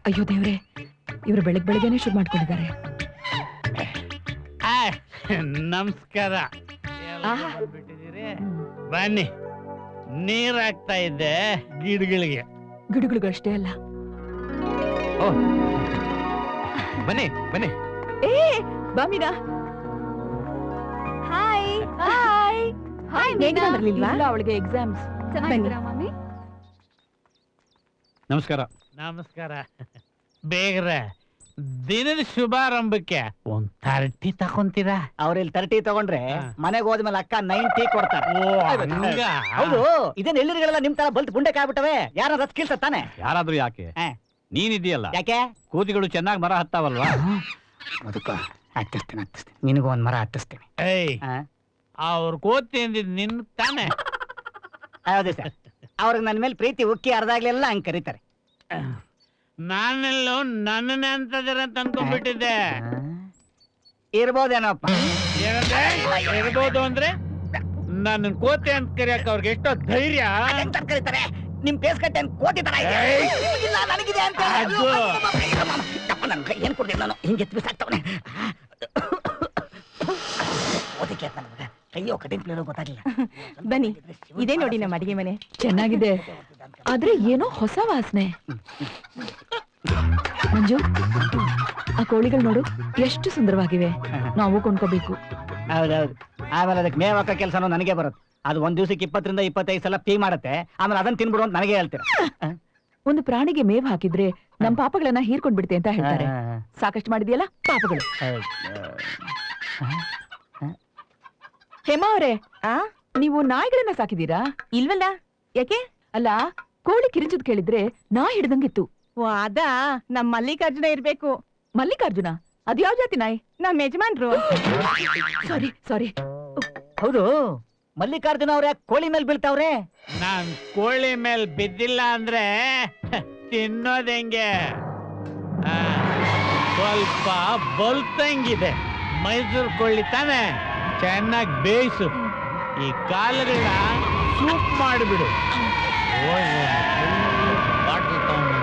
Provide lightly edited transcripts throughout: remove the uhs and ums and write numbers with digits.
ಅಯ್ಯೋ ದೇವ್ರೆ, ಇವರು ಬೆಳಗ್ಗೆನೆ ಶುರು ಮಾಡ್ಕೊಂಡಿದ್ದಾರೆ. ನಮಸ್ಕಾರ. ಬನ್ನಿ, ನೀರ್ ಹಾಕ್ತಾ ಇದ್ದೆ ಗಿಡಗಳಿಗೆ. ಗಿಡಗಳಿಗಷ್ಟೇ ಅಲ್ಲ. ಬನ್ನಿ ಬನ್ನಿ. ಏ ಬಾಮಿನಾ. Hi hi hi. ಮೇಘನಾ ಬರ್ಲಿಲ್ವಾ? ಅವಳಿಗೆ ಎಕ್ಸಾಮ್ಸ್. ಚೆನ್ನಾಗಿದ್ದೀರಾ ಮಮ್ಮಿ? ನಮಸ್ಕಾರ. ನಮಸ್ಕಾರ. ಬೇಗ್ರೆ, ದಿನದ ಶುಭಾರಂಭಕ್ಕೆ ಒಂದ್ 30 ತಕೊಂತೀರಾ? ಅವ್ರಲ್ಲಿ 30 ತಗೊಂಡ್ರೆ ಮನೆಗೆ ಹೋದ್ಮೇಲೆ ಅಕ್ಕ 90 ಕೊಡ್ತಾರೆ. ಹೌದು, ಇದೇನ್ ಎಳ್ಳಿರಿಗಳೆಲ್ಲ ನಿಮ್ ತರ ಬಲ್ತ್ ಗುಂಡೆ ಕಾಯ್ಬಿಟ್ಟವೆ. ಯಾರ ರಸ್ ಕೀಳ್ಸ ತಾನೆ? ಯಾರಾದ್ರೂ ಯಾಕೆ, ನೀನಿದೆಯಲ್ಲ, ಯಾಕೆ ಕೋತಿಗಳು ಚೆನ್ನಾಗಿ ಮರ ಹತ್ತಾವಲ್ವಾ? ಅದಕ್ಕ ಹತ್ತಿಸ್ತೇನೆ ನಿನಗೂ ಒಂದ್ ಮರ ಹತ್ತಿಸ್ತೇನೆ. ಅವ್ರ ಕೋತಿ ಅಂದಿದ್ ನಿನ್ ತಾನೆ? ಹೌದು ಸರ್, ಅವ್ರಿಗೆ ನನ್ನ ಮೇಲೆ ಪ್ರೀತಿ ಉಕ್ಕಿ ಅರ್ಧಾಗ್ಲೆಲ್ಲ ಹಂಗ್ ಕರೀತಾರೆ. ನಾನೆಲ್ಲೋ ನನ್ನನ್ನೇ ಅಂತದಿರ ಅಂತ ಅನ್ಕೊಂಡ್ಬಿಟ್ಟಿದ್ದೆ. ಇರ್ಬೋದೇನೋಪ್ಪ. ಇರ್ಬೋದು ಅಂದ್ರೆ ನನ್ನ ಕೋತಿ ಅಂತ ಕರಿಯಕ್ಕೆ ಅವ್ರಿಗೆ ಎಷ್ಟೋ ಧೈರ್ಯ. ಕರೀತಾರೆ ನಿಮ್ ಪೇಸ್ ಕಟ್ಟೆ ಕೋತಿ ತರ ನನಗಿದೆ ಅಂತ ಏನ್ ಕೊಡ್ತೀನಿ ನಾನು. ಹಿಂಗೆ ಎತ್ತು ಬಿಸಾಕ್ತವನೆ. ಓದಕ್ಕೆ ಕೈಯೋ ಕಟಿಂಗ್ ಪ್ಲೇಯರ್ ಗೊತ್ತಾಗಿಲ್ಲ. ಬನ್ನಿ, ಇದೇ ನೋಡಿ ನಮ್ಮ ಅಡಿಗೆ ಮನೆ. ಚೆನ್ನಾಗಿದೆ, ಆದ್ರೆ ಏನೋ ಹೊಸ ವಾಸನೆ. ಮಂಜು, ಆ ಕೋಳಿಗಳು ನೋಡು ಎಷ್ಟು ಸುಂದರವಾಗಿವೆ. ನಾವು ಕೊಂಡ್ಕೋಬೇಕು. ಹೌದೌದು, ಆಮೇಲೆ ಅದಕ್ಕೆ ಮೇವ್ ಹಾಕೋ ಕೆಲಸನೂ ನನಗೆ ಬರುತ್ತೆ. ಅದು ಒಂದ್ ದಿವಸಕ್ಕೆ 20 ರಿಂದ 25 ಸಲ ಪೀ ಮಾಡುತ್ತೆ. ಆಮೇಲೆ ಅದನ್ನ ತಿನ್ಬಿಡು ಅಂತ ನನಗೆ ಹೇಳ್ತೀರ. ಒಂದು ಪ್ರಾಣಿಗೆ ಮೇವ್ ಹಾಕಿದ್ರೆ ನಮ್ ಪಾಪಗಳನ್ನ ಹೀರ್ಕೊಂಡ್ ಬಿಡುತ್ತೆ ಅಂತ ಹೇಳ್ತಾರೆ. ಸಾಕಷ್ಟು ಮಾಡಿದ್ಯಲ್ಲ ಪಾಪಗಳು. ಹೇಮಾ ಅವರೇ, ನೀವು ನಾಯಿಗಳನ್ನ ಸಾಕಿದೀರಾ? ಇಲ್ವಲ್ಲ, ಯಾಕೆ? ಅಲ್ಲ, ಕೋಳಿ ಕಿರಿಚುದ್ ಕೇಳಿದ್ರೆ ನಾ ಹಿಡ್ದಂಗಿತ್ತು. ಓ, ಅದಾ ನಮ್ ಮಲ್ಲಿಕಾರ್ಜುನ ಇರ್ಬೇಕು. ಮಲ್ಲಿಕಾರ್ಜುನ? ಅದ್ಯಾವ ಜಾತಿ ನಾಯಿ? ನಮ್ ಯಜಮಾನ್ರು. ಸಾರಿ ಸಾರಿ. ಹೌದು, ಮಲ್ಲಿಕಾರ್ಜುನ ಅವ್ರ ಯಾಕೆ ಕೋಳಿ ಮೇಲೆ ಬೀಳ್ತಾವ್ರೆ? ನಾನ್ ಕೋಳಿ ಮೇಲ್ ಬಿದ್ದಿಲ್ಲ ಅಂದ್ರೆ ತಿನ್ನೋದ್ ಹೆಂಗೆ? ಸ್ವಲ್ಪ ಬಲ್ತಂಗಿದೆ. ಮೈಸೂರು ಕೊಳ್ಳಿ ತಾನೆ, ಚೆನ್ನಾಗಿ ಬೇಯಿಸು. ಈ ಕಾಲುಗಳನ್ನ ಸೂಪ್ ಮಾಡಿಬಿಡು. ಬಾಟಲ್ ತಗೊಂಡು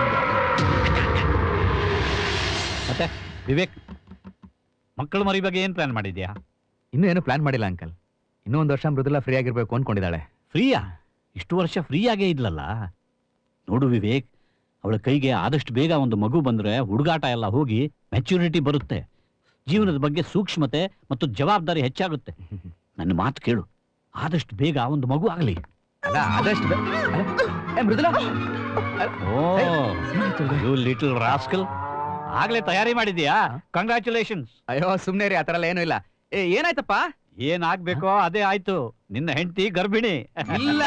ಮತ್ತೆ ವಿವೇಕ್, ಮಕ್ಕಳು ಮರಿ ಬಗ್ಗೆ ಏನ್ ಪ್ಲಾನ್ ಮಾಡಿದ್ಯಾ? ಇನ್ನೂ ಏನು ಪ್ಲಾನ್ ಮಾಡಿಲ್ಲ ಅಂಕಲ್. ಇನ್ನೂ ಒಂದು ವರ್ಷ ಮೃದುಲಾ ಫ್ರೀ ಆಗಿರ್ಬೇಕು ಅನ್ಕೊಂಡಿದ್ದಾಳೆ. ಫ್ರೀಯಾ? ಇಷ್ಟು ವರ್ಷ ಫ್ರೀ ಆಗೇ ಇದ್ಲಲ್ಲ. ನೋಡು ವಿವೇಕ್, ಅವಳ ಕೈಗೆ ಆದಷ್ಟು ಬೇಗ ಒಂದು ಮಗು ಬಂದ್ರೆ ಹುಡುಗಾಟ ಎಲ್ಲ ಹೋಗಿ ಮೆಚ್ಯೂರಿಟಿ ಬರುತ್ತೆ. ಜೀವನದ ಬಗ್ಗೆ ಸೂಕ್ಷ್ಮತೆ ಮತ್ತು ಜವಾಬ್ದಾರಿ ಹೆಚ್ಚಾಗುತ್ತೆ. ನನ್ನ ಮಾತು ಕೇಳು, ಆದಷ್ಟು ಬೇಗ ಒಂದು ಮಗು ಆಗಲಿ. ಅಲ್ಲ, ಆದಷ್ಟು ಮೃದುಲಾ. ಓ ಲಿಟಲ್ ರಾಸ್ಕಲ್, ಆಗ್ಲೇ ತಯಾರಿ ಮಾಡಿದ್ಯಾ? ಕಂಗ್ರಾಚುಲೇಷನ್ಸ್. ಅಯ್ಯೋ ಸುಮ್ನೆ ರೀ, ಆತರ ಎಲ್ಲ ಏನೂ ಇಲ್ಲ. ಏನಾಯ್ತಪ್ಪ? ಏನಾಗ್ಬೇಕೋ ಅದೇ ಆಯ್ತು. ನಿನ್ನ ಹೆಂಡತಿ ಗರ್ಭಿಣಿ. ಇಲ್ಲ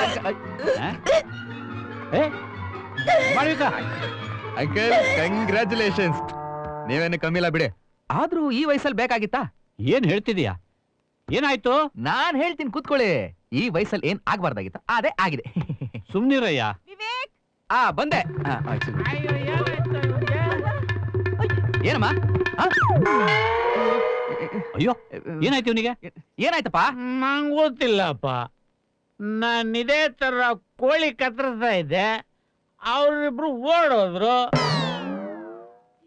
ಅಂಕಲ್, ಕಂಗ್ರಾಚುಲೇಷನ್ಸ್. ನೀವೇನು ಕಮ್ಮಿ ಇಲ್ಲ ಬಿಡಿ. ಆದ್ರೂ ಈ ವಯಸ್ಸಲ್ಲಿ ಬೇಕಾಗಿತ್ತಾ? ಏನ್ ಹೇಳ್ತಿದೀಯಾ? ಏನಾಯ್ತು? ನಾನ್ ಹೇಳ್ತೀನಿ, ಕೂತ್ಕೊಳ್ಳಿ. ಈ ವಯಸ್ಸಲ್ಲಿ ಏನ್ ಆಗ್ಬಾರ್ದಾಗಿತ್ತ, ಅದೇ ಆಗಿದೆ. ಸುಮ್ನಿರಯ್ಯ. ವಿವೇಕ್, ಬಂದೆ. ಏನಮ್ಮ? ಅಯ್ಯೋ, ಏನಾಯ್ತು ಇವನಿಗೆ? ಏನಾಯ್ತಪ್ಪ? ನಂಗೆ ಗೊತ್ತಿಲ್ಲಪ್ಪ. ನಾನು ಇದೇ ತರ ಕೋಳಿ ಕತ್ತರಿಸ್ತಾ ಇದ್ದೆ, ಅವ್ರಿಬ್ರು ಓಡೋದ್ರು.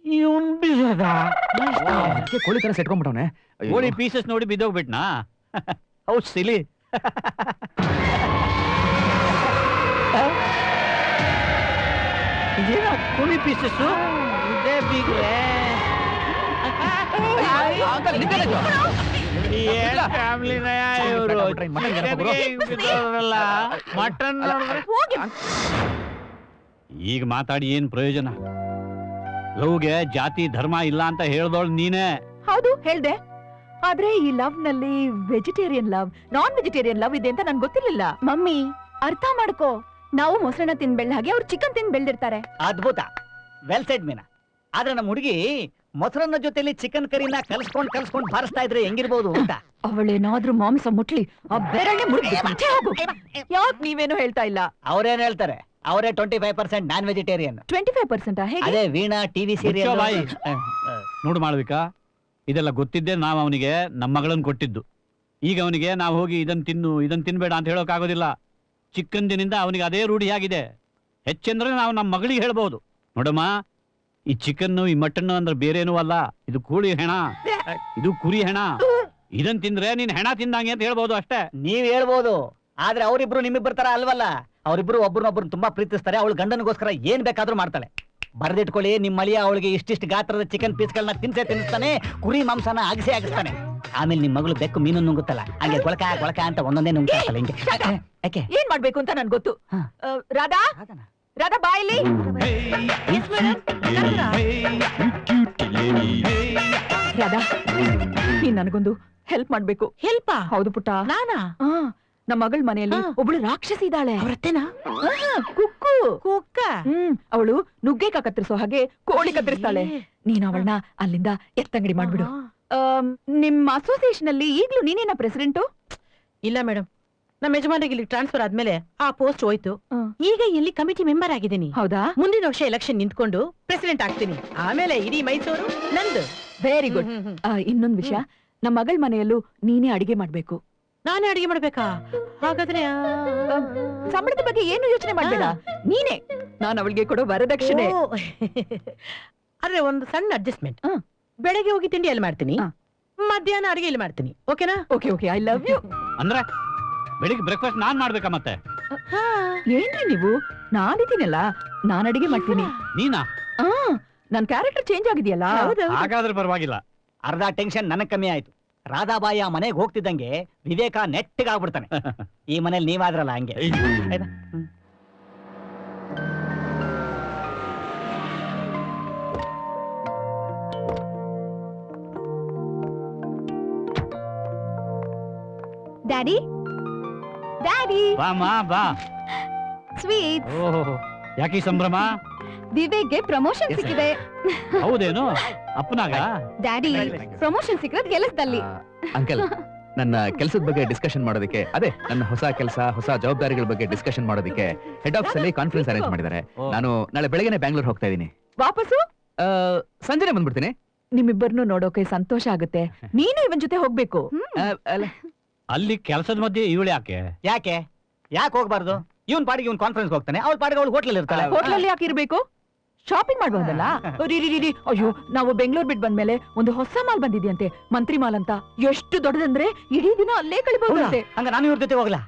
ಇವನ್ ಬೀಸದ ಕೋಳಿ ತರ ಸೆಟ್ಕೊಂಡ್ಬಿಟ್ಟವನೆ. ಕೋಳಿ ಪೀಸಸ್ ನೋಡಿ ಬಿದ್ದೋಗ್ಬಿಟ್ನಾ? ಹೌದು ಸಿಲಿ. ಇದೇನೋ ಕೋಳಿ ಪೀಸಸ್ ಇದೇ ಬೀಗ್ರೆ. ಮಟನ್ ಈಗ ಮಾತಾಡಿ ಏನ್ ಪ್ರಯೋಜನ? ಲವ್ಗೆ ಜಾತಿ ಧರ್ಮ ಇಲ್ಲ ಅಂತ ಹೇಳ್ದೋಳ್ ನೀನೇ. ಹೌದು ಹೇಳ್ದೆ, ಆದ್ರೆ ಈ ಲವ್ ನಲ್ಲಿ vegetarian love, non vegetarian love ಇದೆ ಅಂತ ನನ್ಗೆ ಗೊತ್ತಿರ್ಲಿಲ್ಲ. ಮಮ್ಮಿ ಅರ್ಥ ಮಾಡ್ಕೋ. ನಾವು ಮೊಸರನ್ನ ತಿಂದ್ ಬೆಳ್ದ ಹಾಗೆ ಅವ್ರು ಚಿಕನ್ ತಿಂದ್ ಬೆಳ್ದಿರ್ತಾರೆ. ಅದ್ಭುತ, ವೆಲ್ ಸೆಡ್ ಮೀನಾ. ಆದ್ರೆ ನಮ್ಮ ಹುಡುಗಿ ಮೊಸರನ್ನ ಜೊತೆಲಿ ಚಿಕನ್ ಕರಿನ ಕಲ್ಸ್ಕೊಂಡ್ ಬಾರಿಸ್ತಾ ಇದ್ರೆ ಹೆಂಗಿರ್ಬೋದು ಅಂತ. ಅವಳೇನಾದ್ರೂ ಮಾಂಸ ಮುಟ್ಲಿ, ಆ ಬೆರಳೆ ಯಾಕ್ ನೀವೇನು ಹೇಳ್ತಾ ಇಲ್ಲ? ಅವ್ರೇನ್ ಹೇಳ್ತಾರೆ? ಅವರೇ 25% ನಾನ್ ವೆಜಿಟೇರಿಯನ್. 25% ಹೇಗೆ? ಅದೇ ವೀಣಾ ಟಿವಿ ಸೀರಿಯಲ್. ನೋಡು ಮಾಳವಿಕಾ, ಇದೆಲ್ಲ ಗೊತ್ತಿದ್ದೆ ನಾವು ಅವನಿಗೆ ನಮ್ಮ ಮಗಳನ್ನ ಕೊಟ್ಟಿದ್ದು. ಈಗ ಅವನಿಗೆ ನಾವು ಹೋಗಿ ಇದನ್ನ ತಿನ್ನು ಇದನ್ನ ತಿನ್ಬೇಡ ಅಂತ ಹೇಳೋಕ್ಕಾಗೋದಿಲ್ಲ. ಚಿಕ್ಕಂದಿನಿಂದ ಅವನಿಗೆ ಅದೇ ರೂಢಿ ಆಗಿದೆ. ಹೆಚ್ಚಂದ್ರೆ ನಾವು ನಮ್ಮ ಮಗಳಿಗೆ ಹೇಳ್ಬೋದು, ನೋಡಮ್ಮ ಈ ಚಿಕನ್ನು ಈ ಮಟನ್ನು ಅಂದ್ರೆ ಬೇರೇನೂ ಅಲ್ಲ, ಇದು ಕೋಳಿ ಹೆಣ, ಇದು ಕುರಿ ಹೆಣ, ಇದನ್ ತಿಂದ್ರೆ ನೀನ್ ಹೆಣ ತಿಂದಂಗೆ ಅಂತ ಹೇಳ್ಬೋದು ಅಷ್ಟೇ. ನೀವ್ ಹೇಳ್ಬೋದು, ಆದ್ರೆ ಅವರಿಬ್ರು ನಿಮ್ಮಿಬ್ಬರ ತರ ಅಲ್ವಲ್ಲ. ಅವರಿಬ್ರು ಒಬ್ರನ್ನೊಬ್ರನ್ನ ತುಂಬಾ ಪ್ರೀತಿಸ್ತಾರೆ. ಅವಳು ಗಂಡನಿಗೋಸ್ಕರ ಏನ್ ಬೇಕಾದ್ರೂ ಮಾಡ್ತಾಳೆ. ಬರ್ದಿಟ್ಕೊಳ್ಳಿ, ನಿಮ್ಮ ಮಳಿಯ ಅವಳಿಗೆ ಇಷ್ಟಿಷ್ಟು ಗಾತ್ರದ ಚಿಕನ್ ಪೀಸ್ಗಳನ್ನ ತಿನ್ನಿಸ್ತಾನೆ, ಕುರಿ ಮಾಂಸನ ಅಗಸೆ ಆಗಿಸ್ತಾನೆ. ಆಮೇಲೆ ನಿಮ್ ಮಗಳು ಬೆಕ್ಕು ಮೀನು ನುಂಗುತ್ತಲ್ಲ, ಹಂಗೆ ಗೊಳಕ ಗೊಳಕ ಅಂತ ಒಂದೊಂದೇ ನುಂಗ್ತಾಳೆ. ಹಿಂಗೆ ಯಾಕೆ ಏನ್ ಮಾಡ್ಬೇಕು ಅಂತ ನನ್ ಗೊತ್ತು. ರಾಧಾ, ರಾಧಾ ಬಾಯಿಲಿ. ರಾಧಾ, ನೀನ್ ನನಗೊಂದು ಹೆಲ್ಪ್ ಮಾಡ್ಬೇಕು. ಹೆಲ್ಪಾ? ಹೌದು ಪುಟ್ಟ. ನಾನಾ? ನಮ್ಮ ಮಗಳ ಮನೆಯಲ್ಲಿ ಒಬ್ಳು ರಾಕ್ಷಸಿ ಇದ್ದಾಳೆ. ಅವ್ರತ್ತೇನಾ? ಕುಕ್ಕು ಕುಕ್ಕ? ಅವಳು ನುಗ್ಗೆಕಾಯಿ ಕತ್ತರಿಸೋ ಹಾಗೆ ಕೋಳಿ ಕತ್ತರಿಸ್ತಾಳೆ. ನೀನ್ ಅವಳನ್ನ ಅಲ್ಲಿಂದ ಎತ್ತಂಗಡಿ ಮಾಡ್ಬಿಡು. ನಿಮ್ಮ ಅಸೋಸಿಯೇಷನ್ ಅಲ್ಲಿ ಈಗ್ಲೂ ನೀನೇನ ಪ್ರೆಸಿಡೆಂಟು? ಇಲ್ಲ ಮೇಡಮ್, ನಮ್ಮ ಯಜಮಾನಿಗೆ ಇಲ್ಲಿ ಟ್ರಾನ್ಸ್ಫರ್ ಆದ್ಮೇಲೆ ಆ ಪೋಸ್ಟ್ ಹೋಯ್ತು. ಈಗ ಇಲ್ಲಿ ಕಮಿಟಿ ಮೆಂಬರ್ ಆಗಿದ್ದೀನಿ. ಹೌದಾ? ಮುಂದಿನ ವರ್ಷ ಎಲೆಕ್ಷನ್ ನಿಂತ್ಕೊಂಡು ಪ್ರೆಸಿಡೆಂಟ್ ಆಗ್ತೀನಿ. ಆಮೇಲೆ ಇಡೀ ಮೈಸೂರು ನಂದು. Very good. ಇನ್ನೊಂದ್ ವಿಷಯ, ನಮ್ಮ ಮಗಳ ಮನೆಯಲ್ಲೂ ನೀನೇ ಅಡಿಗೆ ಮಾಡ್ಬೇಕು. ನಾನೇ ಅಡಿಗೆ ಮಾಡ್ಬೇಕಾ? ಹಾಗಾದ್ರೆ ಸಂಬಳದ ಬಗ್ಗೆ ಏನು ಯೋಚನೆ ಮಾಡ್ಬೇಡ, ನೀನೇ. ನಾನು ಅವಳಿಗೆ ಕೊಡೋ ವರದಕ್ಷಿಣೆ. ಓ. ಆದ್ರೆ ಒಂದು ಸಣ್ಣ ಅಡ್ಜಸ್ಟ್ಮೆಂಟ್. ಬೆಳಗ್ಗೆ ಹೋಗಿ ತಿಂಡಿ ಎಲ್ಲಿ ಮಾಡ್ತೀನಿ, ಮಧ್ಯಾಹ್ನ ಅಡಿಗೆ ಇಲ್ಲಿ ಮಾಡ್ತೀನಿ. ಓಕೆನಾ? Okay okay, I love you. ಅಂದ್ರೆ ಬೆಳಿಗ್ಗೆ ಬ್ರೇಕ್ಫಾಸ್ಟ್ ನಾನ್ ಮಾಡ್ಬೇಕಾ ಮತ್ತೆ? ಏನ್ರಿ ನೀವು, ನಾನಿದ್ದೀನಲ್ಲ, ನಾನ್ ಅಡಿಗೆ ಮಾಡ್ತೀನಿ. ನೀನಾ? ನನ್ ಕ್ಯಾರೆಕ್ಟರ್ ಚೇಂಜ್ ಆಗಿದೆಯಲ್ಲ. ಹಾಗಾದ್ರೆ ಪರವಾಗಿಲ್ಲ. ಅರ್ಧ ಟೆನ್ಷನ್ ನನಗ್ ಕಮ್ಮಿ ಆಯ್ತು. ರಾಧಾಬಾಯಿ ಆ ಮನೆಗೆ ಹೋಗ್ತಿದ್ದಂಗೆ ವಿವೇಕ ನೆಟ್ಟಗಾಗ್ಬಿಡ್ತಾನೆ. ಈ ಮನೇಲಿ ನೀವಾದ್ರಲ್ಲ ಹಂಗೆ. ಆಯ್ತಾ? ಡ್ಯಾಡಿ, ಡ್ಯಾಡಿ, ಬಾಮ್ಮ ಬಾ. ಸ್ವೀಟ್. ಓಹೋ, ಯಾಕೆ ಈ ಸಂಭ್ರಮ? ವಿವೇಕ್ಗೆ ಪ್ರಮೋಷನ್ ಸಿಕ್ಕಿದೆ. ಹೌದೇನು? ಅಪ್ಪನಾಗ? ಡ್ಯಾಡಿ, ಪ್ರಮೋಷನ್ ಸಿಕ್ಕಿರೋದು ಕೆಲಸದಲ್ಲಿ. ಅಂಕಲ್, ನನ್ನ ಕೆಲಸದ ಬಗ್ಗೆ ಡಿಸ್ಕಷನ್ ಮಾಡೋದಕ್ಕೆ, ಅದೇ ನನ್ನ ಹೊಸ ಕೆಲಸ ಹೊಸ ಜವಾಬ್ದಾರಿಗಳ ಬಗ್ಗೆ ಡಿಸ್ಕಷನ್ ಮಾಡೋದಕ್ಕೆ ಹೆಡ್ ಆಫೀಸ್ ಅಲ್ಲಿ ಕಾನ್ಫರೆನ್ಸ್ ಅರೇಂಜ್ ಮಾಡಿದ್ದಾರೆ. ನಾನು ನಾಳೆ ಬೆಳಗ್ಗೆನೆ ಬ್ಯಾಂಗ್ಳೂರ್ ಹೋಗ್ತಾ ಇದ್ದೀನಿ. ವಾಪಸ್ಸು ಸಂಜೆನೆ ಬಂದ್ಬಿಡ್ತೀನಿ. ನಿಮ್ಮಿಬ್ಬರನ್ನು ನೋಡೋಕೆ ಸಂತೋಷ ಆಗುತ್ತೆ. ನೀನು ಇವನ್ ಜೊತೆ ಹೋಗ್ಬೇಕು. ಅಲ್ಲಿ ಕೆಲಸದ ಮಧ್ಯೆ ಇವಳು ಯಾಕೆ? ಯಾಕೆ ಹೋಗ್ಬಾರ್ದು? ಇವನ್ ಪಾಡಿಗೆ ಇವನ್ ಕಾನ್ಫರೆನ್ಸ್ ಹೋಗ್ತಾನೆ, ಅವ್ಳ ಪಾಡಿಗೆ ಅವಳು ಹೋಟ್ಲಲ್ಲಿ ಇರ್ತಾಳೆ. ಹೋಟ್ಲಲ್ಲಿ ಯಾಕೆ ಇರ್ಬೇಕು? ಶಾಪಿಂಗ್ ಮಾಡ್ಬೋದಲ್ಲ. ಅಯ್ಯೋ, ನಾವು ಬೆಂಗಳೂರು ಬಿಟ್ಟು ಬಂದ್ಮೇಲೆ ಒಂದು ಹೊಸ ಮಾಲ್ ಬಂದಿದ್ಯಂತೆ, ಮಂತ್ರಿ ಮಾಲ್ ಅಂತ. ಎಷ್ಟು ದೊಡ್ಡದಂದ್ರೆ ಇಡೀ ದಿನ ಅಲ್ಲೇ ಕಳಿಬಹುದಂತೆ. ಹಂಗ ನಾನು ಇವ್ರ ಜೊತೆ ಹೋಗ್ಲಾ?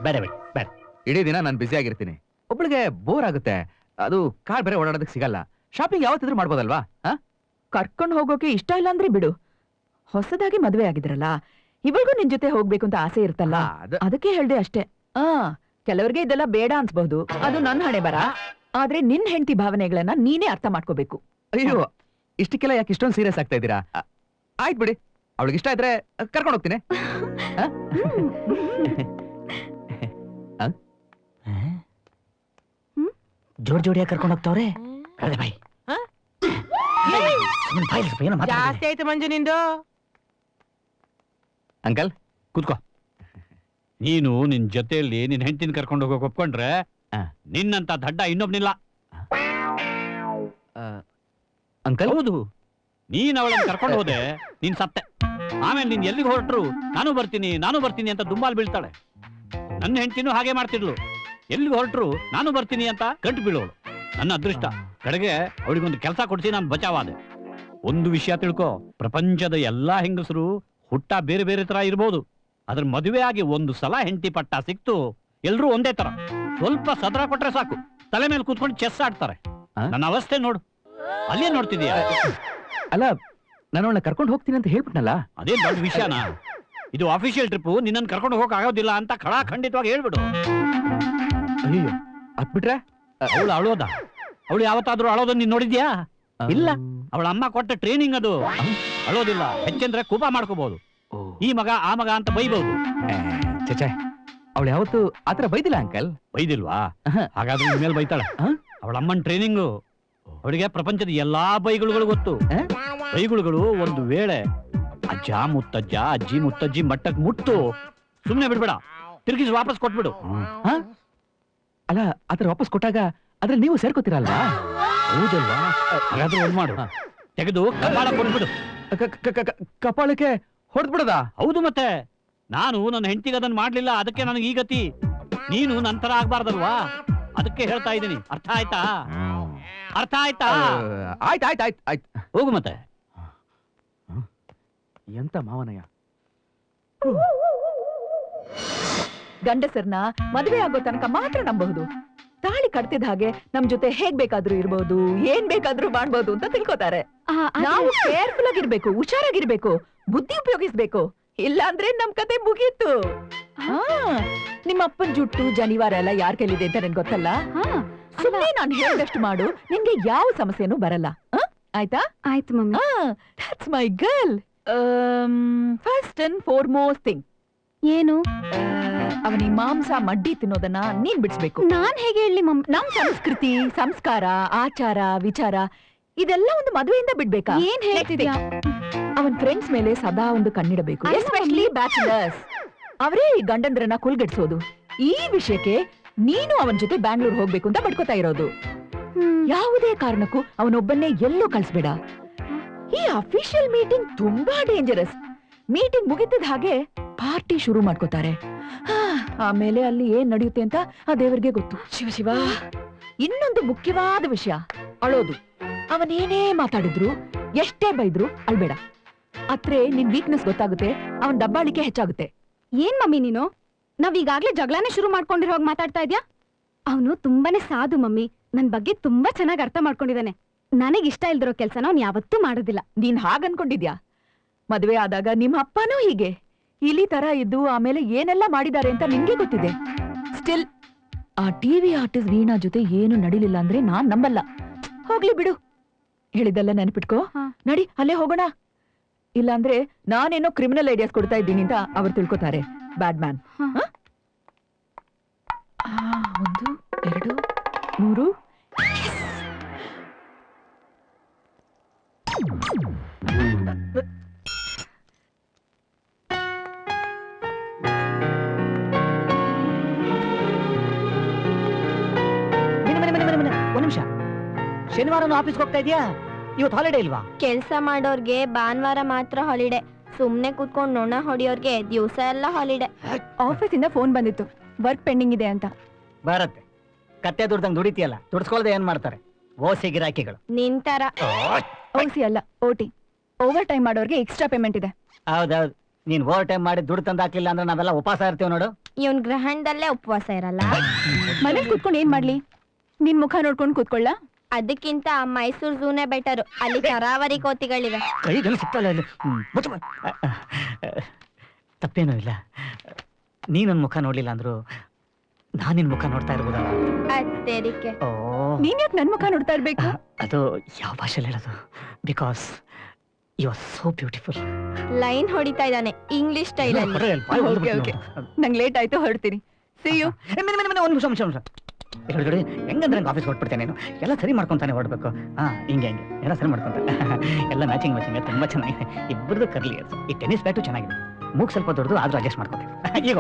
ಬೇಡ ಬೇಡ ಬೇಡ. ಇಡೀ ದಿನ ನಾನು ಬಿಸಿ ಆಗಿರ್ತೀನಿ, ಒಬ್ಳಿಗೆ ಬೋರ್ ಆಗುತ್ತೆ. ಅದು ಕಾರ್ ಬೇರೆ ಓಡಾಡೋದಕ್ಕೆ ಸಿಗಲ್ಲ. ಶಾಪಿಂಗ್ ಯಾವತ್ತಿದ್ರು ಮಾಡ್ಬೋದಲ್ವಾ? ಕರ್ಕೊಂಡ್ ಹೋಗೋಕೆ ಇಷ್ಟ ಇಲ್ಲ ಅಂದ್ರೆ ಬಿಡು. ಹೊಸದಾಗಿ ಮದ್ವೆ ಆಗಿದ್ರಲ್ಲ, ಇವಾಗೂ ನಿನ್ ಜೊತೆ ಹೋಗ್ಬೇಕು ಅಂತ ಆಸೆ ಇರ್ತಲ್ಲ, ಅದಕ್ಕೆ ಹೇಳ್ದೆ ಅಷ್ಟೇ. ಕೆಲವರಿಗೆ ಇದೆಲ್ಲ ಬೇಡ ಅನ್ಸ್ಬಹುದು, ಅದು ನನ್ ಹಣೆ ಬರ. ಆದ್ರೆ ನಿನ್ ಹೆಂಡತಿ ಭಾವನೆಗಳನ್ನ ನೀನೇ ಅರ್ಥ ಮಾಡ್ಕೋಬೇಕು. ಅಯ್ಯೋ, ಇಷ್ಟಕ್ಕೆಲ್ಲ ಯಾಕೆ ಇಷ್ಟೊಂದು ಸೀರಿಯಸ್ ಆಗ್ತಾ ಇದ್ದೀರಾ? ಆಯ್ತು ಬಿಡಿ, ಅವಳಿಗೆ ಇಷ್ಟ ಇದ್ರೆ ಕರ್ಕೊಂಡು ಹೋಗ್ತೀನಿ. ಜೋಡಿಯಾಗಿ ಕರ್ಕೊಂಡು ಹೋಗ್ತಾವ್ರೆ. ಜಾಸ್ತಿ ಆಯ್ತು ಮಂಜು ನಿಂದು. ಅಂಕಲ್ ಕೂತ್ಕೋ. ನೀನು ನಿನ್ ಜೊತೆಯಲ್ಲಿ ನಿನ್ ಹೆಂಡತಿನ ಕರ್ಕೊಂಡು ಹೋಗೋಕೆ ಒಪ್ಕೊಂಡ್ರೆ ನಿನ್ನಂತ ದಡ್ಡ ಇನ್ನೊಬ್ನಿಲ್ಲ. ಅಂಕಲ್, ಹೌದು, ನೀನ್ ಅವಳನ್ನ ಕರ್ಕೊಂಡು ಹೋದೆ, ನೀನ್ ಸತ್ತೆ. ಆಮೇಲೆ ನೀನ್ ಎಲ್ಲಿಗೆ ಹೊರಟ್ರು ನಾನು ಬರ್ತೀನಿ ಅಂತ ದುಂಬಾಲ್ ಬೀಳ್ತಾಳೆ. ನನ್ನ ಹೆಂಡತಿನೂ ಹಾಗೆ ಮಾಡ್ತಿದ್ಲು. ಎಲ್ಲಿಗೆ ಹೊರಟ್ರು ನಾನು ಬರ್ತೀನಿ ಅಂತ ಗಂಟು ಬೀಳೋಳು. ನನ್ನ ಅದೃಷ್ಟ ಕಡೆಗೆ ಅವಳಿಗೊಂದು ಕೆಲಸ ಕೊಡಿಸಿ ನಾನು ಬಚಾವಾದೆ. ಒಂದು ವಿಷಯ ತಿಳ್ಕೊ, ಪ್ರಪಂಚದ ಎಲ್ಲಾ ಹೆಂಗಸರು ಹುಟ್ಟ ಬೇರೆ ಬೇರೆ ತರ ಇರ್ಬೋದು, ಅದ್ರ ಮದುವೆ ಆಗಿ ಒಂದು ಸಲ ಹೆಂಡತಿ ಪಟ್ಟ ಸಿಕ್ತು, ಎಲ್ರೂ ಒಂದೇ ತರ. ಸ್ವಲ್ಪ ಸದರ ಕೊಟ್ರೆ ಸಾಕು, ತಲೆ ಮೇಲೆ ಕೂತ್ಕೊಂಡು ಚೆಸ್ ಆಡ್ತಾರೆ. ನನ್ನ ಅವಸ್ಥೆ ನೋಡು. ಅಲ್ಲೇ ನೋಡ್ತಿದ್ಯಾ? ಅಲ್ಲ, ನಾನು ಅವಳನ್ನ ಕರ್ಕೊಂಡು ಹೋಗ್ತೀನಿ ಅಂತ ಹೇಳ್ಬಿಟ್ನಲ್ಲ. ಅದೇ ದೊಡ್ಡ ವಿಷಯನಾ? ಇದು ಅಫಿಷಿಯಲ್ ಟ್ರಿಪ್, ನಿನ್ನನ್ನು ಕರ್ಕೊಂಡು ಹೋಗಕ್ ಆಗೋದಿಲ್ಲ ಅಂತ ಖಂಡಿತವಾಗಿ ಹೇಳ್ಬಿಡು. ಅಯ್ಯೋ, ಅದ್ಬಿಟ್ರೆ ಅವಳು ಅಳೋದ? ಅವಳು ಯಾವತ್ತಾದ್ರೂ ಅಳೋದನ್ನ ನೀನ್ ನೋಡಿದ್ಯಾ? ಇಲ್ಲ. ಅವಳ ಅಮ್ಮ ಕೊಟ್ಟ ಟ್ರೈನಿಂಗ್ ಅದು. ಅಳೋದಿಲ್ಲ, ಹೆಚ್ಚಂದ್ರೆ ಕೋಪ ಮಾಡ್ಕೋಬಹುದು. ಈ ಮಗ ಆ ಮಗ ಅಂತ ಬೈಬಹುದು. ಚಚೆ, ಅವಳು ಯಾವತ್ತು ಆತರ ಬೈದಿಲ್ಲ ಅಂಕಲ್. ಬೈದಿಲ್ವಾ? ಹಾಗಾದ್ರೆ ಇನ್ಮೇಲೆ ಬೈತಾಳೆ. ಅವಳ ಅಮ್ಮನ್ ಟ್ರೈನಿಂಗು. ಅವಳಿಗೆ ಪ್ರಪಂಚದ ಎಲ್ಲಾ ಬೈಗುಳುಗಳು ಗೊತ್ತು. ಬೈಗುಳುಗಳು ಒಂದು ವೇಳೆ ಅಜ್ಜ ಮುತ್ತಜ್ಜ ಅಜ್ಜಿ ಮುತ್ತಜ್ಜಿ ಮಟ್ಟಕ್ ಮುಟ್ಟು ಸುಮ್ನೆ ಬಿಡ್ಬೇಡ, ತಿರುಗಿಸಿ ವಾಪಸ್ ಕೊಟ್ಬಿಡು. ಅಲ್ಲ, ಆತರ ವಾಪಸ್ ಕೊಟ್ಟಾಗ ಅದ್ರಲ್ಲಿ ನೀವು ಸೇರ್ಕೋತೀರಲ್ವಾ? ಹೌದಲ್ವಾ? ಹಾಗಾದ್ರೆ ಒಂದ್ ಮಾಡು, ತೆಗೆದು ಕಪಾಳ ಕೊಟ್ಬಿಡು. ಕಪಾಳಕ್ಕೆ ಹೊಡೆದ್ಬಿಡದ? ಹೌದು, ಮತ್ತೆ ನಾನು ನನ್ನ ಹೆಂಡತಿಗೆ ಅದನ್ನ ಮಾಡ್ಲಿಲ್ಲ, ಅದಕ್ಕೆ ನನಗೆ ಈ ಗತಿ. ನೀನು ನಂತರ ಆಗ್ಬಾರ್ದಲ್ವಾ? ಅದಕ್ಕೆ ಹೇಳ್ತಾ ಇದ್ದೀನಿ, ಅರ್ಥ ಆಯ್ತಾ? ಅರ್ಥ ಆಯ್ತಾ? ಆಯ್ತು ಆಯ್ತು ಆಯ್ತು ಆಯ್ತು. ಹೋಗು ಮತ್ತೆ. ಎಂತ ಮಾವನಯ್ಯ. ಗಂಡಸರ್ನ ಮದುವೆ ಆಗೋ ತನಕ ಮಾತ್ರ ನಂಬಹುದು. ತಾಳಿ ಕಟ್ತಿದ ಹಾಗೆ ನಮ್ ಜೊತೆ ಹೇಗ್ ಬೇಕಾದ್ರೂ ಇರ್ಬೋದು, ಏನ್ ಬೇಕಾದ್ರೂ ಮಾಡ್ಬೋದು ಅಂತ ತಿಳ್ಕೊತಾರೆ. ನಾವು ಕೇರ್ಫುಲ್ ಆಗಿರ್ಬೇಕು, ಹುಷಾರಾಗಿರ್ಬೇಕು, ಬುದ್ಧಿ ಉಪಯೋಗಿಸ್ಬೇಕು. ಇಲ್ಲ ಅಂದ್ರೆ ನಮ್ ಕತೆ ಮುಗೀತು. ನಿಮ್ಮ ಅಪ್ಪನ್ ಜುಟ್ಟು ಜನಿವಾರ ಎಲ್ಲ ಯಾರ್ ಕೈಲಿದೆ ಅಂತ ನನ್ ಗೊತ್ತಲ್ಲ. ಸುಮ್ಮನೆ ನಾನ್ ಹೇಳಿದಷ್ಟು ಮಾಡು, ನಿನ್ಗೆ ಯಾವ ಸಮಸ್ಯೆನೂ ಬರಲ್ಲ. ಆಯ್ತಾ? ಆಯ್ತು mummy. That's my girl. First and foremost thing, ಏನು? ಅವನಿ ಮಾಂಸ ಮಡ್ಡಿ ತಿನ್ನೋದನ್ನ ನೀನ್ ಬಿಡಿಸ್ಬೇಕು. ನಾನ್ ಹೇಗೆ ಹೇಳಿ ಮಮ್ಮಿ? ನಮ್ ಸಂಸ್ಕೃತಿ, ಸಂಸ್ಕಾರ, ಆಚಾರ, ವಿಚಾರ ಇದೆಲ್ಲ ಒಂದು ಮದುವೆಯಿಂದ ಬಿಡ್ಬೇಕಾ? ಏನ್ ಹೇಳ್ತಿದ್ಯಾ? ಅವನ್ ಫ್ರೆಂಡ್ಸ್ ಮೇಲೆ ಸದಾ ಒಂದು ಕಣ್ಣಿಡಬೇಕು, ಎಸ್ಪೆಷಲಿ ಬ್ಯಾಚುಲರ್ಸ್. ಅವರೇ ಈ ಗಂಡಂದ್ರನ್ನ ಕುಲ್ಗಡ್ಸೋದು. ಈ ವಿಷಯಕ್ಕೆ ನೀನು ಅವನ್ ಜೊತೆ ಬ್ಯಾಂಗ್ಳೂರ್ ಹೋಗ್ಬೇಕು ಅಂತ ಬಡ್ಕೋತಾ ಇರೋದು. ಯಾವುದೇ ಕಾರಣಕ್ಕೂ ಅವನೊಬ್ಬನ್ನೇ ಎಲ್ಲೂ ಕಳ್ಸ್ಬೇಡ. ಈ ಅಫಿಷಿಯಲ್ ಮೀಟಿಂಗ್ ತುಂಬಾ ಡೇಂಜರಸ್. ಮೀಟಿಂಗ್ ಮುಗಿತಿದ ಹಾಗೆ ಪಾರ್ಟಿ ಶುರು ಮಾಡ್ಕೋತಾರೆ. ಆಮೇಲೆ ಅಲ್ಲಿ ಏನ್ ನಡೆಯುತ್ತೆ ಅಂತ ಆ ದೇವರಿಗೆ ಗೊತ್ತು. ಶಿವ ಶಿವ. ಇನ್ನೊಂದು ಮುಖ್ಯವಾದ ವಿಷಯ, ಅಳೋದು. ಅವನೇನೇ ಮಾತಾಡಿದ್ರು, ಎಷ್ಟೇ ಬೈದ್ರು ಅಳ್ಬೇಡ. ಅತ್ರೆ ನಿನ್ ವೀಕ್ನೆಸ್ ಗೊತ್ತಾಗುತ್ತೆ, ಅವನ್ ದಬ್ಬಾಳಿಕೆ ಹೆಚ್ಚಾಗುತ್ತೆ. ಏನ್ ಮಮ್ಮಿ ನೀನು? ನಾವ್ ಈಗಾಗ್ಲೇ ಜಗಳನೇ ಶುರು ಮಾಡ್ಕೊಂಡಿರೋ ಹಾಗೆ ಮಾತಾಡ್ತಾ ಇದ್ಯಾ? ಅವನು ತುಂಬಾನೇ ಸಾಧು ಮಮ್ಮಿ. ನನ್ ಬಗ್ಗೆ ತುಂಬಾ ಚೆನ್ನಾಗಿ ಅರ್ಥ ಮಾಡ್ಕೊಂಡಿದ್ದಾನೆ. ನನಗ್ ಇಷ್ಟ ಇಲ್ದಿರೋ ಕೆಲ್ಸನ ಅವ್ನು ಯಾವತ್ತೂ ಮಾಡೋದಿಲ್ಲ. ನೀನ್ ಹಾಗನ್ಕೊಂಡಿದ್ಯಾ? ಮದ್ವೆ ಆದಾಗ ನಿಮ್ಮ ಅಪ್ಪನೂ ಹೀಗೆ ಇಲಿ ತರ ಇದ್ದು ಆಮೇಲೆ ಏನೆಲ್ಲ ಮಾಡಿದ್ದಾರೆ ಅಂತ ನಿನ್ಗೆ ಗೊತ್ತಿದೆ. ಸ್ಟಿಲ್ ಆ ಟಿವಿ ಆರ್ಟಿಸ್ಟ್ ವೀಣಾ ಜೊತೆ ಏನು ನಡಿಲಿಲ್ಲ ಅಂದ್ರೆ ನಾನ್ ನಂಬಲ್ಲ. ಹೋಗ್ಲಿ ಬಿಡು, ಹೇಳಿದೆಲ್ಲ ನೆನಪಿಟ್ಕೋ. ನಡಿ ಅಲ್ಲೇ ಹೋಗೋಣ. ಇಲ್ಲಾಂದ್ರೆ ನಾನೇನೋ ಕ್ರಿಮಿನಲ್ ಐಡಿಯಾಸ್ ಕೊಡ್ತಾ ಇದ್ದೀನಿ ಅಂತ ಅವ್ರು ತಿಳ್ಕೊತಾರೆ. ಬ್ಯಾಡ್ ಮ್ಯಾನ್. 1 2 3. ಒಂದ್ ನಿಮಿಷ. ಶನಿವಾರ ಆಫೀಸ್ಗೆ ಹೋಗ್ತಾ ಇದೀಯಾ? ಇವತ್ತು ಹಾಲಿಡೇ ಇಲ್ವಾ? ಕೆಲ್ಸ ಮಾಡೋರ್ಗೆ ಭಾನುವಾರ ಮಾತ್ರ ಹಾಲಿಡೇ. ಸುಮ್ನೆ ಕೂತ್ಕೊಂಡು ನೊಣ ಹೊಡಿಯೋರ್ಗೆ ದಿವಸ ಎಲ್ಲ ಹಾಲಿಡೇ. ಆಫೀಸ್ ಇಂದ ಫೋನ್ ಬಂದಿತ್ತು, ವರ್ಕ್ ಪೆಂಡಿಂಗ್ ಇದೆ ಅಂತ. ಬರತ್ತೆ. ಕತ್ತೆ ದುಡ್ದಂಗ್ ದುಡಿತೀಯಲ್ಲ, ದುಡ್ಸ್ಕೊಳ್ದೆ ಏನ್ ಮಾಡ್ತಾರೆ? ಓಸಿ ಗಿರಾಕಿಗಳು. ನಿಂತರ ಓಸಿ ಅಲ್ಲ, ಓಟಿ. ಓವರ್ ಟೈಮ್ ಮಾಡೋರ್ಗೆ ಎಕ್ಸ್ಟ್ರಾ ಪೇಮೆಂಟ್ ಇದೆ. ಹೌದೌದು. ನೀನ್ ಓವರ್ ಟೈಮ್ ಮಾಡಿ ದುಡ್ಡು ತಂದಾಕ್ಲಿಲ್ಲ ಅಂದ್ರೆ ನಾವೆಲ್ಲ ಉಪವಾಸ ಇರ್ತೀವಿ ನೋಡು. ಇವನ್ ಗ್ರಹಣದಲ್ಲೇ ಉಪವಾಸ ಇರಲ್ಲ. ಮನೇಲಿ ಕೂತ್ಕೊಂಡು ಏನ್ ಮಾಡ್ಲಿ? ನಿನ್ ಮುಖ ನೋಡ್ಕೊಂಡು ಕೂತ್ಕೊಳ್ಳ? ಅದಕ್ಕಿಂತ ಮೈಸೂರು ಝೂನೇ ಬೆಟರು. ಅಲ್ಲಿ ತರಾವರಿ ಕೋತಿಗಳಿವೆ. ಕೈಗಳು ಸಿಗ್ತಲ್ಲ. ತಪ್ಪೇನೂ ಇಲ್ಲ. ನೀ ನನ್ ಮುಖ ನೋಡ್ಲಿಲ್ಲ ಅಂದ್ರು ನಾನ್ ನಿನ್ ಮುಖ ನೋಡ್ತಾ ಇರ್ಬೋದಲ್ಲ. ಅತ್ತೇರಿಕೆ. ನೀನ್ ಯಾಕೆ ನನ್ ಮುಖ ನೋಡ್ತಾ ಇರ್ಬೇಕು? ಅದು ಯಾವ ಭಾಷೆಲಿ ಹೇಳೋದು? Because you are so beautiful. Line ಹೊಡಿತಾ ಇದ್ದಾನೆ ಇಂಗ್ಲಿಷ್ ಸ್ಟೈಲ್ ಅಲ್ಲಿ. ಓಕೆ. ನಂಗೆ ಲೇಟ್ ಆಯ್ತು, ಹೊರಡ್ತೀನಿ. See you. ಒಂದ್ ನಿಮಿಷ. ಹೆಂಗಂದ್ರೆ ಆಫೀಸ್ ಹೊಟ್ಬಿಡ್ತೇನೆ. ನೀನು ಎಲ್ಲ ಸರಿ ಮಾಡ್ಕೊಂತಾನೆ ಹೊಡ್ಬೇಕು. ಹಿಂಗೆ ಎಲ್ಲ ಸರಿ ಮಾಡ್ಕೊಂತಾನೆ. ಎಲ್ಲ ಮ್ಯಾಚಿಂಗ್ ತುಂಬಾ ಚೆನ್ನಾಗಿದೆ. ಇಬ್ಬರದು ಕರ್ಲಿ. ಈ ಟೆನ್ನಿಸ್ ಬ್ಯಾಟು ಚೆನ್ನಾಗಿದೆ. ಮೂಗ್ ಸ್ವಲ್ಪ ದೊಡ್ಡದು ಆದ್ರೂ ಅಡ್ಜಸ್ಟ್ ಮಾಡ್ಕೊತೀವಿ. ಈಗ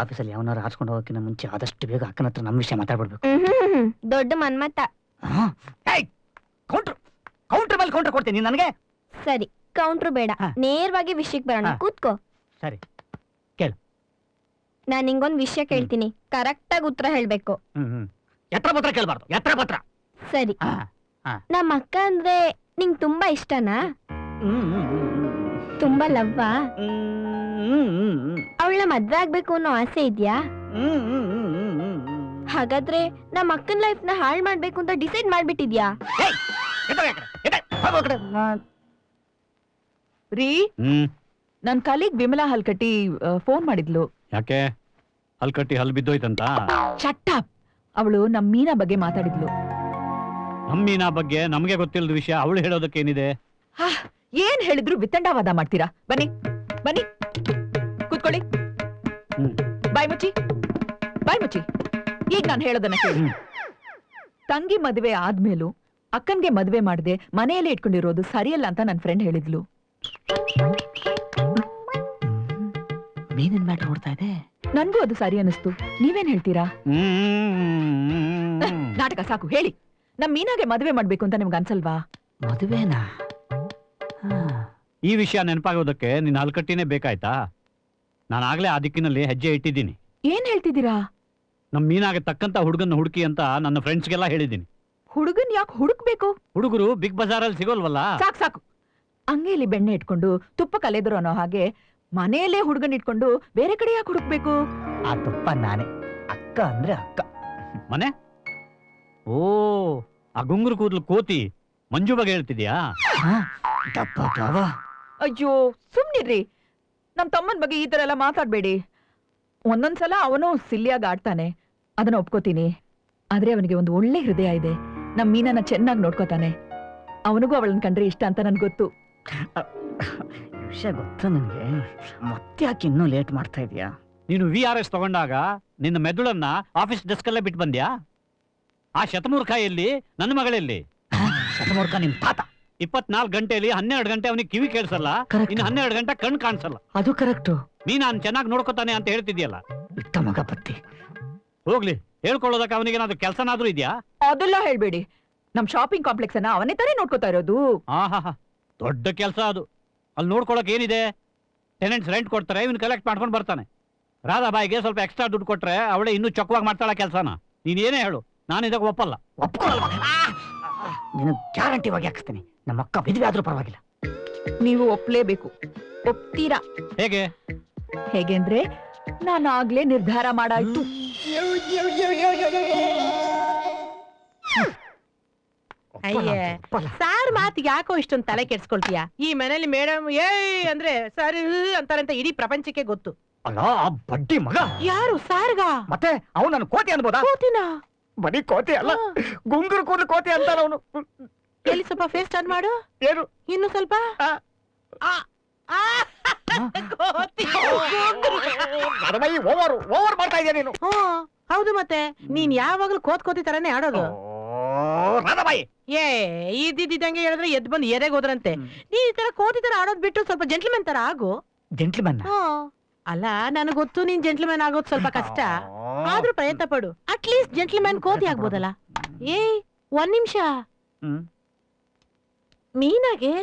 ಆಫೀಸಲ್ಲಿ ಯಾವನಾರು ಆಡ್ಸ್ಕೊಂಡು ಹೋಗೋಕ್ಕಿಂತ ಮುಂಚೆ ಆದಷ್ಟು ಬೇಗ ಅಕ್ಕನ ಹತ್ರ ನಮ್ಮ ವಿಷಯ ಮಾತಾಡ್ಬಿಡ್ಬೇಕು. ದೊಡ್ಡ ಮನ್ಮತ. ಕೌಂಟರ್ ಮೇಲೆ ಕೌಂಟರ್ ಕೊಡ್ತೀನಿ ನನಗೆ. ಸರಿ, ಕೌಂಟ್ರು ಬೇಡ, ನೇರವಾಗಿ ವಿಷಯಕ್ಕೆ ಬರೋಣ. ಕೂತ್ಕೋ. ಸರಿ, ಕೇಳು. ನಾನ್ ನಿಂಗೊಂದ್ ವಿಷಯ ಕೇಳ್ತೀನಿ, ಕರೆಕ್ಟ್ ಆಗಿ ಉತ್ತರ ಹೇಳ್ಬೇಕು. ಎತ್ರ ಪತ್ರ ಕೇಳ್ಬಾರ್ದು, ಎತ್ರ ಪತ್ರ. ಸರಿ. ನಮ್ಮ ಅಕ್ಕ ಅಂದ್ರೆ ನಿಂಗ್ ತುಂಬಾ ಇಷ್ಟನಾ? ತುಂಬಾ ಲವ್ವಾ? ಅವಳನ್ನ ಮದ್ವೆ ಆಗ್ಬೇಕು ಅನ್ನೋ ಆಸೆ ಇದ್ಯಾ? ಹಾಗಾದ್ರೆ ನಮ್ಮ ಅಕ್ಕನ ಲೈಫ್ ನ ಹಾಳ್ ಮಾಡ್ಬೇಕು ಅಂತ ಡಿಸೈಡ್ ಮಾಡ್ಬಿಟ್ಟಿದ್ಯಾ? ರೀ, ನನ್ ಕಲೀಗ್ ವಿಮಲಾ ಹಲ್ಕಟ್ಟಿ ಫೋನ್ ಮಾಡಿದ್ಲು. ಯಾಕೆ? ಹಲ್ಕಟ್ಟಿ ಹಲ್ ಬಿದ್ದೋಯ್ತಂತ? ಚಟ್ಟಪ್. ಅವಳು ನಮ್ ಮೀನಾ ಬಗ್ಗೆ ಮಾತಾಡಿದ್ಲು. ನಮ್ ಮೀನಾ ಬಗ್ಗೆ ನಮ್ಗೆ ಗೊತ್ತಿಲ್ಲದ ವಿಷಯ ಅವಳು ಹೇಳೋದಕ್ಕೇನಿದೆ? ಏನ್ ಹೇಳಿದ್ರು ವಿತಂಡವಾದ ಮಾಡ್ತೀರಾ? ಬನ್ನಿ ಬನ್ನಿ, ಕೂತ್ಕೊಳ್ಳಿ. ಬಾಯ್ ಮುಚ್ಚಿ. ಈಗ ನಾನು ಹೇಳೋದನ್ನ ಕೇಳಿ. ತಂಗಿ ಮದುವೆ ಆದ್ಮೇಲೂ ಅಕ್ಕನ್ಗೆ ಮದುವೆ ಮಾಡದೆ ಮನೆಯಲ್ಲೇ ಇಟ್ಕೊಂಡಿರೋದು ಸರಿಯಲ್ಲ ಅಂತ ನನ್ ಫ್ರೆಂಡ್ ಹೇಳಿದ್ಲು. ಮೀನಿನ ಮ್ಯಾಟರ್ ನೋಡ್ತಾ ಇದೆ. ನನ್ಗೂ ಅದು ಸರಿ ಅನಿಸ್ತು. ನೀವೇನ್ ಹೇಳ್ತೀರಾ? ನಾಟಕ ಸಾಕು, ಹೇಳಿ. ನಮ್ ಮೀನಾಗೆ ಮದುವೆ ಮಾಡ್ಬೇಕು ಅಂತ ನಿಮ್ಗೆ ಅನ್ಸಲ್ವಾ? ಮದುವೆನಾ? ಈ ವಿಷಯ ನೆನಪಾಗೋದಕ್ಕೆ ನಿನ್ನ ಹಲ್ಕಟ್ಟಿನೇ ಬೇಕಾಯ್ತಾ? ನಾನು ಆಗ್ಲೇ ಆ ದಿಕ್ಕಿನಲ್ಲಿ ಹೆಜ್ಜೆ ಇಟ್ಟಿದ್ದೀನಿ. ಏನ್ ಹೇಳ್ತಿದ್ದೀರಾ? ನಮ್ ಮೀನಾಗೆ ತಕ್ಕಂತ ಹುಡುಗನ್ನ ಹುಡುಕಿ ಅಂತ ನನ್ನ ಫ್ರೆಂಡ್ಸ್ಗೆಲ್ಲ ಹೇಳಿದ್ದೀನಿ. ಹುಡುಗನ್ ಯಾಕೆ ಹುಡುಕ್ಬೇಕು? ಹುಡುಗರು ಬಿಗ್ ಬಜಾರಲ್ಲಿ ಸಿಗೋಲ್ವಲ್ಲ. ಸಾಕು ಸಾಕು. ಅಂಗೇಲಿ ಬೆಣ್ಣೆ ಇಟ್ಕೊಂಡು ತುಪ್ಪ ಕಲೆದ್ರು ಅನ್ನೋ ಹಾಗೆ ಮನೆಯಲ್ಲೇ ಹುಡುಗನ್ ಇಟ್ಕೊಂಡು ಬೇರೆ ಕಡೆ ಯಾಕೆ ಹುಡುಕ್ಬೇಕು? ಆ ತುಪ್ಪ ನಾನೇ, ಅಕ್ಕ ಅಂದ್ರೆ ಅಕ್ಕ. ಮನೆ? ಓ, ಆ ಗುಂಗುರು ಕೂದಲು ಕೋತಿ ಮಂಜು ಬಗ್ಗೆ ಹೇಳ್ತಿದ್ಯಾ? ಅಯ್ಯೋ ಸುಮ್ನಿರ್ರಿ. ನಮ್ ತಮ್ಮನ್ ಬಗ್ಗೆ ಈ ತರ ಎಲ್ಲ ಮಾತಾಡ್ಬೇಡಿ. ಒಂದೊಂದ್ಸಲ ಅವನು ಸಿಲ್ಲಿಯಾಗಿ ಆಡ್ತಾನೆ, ಅದನ್ನ ಒಪ್ಕೋತೀನಿ. ಆದ್ರೆ ಅವನಿಗೆ ಒಂದು ಒಳ್ಳೆ ಹೃದಯ ಇದೆ. ನಮ್ ಮೀನನ್ನ ಚೆನ್ನಾಗಿ ನೋಡ್ಕೋತಾನೆ. ಅವನಿಗೂ ಅವಳನ್ನ ಕಂಡ್ರೆ ಇಷ್ಟ ಅಂತ ನನ್ಗೆ ಗೊತ್ತು. ವಿಷಯ ಗೊತ್ತು ನನಗೆ. ಮತ್ತೆ ಯಾಕೆ ಇನ್ನೂ ಲೇಟ್ ಮಾಡ್ತಾ ಇದೀಯಾ? ನೀನು VRS ತಗೊಂಡಾಗ ನಿನ್ನ ಮೆದುಳನ್ನ ಆಫೀಸ್ ಡೆಸ್ಕ್ ಅಲ್ಲೇ ಬಿಟ್ಟು ಬಂದ್ಯಾ? ಆ ಶತಮೂರ್ಖ ಎಲ್ಲಿ? ನನ್ನ ಮಗಳಲ್ಲಿ. ಶತಮೂರ್ಖ ನಿಮ್ ತಾತ. 24 ಗಂಟೆಯಲ್ಲಿ 12 ಗಂಟೆ ಅವನಿಗೆ ಕಿವಿ ಕೇಳಿಸಲ್ಲ, ಇನ್ನು 12 ಗಂಟೆ ಕಣ್ ಕಾಣಿಸಲ್ಲ. ಅದು ಕರೆಕ್ಟು. ನಾನು ಚೆನ್ನಾಗಿ ನೋಡ್ಕೋತಾನೆ ಅಂತ ಹೇಳ್ತಿದ್ಯಲ್ಲ. ಇತ್ತ ಮಗ ಬತ್ತಿ. ಹೋಗ್ಲಿ, ಹೇಳ್ಕೊಳ್ಳೋದಕ್ಕೆ ಅವನಿಗೆ ಏನಾದ್ರು ಕೆಲಸನಾದ್ರೂ ಇದೆಯಾ? ಅದೆಲ್ಲ ಹೇಳ್ಬೇಡಿ. ನಮ್ ಶಾಪಿಂಗ್ ಕಾಂಪ್ಲೆಕ್ಸ್ ಅನ್ನ ಅವನೇ ತಾನೇ ನೋಡ್ಕೋತಾ ಇರೋದು. ಆಹಾ, ದೊಡ್ಡ ಕೆಲಸ ಅದು. ಅಲ್ಲಿ ನೋಡ್ಕೊಳಕ್ ಏನಿದೆ? ಟೆನೆಂಟ್ಸ್ ರೆಂಟ್ ಕೊಡ್ತಾರೆ, ಇವನು ಕಲೆಕ್ಟ್ ಮಾಡ್ಕೊಂಡು ಬರ್ತಾನೆ. ರಾಧಾಬಾಯಿಗೆ ಸ್ವಲ್ಪ ಎಕ್ಸ್ಟ್ರಾ ದುಡ್ಡು ಕೊಟ್ರೆ ಅವಳೇ ಇನ್ನೂ ಚೊಕ್ಕವಾಗಿ ಮಾಡ್ತಾಳ ಕೆಲಸನ. ನೀನ್ ಏನೇ ಹೇಳು, ನಾನು ಇದಕ್ಕೆ ಒಪ್ಪಲ್ಲ. ಒಪ್ಕೊಳ್ಳಲ್ವಾ? ನಿನಗೆ ಗ್ಯಾರಂಟಿ ವಾಗಿ ಹಾಕಿಸ್ತೀನಿ. ನಮ್ಮ ಅಕ್ಕ ವಿಧವೆ ಆದ್ರೂ ಪರವಾಗಿಲ್ಲ. ನೀವು ಒಪ್ಲೇಬೇಕು. ಒಪ್ತೀರಾ? ಹೇಗೆ? ಹೇಗೆ ಅಂದ್ರೆ, ನಾನು ಆಗ್ಲೇ ನಿರ್ಧಾರ ಮಾಡಾಯ್ತು. ಅಯ್ಯೇ, ಸಾರ್ ಮಾತಿಗೆ ಯಾಕೋ ಇಷ್ಟೊಂದು ತಲೆ ಕೆಡ್ಸ್ಕೊಳ್ತೀಯ? ಈ ಮನೇಲಿ ಮೇಡಮ್ ಅಂದ್ರೆ ಸರ್ ಅಂತಾರೆ ಅಂತ ಇಡೀ ಪ್ರಪಂಚಕ್ಕೆ ಗೊತ್ತು. ಅಲ್ಲ, ಆ ಬಡ್ಡಿ ಮಗ ಯಾರು? ಸಾರ್ಗ? ಮತ್ತೆ ಅವನು ನನ್ನ ಕೋತಿ ಅನ್ಬೋದಾ? ಕೋತಿನ? ಬರೀ ಕೋತಿ ಅಲ್ಲ, ಗುಂಗುರು ಕೂದಲು ಕೋತಿ ಅಂತಾರ ಅವನು. ಎಲ್ಲಿ ಸ್ವಲ್ಪ ಫೇಸ್ ಟರ್ನ್ ಮಾಡು. ಏನು? ಇನ್ನು ಸ್ವಲ್ಪ. ಕೋತಿ. ಓವರ್ ಮಾಡ್ತಾ ಇದೀಯ ನೀನು. ಹೌದು, ಮತ್ತೆ ನೀನ್ ಯಾವಾಗ್ಲೂ ಕೋತಿ ತರಾನೇ ಆಡೋದು. ರಾಧಾಬಾಯಿ, ಇದ್ದಿದ್ದಂಗೆ ಹೇಳಿದ್ರೆ ಎದ್ ಬಂದು ಎರೆಗೆ ಹೋದ್ರಂತೆ. ನೀ ಈ ತರ ಕೋತಿ ತರ ಆಡೋದ್ ಬಿಟ್ಟು ಸ್ವಲ್ಪ ಜೆಂಟ್ಲ್ಮನ್ ತರ ಆಗು. ಜೆಂಟ್ಲ್ಮನ್? ಅಲ್ಲ, ನನಗ್ ಗೊತ್ತು ನೀನ್ ಜೆಂಟ್ಲ್ಮನ್ ಆಗೋದ್ ಸ್ವಲ್ಪ ಕಷ್ಟ. ಆದ್ರೂ ಪ್ರಯತ್ನ ಪಡು. ಅಟ್ಲೀಸ್ಟ್ ಜೆಂಟ್ಲ್ಮನ್ ಕೋತಿ ಆಗ್ಬೋದಲ್ಲ. ಒಂದ್ ನಿಮಿಷ. ಮೀನಾಗೆ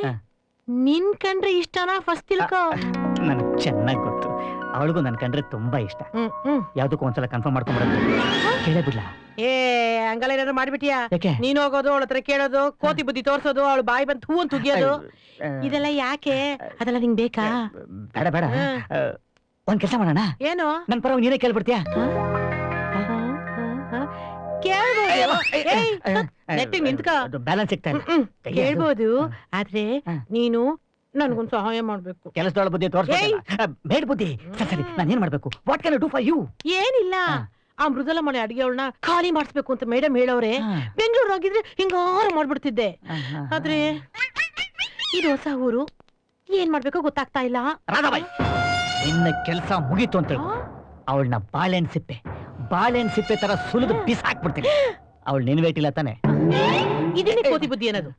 ನಿನ್ ಕಂಡ್ರೆ ಇಷ್ಟನಾ? ಫಸ್ಟ್ ತಿಳ್ಕೊ. ನನಗ್ ಚೆನ್ನಾಗ್ ಗೊತ್ತು. ಅವಳಿಗೂ ನನ್ ಕಂಡ್ರೆ ತುಂಬಾ ಇಷ್ಟ. ಯಾವ್ದಕ್ಕೂ ಒಂದ್ಸಲ ಕನ್ಫರ್ಮ್ ಮಾಡ್ಕೊಂಡ್ಬರೋದು. ಕೇಳೇ ಬಿಡ್ಲಾ? ಹಂಗಲ್ಲ ಏನಾದ್ರು ಮಾಡ್ಬಿಟ್ಟಿಯಾ? ಯಾಕೆ? ನೀನ್ ಹೋಗೋದು, ಅವಳ ಹತ್ರ ಕೇಳೋದು, ಕೋತಿ ಬುದ್ಧಿ ತೋರ್ಸೋದು, ಅವಳು ಬಾಯಿ ಬಂದು ಹೂ ಅಂತ ಉಗಿಯೋದು, ಇದೆಲ್ಲ ಯಾಕೆ? ಅದೆಲ್ಲ ನಿಂಗ್ ಬೇಕಾ? ಬೇಡ ಬೇಡ. ಒಂದ್ ಕೆಲಸ ಮಾಡೋಣ. ಏನು? ನನ್ ಪರವಾಗಿ ನೀನೇ ಕೇಳ್ಬಿಡ್ತೀಯಾ? ನೆಟ್ಟಿಗೆ ನಿಂತ್ಕ. ಬ್ಯಾಲೆನ್ಸ್ ಸಿಗ್ತಾ ಇಲ್ಲ. ಕೇಳ್ಬೋದು, ಆದ್ರೆ ನೀನು ನನ್ಗೊಂದು ಸಹಾಯ ಮಾಡ್ಬೇಕು. ಕೆಲಸದೊಳ ಬುದ್ಧಿ ತೋರಿಸ್ಬೇಕು. ಬೇಡ ಬುದ್ಧಿ. ಸರಿ, ನಾನು ಏನ್ ಮಾಡ್ಬೇಕು? What can I do for you? ಏನಿಲ್ಲ, ಆ ಮೃದುಲ ಮಳೆ ಅಡಿಗೆ ಅವಳನ್ನ ಖಾಲಿ ಮಾಡಿಸ್ಬೇಕು ಅಂತ ಮೇಡಮ್ ಹೇಳವ್ರೆ. ಬೆಂಗಳೂರು ಆಗಿದ್ರೆ ಹಿಂಗಾರ ಮಾಡ್ಬಿಡ್ತಿದ್ದೆ. ಆದ್ರೆ ಇದು ಹೊಸ ಊರು, ಏನ್ ಮಾಡ್ಬೇಕೋ ಗೊತ್ತಾಗ್ತಾ ಇಲ್ಲ. ರಾಧಾಬಾಯಿ, ನಿನ್ನ ಕೆಲಸ ಮುಗೀತು ಅಂತ ಹೇಳು. ಅವಳನ್ನ ಬಾಳೆಹಣ್ಣು ಸಿಪ್ಪೆ ತರ ಸುಲಿದು ಬಿಸಾಕ್ಬಿಡ್ತೀನಿ. ಅವಳು ನಿನ್ ವೇಟ್ ಇಲ್ಲ ತಾನೆ? ಇದನ್ನೇ ಕೋತಿ ಬುದ್ಧಿ ಅನ್ನೋದು.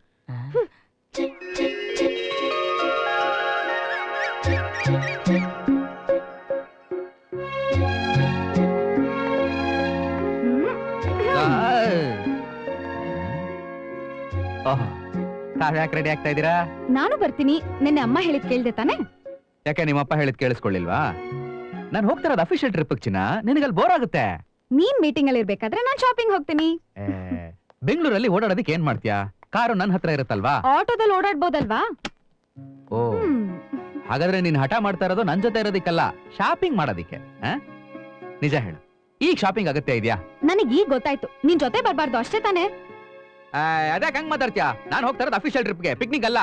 ಯಾಕೆ ರೆಡಿ ಆಗ್ತಾ ಇದ್ದೀರಾ? ನಾನು ಬರ್ತೀನಿ. ನಿನ್ನೆ ಅಮ್ಮ ಹೇಳಿದ್ ಕೇಳ್ದೆ ತಾನೆ? ಯಾಕೆ ನಿಮ್ಮಪ್ಪ ಹೇಳಿದ್ ಕೇಳಿಸ್ಕೊಳ್ಳಿಲ್ವಾ? ನಾನು ಹೋಗ್ತಿರೋದು ಅಫಿಷಿಯಲ್ ಟ್ರಿಪ್ ಚಿನ್ನ. ನಿನಗಲ್ಲಿ ಬೋರ್ ಆಗುತ್ತೆ. ನೀನ್ ಮೀಟಿಂಗ್ ಅಲ್ಲಿ ಇರ್ಬೇಕಾದ್ರೆ ನಾನ್ ಶಾಪಿಂಗ್ ಹೋಗ್ತೀನಿ. ಬೆಂಗಳೂರಲ್ಲಿ ಓಡಾಡೋದಕ್ಕೆ ಏನ್ ಮಾಡ್ತೀಯಾ? ಕಾರು ನನ್ನ ಹತ್ರ ಇರುತ್ತಲ್ವಾ? ಆಟೋದಲ್ಲಿ ಓಡಾಡ್ಬೋದಲ್ವಾ? ಓ, ಹಾಗಾದ್ರೆ ನೀನ್ ಹಠ ಮಾಡ್ತಾ ಇರೋದು ನನ್ ಜೊತೆ ಇರೋದಿಕ್ಕಲ್ಲ, ಶಾಪಿಂಗ್ ಮಾಡೋದಿಕ್ಕೆ. ನಿಜ ಹೇಳು, ಈಗ ಶಾಪಿಂಗ್ ಅಗತ್ಯ ಇದೆಯಾ? ನನಗ್ ಈಗ ಗೊತ್ತಾಯ್ತು. ನಿನ್ ಜೊತೆ ಬರ್ಬಾರ್ದು ಅಷ್ಟೇ ತಾನೆ? ಅದ್ಯಾಕೆ ಹಂಗ್ ಮಾತಾಡ್ತೀಯಾ? ನಾನು ಹೋಗ್ತಾ ಇರೋದು ಅಫಿಷಿಯಲ್ ಟ್ರಿಪ್ಗೆ, ಪಿಕ್ನಿಕ್ ಅಲ್ಲ.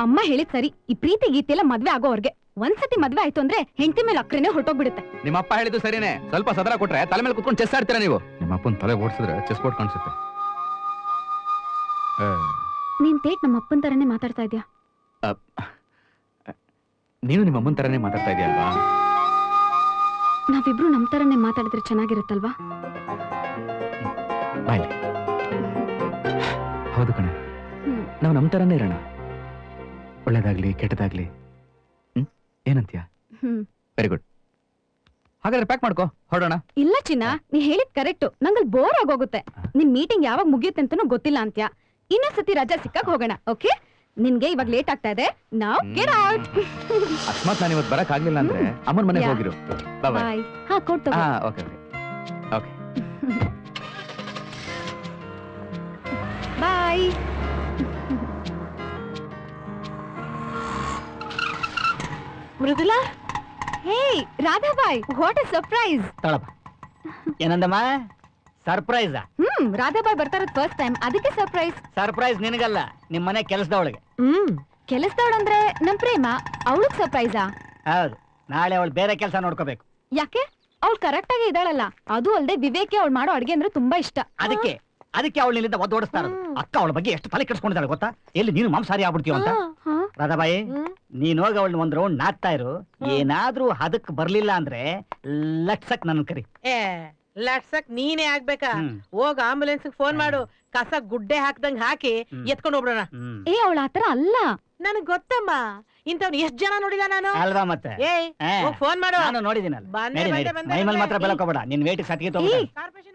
ಅಮ್ಮ ಹೇಳಿದ್ ಸರಿ. ಈ ಪ್ರೀತಿ ಗೀತಿ ಎಲ್ಲ ಮದ್ವೆ ಆಗೋರ್ಗೆ. ಒಂದ್ಸತಿ ಮದ್ವೆ ಆಯ್ತು ಅಂದ್ರೆ ಹೆಂಡತಿ ಮೇಲೆ ಅಕ್ರೇನೆ ಹೊರಟೋಗ್ಬಿಡುತ್ತೆ. ನಿಮ್ಮಪ್ಪ ಹೇಳಿದ್ದು ಸರಿನೇ. ಸ್ವಲ್ಪ ಸದರ ಕೊಟ್ರೆ ತಲೆ ಮೇಲೆ ಕುತ್ಕೊಂಡು ಚೆಸ್ ಆಡ್ತೀರಾ ನೀವು. ನಿಮ್ಮಪ್ಪನ ತಲೆ ಓಡಿಸಿದ್ರೆ ಚೆಸ್ ಬೋರ್ಡ್ ಕಾಣಿಸುತ್ತೆ. ನೀನ್ ತೇಟ್ ನಮ್ಮ ಅಪ್ಪನ್ ತರನೇ ಮಾತಾಡ್ತಾ ಇದ್ಯಾ? ನೀನು ನಿಮ್ಮ ಅಮ್ಮನ ತರನೇ ಮಾತಾಡ್ತಾ ಇದೆಯಲ್ವಾ? ನಾವಿಬ್ರು ನಮ್ ತರನೇ ಮಾತಾಡಿದ್ರೆ ಚೆನ್ನಾಗಿರುತ್ತಲ್ವಾ? ಬಾಯ್. ಹೌದು ಕಣೆ, ನಾವು ನಮ್ ತರನೇ ಇರೋಣ. ಒಳ್ಳೇದಾಗ್ಲಿ ಕೆಟ್ಟದಾಗ್ಲಿ. ಏನಂತೀಯ? Very good. ಹಾಗಾದ್ರೆ ಪ್ಯಾಕ್ ಮಾಡ್ಕೋ, ಹೊರಡೋಣ. ಇಲ್ಲ ಚಿನ್ನ, ನೀ ಹೇಳಿದ್ ಕರೆಕ್ಟ್. ನಂಗಲ್ ಬೋರ್ ಆಗೋಗುತ್ತೆ. ನಿನ್ ಮೀಟಿಂಗ್ ಯಾವಾಗ ಮುಗಿಯುತ್ತೆ ಅಂತಾನೂ ಗೊತ್ತಿಲ್ಲ ಅಂತ್ಯ. ಇನ್ನೊಂದ್ಸತಿ ರಜಾ ಸಿಕ್ಕಾಗ ಹೋಗೋಣ. ಓಕೆ? ನಿನ್ಗೆ ಇವಾಗ ಲೇಟ್ ಆಗ್ತಾ ಇದೆ. ನಾವ್ ಗೆಟ್ ಔಟ್. ಅಕಸ್ಮಾತ್ ನಾನು ಇವತ್ತು ಬರಕ್ ಆಗ್ಲಿಲ್ಲ ಅಂದ್ರೆ ಅಮ್ಮನ ಮನೆಗೆ ಹೋಗಿರು. ಬಾಯ್. ಹಾ, ಕೊಡ್ತೇವೆ. Okay okay okay. Bye. Mridula, hey Radhabai, what a surprise. ತಳಪ್ಪ ಏನಂದಮ್ಮ? ಸರ್ಪ್ರೈಸ್? ರಾಧಾಬಾಯ್ ಬರ್ತಾ ಇರೋದು ಫಸ್ಟ್ ಟೈಮ್, ಅದಕ್ಕೆ ಸರ್ಪ್ರೈಸ್. ಸರ್ಪ್ರೈಸ್ ನಿನಗಲ್ಲ, ನಿಮ್ ಮನೆ ಕೆಲಸದವಳಿಗೆ. ಕೆಲಸದವಳಂದ್ರೆ ನಮ್ ಪ್ರೇಮ, ಅವಳಗ್ ಸರ್ಪ್ರೈಸಾ? ಹೌದು, ನಾಳೆ ಅವಳು ಬೇರೆ ಕೆಲಸ ನೋಡ್ಕೋಬೇಕು. ಯಾಕೆ? ಅವಳು ಕರೆಕ್ಟ್ ಆಗಿ ಇದ್ದಾಳಲ್ಲ. ಅದು ಅಲ್ಲದೆ ವಿವೇಕ್ಗೆ ಅವಳು ಮಾಡೋ ಅಡ್ಗೆ ಅಂದ್ರೆ ತುಂಬಾ ಇಷ್ಟ. ಅದಕ್ಕೆ ಅವಳು ನಿಲ್ಲಿಂದ ಒದ್ದೋಡಿಸ್ತಾ ಇರೋದು. ಅಕ್ಕ ಅವಳ ಬಗ್ಗೆ ಎಷ್ಟು ತಲೆ ಕೆಡಿಸ್ಕೊಂಡಿದ್ದಾಳೆ ಗೊತ್ತಾ? ಎಲ್ಲಿ ನೀನು ಮಾಂಸಾರಿ ಆಗ್ಬಿಡ್ತೀವ ಅಂತ. ರಾಧಾಬಾಯಿ, ನೀನ್ ಹೋಗಿ ಅವಳನ್ನ ಒಂದ್ ರೌಂಡ್ ನಾಟ್ತಾ ಇರು. ಏನಾದ್ರೂ ಅದಕ್ ಬರ್ಲಿಲ್ಲ ಅಂದ್ರೆ ಲಟ್ಸಕ್ ನನ್ ಕರಿ. ಲಟ್ಸಕ್ ನೀನೇ ಆಗ್ಬೇಕಾ? ಹೋಗ್ ಆಂಬುಲೆನ್ಸ್ ಫೋನ್ ಮಾಡು, ಕಸ ಗುಡ್ಡೆ ಹಾಕ್ದಂಗ್ ಹಾಕಿ ಎತ್ಕೊಂಡು ಹೋಗ್ಬಿಡೋಣ. ಏ ಅವಳ ಆತರ ಅಲ್ಲ. ನನಗ್ ಗೊತ್ತಮ್ಮ, ಇಂಥವ್ನ ಎಷ್ಟ್ ಜನ ನೋಡಿಲ್ಲ ನಾನು. ಅಲ್ವಾ ಮತ್ತೆ? ಫೋನ್ ಮಾಡು. ನಾನು ನೋಡಿದ್ದೀನಲ್ಲ. ಮೈಮೇಲ್ ಮಾತ್ರ ಬೆಳಕೋಬೇಡ, ನಿನ್ ವೇಟಿಗೆ ಸತಿಗೆ ತಗೋ.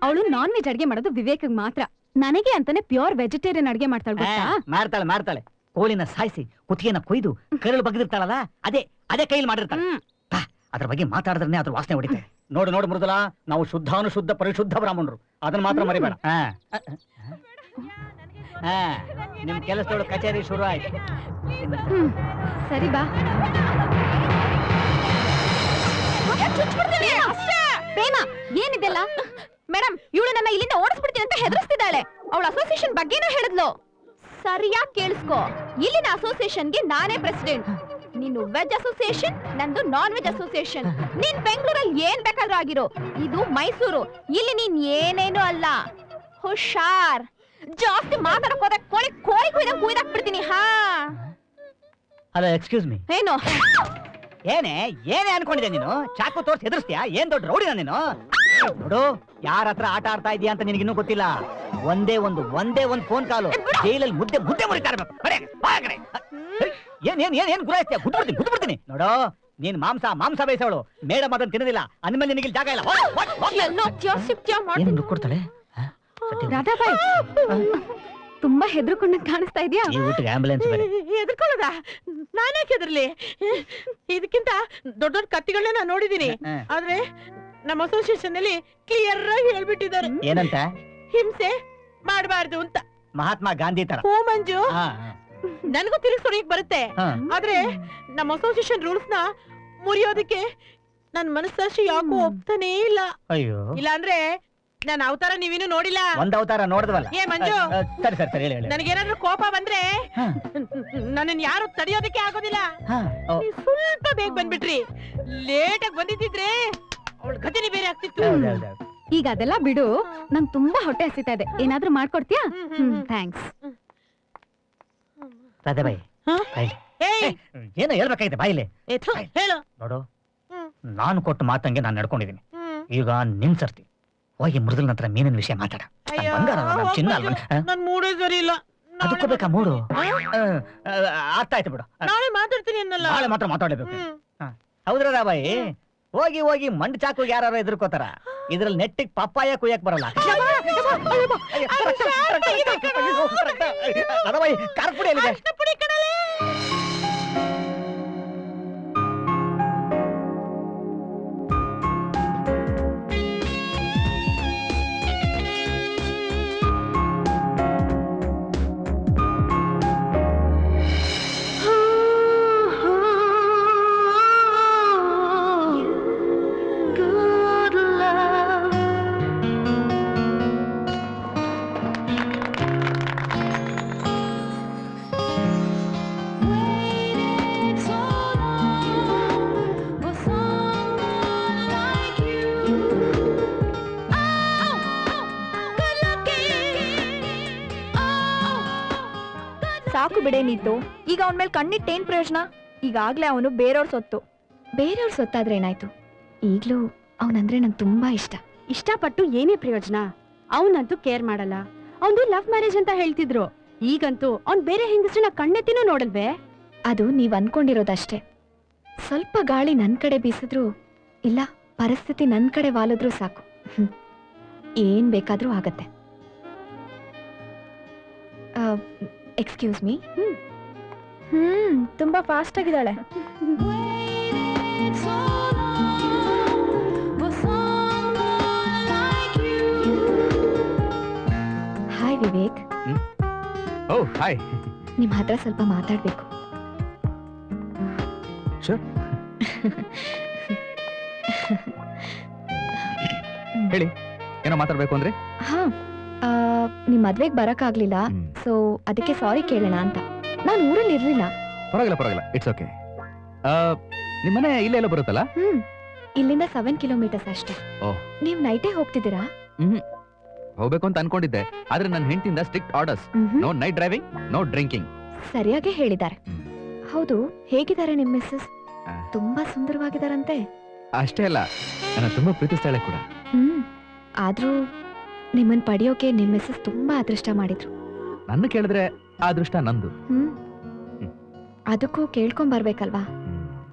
ಅವಳು ನಾನ್ ವೆಜ್ ಅಡ್ಗೆ ಮಾಡೋದು ವಿವೇಕ್ ಮಾತ್ರ. ನನಗೆ ಅಂತಾನೆ ಪ್ಯೂರ್ ವೆಜಿಟೇರಿಯನ್ ಅಡ್ಗೆ ಮಾಡ್ತಾಳೆ ಗೊತ್ತಾ? ಮಾಡ್ತಾಳೆ. ಕೋಳಿನ ಸಾಯಿಸಿ ಕುತ್ತಿಗೆನ ಕೊಯ್ದು ಕರಳು ಬಗ್ದಿರ್ತಾಳಲ್ಲ, ಅದೇ ಕೈಲಿ ಮಾಡಿರ್ತಾಳೆ. ಅದ್ರ ಬಗ್ಗೆ ಮಾತಾಡಿದ್ರೆ ಅದ್ರ ವಾಸನೆ ಹೊಡಿತೆ. ನೋಡು ಮೃದುಲಾ, ನಾವು ಶುದ್ಧಾನುಶುದ್ಧ ಪರಿಶುದ್ಧ ಬ್ರಾಹ್ಮಣರು, ಅದನ್ನ ಮಾತ್ರ ಮರಿಬೇಡ. ನಿಮ್ ಕೆಲಸದೊಳು ಕಚೇರಿ ಶುರು ಆಯ್ತು. ಸರಿ ಬಾ. ಪ್ರೇಮ, ಏನಿದೆಲ್ಲ? ಮೇಡಮ್, ಇವಳು ನನ್ನ ಇಲ್ಲಿಂದ ಓಡಿಸ್ಬಿಡ್ತೀನಿ ಅಂತ ಹೆದರ್ಸ್ತಿದ್ದಾಳೆ. ಅವಳ ಅಸೋಸಿಯೇಷನ್ ಬಗ್ಗೆನೂ ಹೇಳಿದ್ಲು. ಸರಿಯಾಗಿ ಕೇಳಿಸ್ಕೋ, ಇಲ್ಲಿನ ಅಸೋಸಿಯೇಷನ್ಗೆ ನಾನೇ ಪ್ರೆಸಿಡೆಂಟ್. ನೀನು ವೆಜ್ ಅಸೋಸಿಯೇಷನ್, ನಂದು ನಾನ್ ವೆಜ್ ಅಸೋಸಿಯೇಷನ್. ನೀನ್ ಬೆಂಗಳೂರಲ್ಲಿ ಏನ್ ಬೇಕಾದ್ರೂ ಆಗಿರೋ, ಇದು ಮೈಸೂರು. ಇಲ್ಲಿ ನೀನ್ ಏನೇನು ಅಲ್ಲ. ಹುಷಾರ್, ಜಾಸ್ತಿ ಮಾತಾಡಕ್ ಹೋದ ಕೋಳಿ ಕುಯ್ದಾಕ್ಬಿಡ್ತೀನಿ. ಹಾ, ಹಲೋ, ಎಕ್ಸ್ಕ್ಯೂಸ್ ಮೀ. ಏನು ಏನೇ ಅನ್ಕೊಂಡಿದ್ದೆ ನೀನು? ಚಾಕು ತೋರ್ಸಿ ಹೆದರ್ಸ್ತೀಯಾ? ಏನ್ ದೊಡ್ಡ ರೌಡಿನ ನೀನು? ನೋಡು, ಯಾರ ಹತ್ರ ಆಟ ಆಡ್ತಾ ಇದೀಯ ಅಂತ ನಿನಗಿನ್ನೂ ಗೊತ್ತಿಲ್ಲ. ಒಂದೇ ಒಂದು ಫೋನ್ ಕಾಲು, ಜೈಲಲ್ಲಿ ಮುದ್ದೆ ಮುರಿತಾ ಇರ್ಬೇಕು. ಏನ್ ಗುರಾಯಿಸ್ತೀಯ? ಗುದ್ಬಿಡ್ತೀನಿ. ನೋಡು, ನೀನ್ ಮಾಂಸ ಬೇಯಿಸವಳು. ಮೇಡಮ್ ಅದನ್ನ ತಿನ್ನೋದಿಲ್ಲ ಅಂದ್ಮೇಲೆ ನಿನಗೆ ಜಾಗ ಇಲ್ಲ. ಏನ್ ಕೊಡ್ತಾಳೆ? ರಾಧಾಬಾಯ್, ತುಂಬಾ ಹೆದರ್ಕೊಂಡ ಕಾಣಿಸ್ತಾ ಇದೆಯಾ? ಈ ಊಟಿಗೆ ಆಂಬುಲೆನ್ಸ್ ಬೇರೆ. ಹೆದರ್ಕೊಳ್ಳೋದ? ನಾನೇ ಹೆದರ್ಲಿ? ಇದಕ್ಕಿಂತ ದೊಡ್ಡ ಕತ್ತಿಗಳನ್ನ ನಾನು ನೋಡಿದೀನಿ. ಆದ್ರೆ ನಮ್ಮ ಅಸೋಸಿಯೇಷನ್ ಅಲ್ಲಿ ಕ್ಲಿಯರ್ ಆಗಿ ಹೇಳ್ಬಿಟ್ಟಿದ್ದಾರೆ. ಏನಂತ? ಹಿಂಸೆ ಮಾಡಬಾರ್ದು ಅಂತ. ಮಹಾತ್ಮ ಗಾಂಧಿ ತರ. ಓ ಮಂಜು, ನನಗೂ ತಿರುಗಿಸೋರಿಗ್ ಬರುತ್ತೆ. ಆದ್ರೆ ನಮ್ಮ ಅಸೋಸಿಯೇಷನ್ ರೂಲ್ಸ್ ನ ಮುರಿಯೋದಕ್ಕೆ ನನ್ ಮನಸ್ಸಾಕ್ಷಿ ಯಾಕೋ ಒಪ್ತಾನೇ ಇಲ್ಲ. ಅಯ್ಯೋ, ಇಲ್ಲ ಅಂದ್ರೆ ನನ್ನ ಅವತಾರ ನೀವಿನ್ನೂ ನೋಡಿಲ್ಲ. ಒಂದ್ ಅವತಾರ ನೋಡಿದ್ವಲ್ಲ. ಏ ಮಂಜು, ಸರಿ ಹೇಳಿ. ನನಗೇನಾದ್ರೂ ಕೋಪ ಬಂದ್ರೆ ನನ್ನನ್ ಯಾರು ತಡೆಯೋದಕ್ಕೆ ಆಗೋದಿಲ್ಲ. ಸ್ವಲ್ಪ ಬೇಗ ಬಂದ್ಬಿಟ್ರಿ. ಲೇಟ್ ಆಗಿ ಬಂದಿದ್ರೆ ಅವಳ ಗತಿನೇ ಬೇರೆ ಆಗ್ತಿತ್ತು. ಈಗ ಅದೆಲ್ಲ ಬಿಡು, ನಂಗೆ ತುಂಬಾ ಹೊಟ್ಟೆ ಹಸಿತಾ ಇದೆ. ಏನಾದ್ರೂ ಮಾಡ್ಕೊಡ್ತೀಯಾ? ಥ್ಯಾಂಕ್ಸ್. ರಾಧಾಬಾಯಿ, ಏನೋ ಹೇಳ್ಬೇಕಾಗಿದೆ ಬಾಯಿಲೆ. ಹೇಳು. ನೋಡು, ನಾನು ಕೊಟ್ಟ ಮಾತಂಗೆ ನಾನು ನಡ್ಕೊಂಡಿದ್ದೀನಿ. ಈಗ ನಿನ್ ಸರ್ತಿ. ಹೋಗಿ ಮೃದುಲ್ ಹತ್ರ ಮೀನಿನ ವಿಷಯ ಮಾತಾಡ. ಚಿನ್ನ ಅಲ್ವಾ? ನನ್ ಮೂಡೇ ಸರಿ ಇಲ್ಲ. ಅದಕ್ಕೂ ಬೇಕಾ ಮೂಡು? ಅರ್ಥ ಆಯ್ತು ಬಿಡು. ನಾಳೆ ಮಾತಾಡ್ತೀನಿ ಅನ್ನಲ್ಲ. ನಾಳೆ ಮಾತ್ರ ಮಾತಾಡ್ಲೇಬೇಕು. ಹೌದ್ರ ರಾಬಾಯಿ, ಹೋಗಿ ಮಂಡ್ ಚಾಕು ಯಾರು ಎದುರ್ಕೋತಾರ. ಇದ್ರಲ್ಲಿ ನೆಟ್ಟಿಗೆ ಪಪ್ಪಾಯ ಕುಯ್ಯಕ್ ಬರಲ್ಲ. ರಾಧಾಬಾಯಿ, ಖಾರ ಪುಡಿ ಎಲ್ಲಿದೆ? ಸಾಕು ಬಿಡೆ ನೀತು. ಈಗ ಅವನ ಮೇಲೆ ಕಣ್ಣಿಟ್ಟೇನ್ ಪ್ರಯೋಜನ? ಈಗಾಗ್ಲೇ ಅವನು ಬೇರೆಯವ್ರ ಸೊತ್ತು. ಬೇರೆಯವ್ರ ಸೊತ್ತಾದ್ರೆ ಏನಾಯ್ತು? ಈಗ್ಲೂ ಅವನಂದ್ರೆ ನಂಗೆ ತುಂಬಾ ಇಷ್ಟ. ಇಷ್ಟಪಟ್ಟು ಏನೇ ಪ್ರಯೋಜನ? ಅವನಂತೂ ಕೇರ್ ಮಾಡಲ್ಲ. ಅವನು ಲವ್ ಮ್ಯಾರೇಜ್ ಅಂತ ಹೇಳ್ತಿದ್ರು. ಈಗಂತೂ ಅವ್ನ್ ಬೇರೆ ಹೆಂಗಸ್ರನ್ನ ಕಣ್ಣೆತ್ತಿನೂ ನೋಡಲ್ವೇ? ಅದು ನೀವ್ ಅನ್ಕೊಂಡಿರೋದಷ್ಟೇ. ಸ್ವಲ್ಪ ಗಾಳಿ ನನ್ ಕಡೆ ಬೀಸಿದ್ರು, ಇಲ್ಲ ಪರಿಸ್ಥಿತಿ ನನ್ ಕಡೆ ವಾಲಿದ್ರು ಸಾಕು, ಏನ್ ಬೇಕಾದ್ರೂ ಆಗತ್ತೆ. Excuse me. ತುಂಬಾ ಫಾಸ್ಟ್ ಆಗಿದ್ದಾಳೆ. ಹಾಯ್. ನಿಮ್ ಹತ್ರ ಸ್ವಲ್ಪ ಮಾತಾಡ್ಬೇಕು. Sure. ಹೇಳಿ, ಏನೋ ಮಾತಾಡ್ಬೇಕು ಅಂದ್ರೆ? ಹಾ, ನಿಮ್ ಮದ್ವೆಗ್ ಬರಕ್ಕಾಗ್ಲಿಲ್ಲ, ಸೊ ಅದಕ್ಕೆ ಸಾರಿ ಕೇಳೋಣ ಅಂತ. ನಾನ್ ಊರಲ್ಲಿ ಇರ್ಲಿಲ್ಲ. ಪರವಾಗಿಲ್ಲ, ಇಟ್ಸ್ ಓಕೆ. ನಿಮ್ಮನೆ ಇಲ್ಲೇ ಎಲ್ಲೋ ಬರುತ್ತಲ್ಲ? ಇಲ್ಲಿಂದ 7 ಕಿಲೋಮೀಟರ್ಸ್ ಅಷ್ಟೇ. ಓಹ್. ನೀವ್ ನೈಟೇ ಹೋಗ್ತಿದ್ದೀರಾ? ಹೋಗ್ಬೇಕು ಅಂತ ಅನ್ಕೊಂಡಿದ್ದೆ, ಆದ್ರೆ ನನ್ನ ಹೆಂಡತಿಯಿಂದ strict orders. No night driving, no drinking. ಸರಿಯಾಗಿ ಹೇಳಿದ್ದಾರೆ. ಹೌದು, ಹೇಗಿದ್ದಾರೆ ನಿಮ್ ಮಿಸ್ಸಸ್? ತುಂಬಾ ಸುಂದರವಾಗಿದಾರಂತೆ. ಅಷ್ಟೇ ಅಲ್ಲ, ನನ್ನ ತುಂಬಾ ಪ್ರೀತಿಸ್ತಾಳೆ ಕೂಡ. ಆದ್ರೂ ನಿಮ್ಮನ್ ಪಡೆಯೋಕೆ ನಿಮ್ ಮಿಸ್ಸಸ್ ತುಂಬಾ ಅದೃಷ್ಟ ಮಾಡಿದ್ರು. ನನ್ನ ಕೇಳಿದ್ರೆ ಆ ಅದೃಷ್ಟ ನಂದು. ಅದಕ್ಕೂ ಕೇಳ್ಕೊಂಡ್ ಬರ್ಬೇಕಲ್ವಾ?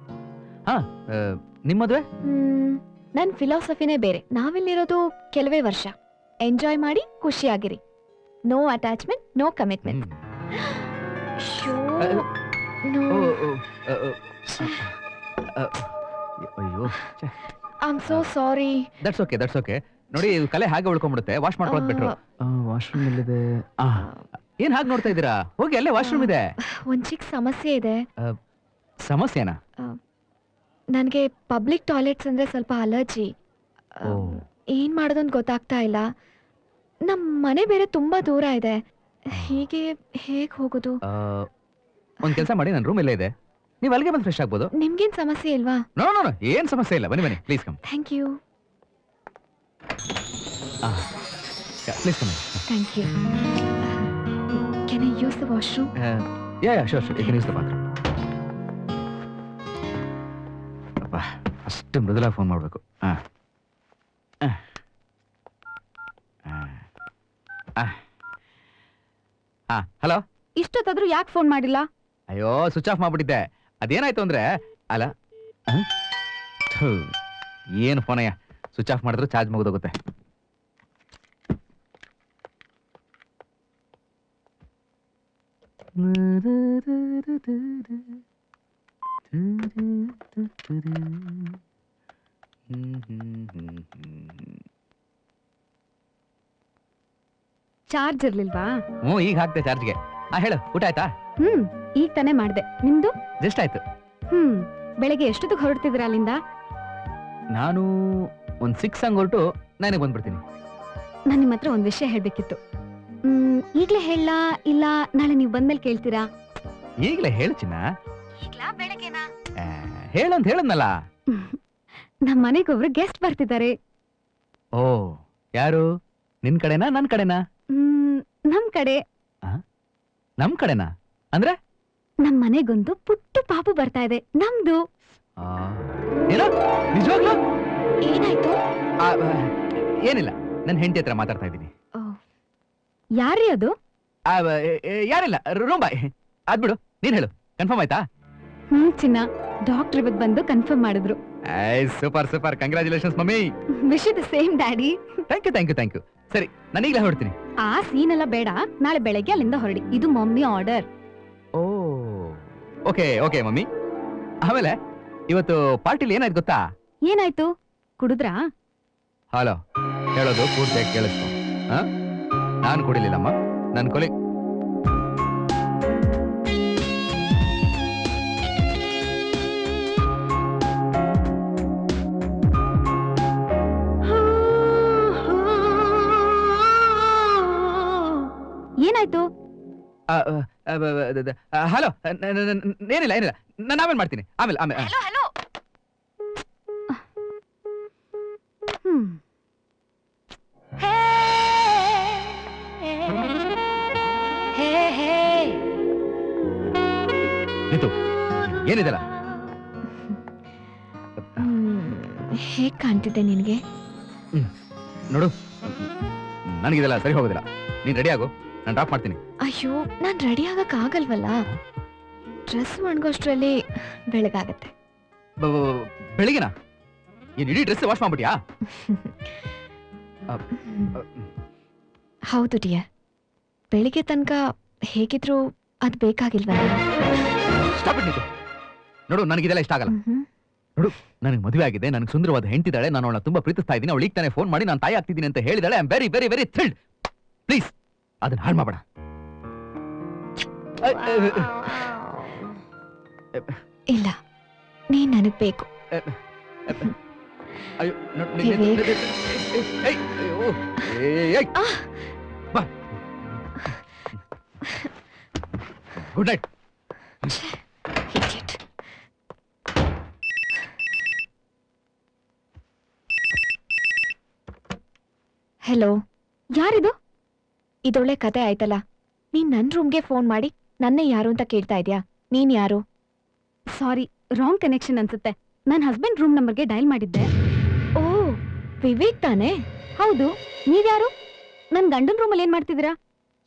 ಹಾ, ನಿಮ್ ಮದ್ವೆ? ನನ್ ಫಿಲಾಸಫಿನೇ ಬೇರೆ. ನಾವಿಲ್ಲಿರೋದು ಕೆಲವೇ ವರ್ಷ. ಎಂಜಾಯ್ ಮಾಡಿ ಖುಷಿಯಾಗಿರಿ. No attachment, no commitment. ಅಯ್ಯೋ, I am so sorry. That's okay. ನೋಡಿ, ಇದು ಕಲೆ ಹಾಗೆ ಉಳ್ಕೊಂಡ್ಬಿಡುತ್ತೆ. ವಾಶ್ ಮಾಡ್ಕೊಳ್ಳೋದು ಬೆಟ್ರು. ವಾಶ್ರೂಮ್ ಎಲ್ಲಿದೆ? ಏನ್ ಹಾಗೆ ನೋಡ್ತಾ ಇದ್ದೀರಾ? ಹೋಗಿ, ಅಲ್ಲೇ ವಾಶ್ರೂಮ್ ಇದೆ. ಒಂದ್ ಚಿಕ್ಕ ಸಮಸ್ಯೆ ಇದೆ. ಸಮಸ್ಯೆನಾ? ನನ್ಗೆ ಪಬ್ಲಿಕ್ ಟಾಯ್ಲೆಟ್ಸ್ ಅಂದ್ರೆ ಸ್ವಲ್ಪ ಅಲರ್ಜಿ. ಏನ್ ಮಾಡೋದು ಅಂತ ಗೊತ್ತಾಗ್ತಾ ಇಲ್ಲ. ನಮ್ ಮನೆ ಬೇರೆ ತುಂಬಾ ದೂರ ಇದೆ. ಹೀಗೆ ಹೇಗ್ ಹೋಗೋದು? ಒಂದ್ ಕೆಲಸ ಮಾಡಿ, ನನ್ನ ರೂಮ್ ಎಲ್ಲೇ ಇದೆ, ನೀವು ಅಲ್ಲಿಗೆ ಬಂದು ಫ್ರೆಶ್ ಆಗ್ಬೋದು. ನಿಮ್ಗೇನ್ ಸಮಸ್ಯೆ ಇಲ್ವಾ? ನೋ, ಏನ್ ಸಮಸ್ಯೆ ಇಲ್ಲ. ಬನ್ನಿ, please come. Thank you. Please come. Thank you. Can I use the washroom? Sure, you can use the bathroom. ಅಪ್ಪ, ಅಷ್ಟು ಮೃದುಲ ಫೋನ್ ಮಾಡ್ಬೇಕು. ಹಲೋ. ಇಷ್ಟೊತ್ತಾದ್ರೂ ಯಾಕೆ ಫೋನ್ ಮಾಡಿಲ್ಲ? ಅಯ್ಯೋ, ಸ್ವಿಚ್ ಆಫ್ ಮಾಡ್ಬಿಟ್ಟಿದ್ದೆ. ಅದೇನಾಯ್ತು ಅಂದ್ರೆ, ಅಲ್ಲ, ಏನು ಫೋನಯ್ಯ, ಸ್ವಿಚ್ ಆಫ್ ಮಾಡಿದ್ರು ಚಾರ್ಜ್ ಮುಗಿದೋಗುತ್ತೆ. ಚಾರ್ಜ್ ಇರ್ಲಿಲ್ವಾ? ಈಗ ಹಾಕ್ತೆ ಚಾರ್ಜ್ಗೆ. ಹೇಳು, ಊಟ ಆಯ್ತಾ? ಈಗ ತಾನೇ ಮಾಡ್ದೆ. ನಿಮ್ದು? ಜಸ್ಟ್ ಆಯ್ತು. ಬೆಳಗ್ಗೆ ಎಷ್ಟೊತ್ತಿಗೆ ಹೊರಡ್ತಿದ್ರ ಅಲ್ಲಿಂದ? ನಾನು ಒಂದ್ 6 ಹಂಗ್ ಹೊರಟು ನಾನೇ ಬಂದ್ಬಿಡ್ತೀನಿ. ನಾನು ನಿಮ್ಮ ಹತ್ರ ಒಂದ್ ವಿಷಯ ಹೇಳ್ಬೇಕಿತ್ತು. ಈಗ್ಲೇ ಹೇಳ, ಇಲ್ಲ ನಾಳೆ ನೀವು ಬಂದ್ಮೇಲೆ ಕೇಳ್ತೀರಾ? ಈಗ್ಲೇ ಹೇಳು ಚಿನ್ನ. ಬೆಳಗ್ಗೆನಾ? ಹೇಳು ಅಂತ ಹೇಳದ್ನಲ್ಲ. ನಮ್ಮ ಮನೆಗೊಬ್ರು ಗೆಸ್ಟ್ ಬರ್ತಿದ್ದಾರೆ. ಓ, ಯಾರು? ನಿನ್ ಕಡೆನಾ ನನ್ ಕಡೆನಾ? ನಮ್ ಕಡೆ. ನಮ್ ಕಡೆನಾ ಅಂದ್ರೆ? ನಮ್ ಮನೆಗೊಂದು ಪುಟ್ಟ ಪಾಪು ಬರ್ತಾ ಇದೆ, ನಮ್ದು. ಏನೋ ನಿಜವಾಗ್ಲೂ? ಏನಾಯ್ತು? ಏನಿಲ್ಲ, ನನ್ನ ಹೆಂಡತಿ ಹತ್ರ ಮಾತಾಡ್ತಾ ಇದ್ದೀನಿ. ಯಾರೀ ಅದು? ಯಾರಿಲ್ಲ, ರೂಮ್ ಬಾಯ್. ಅದ್ಬಿಡು, ನೀನ್ ಹೇಳು, ಕನ್ಫರ್ಮ್ ಆಯ್ತಾ? ಚಿನ್ನ, ಡಾಕ್ಟರ್ ಇವತ್ತು ಬಂದು ಕನ್ಫರ್ಮ್ ಮಾಡಿದ್ರು. Super, congratulations mummy. Wish you the same daddy. Thank you. ಸರಿ, ನಾನು ಈಗಲೇ ಹೊರಡ್ತೀನಿ. ಆ ಸೀನ್ ಎಲ್ಲ ಬೇಡ, ನಾಳೆ ಬೆಳಗ್ಗೆ ಅಲ್ಲಿಂದ ಹೊರಡಿ. ಇದು ಮಮ್ಮಿ ಆರ್ಡರ್. Okay mummy. ಆಮೇಲೆ ಇವತ್ತು ಪಾರ್ಟಿಲಿ ಏನಾಯ್ತು ಗೊತ್ತಾ? ಏನಾಯ್ತು? ಕುಡಿದ್ರಾ? ಹಲೋ, ಹೇಳೋದು ಪೂರ್ತಿಯಾಗಿ ಕೇಳಿಸ್ಕೊ. ನಾನು ಕುಡಿಲಿಲ್ಲಮ್ಮ, ನನ್ನ ಕೊಲಿ. ಏನಾಯ್ತು? ಹಲೋ, ಏನಿಲ್ಲ, ನಾನು ಆಮೇಲೆ ಮಾಡ್ತೀನಿ. ಆಮೇಲೆ ನಿಂತು ಏನಿದೆಲ್ಲ? ಹೇಗ್ ಕಾಣ್ತಿದ್ದೆ ನಿನ್ಗೆ? ನೋಡು, ನನಗಿದೆಲ್ಲ ಸರಿ ಹೋಗೋದಿಲ್ಲ. ನೀನ್ ರೆಡಿ ಆಗು, ನಾನು ಡ್ರಾಪ್ ಮಾಡ್ತೀನಿ. ಅಯ್ಯೋ, ನಾನ್ ರೆಡಿ ಆಗಕ್ ಆಗಲ್ವಲ್ಲ. ಡ್ರೆಸ್ ಒಣಗೋಷ್ಟ್ರಲ್ಲಿ ಬೆಳಗಾಗತ್ತೆ. ಬೆಳಿಗ್ಗೆನಾ? ಏನ್ ಇಡೀ ಡ್ರೆಸ್ ವಾಶ್ ಮಾಡ್ಬಿಟ್ಯಾ? ಹೌದು ಡಿಯರ್, ಬೆಳಿಗ್ಗೆ ತನಕ ಹೇಗಿದ್ರು ಅದ್ ಬೇಕಾಗಿಲ್ವಲ್ಲ. ನೋಡು, ನನಗಿದೆಲ್ಲ ಇಷ್ಟ ಆಗಲ್ಲ. ನೋಡು, ನನಗೆ ಮದುವೆ ಆಗಿದೆ, ನನಗೆ ಸುಂದರವಾದ ಹೆಂಡತಿದ್ದಾಳೆ, ನಾನು ಅವಳನ್ನ ತುಂಬಾ ಪ್ರೀತಿಸ್ತಾ ಇದ್ದೀನಿ. ಅವಳು ಈಗ ತಾನೇ ಫೋನ್ ಮಾಡಿ ನಾನು ತಾಯಿ ಆಗ್ತಿದ್ದೀನಿ ಅಂತ ಹೇಳಿದಾಳೆ. I am very very very thrilled. Please ಅದನ್ನ ಹಾಳು ಮಾಡಬೇಡ. ಇಲ್ಲ ನೀನ್ ನನಗ್ ಬೇಕು. ಅಯ್ಯೋ ಗುಡ್ ನೈಟ್. ಹೆಲೋ, ಯಾರಿದು? ಇದೊಳ್ಳೆ ಕತೆ ಆಯ್ತಲ್ಲ. ನೀನ್ ನನ್ ರೂಮ್ಗೆ ಫೋನ್ ಮಾಡಿ ನನ್ನೇ ಯಾರು ಅಂತ ಕೇಳ್ತಾ ಇದ್ಯಾ? ನೀನ್ ಯಾರು? ಸಾರಿ, ರಾಂಗ್ ಕನೆಕ್ಷನ್ ಅನ್ಸುತ್ತೆ. ನನ್ ಹಸ್ಬೆಂಡ್ ರೂಮ್ ನಂಬರ್ಗೆ ಡಯಲ್ ಮಾಡಿದ್ದೆ. ಓ, ವಿವೇಕ್ ತಾನೇ? ಹೌದು, ನೀವ್ಯಾರು? ನನ್ ಗಂಡನ್ ರೂಮಲ್ಲಿ ಏನ್ ಮಾಡ್ತಿದ್ದೀರಾ?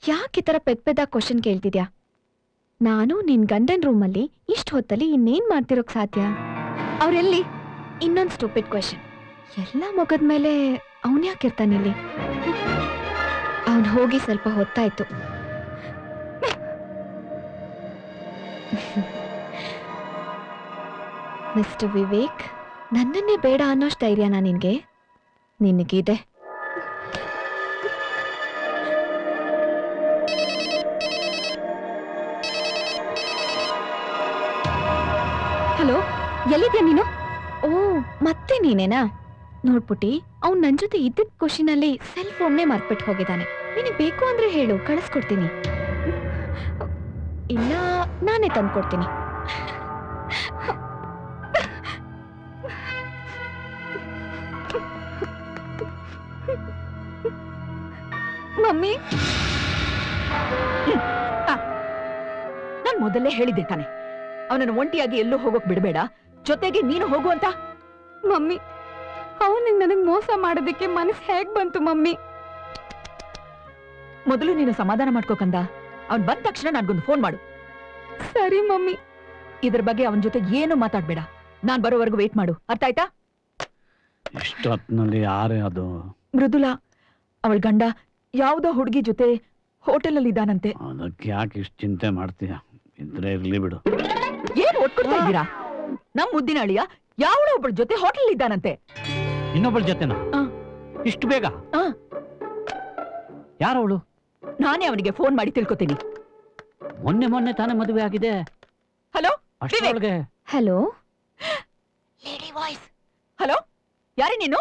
ಯಾಕೆ ಈ ತರ ಪೆದ್ದ ಕ್ವಶನ್ ಕೇಳ್ತಿದ್ಯಾ? ನಾನು ನಿನ್ ಗಂಡನ್ ರೂಮಲ್ಲಿ ಇಷ್ಟ ಹೊತ್ತಲ್ಲಿ ಇನ್ನೇನ್ ಮಾಡ್ತಿರೋಕ್ ಸಾಧ್ಯ? ಅವ್ರೆಲ್ಲಿ? ಇನ್ನೊಂದ್ ಸ್ಟೂಪಿಡ್ ಕ್ವಶನ್. ಎಲ್ಲ ಮುಗದ್ಮೇಲೆ ಅವನ್ ಯಾಕಿರ್ತಾನಿಲ್ಲಿ? ಅವನ್ ಹೋಗಿ ಸ್ವಲ್ಪ ಹೊತ್ತಾಯ್ತು. ಮಿಸ್ಟರ್ ವಿವೇಕ್, ನನ್ನನ್ನೇ ಬೇಡ ಅನ್ನೋಷ್ಟು ಧೈರ್ಯನಾ ನಿನ್ಗೆ? ನಿನಗಿದೆ. ಹಲೋ, ಎಲ್ಲಿದ್ಯಾ ನೀನು? ಓ, ಮತ್ತೆ ನೀನೇನಾ? ನೋಡ್ಪುಟ್ಟಿ, ಅವ್ನ್ ನನ್ ಜೊತೆ ಇದ್ದಿದ್ ಖುಷಿನಲ್ಲಿ ಸೆಲ್ ಫೋನ್ನೇ ಮರ್ಬಿಟ್ಟು ಹೋಗಿದ್ದಾನೆ. ನಿನಗ್ ಬೇಕು ಅಂದ್ರೆ ಹೇಳು, ಕಳಿಸ್ಕೊಡ್ತೀನಿ. ಇಲ್ಲ, ನಾನೇ ತಂದ್ಕೊಡ್ತೀನಿ. ಮಮ್ಮಿ, ನಾನ್ ಮೊದಲೇ ಹೇಳಿದ್ದೆ ತಾನೆ, ಅವನನ್ನು ಒಂಟಿಯಾಗಿ ಎಲ್ಲೂ ಹೋಗೋಕ್ ಬಿಡಬೇಡ, ಜೊತೆಗೆ ನೀನು ಹೋಗು ಅಂತ. ಮಮ್ಮಿ, ಅವನಿಗೆ ನನಗ್ ಮೋಸ ಮಾಡೋದಕ್ಕೆ ಮನಸ್ಸು ಹೇಗ್ ಬಂತು ಮಮ್ಮಿ? ಮೊದಲು ನೀನು ಸಮಾಧಾನ ಮಾಡ್ಕೋಕಂದ. ಅವ್ನ್ ಬಂದ ತಕ್ಷಣ ನನ್ಗೊಂದು ಫೋನ್ ಮಾಡು. ಸರಿ ಮಮ್ಮಿ. ಇದ್ರ ಬಗ್ಗೆ ಅವನ ಜೊತೆ ಏನು ಮಾತಾಡ್ಬೇಡ. ನಾನ್ ಬರೋವರೆಗೂ ವೇಟ್ ಮಾಡು, ಅರ್ಥ ಆಯ್ತಾ? ಇಷ್ಟೊತ್ತಿನಲ್ಲಿ ಯಾರೇ ಅದು? ಮೃದುಲಾ, ಅವಳ ಗಂಡ ಯಾವ್ದೋ ಹುಡುಗಿ ಜೊತೆ ಹೋಟೆಲ್ ಅಲ್ಲಿ ಇದ್ದಾನಂತೆ. ಅದಕ್ಕೆ ಯಾಕೆ ಇಷ್ಟು ಚಿಂತೆ ಮಾಡ್ತೀಯ? ಇದ್ರೆ ಇರ್ಲಿ ಬಿಡು. ಏನ್ ಒಟ್ಕೊಡ್ತಾ ಇದ್ದೀರಾ? ನಮ್ ಮುದ್ದಿನ ಅಳಿಯ ಯಾವಳೋ ಒಬ್ಬಳ ಜೊತೆ ಹೋಟೆಲ್ ಇದ್ದಾನಂತೆ. ಇನ್ನೊಬ್ಬಳ ಜೊತೆನಾ? ಇಷ್ಟು ಬೇಗ? ಯಾರವಳು? ನಾನೇ ಅವನಿಗೆ ಫೋನ್ ಮಾಡಿ ತಿಳ್ಕೊತೀನಿ. ಮೊನ್ನೆ ತಾನೇ ಮದುವೆ ಆಗಿದೆ. ಹಲೋ, ಅಷ್ಟೊಳಗೆ? Hello, lady voice. ಹಲೋ, ಯಾರೇ ನೀನು?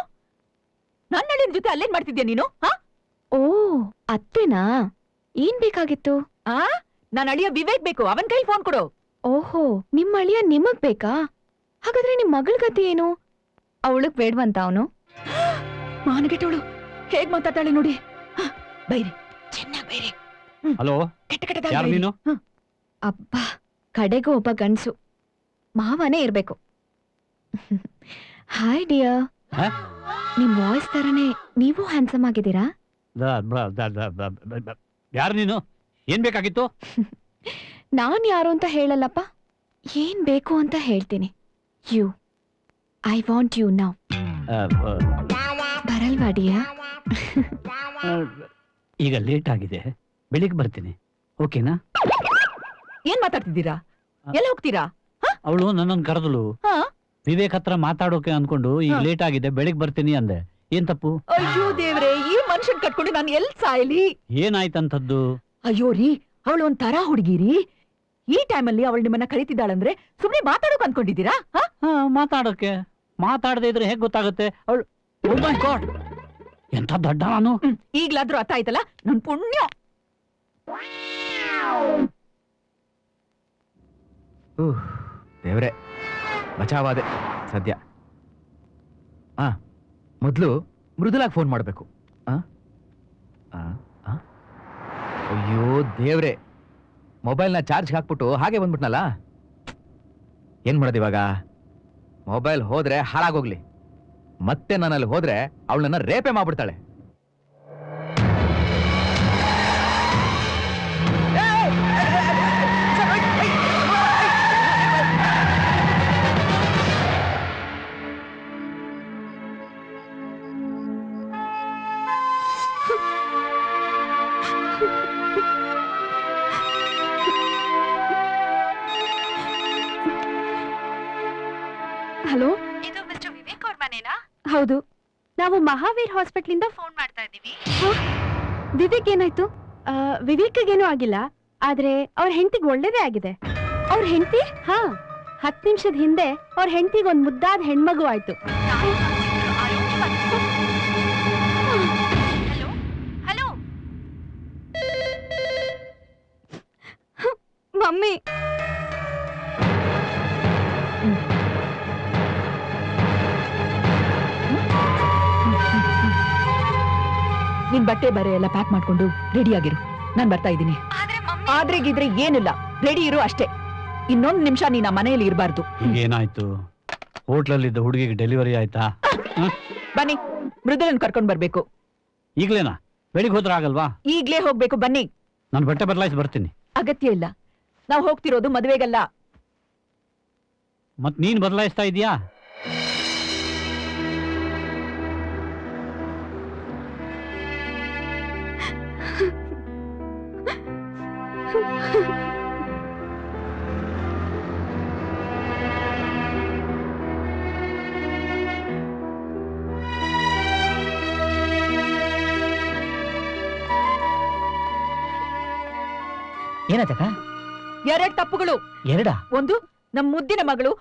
ನನ್ನ ಅಳಿಯನ ಜೊತೆ ಅಲ್ಲೇನ್ ಮಾಡ್ತಿದ್ಯಾ ನೀನು? ಓ, ಅತ್ತೆನಾ? ಏನ್ ಬೇಕಾಗಿತ್ತು? ನನ್ನ ಅಳಿಯ ವಿವೇಕ್ ಬೇಕು, ಅವನ್ ಕೈಲಿ ಫೋನ್ ಕೊಡು. ಓಹೋ, ನಿಮ್ಮ ಅಳಿಯ ನಿಮಗ್ ಬೇಕಾ? ಹಾಗಾದ್ರೆ ನಿಮ್ ಮಗಳ ಗತಿ ಏನು? ಅವಳಗ್ ಬೇಡ್ವಂತ ಅವನು? ಮಾನಗೆಟ್ಟವಳು ಹೇಗ್ ಮಾತಾಡ್ತಾಳೆ ನೋಡಿ. ಬೈರಿ, ಚೆನ್ನಾಗ್ ಬೈರಿ. ಹಲೋ, ಯಾರು ನೀನು? ಅಬ್ಬಾ, ಕಡೆಗೂ ಒಬ್ಬ ಗಂಡ್ಸು. ಮಾವನೇ ಇರ್ಬೇಕು. Hi dear. ನಿಮ್ ವಾಯ್ಸ್ ತರನೇ ನೀವು ಹ್ಯಾಂಡ್ಸಮ್ ಆಗಿದ್ದೀರಾ? ಯಾರು ನೀನು? ಏನ್ ಬೇಕಾಗಿತ್ತು? ನಾನ್ ಯಾರು ಅಂತ ಹೇಳಲ್ಲಪ್ಪ, ಏನ್ ಬೇಕು ಅಂತ ಹೇಳ್ತೀನಿ. You, I want you now. ಬರಲ್ವಾ ಡಿಯರ್? ಈಗ ಲೇಟ್ ಆಗಿದೆ, ಬೆಳಿಗ್ಗೆ ಬರ್ತೀನಿ, ಓಕೆನಾ? ಏನ್ ಮಾತಾಡ್ತಿದ್ದೀರಾ? ಎಲ್ಲ ಹೋಗ್ತೀರಾ? ಅವಳು ನನ್ನನ್ನು ಕರೆದಳು. ವಿವೇಕ್ ಹತ್ರ ಮಾತಾಡೋಕೆ ಅನ್ಕೊಂಡು ಈಗ ಲೇಟ್ ಆಗಿದೆ, ಬೆಳಿಗ್ಗೆ ಬರ್ತೀನಿ ಅಂದೆ. ಏನ್ ತಪ್ಪು? ಅಯ್ಯೋ ದೇವ್ರೆ, ಈ ಮನುಷ್ಯನ್ ಕಟ್ಕೊಂಡು ನಾನು ಎಲ್ ಸಾಯಲಿ? ಏನಾಯ್ತಂತದ್ದು? ಅಯ್ಯೋ ರೀ, ಅವಳು ಒಂಥರ ಹುಡುಗಿರಿ. ಈ ಟೈಮಲ್ಲಿ ಅವಳು ನಿಮ್ಮನ್ನ ಕರೀತಿದ್ದಾಳಂದ್ರೆ ಸುಮ್ನೆ ಮಾತಾಡೋಕ್ ಅನ್ಕೊಂಡಿದ್ದೀರಾ? ಮಾತಾಡೋಕೆ? ಮಾತಾಡದೆ ಇದ್ರೆ ಹೇಗ್ ಗೊತ್ತಾಗುತ್ತೆ? ಅವಳು ಓ ಮೈ ಗಾಡ್, ಎಂತ ದಡ್ಡ ನಾನು. ಈಗ್ಲಾದ್ರೂ ಅರ್ಥ ಆಯ್ತಲ್ಲ, ನನ್ ಪುಣ್ಯ. ದೇವ್ರೆ, ಬಚಾವಾದೆ ಸದ್ಯ. ಮೊದ್ಲು ಮೃದುಲಾಗ್ ಫೋನ್ ಮಾಡ್ಬೇಕು. ಅಯ್ಯೋ ದೇವ್ರೆ, ಮೊಬೈಲ್ನ ಚಾರ್ಜ್ ಹಾಕ್ಬಿಟ್ಟು ಹಾಗೆ ಬಂದ್ಬಿಟ್ನಲ್ಲ. ಏನ್ ಮಾಡೋದು ಇವಾಗ? ಮೊಬೈಲ್ ಹೋದ್ರೆ ಹಾಳಾಗೋಗ್ಲಿ, ಮತ್ತೆ ನಾನಲ್ಲಿ ಹೋದ್ರೆ ಅವಳನ್ನ ರೇಪೆ ಮಾಡ್ಬಿಡ್ತಾಳೆ. ಹಲೋ, ಇದು ಮಿಸ್ಟರ್ ವಿವೇಕ್ ಅವ್ರ ಮನೇನಾ? ಹೌದು. ನಾವು ಮಹಾವೀರ್ ಹಾಸ್ಪಿಟ್ಲಿಂದ ಫೋನ್ ಮಾಡ್ತಾ ಇದ್ದೀವಿ. ವಿವೇಕ್ ಏನಾಯ್ತು? ವಿವೇಕ್ಗೇನೂ ಆಗಿಲ್ಲ, ಆದ್ರೆ ಅವ್ರ ಹೆಂಡತಿಗೆ ಒಳ್ಳೇದೇ ಆಗಿದೆ. ಅವ್ರ ಹೆಂಡತಿ 10 ನಿಮಿಷದ ಹಿಂದೆ ಅವ್ರ ಹೆಂಡತಿಗೆ ಒಂದ್ ಮುದ್ದಾದ ಹೆಣ್ಮಗು ಆಯ್ತು. ಮಮ್ಮಿ, ನಿನ್ ಬಟ್ಟೆ ಬರೆ ಎಲ್ಲ ಪ್ಯಾಕ್ ಮಾಡ್ಕೊಂಡು ರೆಡಿ ಆಗಿರು, ನಾನ್ ಬರ್ತಾ ಇದ್ದೀನಿ. ಆದ್ರೆ ಗಿದ್ರೆ ಏನಿಲ್ಲ, ರೆಡಿ ಇರು ಅಷ್ಟೇ. ಇನ್ನೊಂದ್ ನಿಮಿಷ ನೀನ್ ಆ ಮನೆಯಲ್ಲಿ ಇರಬಾರ್ದು. ಏನಾಯ್ತು? ಹೋಟ್ಲಲ್ಲಿದ್ದ ಹುಡುಗಿಗೆ ಡೆಲಿವರಿ ಆಯ್ತಾ? ಬನ್ನಿ, ಮೃದುಲನ್ ಕರ್ಕೊಂಡ್ ಬರ್ಬೇಕು. ಈಗ್ಲೇನಾ? ಬೆಳಿಗ್ಗೆ ಹೋದ್ರ ಆಗಲ್ವಾ? ಈಗ್ಲೇ ಹೋಗ್ಬೇಕು, ಬನ್ನಿ. ನಾನು ಬಟ್ಟೆ ಬದಲಾಯಿಸಿ ಬರ್ತೀನಿ. ಅಗತ್ಯ ಇಲ್ಲ, ನಾವ್ ಹೋಗ್ತಿರೋದು ಮದ್ವೆಗಲ್ಲ. ಮತ್ ನೀನ್ ಬದಲಾಯಿಸ್ತಾ ಇದೀಯಾ? ಏನಾಯ್ತಕ್ಕ? 2 ತಪ್ಪುಗಳು. ಎರಡ? ಒಂದು, ನಮ್ ಮುದ್ದಿನ ಮಗಳು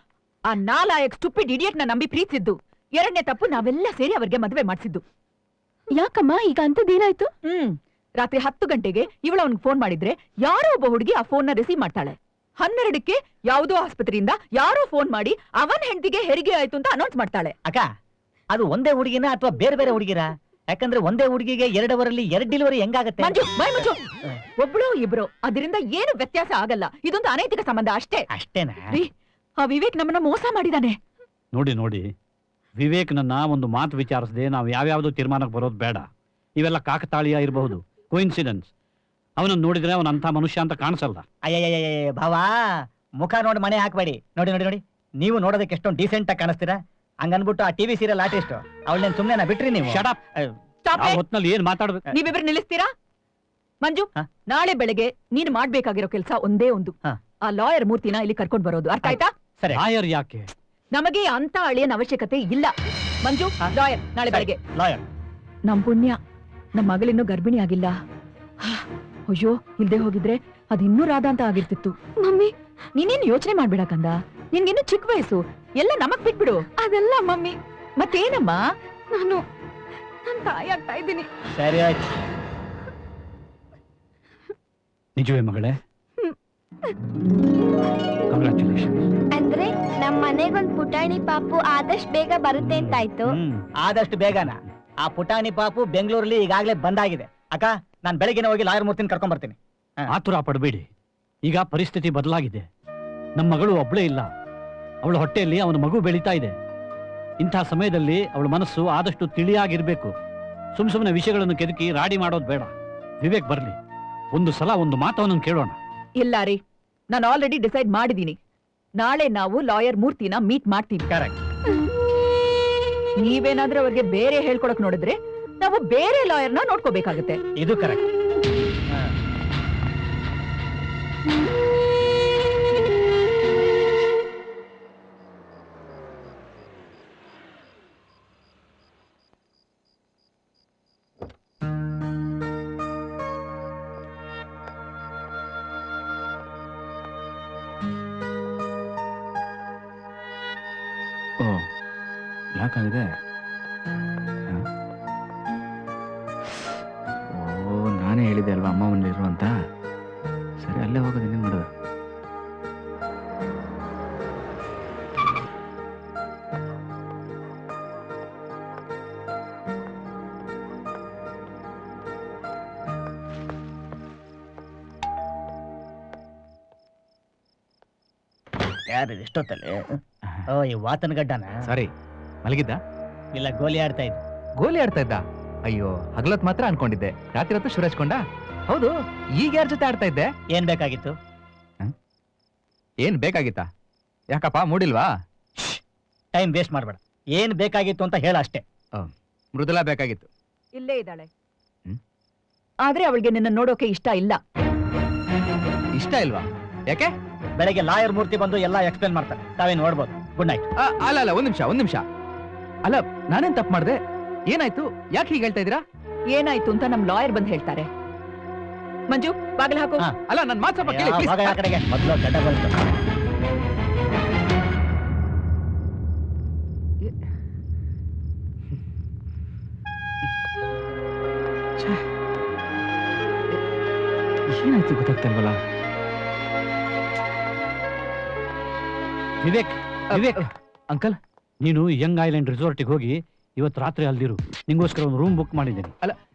ಆ ನಾಲಾಯಕ್ ಸ್ಟುಪಿಡ್ ಇಡಿಯಟ್ ನ ನಂಬಿ ಪ್ರೀತಿಸಿದ್ದು. 2ನೇ ತಪ್ಪು, ನಾವೆಲ್ಲ ಸೇರಿ ಅವ್ರಿಗೆ ಮದ್ವೆ ಮಾಡ್ಸಿದ್ದು. ಯಾಕಮ್ಮ ಈಗ ಅಂತದ್ದೇನಾಯ್ತು? ರಾತ್ರಿ 10 ಗಂಟೆಗೆ ಇವಳು ಅವ್ನಿಗೆ ಫೋನ್ ಮಾಡಿದ್ರೆ ಯಾರೋ ಒಬ್ಬ ಹುಡುಗಿ ಆ ಫೋನ್ ನ ರಿಸೀವ್ ಮಾಡ್ತಾಳೆ. 12ಕ್ಕೆ ಯಾವುದೋ ಆಸ್ಪತ್ರೆಯಿಂದ ಯಾರೋ ಫೋನ್ ಮಾಡಿ ಅವನ್ ಹೆಂಡತಿಗೆ ಹೆರಿಗೆ ಆಯ್ತು ಅಂತ ಅನೌನ್ಸ್ ಮಾಡ್ತಾಳೆ. ಅಕ್ಕ, ಅದು ಒಂದೇ ಹುಡುಗಿನ ಅಥವಾ ಬೇರೆ ಬೇರೆ ಹುಡುಗಿರ? ಯಾಕಂದ್ರೆ ಒಂದೇ ಹುಡುಗಿಗೆ 2 ಅವರಲ್ಲಿ 2 ಡೆಲಿವರಿ ಹೆಂಗಾಗತ್ತೆ? ಮಂಜು, ಬಾಯ್ ಮುಚ್ಚು. ಒಬ್ಳು ಇಬ್ರು, ಅದರಿಂದ ಏನು ವ್ಯತ್ಯಾಸ ಆಗಲ್ಲ. ಇದೊಂದು ಅನೈತಿಕ ಸಂಬಂಧ ಅಷ್ಟೇ. ಅಷ್ಟೇನಾ? ಆ ವಿವೇಕ್ ನಮ್ಮನ್ನ ಮೋಸ ಮಾಡಿದಾನೆ. ನೋಡಿ, ವಿವೇಕ್ ನನ್ನ ಒಂದು ಮಾತು ವಿಚಾರಿಸದೆ ನಾವು ಯಾವ್ಯಾವ್ದು ತೀರ್ಮಾನಕ್ಕೆ ಬರೋದು ಬೇಡ. ಇವೆಲ್ಲ ಕಾಕತಾಳೀಯ ಇರಬಹುದು, ಕೋಇನ್ಸಿಡೆನ್ಸ್. ಅವನನ್ನು ನೋಡಿದ್ರೆ ಅವನ ಅಂತ ಮನುಷ್ಯ ಅಂತ ಕಾಣಿಸಲ್ಲ. ಅಯ್ಯಯ್ಯ ಭಾವ, ಮುಖ ನೋಡಿ ಮನೆ ಹಾಕ್ಬೇಡಿ. ನೋಡಿ, ನೀವು ನೋಡೋದಕ್ಕೆ ಎಷ್ಟೊಂದು ಡೀಸೆಂಟ್ ಆಗಿ ಕಾಣಿಸ್ತೀರಾ. ಹಂಗನ್ಬಿಟ್ಟು ಆ ಟಿವಿ ಸೀರಿಯಲ್ ಆರ್ಟಿಸ್ಟ್ ಅವಳನ್ನ ಸುಮ್ಮನೆ ಬಿಟ್ರಿ ನೀವು. Shut up. ಹೊತ್ನಲ್ಲಿ ಏನ್ ಮಾತಾಡ್ಬೇಕು? ನೀವಿಬ್ರು ನಿಲ್ಲಿಸ್ತೀರಾ? ಮಂಜು, ನಾಳೆ ಬೆಳಗ್ಗೆ ನೀನು ಮಾಡ್ಬೇಕಾಗಿರೋ ಕೆಲಸ ಒಂದೇ ಒಂದು. ಆ ಲಾಯರ್ ಮೂರ್ತಿನ ಇಲ್ಲಿ ಕರ್ಕೊಂಡ್ ಬರೋದು, ಅರ್ಥ ಆಯ್ತಾ? ಸರಿ. ಲಾಯರ್ ಯಾಕೆ? ನಮಗೆ ಅಂತ ಅಳಿಯನ ಅವಶ್ಯಕತೆ ಇಲ್ಲ. ಮಂಜು, ಲಾಯರ್ ನಾಳೆ ಬೆಳಗ್ಗೆ. ಲಾಯರ್? ನಮ್ ಪುಣ್ಯ, ನಮ್ ಮಗಳಿನ್ನೂ ಗರ್ಭಿಣಿ ಆಗಿಲ್ಲ. ಅಯ್ಯೋ, ಇಲ್ದೆ ಹೋಗಿದ್ರೆ ಅದ್ ಇನ್ನೂ ರಾಧ ಅಂತ ಆಗಿರ್ತಿತ್ತು. ಮಮ್ಮಿ, ನೀನೇನು ಯೋಚನೆ ಮಾಡ್ಬೇಡ ಕಂದ, ನಿನ್ಗಿನ್ನು ಚಿಕ್ಕ ವಯಸ್ಸು, ಎಲ್ಲ ನಮಗ್ ಬಿಟ್ಬಿಡು. ಅದೆಲ್ಲ ಮಮ್ಮಿ. ಮತ್ತೇನಮ್ಮ? ನಾನು ತಾಯಿ ಆಗ್ತಾ ಇದ್ದೀನಿ. ಸರಿ ಆಯ್ತು. ನಿಜವೇ ಮಗಳೇ? ಕಂಗ್ರಾಚುಲೇಷನ್. ಅಂದ್ರೆ ನಮ್ಮ ಮನೆಗೊಂದ್ ಪುಟಾಣಿ ಪಾಪು ಆದಷ್ಟು ಬೇಗ ಬರುತ್ತೆ ಅಂತಾಯ್ತು. ಆದಷ್ಟು ಬೇಗನ? ಆ ಪುಟಾಣಿ ಪಾಪು ಬೆಂಗಳೂರಲ್ಲಿ ಈಗಾಗಲೇ ಬಂದಾಗಿದೆ. ಅಕ್ಕ, ನಾನ್ ಬೆಳಗ್ಗೆ ಹೋಗಿ ಲಾಯರ್ ಮೂರ್ತಿನ ಕರ್ಕೊಂಡ್ ಬರ್ತೀನಿ. ಆತುರ ಪಡಬೇಡಿ, ಈಗ ಪರಿಸ್ಥಿತಿ ಬದಲಾಗಿದೆ. ನಮ್ಮ ಮಗಳು ಒಬ್ಳೇ ಇಲ್ಲ, ಅವಳ ಹೊಟ್ಟೆಯಲ್ಲಿ ಅವನ ಮಗು ಬೆಳೀತಾ ಇದೆ. ಇಂಥ ಸಮಯದಲ್ಲಿ ಅವಳ ಮನಸ್ಸು ಆದಷ್ಟು ತಿಳಿಯಾಗಿರ್ಬೇಕು. ಸುಮ್ಮನೆ ವಿಷಯಗಳನ್ನು ಕೆದಕಿ ರಾಡಿ ಮಾಡೋದು ಬೇಡ. ವಿವೇಕ್ ಬರ್ಲಿ, ಒಂದು ಸಲ ಒಂದು ಮಾತವನ್ನ ಕೇಳೋಣ. ಇಲ್ಲ ರೀ, ನಾನು ಆಲ್ರೆಡಿ ಡಿಸೈಡ್ ಮಾಡಿದೀನಿ. ನಾಳೆ ನಾವು ಲಾಯರ್ ಮೂರ್ತಿನ ಮೀಟ್ ಮಾಡ್ತೀವಿ. ಕರೆಕ್ಟ್. ನೀವೇನಾದ್ರೂ ಅವ್ರಿಗೆ ಬೇರೆ ಹೇಳ್ಕೊಡಕ್ ನೋಡಿದ್ರೆ ನಾವು ಬೇರೆ ಲಾಯರ್ನ ನೋಡ್ಕೋಬೇಕಾಗತ್ತೆ. ಇದು ಕರೆಕ್ಟ್. ಯಾಕಾಗಿದೆ? ನಾನೇ ಹೇಳಿದೆ ಅಲ್ವಾ ಅಮ್ಮ ಮನೇಲಿರು ಅಂತ. ಸರಿ, ಅಲ್ಲೇ ಹೋಗೋದು, ಇನ್ನೇನು ಮಾಡೋದು? ಯಾರು ಎಷ್ಟೊತ್ತಲ್ಲಿ? ಓ, ಈ ವಾತನ ಗಡ್ಡನ? ಸಾರಿ, ಮಲಗಿದ್ದ? ಇಲ್ಲ, ಗೋಲಿ ಆಡ್ತಾ ಇದ್ದ. ಗೋಲಿ ಆಡ್ತಾ ಇದ್ದ? ಅಯ್ಯೋ, ಹಗಲತ್ ಮಾತ್ರ ಅನ್ಕೊಂಡಿದ್ದೆ, ರಾತ್ರಿ ಹೊತ್ತು ಶುರಚ್ಕೊಂಡ. ಹೌದು, ಈಗ ಯಾರ ಜೊತೆ ಆಡ್ತಾ ಇದ್ದೆ? ಏನ್ ಬೇಕಾಗಿತ್ತು? ಏನ್ ಬೇಕಾಗಿತ್ತಾ? ಯಾಕಪ್ಪ, ಮೂಡಿಲ್ವಾ? ಟೈಮ್ ವೇಸ್ಟ್ ಮಾಡ್ಬೇಡ. ಏನ್ ಬೇಕಾಗಿತ್ತು ಅಂತ ಹೇಳ ಅಷ್ಟೇ. ಮೃದುಲಾ ಬೇಕಾಗಿತ್ತು. ಇಲ್ಲೇ ಇದ್ದಾಳೆ, ಆದ್ರೆ ಅವಳಿಗೆ ನಿನ್ನ ನೋಡೋಕೆ ಇಷ್ಟ ಇಲ್ಲ. ಇಷ್ಟ ಇಲ್ವಾ? ಯಾಕೆ? ಬೆಳಗ್ಗೆ ಲಾಯರ್ ಮೂರ್ತಿ ಬಂದು ಎಲ್ಲ ಎಕ್ಸ್ಪ್ಲೇನ್ ಮಾಡ್ತಾರೆ, ತಾವೇ ನೋಡ್ಬೋದು. Good night. ಅಲ್ಲ, ಒಂದ್ ನಿಮಿಷ. ಅಲ್ಲ, ನಾನೇನ್ ತಪ್ಪು ಮಾಡ್ದೆ? ಏನಾಯ್ತು? ಯಾಕೆ ಹೀಗೆ ಹೇಳ್ತಾ ಇದೀರಾ? ಏನಾಯ್ತು ಅಂತ ನಮ್ ಲಾಯರ್ ಬಂದ್ ಹೇಳ್ತಾರೆ. ಮಂಜು ಬಾಗಿಲು ಹಾಕು. ಅಲ್ಲ ನನ್ ಮಾತು ಸ್ವಲ್ಪ ಕೇಳಿ please. ಆ ಕಡೆಗೆ ಮೊದಲು ಗಡ್ಡ ಬಂತು. ಏನಾಯ್ತು ಗೊತ್ತಾಗ್ತಲ್ವಲ್ಲ. ವಿವೇಕ್ ವಿವೇಕ್ ಅಂಕಲ್ ನೀನು ಯಂಗ್ ಐಲ್ಯಾಂಡ್ ರಿಸಾರ್ಟಿಗೆ ಹೋಗಿ ಇವತ್ತು ರಾತ್ರಿ ಅಲ್ಲಿರು. ನಿಂಗೋಸ್ಕರ ಒಂದು ರೂಮ್ ಬುಕ್ ಮಾಡಿದ್ದೀನಿ.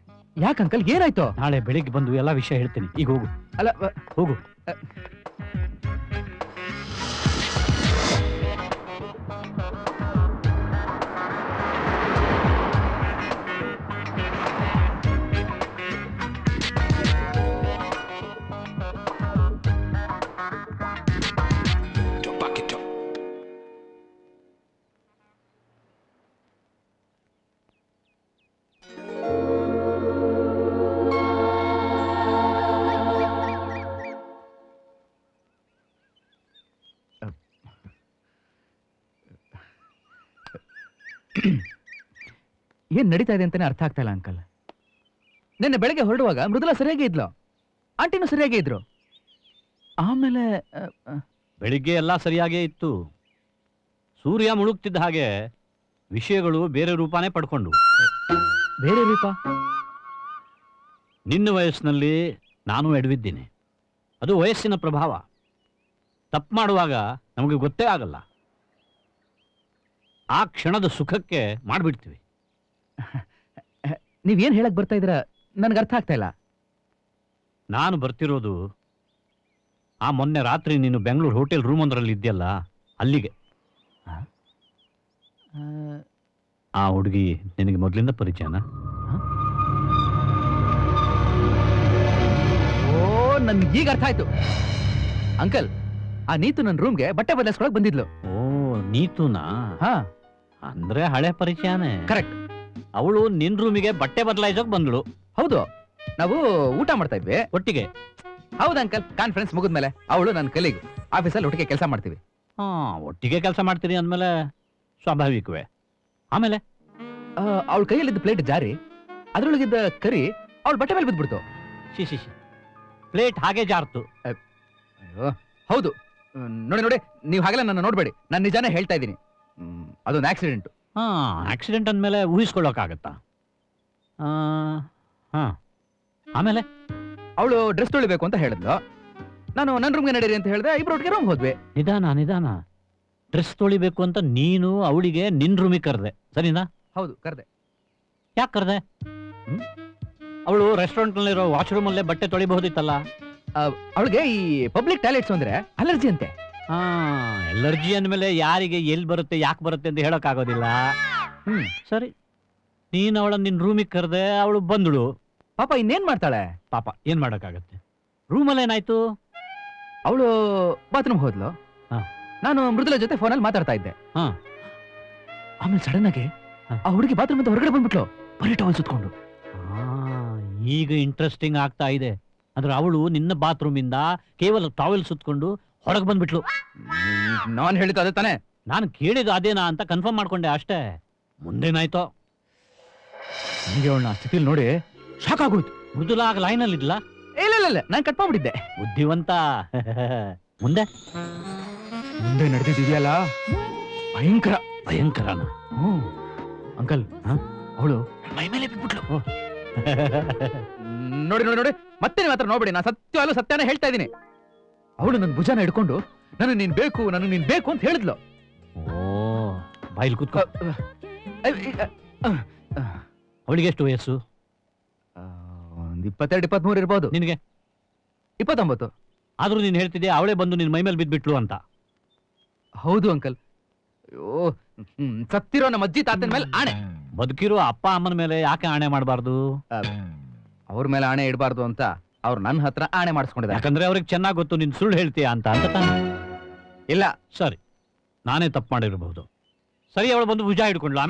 ಯಾಕೆ ಅಂಕಲ್ ಏನಾಯ್ತು? ನಾಳೆ ಬೆಳಿಗ್ಗೆ ಬಂದು ಎಲ್ಲಾ ವಿಷಯ ಹೇಳ್ತೀನಿ. ಈಗ ಹೋಗು. ಅಲ್ಲ ಹೋಗು. ಏನ್ ನಡೀತಾ ಇದೆ ಅಂತಾನೆ ಅರ್ಥ ಆಗ್ತಾ ಇಲ್ಲ ಅಂಕಲ್. ನಿನ್ನೆ ಬೆಳಗ್ಗೆ ಹೊರಡುವಾಗ ಮೃದುಲಾ ಸರಿಯಾಗಿ ಇದ್ಲು, ಆಂಟಿನೂ ಸರಿಯಾಗಿ ಇದ್ರು. ಆಮೇಲೆ ಬೆಳಿಗ್ಗೆ ಎಲ್ಲಾ ಸರಿಯಾಗೇ ಇತ್ತು. ಸೂರ್ಯ ಮುಳುಗ್ತಿದ್ದ ಹಾಗೆ ವಿಷಯಗಳು ಬೇರೆ ರೂಪಾನೇ ಪಡ್ಕೊಂಡು. ಬೇರೆ ರೂಪ? ನಿನ್ನ ವಯಸ್ಸಿನಲ್ಲಿ ನಾನು ಎಡವಿದ್ದೀನಿ. ಅದು ವಯಸ್ಸಿನ ಪ್ರಭಾವ. ತಪ್ಪು ಮಾಡುವಾಗ ನಮಗೆ ಗೊತ್ತೇ ಆಗಲ್ಲ. ಆ ಕ್ಷಣದ ಸುಖಕ್ಕೆ ಮಾಡ್ಬಿಡ್ತೀವಿ. ನೀವೇನ್ ಹೇಳಕ್ ಬರ್ತಾ ಇದ್ರ ನನ್ಗೆ ಅರ್ಥ ಆಗ್ತಾ ಇಲ್ಲ. ನಾನು ಬರ್ತಿರೋದು ಆ ಮೊನ್ನೆ ರಾತ್ರಿ ನೀನು ಬೆಂಗಳೂರು ಹೋಟೆಲ್ ರೂಮ್ ಒಂದರಲ್ಲಿ ಇದೆಯಲ್ಲ ಅಲ್ಲಿಗೆ. ಆ ಹುಡುಗಿ ನಿನಗೆ ಮೊದಲಿಂದ ಪರಿಚಯನ? ಓ ನನ್ಗೆ ಈಗ ಅರ್ಥ ಆಯ್ತು ಅಂಕಲ್. ಆ ನೀತು ನನ್ನ ರೂಮ್ಗೆ ಬಟ್ಟೆ ಬದಲಾಯಿಸ್ಕೊಳಕ್ ಬಂದಿದ್ಲು. ಓ ನೀತುನಾ? ಹಾ ಅಂದ್ರೆ ಹಳೆ ಪರಿಚಯನೇ. ಕರೆಕ್ಟ್. ಅವಳು ನಿನ್ ರೂಮಿಗೆ ಬಟ್ಟೆ ಬದಲಾಯಿಸೋಕ್ ಬಂದಳು. ಹೌದು, ನಾವು ಊಟ ಮಾಡ್ತಾ ಇದ್ವಿ ಒಟ್ಟಿಗೆ. ಹೌದು ಅಂಕಲ್. ಕಾನ್ಫರೆನ್ಸ್ ಮುಗಿದ್ಮೇಲೆ ಅವಳು ನನ್ನ ಕಲೀಗ್, ಆಫೀಸಲ್ಲಿ ಒಟ್ಟಿಗೆ ಕೆಲಸ ಮಾಡ್ತೀವಿ. ಹಾ, ಒಟ್ಟಿಗೆ ಕೆಲಸ ಮಾಡ್ತೀರಿ ಅಂದ್ಮೇಲೆ ಸ್ವಾಭಾವಿಕವೇ. ಆಮೇಲೆ ಅವಳ ಕೈಯಲ್ಲಿದ್ದ ಪ್ಲೇಟ್ ಜಾರಿ ಅದ್ರೊಳಗಿದ್ದ ಕರಿ ಅವಳ ಬಟ್ಟೆ ಮೇಲೆ ಬಿದ್ಬಿಡ್ತು. ಶಿಶಿ ಪ್ಲೇಟ್ ಹಾಗೆ ಜಾರ್ತು. ಅಯ್ಯೋ ಹೌದು. ನೋಡಿ ನೋಡಿ, ನೀವು ಹಾಗೆಲ್ಲ ನನ್ನ ನೋಡ್ಬೇಡಿ, ನಾನು ನಿಜಾನೇ ಹೇಳ್ತಾ ಇದ್ದೀನಿ. ಅದೊಂದು ಆಕ್ಸಿಡೆಂಟ್. ಹಾ, ಆಕ್ಸಿಡೆಂಟ್ ಅಂದ್ಮೇಲೆ ಊಹಿಸ್ಕೊಳ್ಳೋಕ್ಕಾಗತ್ತಾ? ಹಾ, ಆಮೇಲೆ ಅವಳು ಡ್ರೆಸ್ ತೊಳಿಬೇಕು ಅಂತ ಹೇಳಿದ್ಲು. ನಾನು ನನ್ನ ರೂಮ್ಗೆ ನಡೀರಿ ಅಂತ ಹೇಳಿದೆ. ಇಬ್ರು ಒಟ್ಟಿಗೆ ರೂಮ್ ಹೋದ್ವಿ. ನಿಧಾನ. ಡ್ರೆಸ್ ತೊಳಿಬೇಕು ಅಂತ ನೀನು ಅವಳಿಗೆ ನಿನ್ ರೂಮಿಗೆ ಕರೆದೆ, ಸರಿನಾ? ಹೌದು, ಕರೆದೆ. ಯಾಕೆ ಕರೆದೆ? ಅವಳು ರೆಸ್ಟೋರೆಂಟ್ ನಲ್ಲಿರೋ ವಾಶ್ರೂಮ್ ಅಲ್ಲೇ ಬಟ್ಟೆ ತೊಳಿಬಹುದಿತ್ತಲ್ಲ. ಅವಳಿಗೆ ಈ ಪಬ್ಲಿಕ್ ಟಾಯ್ಲೆಟ್ಸ್ ಅಂದ್ರೆ ಅಲರ್ಜಿ ಅಂತೆ. ಎಲರ್ಜಿ ಅಂದ್ಮೇಲೆ ಯಾರಿಗೆ ಎಲ್ಲಿ ಬರುತ್ತೆ ಯಾಕೆ ಬರುತ್ತೆ ಅಂತ ಹೇಳಕ್ ಆಗೋದಿಲ್ಲ. ಸರಿ, ನೀನ್ ಅವಳನ್ನ ನಿನ್ ರೂಮಿಗೆ ಕರೆದೆ, ಅವಳು ಬಂದಳು. ಪಾಪ ಇನ್ನೇನ್ ಮಾಡ್ತಾಳೆ? ಪಾಪ ಏನ್ ಮಾಡಕ್ಕಾಗತ್ತೆ? ರೂಮಲ್ಲಿ ಏನಾಯ್ತು? ಅವಳು ಬಾತ್ರೂಮ್ ಹೋದ್ಲು. ನಾನು ಮೃದುಲ ಜೊತೆ ಫೋನಲ್ಲಿ ಮಾತಾಡ್ತಾ ಇದ್ದೆ. ಆಮೇಲೆ ಸಡನ್ ಆಗಿ ಆ ಹುಡುಗಿ ಬಾತ್ರೂಮ್ ಅಂತ ಹೊರಗಡೆ ಬಂದ್ಬಿಟ್ಲು, ಬರೀ ಟವಲ್ ಸುತ್ಕೊಂಡು. ಈಗ ಇಂಟ್ರೆಸ್ಟಿಂಗ್ ಆಗ್ತಾ ಇದೆ. ಅಂದ್ರೆ ಅವಳು ನಿನ್ನ ಬಾತ್ರೂಮ್ ಇಂದ ಕೇವಲ ಟವಲ್ ಸುತ್ಕೊಂಡು ಹೊರಗೆ ಬಂದ್ಬಿಟ್ಲು. ನಾನ್ ಹೇಳಿದ್ದು ಅದೇ ತಾನೆ. ನಾನು ಕೇಳಿದ್ದು ಅದೇನಾ ಅಂತ ಕನ್ಫರ್ಮ್ ಮಾಡ್ಕೊಂಡೆ ಅಷ್ಟೇ. ಮುಂದೇನಾಯ್ತೋ? ನನಗೆ ಅವಳನ್ನ ಸ್ಥಿತಿಲಿ ನೋಡಿ ಶಾಕ್ ಆಗೋಯ್ತು. ಮೃದುಲಾ ಆಗ ಲೈನಲ್ಲಿ ಇದ್ಲಾ? ಇಲ್ಲ, ನಾನು ಕಟ್ ಮಾಡ್ಬಿಟ್ಟಿದ್ದೆ. ಬುದ್ಧಿವಂತ. ಮುಂದೆ ನಡೆದಿದೆಯಲ್ಲ ಭಯಂಕರನ? ಅಂಕಲ್, ಅವಳು ಮೈ ಮೇಲೆ ಬಿಟ್ಬಿಟ್ಲು. ನೋಡಿ ಮತ್ತೆ ನೀವು ಹತ್ರ ನೋಡ್ಬೇಡಿ, ನಾನು ಸತ್ಯನೇ ಹೇಳ್ತಾ ಇದ್ದೀನಿ. ಅವಳು ನನ್ನ ಭುಜಾನ ಹಿಡ್ಕೊಂಡು ನನಗೆ ನೀನ್ ಬೇಕು ಅಂತ ಹೇಳಿದ್ಲು. ಓ, ಬಾಯಿಲ್ ಕೂತ್ಕೋ. ಅವಳಿಗೆ ಎಷ್ಟು ವಯಸ್ಸು? ಒಂದು 22-23 ಇರ್ಬೋದು. ನಿನಗೆ 29. ಆದ್ರೂ ನೀನ್ ಹೇಳ್ತಿದ್ದೆ ಅವಳೇ ಬಂದು ನಿನ್ ಮೈ ಮೇಲೆ ಬಿದ್ಬಿಟ್ಲು ಅಂತ. ಹೌದು ಅಂಕಲ್. ಅಯ್ಯೋ, ಸತ್ತಿರೋ ನಮ್ಮ ಅಜ್ಜಿ ತಾತನ ಮೇಲೆ ಆಣೆ. ಬದುಕಿರೋ ಅಪ್ಪ ಅಮ್ಮನ ಮೇಲೆ ಯಾಕೆ ಆಣೆ ಮಾಡಬಾರ್ದು? ಅವ್ರ ಮೇಲೆ ಆಣೆ ಇಡಬಾರ್ದು ಅಂತ ಅವ್ರು ನನ್ನ ಹತ್ರ ಆಣೆ ಮಾಡಿಸ್ಕೊಂಡಿದ್ದಾರೆ. ಯಾಕಂದ್ರೆ ಅವ್ರಿಗೆ ಚೆನ್ನಾಗಿ ಗೊತ್ತು ನೀನ್ ಸುಳ್ಳು ಹೇಳ್ತೀಯ ಅಂತ ತಾನೆ? ಇಲ್ಲ. ಸರಿ, ನಾನೇ ತಪ್ಪು ಮಾಡಿರಬಹುದು. ಸರಿ, ಅವಳು ಬಂದು ಭುಜ ಹಿಡ್ಕೊಂಡ್ಲು.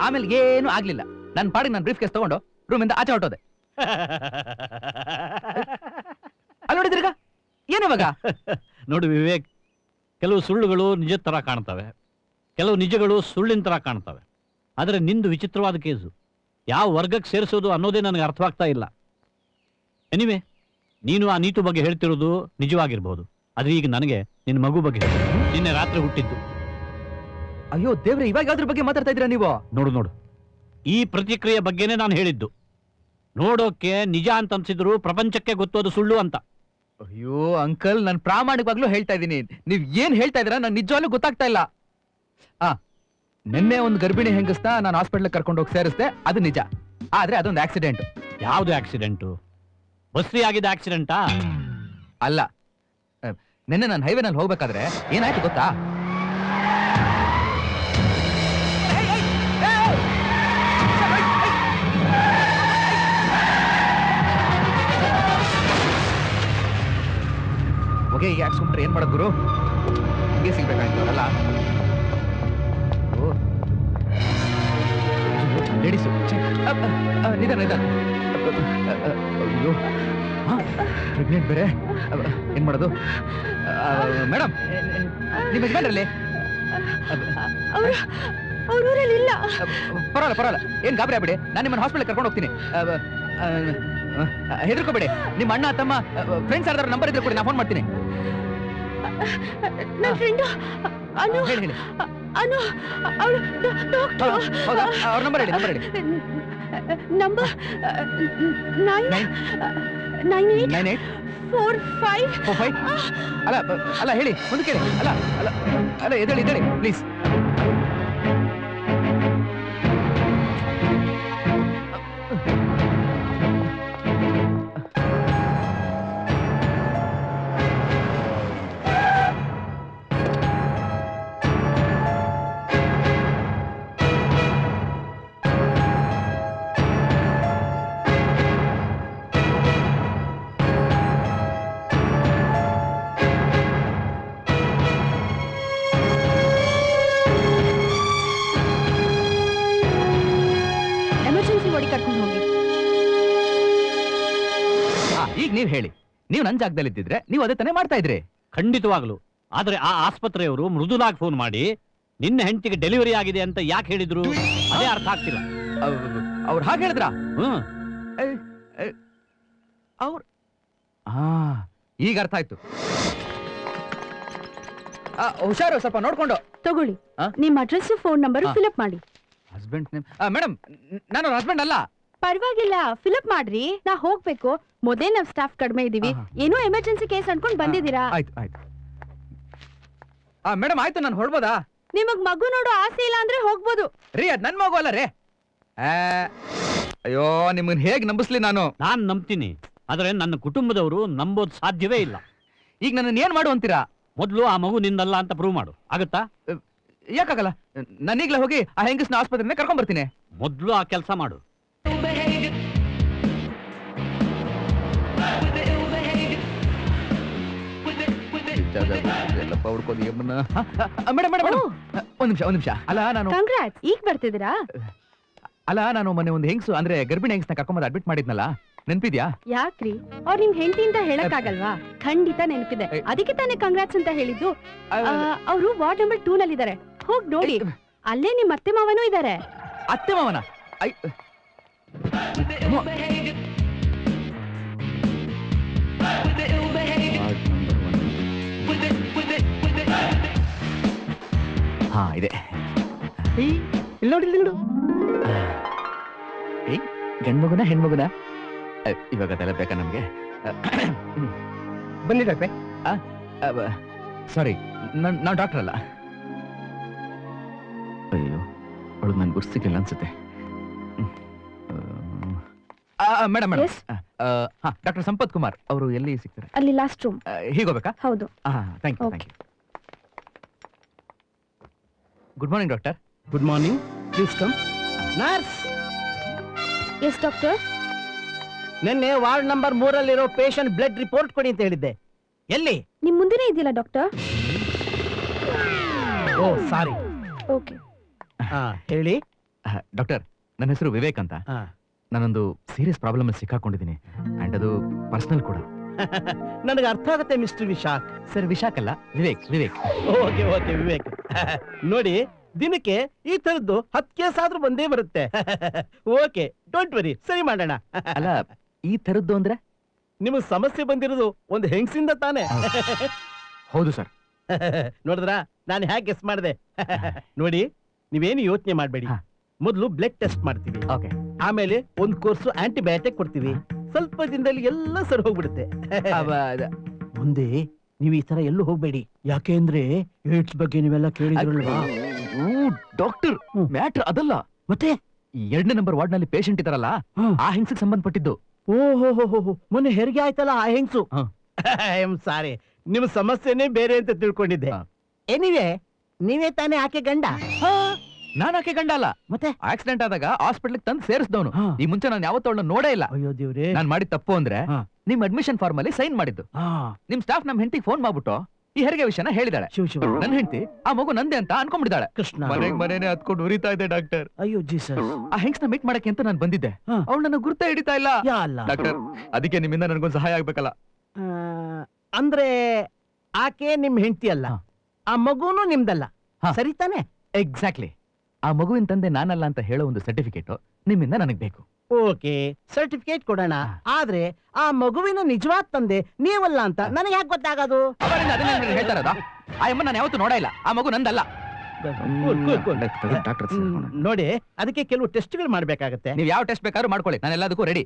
ಆಮೇಲೆ ಏನು ಆಗ್ಲಿಲ್ಲ. ನನ್ನ ಪಾಡಿಗೆ ನಾನು ಬ್ರೀಫ್ ಕೇಸ್ ತಗೊಂಡು ರೂಮಿಂದ ಆಚೆ ಹೊರಟೋದೆ. ಅಲ್ಲಿ ನೋಡಿದ್ರಿಗ ಏನಿವಾಗ? ನೋಡು ವಿವೇಕ್, ಕೆಲವು ಸುಳ್ಳುಗಳು ನಿಜದ ತರ ಕಾಣ್ತವೆ, ಕೆಲವು ನಿಜಗಳು ಸುಳ್ಳಿನ ತರ ಕಾಣ್ತವೆ. ಆದ್ರೆ ನಿಂದು ವಿಚಿತ್ರವಾದ ಕೇಸು. ಯಾವ ವರ್ಗಕ್ಕೆ ಸೇರಿಸೋದು ಅನ್ನೋದೇ ನನಗೆ ಅರ್ಥವಾಗ್ತಾ ಇಲ್ಲ. ಎನಿವೆ ನೀನು ಆ ನೀತು ಬಗ್ಗೆ ಹೇಳ್ತಿರೋದು ನಿಜವಾಗಿರ್ಬೋದು, ಆದ್ರೆ ಈಗ ನನಗೆ ನಿನ್ನ ಮಗು ಬಗ್ಗೆ ಹೇಳು. ನಿನ್ನೆ ರಾತ್ರಿ ಹುಟ್ಟಿದ್ದು. ಅಯ್ಯೋ ದೇವ್ರೆ, ಇವಾಗ ಅದ್ರ ಬಗ್ಗೆ ಮಾತಾಡ್ತಾ ಇದ್ದೀರಾ ನೀವು? ನೋಡು ನೋಡು, ಈ ಪ್ರತಿಕ್ರಿಯೆ ಬಗ್ಗೆನೇ ನಾನು ಹೇಳಿದ್ದು. ನೋಡೋಕೆ ನಿಜ ಅಂತ ಅನ್ಸಿದ್ರು ಪ್ರಪಂಚಕ್ಕೆ ಗೊತ್ತೋದು ಸುಳ್ಳು ಅಂತ. ಅಯ್ಯೋ ಅಂಕಲ್, ನಾನು ಪ್ರಾಮಾಣಿಕವಾಗ್ಲೂ ಹೇಳ್ತಾ ಇದ್ದೀನಿ, ನೀವ್ ಏನ್ ಹೇಳ್ತಾ ಇದೀರಾ ನಾನು ನಿಜವಾಗ್ಲೂ ಗೊತ್ತಾಗ್ತಾ ಇಲ್ಲ. ನಿನ್ನೆ ಒಂದು ಗರ್ಭಿಣಿ ಹೆಂಗಸ್ನ ನಾನು ಹಾಸ್ಪಿಟಲ್ ಕರ್ಕೊಂಡು ಹೋಗಿ ಸೇರಿಸ್ದೆ, ಅದು ನಿಜ. ಆದ್ರೆ ಅದೊಂದು ಆಕ್ಸಿಡೆಂಟ್. ಯಾವ್ದು ಆಕ್ಸಿಡೆಂಟು? ಬಸ್ರಿ ಆಗಿದ್ದ ಆಕ್ಸಿಡೆಂಟಾ? ಅಲ್ಲ, ನಿನ್ನೆ ನಾನು ಹೈವೇನಲ್ಲಿ ಹೋಗ್ಬೇಕಾದ್ರೆ ಏನಾಯ್ತು ಗೊತ್ತಾ? ಓಕೆ, ಈಗ ಯಾಕೆ ಏನ್ ಮಾಡೋದು ಗುರು? ಹಿಂಗೆ ಸಿಗ್ಬೇಕಾಯ್ತು ಅಲ್ಲ? ಲೇಡೀಸು ನಿಧಾನ ನಿಧಾನ. ಅಯ್ಯೋ, ಪ್ರೆಗ್ನೆಂಟ್ ಬೇರೆ, ಏನ್ ಮಾಡೋದು? ಮೇಡಮ್, ನಿಮ್ಮ ಯಜಮಾನ್ರಲ್ಲಿ? ಅವ್ರೂರಲ್ಲಿ ಇಲ್ಲ. ಪರವಾಗಿಲ್ಲ ಪರವಾಗಿಲ್ಲ, ಏನ್ ಗಾಬರಿ ಆಗ್ಬಿಡಿ, ನಾನು ನಿಮ್ಮನ್ನ ಹಾಸ್ಪಿಟಲ್ ಕರ್ಕೊಂಡು ಹೋಗ್ತೀನಿ. ಹೆದರ್ಕೋಬೇಡಿ. ನಿಮ್ಮ ಅಣ್ಣ ತಮ್ಮ ಫ್ರೆಂಡ್ಸ್ ಯಾರ್ದಾರು ನಂಬರ್ ಇದ್ರೆ ಕೊಡಿ, ನಾನು ಫೋನ್ ಮಾಡ್ತೀನಿ. ನನ್ನ ಫ್ರೆಂಡು ಅನು, ಹೇಳಿ ಹೇಳಿ. ಅನು ಅವಳು ಡಾಕ್ಟರ್. ಹೌದಾ? ಅವ್ರ ನಂಬರ್ ಹೇಳಿ, ನಂಬರ್ ಹೇಳಿ. ನಂಬರ್ 9845. ಅಲ್ಲ ಅಲ್ಲ ಹೇಳಿ, ಮುಂದೆ ಕೇಳಿ. ಅಲ್ಲ ಅಲ್ಲ ಅಲ್ಲ, ಎದ್ದೇಳಿ ಎದ್ದೇಳಿ ಪ್ಲೀಸ್. ಕರ್ಕೊಂಡು ಹೋಗಿ. ಈಗ ನೀವ್ ಹೇಳಿ, ನೀವು ನನ್ನ ಜಾಗದಲ್ಲಿ ಇದ್ದಿದ್ರೆ ನೀವು ಅದೇ ತಾನೇ ಮಾಡ್ತಾ ಇದ್ರಿ? ಖಂಡಿತವಾಗ್ಲು. ಆದ್ರೆ ಆ ಆಸ್ಪತ್ರೆಯವರು ಮೃದುಲಾಗಿ ಫೋನ್ ಮಾಡಿ ನಿನ್ನ ಹೆಂಡತಿಗೆ ಡೆಲಿವರಿ ಆಗಿದೆ ಅಂತ ಯಾಕೆ ಹೇಳಿದ್ರು ಅದೇ ಅರ್ಥ ಆಗ್ತಿಲ್ಲ. ಅವ್ರು ಹಾಗೆ ಹೇಳಿದ್ರ? ಅವ್ರು ಈಗ ಅರ್ಥ ಆಯ್ತು. ಹುಷಾರು, ಸ್ವಲ್ಪ ನೋಡ್ಕೊಂಡು ತಗೊಳ್ಳಿ. ನಿಮ್ ಅಡ್ರೆಸ್ ಫೋನ್ ನಂಬರ್ ಫಿಲಪ್ ಮಾಡಿ. Husband name? ಮೇಡಮ್, ನಾನು ಹಸ್ಬೆಂಡ್ ಅಲ್ಲ. ಪರವಾಗಿಲ್ಲ, ಫಿಲಪ್ ಮಾಡ್ರಿ. ನಾ ಹೋಗ್ಬೇಕು. ಮೊದಲೇ ನಾವ್ ಸ್ಟಾಫ್ ಕಡಿಮೆ ಇದೀವಿ. ಏನೋ ಎಮರ್ಜೆನ್ಸಿ ಕೇಸ್ ಅನ್ಕೊಂಡ್ ಬಂದಿದ್ದೀರಾ. ಆಯ್ತು ಆಯ್ತು. ಮೇಡಮ್ ಆಯ್ತು, ನಾನು ಹೊರಡ್ಬೋದಾ? ನಿಮಗ್ ಮಗು ನೋಡೋ ಆಸೆ ಇಲ್ಲ ಅಂದ್ರೆ ಹೋಗ್ಬೋದು ರೀ. ಅದ್ ನನ್ ಮಗು ಅಲ್ಲ ರೀ. ಅಯ್ಯೋ, ನಿಮ್ಮನ್ ಹೇಗ್ ನಂಬಿಸ್ಲಿ ನಾನು? ನಾನ್ ನಂಬ್ತೀನಿ, ಆದ್ರೆ ನನ್ನ ಕುಟುಂಬದವರು ನಂಬೋದ್ ಸಾಧ್ಯವೇ ಇಲ್ಲ. ಈಗ ನನ್ನ ಏನ್ ಮಾಡು ಅಂತೀರಾ? ಮೊದ್ಲು ಆ ಮಗು ನಿಂದಲ್ಲ ಅಂತ ಪ್ರೂವ್ ಮಾಡು. ಆಗತ್ತಾ? ಯಾಕಾಗಲ್ಲ, ನಾನೀಗ್ಲೇ ಹೋಗಿ ಆ ಹೆಂಗಸ್ನ ಆಸ್ಪತ್ರೆಯಿಂದ ಕರ್ಕೊಂಡ್ ಬರ್ತೀನಿ. ಮೊದ್ಲು ಆ ಕೆಲಸ ಮಾಡು. ಮೇಡಮ್ ಮೇಡಮ್ ಮೇಡಮ್, ಒಂದ್ ನಿಮಿಷ. ಅಲ್ಲ ನಾನು ಕಂಗ್ರಾಟ್ಸ್, ಈಗ ಬರ್ತಿದ್ದೀರಾ? ಅಲ್ಲ, ನಾನು ಮೊನ್ನೆ ಒಂದು ಹೆಂಗಸು ಅಂದ್ರೆ ಗರ್ಭಿಣಿ ಹೆಂಗಸ್ನ ಕರ್ಕೊಂಡ್ ಅಡ್ಮಿಟ್ ಮಾಡಿದ್ನಲ್ಲ, ನೆನ್ಪಿದ್ಯಾ? ಯಾಕ್ರಿ, ಅವ್ರು ನಿಮ್ ಹೆಂಡತಿ ಅಂತ ಹೇಳಕ್ ಆಗಲ್ವಾ? ಖಂಡಿತ ನೆನಪಿದೆ, ಅದಕ್ಕೆ ತಾನೇ ಕಂಗ್ರಾಟ್ಸ್ ಅಂತ ಹೇಳಿದ್ದು. ಅವರು ವಾರ್ಡ್ ನಂಬರ್ 2 ನಲ್ಲಿ ಇದಾರೆ, ಹೋಗ್ ನೋಡಿ. ಅಲ್ಲೇ ನಿಮ್ ಅತ್ತೆ ಮಾವನೂ ಇದಾರೆ. ಅತ್ತೆ ಮಾವನ? ಹಾ, ಇದೆ. ಇಲ್ಲಿ ನೋಡಿ, ಇಲ್ಲಿ ನೋಡು. ಗಂಡ್ಮಗುನ ಹೆಣ್ಮಗುನ? ಇವಾಗ ಅದೆಲ್ಲ ಬೇಕಾ ನಮ್ಗೆ? ಬನ್ನಿ ಡಾಕ್ಟ್ರೆ. ಸಾರಿ, ನಾವು ಡಾಕ್ಟರ್ ಅಲ್ಲ. ಅಯ್ಯೋ, ಅವಳು ನನ್ ಗುರ್ಸಿಕ್ಕಿಲ್ಲ ಅನ್ಸುತ್ತೆ. Madam madam, doctor Sampath Kumar ಅವರು ಎಲ್ಲಿ ಸಿಗ್ತಾರೆ? ಅಲ್ಲಿ ಲಾಸ್ಟ್ ರೂಮ್. ಹೀಗೋಬೇಕಾ? ಹೌದು. Thank you. Good morning doctor. Good morning, please come. Nurse. Yes doctor. ನಿನ್ನೆ ward number 3 patient blood report ಕೊಡಿ ಅಂತ ಹೇಳಿದ್ದೆ. ಎಲ್ಲಿ? ನಿಮ್ ಮುಂದೆನೇ ಇದೆಯಲ್ಲ ಡಾಕ್ಟರ್. Oh sorry. ಓಕೆ. ಹೇಳಿ. ಡಾಕ್ಟರ್, ನನ್ನ ಹೆಸರು ವಿವೇಕ್ ಅಂತ. ನಾನೊಂದು ಸೀರಿಯಸ್ ಪ್ರಾಬ್ಲಮ್ ಅಲ್ಲಿ ಸಿಕ್ಕಾಕೊಂಡಿದ್ದೀನಿ, ಅಂಡ್ ಅದು ಪರ್ಸನಲ್ ಕೂಡ. ನನಗೆ ಅರ್ಥ ಆಗುತ್ತೆ ಮಿಸ್ಟರ್ ವಿಶಾಖ್. ಸರ್, ವಿಶಾಖ್ ಅಲ್ಲ, ವಿವೇಕ್. Okay okay, Vivek. ನೋಡಿ, ದಿನಕ್ಕೆ ಈ ತರದ್ದು 10 ಕೇಸ್ ಆದ್ರೂ ಬಂದೇ ಬರುತ್ತೆ. ಓಕೆ, ಡೋಂಟ್ ವರಿ, ಸರಿ ಮಾಡೋಣ. ಅಲ್ಲ, ಈ ತರದ್ದು ಅಂದ್ರೆ ನಿಮಗ್ ಸಮಸ್ಯೆ ಬಂದಿರೋದು ಒಂದು ಹೆಂಗಸಿಂದ ತಾನೇ. ಹೌದು ಸರ್. ನೋಡಿದ್ರ ನಾನು ಹ್ಯಾಕ್ ಗೆಸ್ ಮಾಡಿದೆ. ನೋಡಿ, ನೀವೇನು ಯೋಚನೆ ಮಾಡ್ಬೇಡಿ. ಮೊದಲು ಬ್ಲಡ್ ಟೆಸ್ಟ್ ಮಾಡ್ತೀವಿ, ಆಮೇಲೆ ಒಂದ್ ಕೋರ್ಸ್ ಆಂಟಿಬಯೋಟಿಕ್ ಕೊಡ್ತೀವಿ. ಸ್ವಲ್ಪ ದಿನದಲ್ಲಿ ಎಲ್ಲ ಸರಿ ಹೋಗ್ಬಿಡುತ್ತೆ. ಮುಂದೆ ನೀವು ಈ ತರ ಎಲ್ಲೂ ಹೋಗ್ಬೇಡಿ, ಯಾಕೆ ಅಂದ್ರೆ ಏಡ್ಸ್ ಬಗ್ಗೆ ನೀವೆಲ್ಲ ಕೇಳಿದ್ರಲ್ವಾ? ಡಾಕ್ಟರ್, ಮ್ಯಾಟ್ರ್ ಅದಲ್ಲ. ಮತ್ತೆ 2ನೇ ನಂಬರ್ ವಾರ್ಡ್ ನಲ್ಲಿ ಪೇಷಂಟ್ ಇದಾರಲ್ಲ, ಆ ಹೆಂಗ್ಸಿಗೆ ಸಂಬಂಧಪಟ್ಟಿದ್ದು. ಓಹೋ, ಮೊನ್ನೆ ಹೆರಿಗೆ ಆಯ್ತಲ್ಲ ಆ ಹೆಂಗ್ಸು. ಐ ಆಮ್ ಸಾರಿ, ನಿಮ್ ಸಮಸ್ಯೆನೇ ಬೇರೆ ಅಂತ ತಿಳ್ಕೊಂಡಿದ್ದೆ. ಎನಿವೆ, ನೀವೇ ತಾನೇ ಆಕೆ ಗಂಡ? ನಾನು ಆಕೆ ಗಂಡ ಅಲ್ಲ. ಮತ್ತೆ ಆಕ್ಸಿಡೆಂಟ್ ಆದಾಗ ಹಾಸ್ಪಿಟಲ್ ತಂದು ಸೇರಿಸಿದವನು. ಈ ಮುಂಚೆ ನಾನು ಯಾವತ್ತೂ ಅವಳನ್ನ ನೋಡೇ ಇಲ್ಲ. ಅಯ್ಯೋ ದೇವ್ರೆ, ನಾನ್ ಮಾಡಿದ ತಪ್ಪು ಅಂದ್ರೆ ನಿಮ್ ಅಡ್ಮಿಷನ್ ಫಾರ್ಮ್ ಅಲ್ಲಿ ಸೈನ್ ಮಾಡಿದ್ದು. ನಿಮ್ ಸ್ಟಾಫ್ ನಮ್ ಹೆಂಡತಿಗೆ ಫೋನ್ ಮಾಡ್ಬಿಟ್ಟು ಈ ಹೆರಿಗೆ ವಿಷಯನ ಹೇಳಿದಾಳೆ. ನನ್ ಹೆಂಡತಿ ಆ ಮಗು ನಂದೆ ಅಂತ ಅನ್ಕೊಂಡ್ಬಿದ್ದಾಳೆ. ಕೃಷ್ಣ, ಮನೆನೇ ಹತ್ಕೊಂಡು ಉರಿತಾ ಇದೆ ಡಾಕ್ಟರ್. ಅಯ್ಯೋ ಜೀಸಸ್. ಆ ಹೆಂಗ್ಸ್ನ ಮೀಟ್ ಮಾಡಕ್ಕೆ ಅಂತ ನಾನು ಬಂದಿದ್ದೆ. ಅವಳು ನನ್ನ ಗುರ್ತ ಹಿಡಿತಾ ಇಲ್ಲ ಡಾಕ್ಟರ್. ಅದಕ್ಕೆ ನಿಮ್ಮಿಂದ ನನಗೊಂದು ಸಹಾಯ ಆಗ್ಬೇಕಲ್ಲ. ಅಂದ್ರೆ ಆಕೆ ನಿಮ್ ಹೆಂಡತಿ ಅಲ್ಲ, ಆ ಮಗುನು ನಿಮ್ದಲ್ಲ, ಸರಿ ತಾನೆ? ಎಕ್ಸಾಕ್ಟ್ಲಿ. ಆ ಮಗುವಿನ ತಂದೆ ನಾನಲ್ಲ ಅಂತ ಹೇಳೋ ಒಂದು ಸರ್ಟಿಫಿಕೇಟ್ ನಿಮ್ಮಿಂದ ನನಗ್ ಬೇಕು. ಓಕೆ, ಸರ್ಟಿಫಿಕೇಟ್ ಕೊಡೋಣ. ಆದ್ರೆ ಆ ಮಗುವಿನ ನಿಜವಾದ ತಂದೆ ನೀವಲ್ಲ ಅಂತ ನನಗೆ ಯಾಕೆ ಗೊತ್ತಾಗೋದು? ಹೇಳ್ತಾರದ ಆ ಅಮ್ಮ ನಾನು ಯಾವತ್ತೂ ನೋಡ ಇಲ್ಲ. ಆ ಮಗು ನಂದಲ್ಲ. ನೋಡಿ, ಅದಕ್ಕೆ ಕೆಲವು ಟೆಸ್ಟ್ಗಳು ಮಾಡ್ಬೇಕಾಗತ್ತೆ. ನೀವು ಯಾವ ಟೆಸ್ಟ್ ಬೇಕಾದ್ರೂ ಮಾಡ್ಕೊಳ್ಳಿ, ನಾನು ಎಲ್ಲದಕ್ಕೂ ರೆಡಿ.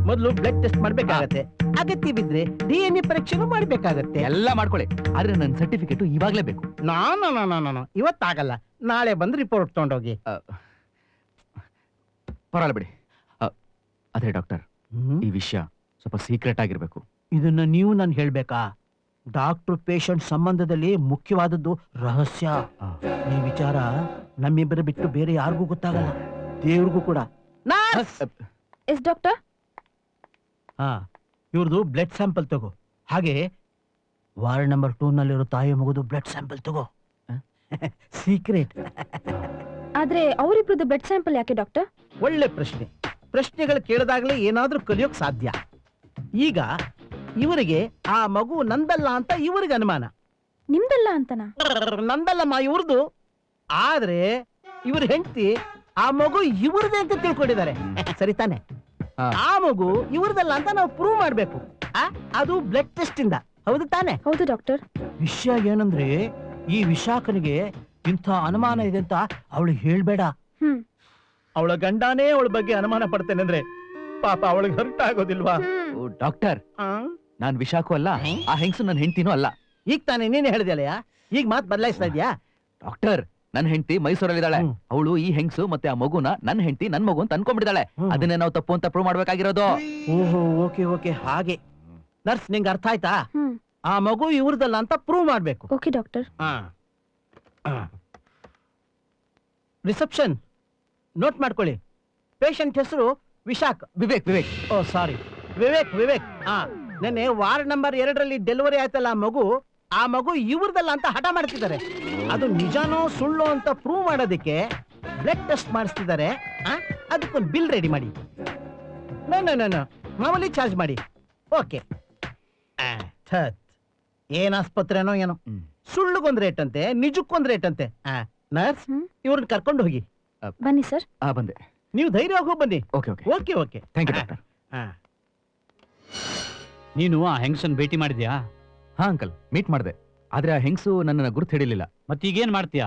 ಮೊದಲು ಬ್ಲಡ್ ಟೆಸ್ಟ್ ಮಾಡ್ಬೇಕಾಗತ್ತೆ, ಅಗತ್ಯ ಬಿದ್ರೆ DNA ಪರೀಕ್ಷೆನೂ ಮಾಡ್ಬೇಕಾಗತ್ತೆ. ಎಲ್ಲ ಮಾಡ್ಕೊಳ್ಳಿ, ಆದ್ರೆ ನನ್ನ ಸರ್ಟಿಫಿಕೇಟ್ ಇವಾಗ್ಲೇ ಬೇಕು. ನಾನು ಇವತ್ತಾಗಲ್ಲ, ನಾಳೆ ಬಂದು ರಿಪೋರ್ಟ್ ತಗೊಂಡೋಗಿ. ಪರವಾಗಿಲ್ಲ ಬಿಡಿ. ಅದೇ ಡಾಕ್ಟರ್, ಈ ವಿಷಯ ಸ್ವಲ್ಪ ಸೀಕ್ರೆಟ್ ಆಗಿರ್ಬೇಕು. ಇದನ್ನ ನೀವು ನಾನು ಹೇಳ್ಬೇಕಾ? ಡಾಕ್ಟರ್ ಪೇಷಂಟ್ ಸಂಬಂಧದಲ್ಲಿ ಮುಖ್ಯವಾದದ್ದು ರಹಸ್ಯ. ಈ ವಿಚಾರ ನಮ್ಮಿಬ್ಬರ ಬಿಟ್ಟು ಬೇರೆ ಯಾರಿಗೂ ಗೊತ್ತಾಗಲ್ಲ, ದೇವ್ರಿಗೂ ಕೂಡ. Yes doctor? ಇವ್ರದ್ದು ಬ್ಲಡ್ ಸ್ಯಾಂಪಲ್ ತಗೋ. ಹಾಗೆ ವಾರ್ಡ್ ನಂಬರ್ 2 ನಲ್ಲಿರೋ ತಾಯಿ ಮಗುದು ಬ್ಲಡ್ ಸ್ಯಾಂಪಲ್ ತಗೋ. ಸೀಕ್ರೆಟ್. ಆದ್ರೆ ಅವರಿಬ್ರದ್ದು ಬ್ಲಡ್ ಸ್ಯಾಂಪಲ್ ಯಾಕೆ ಡಾಕ್ಟರ್? ಒಳ್ಳೆ ಪ್ರಶ್ನೆ. ಪ್ರಶ್ನೆಗಳು ಕೇಳಿದಾಗಲೇ ಏನಾದ್ರೂ ಕಲಿಯೋಕ್ ಸಾಧ್ಯ. ಈಗ ಇವರಿಗೆ ಆ ಮಗು ನಂದಲ್ಲ ಅಂತ ಇವರಿಗೆ ಅನುಮಾನ. ನಿಮ್ದಲ್ಲ ಅಂತನಾ? ನಂದಲ್ಲಮ್ಮ, ಇವ್ರದು. ಆದ್ರೆ ಇವ್ರ ಹೆಂಡತಿ ಆ ಮಗು ಇವ್ರದೇ ಅಂತ ತಿಳ್ಕೊಂಡಿದ್ದಾರೆ, ಸರಿ ತಾನೆ? ಆ ಮಗು ಇವ್ರದಲ್ಲ ಅಂತ ನಾವು ಪ್ರೂವ್ ಮಾಡ್ಬೇಕು. ಅದು ಬ್ಲಡ್ ಟೆಸ್ಟ್ ಇಂದ, ಹೌದು ತಾನೆ? ಹೌದು ಡಾಕ್ಟರ್. ವಿಷಯ ಏನಂದ್ರೆ, ಈ ವಿಶಾಖನಿಗೆ ಇಂಥ ಅನುಮಾನ ಇದೆ ಅಂತ ಅವಳು ಹೇಳ್ಬೇಡ. ಅವಳ ಗಂಡನೇ ಅವಳ ಬಗ್ಗೆ ಅನುಮಾನ ಪಡ್ತೇನೆ ಅಂದ್ರೆ ಪಾಪ ಅವಳಿಗೆ ಹರ್ಟ್ ಆಗೋದಿಲ್ವಾ? ಡಾಕ್ಟರ್, ನಾನ್ ವಿಶಾಖು ಅಲ್ಲ, ಆ ಹೆಂಗಸು ನನ್ನ ಹೆಂಡತಿನೂ ಅಲ್ಲ. ಈಗ ತಾನೇ ನೀನೇ ಹೇಳಿದ್ಯಲ್ಲ, ಈಗ ಮಾತು ಬದಲಾಯಿಸ್ತಾ ಇದ್ಯಾ? ಡಾಕ್ಟರ್, ನನ್ನ ಹೆಂಡತಿ ಮೈಸೂರಲ್ಲಿದ್ದಾಳೆ. ಅವಳು ಈ ಹೆಂಗಸು ಮತ್ತೆ ಆ ಮಗುನ ನನ್ನ ಹೆಂಡತಿ ನನ್ ಮಗು ಅಂತ ಅನ್ಕೊಂಡ್ಬಿಟ್ಟಿದ್ದಾಳೆ. ಅದನ್ನೇ ನಾವು ತಪ್ಪು ಅಂತ ಪ್ರೂವ್ ಮಾಡ್ಬೇಕಾಗಿರೋದು. ಓಹೋ, ಓಕೆ, ಹಾಗೆ. ನರ್ಸ್, ನಿಂಗೆ ಅರ್ಥ ಆಯ್ತಾ? ಆ ಮಗು ಇವ್ರದಲ್ಲ ಅಂತ ಪ್ರೂವ್ ಮಾಡ್ಬೇಕು. Okay doctor. ರಿಸೆಪ್ಷನ್ ನೋಟ್ ಮಾಡ್ಕೊಳ್ಳಿ. ಪೇಷಂಟ್ ಹೆಸರು ವಿಶಾಖ್. ವಿವೇಕ್. ಓ ಸಾರಿ, ವಿವೇಕ್. ನೆನ್ನೆ ವಾರ್ಡ್ ನಂಬರ್ 2ರಲ್ಲಿ ಡೆಲಿವರಿ ಆಯ್ತಲ್ಲ ಆ ಮಗು ಇವ್ರದಲ್ಲ ಅಂತ ಹಠ ಮಾಡ್ತಿದ್ದಾರೆ. ಅದು ನಿಜಾನೋ ಸುಳ್ಳು ಅಂತ ಪ್ರೂವ್ ಮಾಡೋದಕ್ಕೆ ಬ್ಲಡ್ ಟೆಸ್ಟ್ ಮಾಡಿಸ್ತಿದ್ದಾರೆ. ಅದಕ್ಕೊಂದು ಬಿಲ್ ರೆಡಿ ಮಾಡಿ. ಮಾಮೂಲಿ ಚಾರ್ಜ್ ಮಾಡಿ. ಓಕೆ. ಏನ್ ಆಸ್ಪತ್ರೆನೋ ಏನೋ, ಸುಳ್ಳುಗೊಂದ್ ರೇಟ್ ಅಂತೆ, ನಿಜಕ್ಕೊಂದ್ ರೇಟ್ ಅಂತೆ. ನರ್ಸ್, ಇವ್ರನ್ನ ಕರ್ಕೊಂಡು ಹೋಗಿ. ಬನ್ನಿ ಸರ್. ಬಂದೆ. ನೀವು ಧೈರ್ಯವಾಗಿ ಹೋಗಿ ಬನ್ನಿ. ಓಕೆ. Thank you doctor. ನೀನು ಆ ಹೆಂಗಸನ್ ಭೇಟಿ ಮಾಡಿದ್ಯಾ? ಹಾ ಅಂಕಲ್, ಮೀಟ್ ಮಾಡಿದೆ. ಆದ್ರೆ ಆ ಹೆಂಗಸು ನನ್ನ ಗುರುತು ಹಿಡಿಲಿಲ್ಲ. ಮತ್ತೀಗೇನ್ ಮಾಡ್ತೀಯಾ?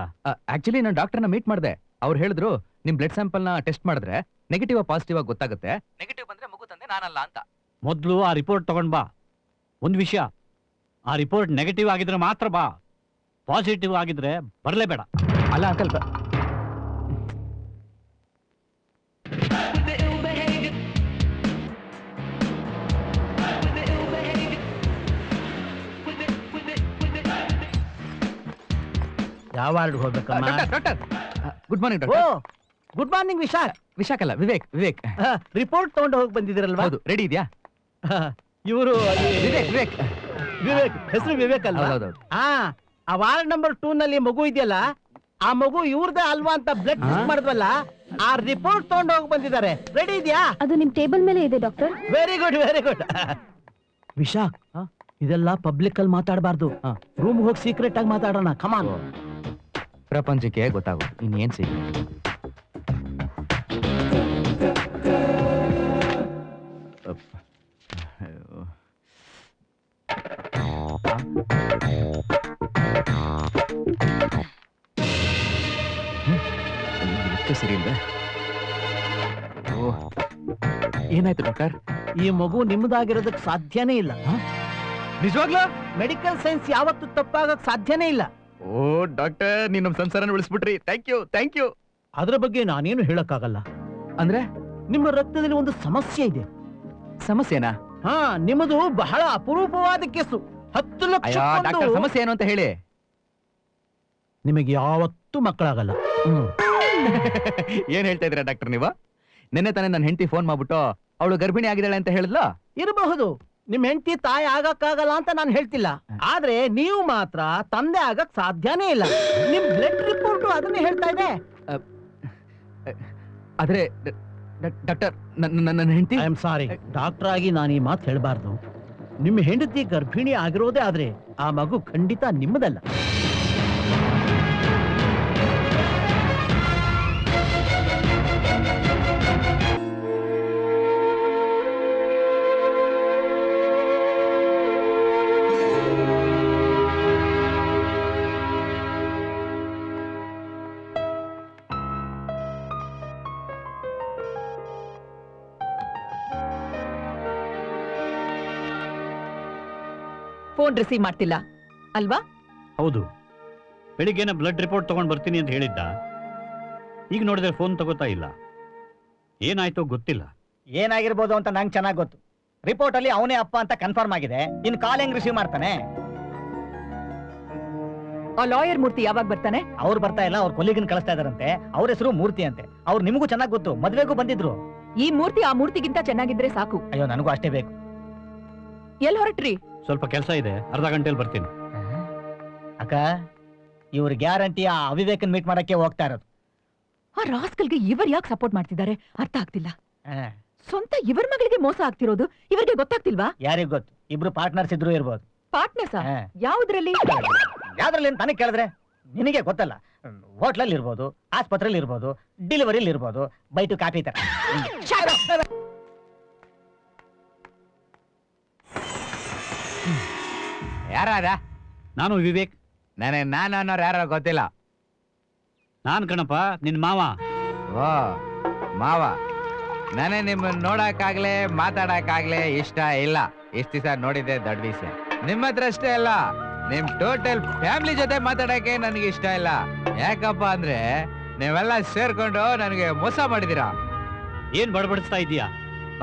ಆಕ್ಚುಲಿ ನಾನು ಡಾಕ್ಟರ್ನ ಮೀಟ್ ಮಾಡಿದೆ. ಅವ್ರು ಹೇಳಿದ್ರು ನಿಮ್ ಬ್ಲಡ್ ಸ್ಯಾಂಪಲ್ ನ ಟೆಸ್ಟ್ ಮಾಡಿದ್ರೆ ನೆಗೆಟಿವ್ ಪಾಸಿಟಿವ್ ಆಗಿ ಗೊತ್ತಾಗುತ್ತೆ. ನೆಗೆಟಿವ್ ಬಂದ್ರೆ ಮಗು ತಂದೆ ನಾನಲ್ಲ ಅಂತ. ಮೊದ್ಲು ಆ ರಿಪೋರ್ಟ್ ತಗೊಂಡ್ ಬಾ. ಒಂದ್ ವಿಷಯ, ಆ ರಿಪೋರ್ಟ್ ನೆಗೆಟಿವ್ ಆಗಿದ್ರೆ ಮಾತ್ರ ಬಾ, ಪಾಸಿಟಿವ್ ಆಗಿದ್ರೆ ಬರ್ಲೇಬೇಡ. ಅಲ್ಲ ಅಂಕಲ್, ಯಾವ ವಾರ್ಡ್ ಹೋಗ್ಬೇಕಮ್ಮ? Doctor, good morning oh, doctor. Good morning Vishakh. Vishakh ಅಲ್ಲ, ವಿವೇಕ್. ರಿಪೋರ್ಟ್ ತಗೊಂಡು ಹೋಗಿ ಬಂದಿದ್ದೀರಲ್ವಾ? ಹೌದು, ರೆಡಿ ಇದೆಯಾ? ಇವರು ವಿವೇಕ್ ಹೆಸರು ವಿವೇಕ್ ಅಲ್ವಾ? ಆ ವಾರ್ಡ್ ನಂಬರ್ 2 ನಲ್ಲಿ ಮಗು ಇದೆಯಲ್ಲ, ಆ ಮಗು ಇವ್ರದೇ ಅಲ್ವಾ ಅಂತ ಬ್ಲಡ್ ಟೆಸ್ಟ್ ಮಾಡಿದ್ವಲ್ಲ, ಆ ರಿಪೋರ್ಟ್ ತಗೊಂಡು ಹೋಗಿ ಬಂದಿದ್ದಾರೆ. ರೆಡಿ ಇದೆಯಾ? ಅದು ನಿಮ್ ಟೇಬಲ್ ಮೇಲೆ ಇದೆ ಡಾಕ್ಟರ್. Very good. ವಿಶಾಖ್, ಇದೆಲ್ಲ ಪಬ್ಲಿಕ್ ಅಲ್ಲಿ ಮಾತಾಡಬಾರ್ದು. ರೂಮ್ ಹೋಗಿ ಸೀಕ್ರೆಟ್ ಆಗಿ ಮಾತಾಡೋಣ. ಕಮಾನ್. ಪ್ರಪಂಚಕ್ಕೆ ಗೊತ್ತಾಗೋದು ಇನ್ನೇನ್ ಸೀಕ್ರೆಟ್. ಏನಾಯ್ತು ಡಾಕ್ಟರ್? ಈ ಮಗು ನಿಮ್ಮದಾಗಿರೋದಕ್ಕೆ ಸಾಧ್ಯನೇ ಇಲ್ಲ. ನಿಜವಾಗ್ಲೂ? ಮೆಡಿಕಲ್ ಸೈನ್ಸ್ ಯಾವತ್ತೂ ತಪ್ಪಾಗಕ್ ಸಾಧ್ಯನೇ ಇಲ್ಲ. ಓ ಡಾಕ್ಟರ್, ನೀನ್ ನಮ್ ಸಂಸಾರನ ಉಳಿಸ್ಬಿಟ್ರಿ. Thank you. ಅದ್ರ ಬಗ್ಗೆ ನಾನೇನು ಹೇಳಕ್ಕಾಗಲ್ಲ. ಅಂದ್ರೆ ನಿಮ್ಮ ರಕ್ತದಲ್ಲಿ ಒಂದು ಸಮಸ್ಯೆ ಇದೆ. ಸಮಸ್ಯೆನಾ? ಹಾ, ನಿಮ್ಮದು ಬಹಳ ಅಪರೂಪವಾದ ಕೇಸು. 10 ಲಕ್ಷ. ಡಾಕ್ಟರ್, ಸಮಸ್ಯೆ ಏನು ಅಂತ ಹೇಳಿ. ನಿಮಗೆ ಯಾವತ್ತೂ ಮಕ್ಕಳಾಗಲ್ಲ. ಏನ್ ಹೇಳ್ತಾ ಇದ್ದೀರಾ ಡಾಕ್ಟರ್ ನೀವು? ನಿನ್ನೆ ತಾನೇ ನನ್ನ ಹೆಂಡತಿ ಫೋನ್ ಮಾಡ್ಬಿಟ್ಟು ಅವಳು ಗರ್ಭಿಣಿ ಆಗಿದ್ದಾಳೆ ಅಂತ ಹೇಳಿದ್ಲ. ಇರಬಹುದು, ನಿಮ್ ಹೆಂಡತಿ ತಾಯಿ ಆಗಕ್ಕಾಗಲ್ಲ ಅಂತ ನಾನು ಹೇಳ್ತಿಲ್ಲ. ಆದ್ರೆ ನೀವು ಮಾತ್ರ ತಂದೆ ಆಗಕ್ ಸಾಧ್ಯನೇ ಇಲ್ಲ. ನಿಮ್ ಬ್ಲಡ್ ರಿಪೋರ್ಟ್ ಅದನ್ನೇ ಹೇಳ್ತಾ ಇದೆ. ಆದ್ರೆ ಡಾಕ್ಟರ್, ನನ್ನ ಹೆಂಡತಿ. ಐ ಆಮ್ ಸಾರಿ, ಡಾಕ್ಟರ್ ಆಗಿ ನಾನು ಈ ಮಾತು ಹೇಳಬಾರ್ದು. ನಿಮ್ಮ ಹೆಂಡತಿ ಗರ್ಭಿಣಿ ಆಗಿರೋದೇ ಆದ್ರೆ ಆ ಮಗು ಖಂಡಿತ ನಿಮ್ಮದಲ್ಲ. ಫೋನ್ ರಿಸೀವ್ ಮಾಡ್ತಿಲ್ಲ ಅಲ್ವಾ? ಹೌದು, ಬೆಳಿಗ್ಗೆನ ಬ್ಲಡ್ ರಿಪೋರ್ಟ್ ತಗೊಂಡ್ ಬರ್ತೀನಿ ಅಂತ ಹೇಳಿದ್ದ. ಈಗ ನೋಡಿದ್ರೆ ಫೋನ್ ತಗೋತಾ ಇಲ್ಲ. ಏನಾಯ್ತೋ ಗೊತ್ತಿಲ್ಲ. ಏನಾಗಿರ್ಬೋದು ಅಂತ ನಂಗೆ ಚೆನ್ನಾಗಿ ಗೊತ್ತು. ರಿಪೋರ್ಟ್ ಅಲ್ಲಿ ಅವನೇ ಅಪ್ಪ ಅಂತ ಕನ್ಫರ್ಮ್ ಆಗಿದೆ. ಇನ್ ಕಾಲ್ ಹೆಂಗ್ ರಿಸೀವ್ ಮಾಡ್ತಾನೆ? ಆ ಲಾಯರ್ ಮೂರ್ತಿ ಯಾವಾಗ ಬರ್ತಾನೆ? ಅವ್ರು ಬರ್ತಾ ಇಲ್ಲ, ಅವ್ರ ಕೊಲ್ಲಿಗನ್ ಕಳಿಸ್ತಾ ಇದಾರಂತೆ. ಅವ್ರ ಹೆಸರು ಮೂರ್ತಿ ಅಂತೆ. ಅವ್ರು ನಿಮಗೂ ಚೆನ್ನಾಗಿ ಗೊತ್ತು, ಮದ್ವೆಗೂ ಬಂದಿದ್ರು. ಈ ಮೂರ್ತಿ ಆ ಮೂರ್ತಿಗಿಂತ ಚೆನ್ನಾಗಿದ್ರೆ ಸಾಕು. ಅಯ್ಯೋ, ನನಗೂ ಅಷ್ಟೇ ಬೇಕು. ಎಲ್ಲಿ ಹೊರಟ್ರಿ? ಸ್ವಲ್ಪ ಕೆಲಸ ಇದೆ, ಅರ್ಧ ಗಂಟೆಲಿ ಬರ್ತೀನಿ. ಅಕ್ಕ, ಇವ್ರ ಗ್ಯಾರಂಟಿ ಆ ಅವಿವೇಕನ್ ಮೀಟ್ ಮಾಡಕ್ಕೆ ಹೋಗ್ತಾ ಇರೋದು. ಆ ರಾಸ್ಕಲ್ಗೆ ಇವರು ಯಾಕೆ ಸಪೋರ್ಟ್ ಮಾಡ್ತಿದ್ದಾರೆ ಅರ್ಥ ಆಗ್ತಿಲ್ಲ. ಸ್ವಂತ ಇವರ ಮಗಳಿಗೆ ಮೋಸ ಆಗ್ತಿರೋದು ಇವರಿಗೆ ಗೊತ್ತಾಗ್ತಿಲ್ವಾ? ಯಾರಿಗ್ ಗೊತ್ತು, ಇಬ್ರು ಪಾರ್ಟ್ನರ್ಸ್ ಇದ್ರು ಇರ್ಬೋದು. ಪಾರ್ಟ್ನರ್ಸ್ ಯಾವ್ದ್ರಲ್ಲಿ? ಯಾವ್ದ್ರಲ್ಲಿ ಅಂತ ನನಗೆ ಕೇಳಿದ್ರೆ ನಿನಗೆ ಗೊತ್ತಲ್ಲ. ಹೋಟ್ಲಲ್ಲಿ ಇರ್ಬೋದು, ಆಸ್ಪತ್ರೆಯಲ್ಲಿ ಇರ್ಬೋದು, ಡೆಲಿವರಿಲಿ ಇರ್ಬೋದು, ಬೈಟು ಕಾಫಿ ತರ. ಯಾರಾದ? ನಾನು ವಿವೇಕ್. ನಾನು ಅನ್ನೋರು ಯಾರೋ ಗೊತ್ತಿಲ್ಲ. ನಾನ್ ಕಣಪ್ಪ, ನಿನ್ ಮಾವ. ಓ ಮಾವ, ನಾನೇ ನಿಮ್ಮನ್ನ ನೋಡಕ್ಕಾಗ್ಲೇ ಮಾತಾಡಕ್ಕಾಗ್ಲೇ ಇಷ್ಟ ಇಲ್ಲ. ಇಷ್ಟ ದಿವಸ ನೋಡಿದ್ದೆ ದೊಡ್ಡ ವಿಷಯ. ನಿಮ್ಮ ಹತ್ರ ಅಷ್ಟೇ ಅಲ್ಲ, ನಿಮ್ ಟೋಟಲ್ ಫ್ಯಾಮಿಲಿ ಜೊತೆ ಮಾತಾಡಕ್ಕೆ ನನಗೆ ಇಷ್ಟ ಇಲ್ಲ. ಯಾಕಪ್ಪ ಅಂದ್ರೆ ನೀವೆಲ್ಲ ಸೇರ್ಕೊಂಡು ನನಗೆ ಮೋಸ ಮಾಡಿದೀರಾ. ಏನ್ ಬಡಬಡಿಸ್ತಾ ಇದೀಯಾ?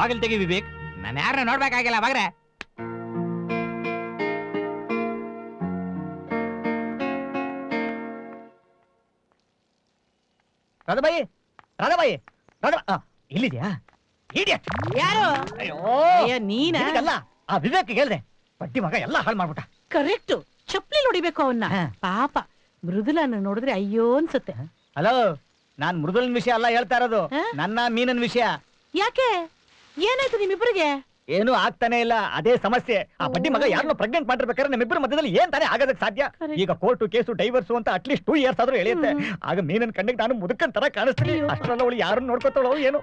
ಬಾಗಿಲ್ ತೆಗಿ ವಿವೇಕ್. ನಾನು ಯಾರನ್ನ ನೋಡ್ಬೇಕಾಗಿಲ್ಲ ಬಾಗ್ರೆ. ರಾಧಾಬಾಯಿ, ರಾಧಾಬಾಯಿ, ಇಲ್ಲಿದ್ಯಾ? ಯಾರು? ನೀನಲ್ಲ, ಆ ವಿವೇಕ್ ಹೇಳ್ದೆ. ಬಡ್ಡಿ ಮಗ ಎಲ್ಲ ಹಾಳು ಮಾಡ್ಬಿಟ್ಟ. ಕರೆಕ್ಟ್, ಚಪ್ಲಿ ಹೊಡಿಬೇಕು ಅವನ್ನ. ಪಾಪ ಮೃದುಲನ್ನ ನೋಡಿದ್ರೆ ಅಯ್ಯೋ ಅನ್ಸುತ್ತೆ. ಹಲೋ, ನಾನ್ ಮೃದುಲನ್ ವಿಷಯ ಅಲ್ಲ ಹೇಳ್ತಾ ಇರೋದು, ನನ್ನ ಮೀನನ್ ವಿಷಯ. ಯಾಕೆ, ಏನಾಯ್ತು ನಿಮ್ಮಿಬ್ಬರಿಗೆ? ಏನು ಆಗ್ತಾನೆ ಇಲ್ಲ, ಅದೇ ಸಮಸ್ಯೆ. ಆ ಬಡ್ಡಿ ಮಗ ಯಾರನ್ನೋ ಪ್ರೆಗ್ನೆಂಟ್ ಮಾಡಿರ್ಬೇಕಾದ್ರೆ ನಮ್ಮಿಬ್ಬರ ಮಧ್ಯದಲ್ಲಿ ಏನ್ ತಾನೇ ಆಗೋದಕ್ಕೆ ಸಾಧ್ಯ? ಈಗ ಕೋರ್ಟು ಕೇಸು ಡೈವರ್ಸು ಅಂತ ಅಟ್ಲೀಸ್ಟ್ 2 years ಆದ್ರೂ ಎಳೆಯುತ್ತೆ. ಆಗ ಮೀನನ್ ಕಣ್ಣಿಗೆ ನಾನು ಮುದುಕನ್ ತರ ಕಾಣಿಸ್ತೀನಿ. ಅಷ್ಟರಲ್ಲ ಅವಳು ಯಾರನ್ನ ನೋಡ್ಕೊತಾಳೋ ಏನು.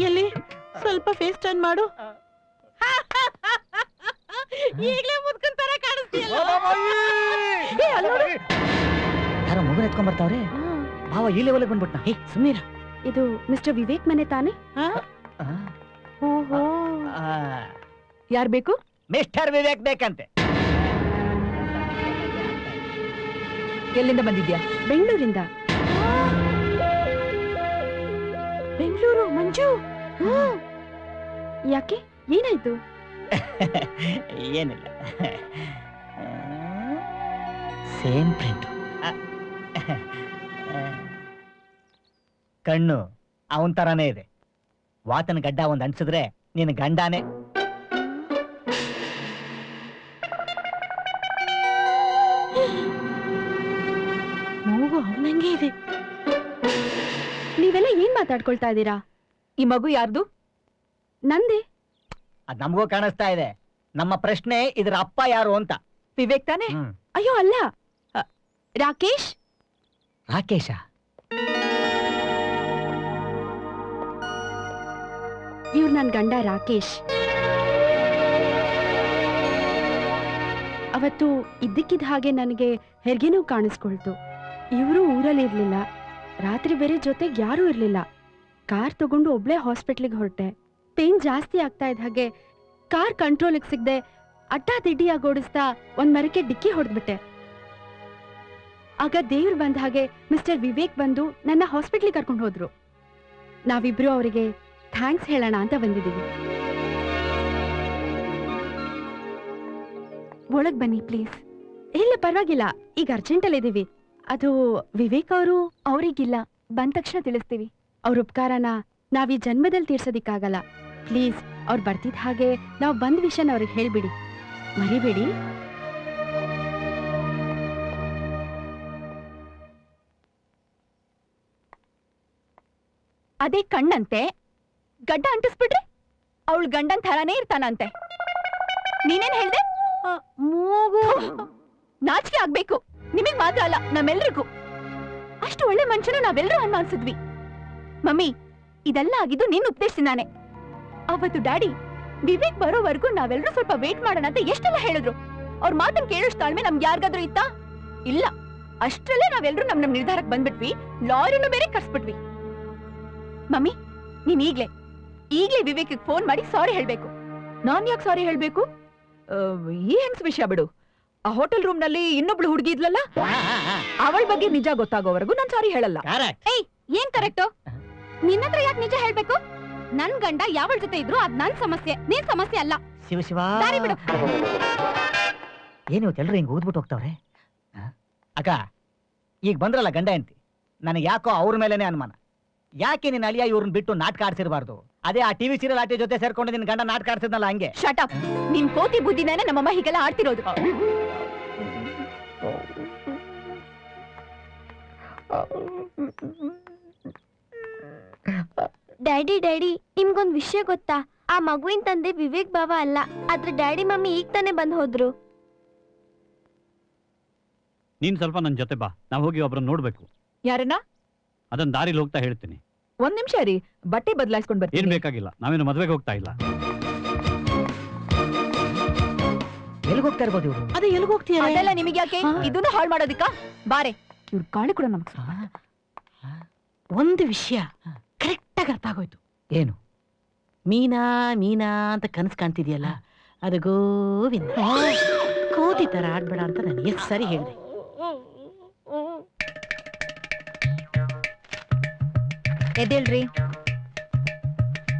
ಎಲ್ಲಿ ಸ್ವಲ್ಪ ಫೇಸ್ ಟರ್ನ್ ಮಾಡು. ಈಗಲೇ ಮುದುಕನ್ ತರ ಕಾಣಿಸ್ತೀಯಲ್ಲ. ಯಾರೋ ಮಗನ ಎತ್ಕೊಂಡ್ ಬರ್ತಾವ್ರೆ. ಭಾವ ಈ ಲೆವೆಲ್ ಬಂದ್ಬಿಟ್ನ. ಹೇ ಸುಮ್ಮೀರ, ಇದು ಮಿಸ್ಟರ್ ವಿವೇಕ್ ಮನೆ ತಾನೆ? ಯಾರ್ ಬೇಕು? ಮಿಸ್ಟರ್ ವಿವೇಕ್ ಬೇಕಂತೆ. ಎಲ್ಲಿಂದ ಬಂದಿದ್ಯಾ? ಬೆಂಗಳೂರಿಂದ. ಬೆಂಗಳೂರು? ಮಂಜು, ಯಾಕೆ, ಏನಾಯ್ತು? ಏನಿಲ್ಲ, ಸೇಮ್ ಪ್ರಿಂಟ್. ಕಣ್ಣು ಅವನ್ ತರಾನೇ ಇದೆ. ವಾತನ ಗಡ್ಡ ಒಂದ್ ಅಂಟಿಸಿದ್ರೆ ನೀನು ಗಂಡಾನೆ. ಮೂಗು ಅವನಂಗೆ ಇದೆ. ನೀವೆಲ್ಲ ಏನ್ ಮಾತಾಡ್ಕೊಳ್ತಾ ಇದ್ದೀರಾ? ಈ ಮಗು ಯಾರ್ದು? ನಂದೇ. ಅದ್ ನಮಗೂ ಕಾಣಿಸ್ತಾ ಇದೆ. ನಮ್ಮ ಪ್ರಶ್ನೆ ಇದ್ರ ಅಪ್ಪ ಯಾರು ಅಂತ. ವಿವೇಕ್ ತಾನೆ? ಅಯ್ಯೋ ಅಲ್ಲ, ರಾಕೇಶ್. ರಾಕೇಶ? ಇವ್ರು ನನ್ ಗಂಡ ರಾಕೇಶ್. ಅವತ್ತು ಇದ್ದಕ್ಕಿದ್ದ ಹಾಗೆ ನನಗೆ ಹೆರಿಗೆ ನೋವು ಕಾಣಿಸ್ಕೊಳ್ತು. ಇವರು ಊರಲ್ಲಿ ಇರ್ಲಿಲ್ಲ, ರಾತ್ರಿ ಬೇರೆ ಜೊತೆಗೆ ಯಾರೂ ಇರ್ಲಿಲ್ಲ. ಕಾರ್ ತಗೊಂಡು ಒಬ್ಳೆ ಹಾಸ್ಪಿಟ್ಲಿಗೆ ಹೊರಟೆ. ಪೇನ್ ಜಾಸ್ತಿ ಆಗ್ತಾ ಇದ್ದ ಹಾಗೆ ಕಾರ್ ಕಂಟ್ರೋಲಿಗೆ ಸಿಗದೆ ಅಡ್ಡಾದಿಡ್ಡಿಯಾಗಿ ಓಡಿಸ್ತಾ ಒಂದ್ ಮರಕ್ಕೆ ಡಿಕ್ಕಿ ಹೊಡೆದ್ಬಿಟ್ಟೆ. ಆಗ ದೇವ್ರು ಬಂದ ಹಾಗೆ ಮಿಸ್ಟರ್ ವಿವೇಕ್ ಬಂದು ನನ್ನ ಹಾಸ್ಪಿಟ್ಲಿಗೆ ಕರ್ಕೊಂಡು ಹೋದ್ರು. ನಾವಿಬ್ರು ಅವರಿಗೆ ಥ್ಯಾಂಕ್ಸ್ ಹೇಳೋಣ ಅಂತ ಬಂದಿದ್ದೀವಿ. ಒಳಗ್ ಬನ್ನಿ ಪ್ಲೀಸ್. ಇಲ್ಲ ಪರವಾಗಿಲ್ಲ, ಈಗ ಅರ್ಜೆಂಟಲ್ಲಿ ಇದ್ದೀವಿ. ಅದು ವಿವೇಕ್ ಅವರು ಅವ್ರಿಗಿಲ್ಲ, ಬಂದ ತಕ್ಷಣ ತಿಳಿಸ್ತೀವಿ. ಅವ್ರ ಉಪಕಾರನ ನಾವ್ ಈ ಜನ್ಮದಲ್ಲಿ ತೀರ್ಸೋದಿಕ್ಕಾಗಲ್ಲ. ಪ್ಲೀಸ್ ಅವ್ರು ಬರ್ತಿದ್ ಹಾಗೆ ನಾವು ಬಂದ ವಿಷಯನ ಅವ್ರಿಗೆ ಹೇಳ್ಬಿಡಿ, ಮರಿಬೇಡಿ. ಅದೇ ಕಣ್ಣಂತೆ ಗಡ್ಡ ಅಂಟಿಸ್ಬಿಟ್ರೆ ಅವಳು ಗಂಡನ್ ಥರಾನೇ ಇರ್ತಾನಂತೆ. ನೀನೇನ್ ಹೇಳ್ದೆ? ಮೂಗು ನಾಚಿಕೆ ಆಗ್ಬೇಕು, ನಿಮಗ್ ಮಾತ್ರ ಅಲ್ಲ ನಮ್ಮೆಲ್ರಿಗೂ. ಅಷ್ಟು ಒಳ್ಳೆ ಮನುಷ್ಯನ ನಾವೆಲ್ಲರೂ ಅನ್ಮಾನ್ಸಿದ್ವಿ. ಮಮ್ಮಿ, ಇದೆಲ್ಲ ಆಗಿದ್ದು ನಿನ್ನ ಉಪದೇಶದಿಂದಾನೆ. ಅವತ್ತು ಡ್ಯಾಡಿ ವಿವೇಕ್ ಬರೋವರೆಗೂ ನಾವೆಲ್ಲರೂ ಸ್ವಲ್ಪ ವೇಟ್ ಮಾಡೋಣ ಅಂತ ಎಷ್ಟೆಲ್ಲ ಹೇಳಿದ್ರು. ಅವ್ರ ಮಾತನ್ನ ಕೇಳೋಷ್ಟು ತಾಳ್ಮೆ ನಮ್ಗೆ ಯಾರಿಗಾದ್ರೂ ಇತ್ತಾ? ಇಲ್ಲ. ಅಷ್ಟ್ರಲ್ಲೇ ನಾವೆಲ್ಲರೂ ನಮ್ ನಿರ್ಧಾರಕ್ಕೆ ಬಂದ್ಬಿಟ್ವಿ. ಲಾಯರ್ನು ಬೇರೆ ಕರ್ಸ್ಬಿಟ್ವಿ. ಮಮ್ಮಿ, ನೀನ್ ಈಗ್ಲೇ ವಿವೇಕ್ ಫೋನ್ ಮಾಡಿ ಸಾರಿ ಹೇಳ್ಬೇಕು. ನಾನ್ ಯಾಕೆ ಸಾರಿ ಹೇಳ್ಬೇಕು? ಈ ಹೆಂಗ್ಸ್ ವಿಷಯ ಬಿಡು. ಆ ಹೋಟೆಲ್ ರೂಮ್ ನಲ್ಲಿ ಇನ್ನೊಬ್ಳು ಹುಡುಗಿ ಇದ್ಲಲ್ಲ, ಅವಳ ಬಗ್ಗೆ ನಿಜ ಗೊತ್ತಾಗೋವರೆಗೂ ನಾನ್ ಸಾರಿ ಹೇಳಲ್ಲ. ಏಯ್, ಏನ್ ಕರೆಕ್ಟು? ನಿನ್ನತ್ರ ಯಾಕೆ ನಿಜ ಹೇಳ್ಬೇಕು? ನನ್ ಗಂಡ ಯಾವಳ ಜೊತೆ ಇದ್ರು ಅದ್ ನನ್ ಸಮಸ್ಯೆ, ನಿನ್ ಸಮಸ್ಯೆ ಅಲ್ಲ. ಶಿವ ಶಿವ, ದಾರಿ ಬಿಡು. ಏನು ಎಲ್ರು ಹಿಂಗ್ ಊದ್ಬಿಟ್ಟು ಹೋಗ್ತಾವ್ರೆ? ಅಕ್ಕ, ಈಗ ಬಂದ್ರಲ್ಲ ಗಂಡ ಹೆಂಡ್ತಿ, ನನಗೆ ಯಾಕೋ ಅವ್ರ ಮೇಲೇನೆ ಅನುಮಾನ. ಯಾಕೆ ನಿನ್ನ ಅಳಿಯ ಇವ್ರನ್ನ ಬಿಟ್ಟು ನಾಟಕ ಆಡ್ಸಿರ್ಬಾರ್ದು? ಅದೇ ಆ ಟಿವಿ ಸೀರಿಯಲ್ ಆಟಿ ಜೊತೆ ಸೇರ್ಕೊಂಡು ನಿನ್ ಗಂಡ ನಾಟಕ ಆಡ್ಸಿದ್ನಲ್ಲ ಹಂಗೆ. Shut up. ನಿನ್ ಕೋತಿ ಬುದ್ಧಿನೇನೆ ನಮ್ಮಮ್ಮ ಹೀಗೆಲ್ಲ ಆಡ್ತಿರೋದು. ಡ್ಯಾಡಿ ಡ್ಯಾಡಿ, ನಿಮ್ಗೊಂದ್ ವಿಷಯ ಗೊತ್ತಾ? ಆ ಮಗುವಿನ ತಂದೆ ವಿವೇಕ್ ಬಾವ ಅಲ್ಲ, ಆದ್ರೆ ಡ್ಯಾಡಿ ಮಮ್ಮಿ ಈಗ ತಾನೇ ಬಂದ್ ಹೋದ್ರು. ನೀನ್ ಸ್ವಲ್ಪ ನನ್ ಜೊತೆ ಬಾ, ನಾವ್ ಹೋಗಿ ಒಬ್ರನ್ನ ನೋಡ್ಬೇಕು. ಯಾರನ್ನ? ಅದನ್ನ ದಾರಿಲಿ ಹೋಗ್ತಾ ಹೇಳ್ತೀನಿ. ಒಂದ್ ನಿಮಿಷ ರೀ, ಬಟ್ಟೆ ಬದಲಾಯಿಸ್ಕೊಂಡ್ ಏನ್ ಬರ್ತೀನಿ. ಬೇಕಾಗಿಲ್ಲ, ನಾವೇನು ಮದ್ವೆಗೆ ಹೋಗ್ತಾ ಇಲ್ಲ. ಎಲ್ಲಿಗೆ ಹೋಗ್ತಾ ಇರ್ಬೋದು ಇವ್ರು? ಅದೇ ಎಲ್ಗ್ ಹೋಗ್ತೀಯ? ಅದೆಲ್ಲ ನಿಮಗೆ ಯಾಕೆ? ಇದನ್ನ ಹಾಳು ಮಾಡೋದಿಕ್ಕ? ಬಾರೆ, ಇವ್ರ ಕಾಳಿ ಕೂಡ ನಮಗ್ ಒಂದು ವಿಷಯ ಕರೆಕ್ಟ್ ಆಗಿ ಅರ್ಥ ಆಗೋಯ್ತು. ಏನು? ಮೀನಾ ಮೀನಾ ಅಂತ ಕನಸು ಕಾಣ್ತಿದ್ಯಲ್ಲ, ಅದು ಗೋವಿಂದ. ಕೋತಿ ತರ ಆಡ್ಬೇಡ ಅಂತ ನಾನು ಎಷ್ಟು ಸರಿ ಹೇಳಿದೆ. ಎದ್ದೇಳ್ರಿ,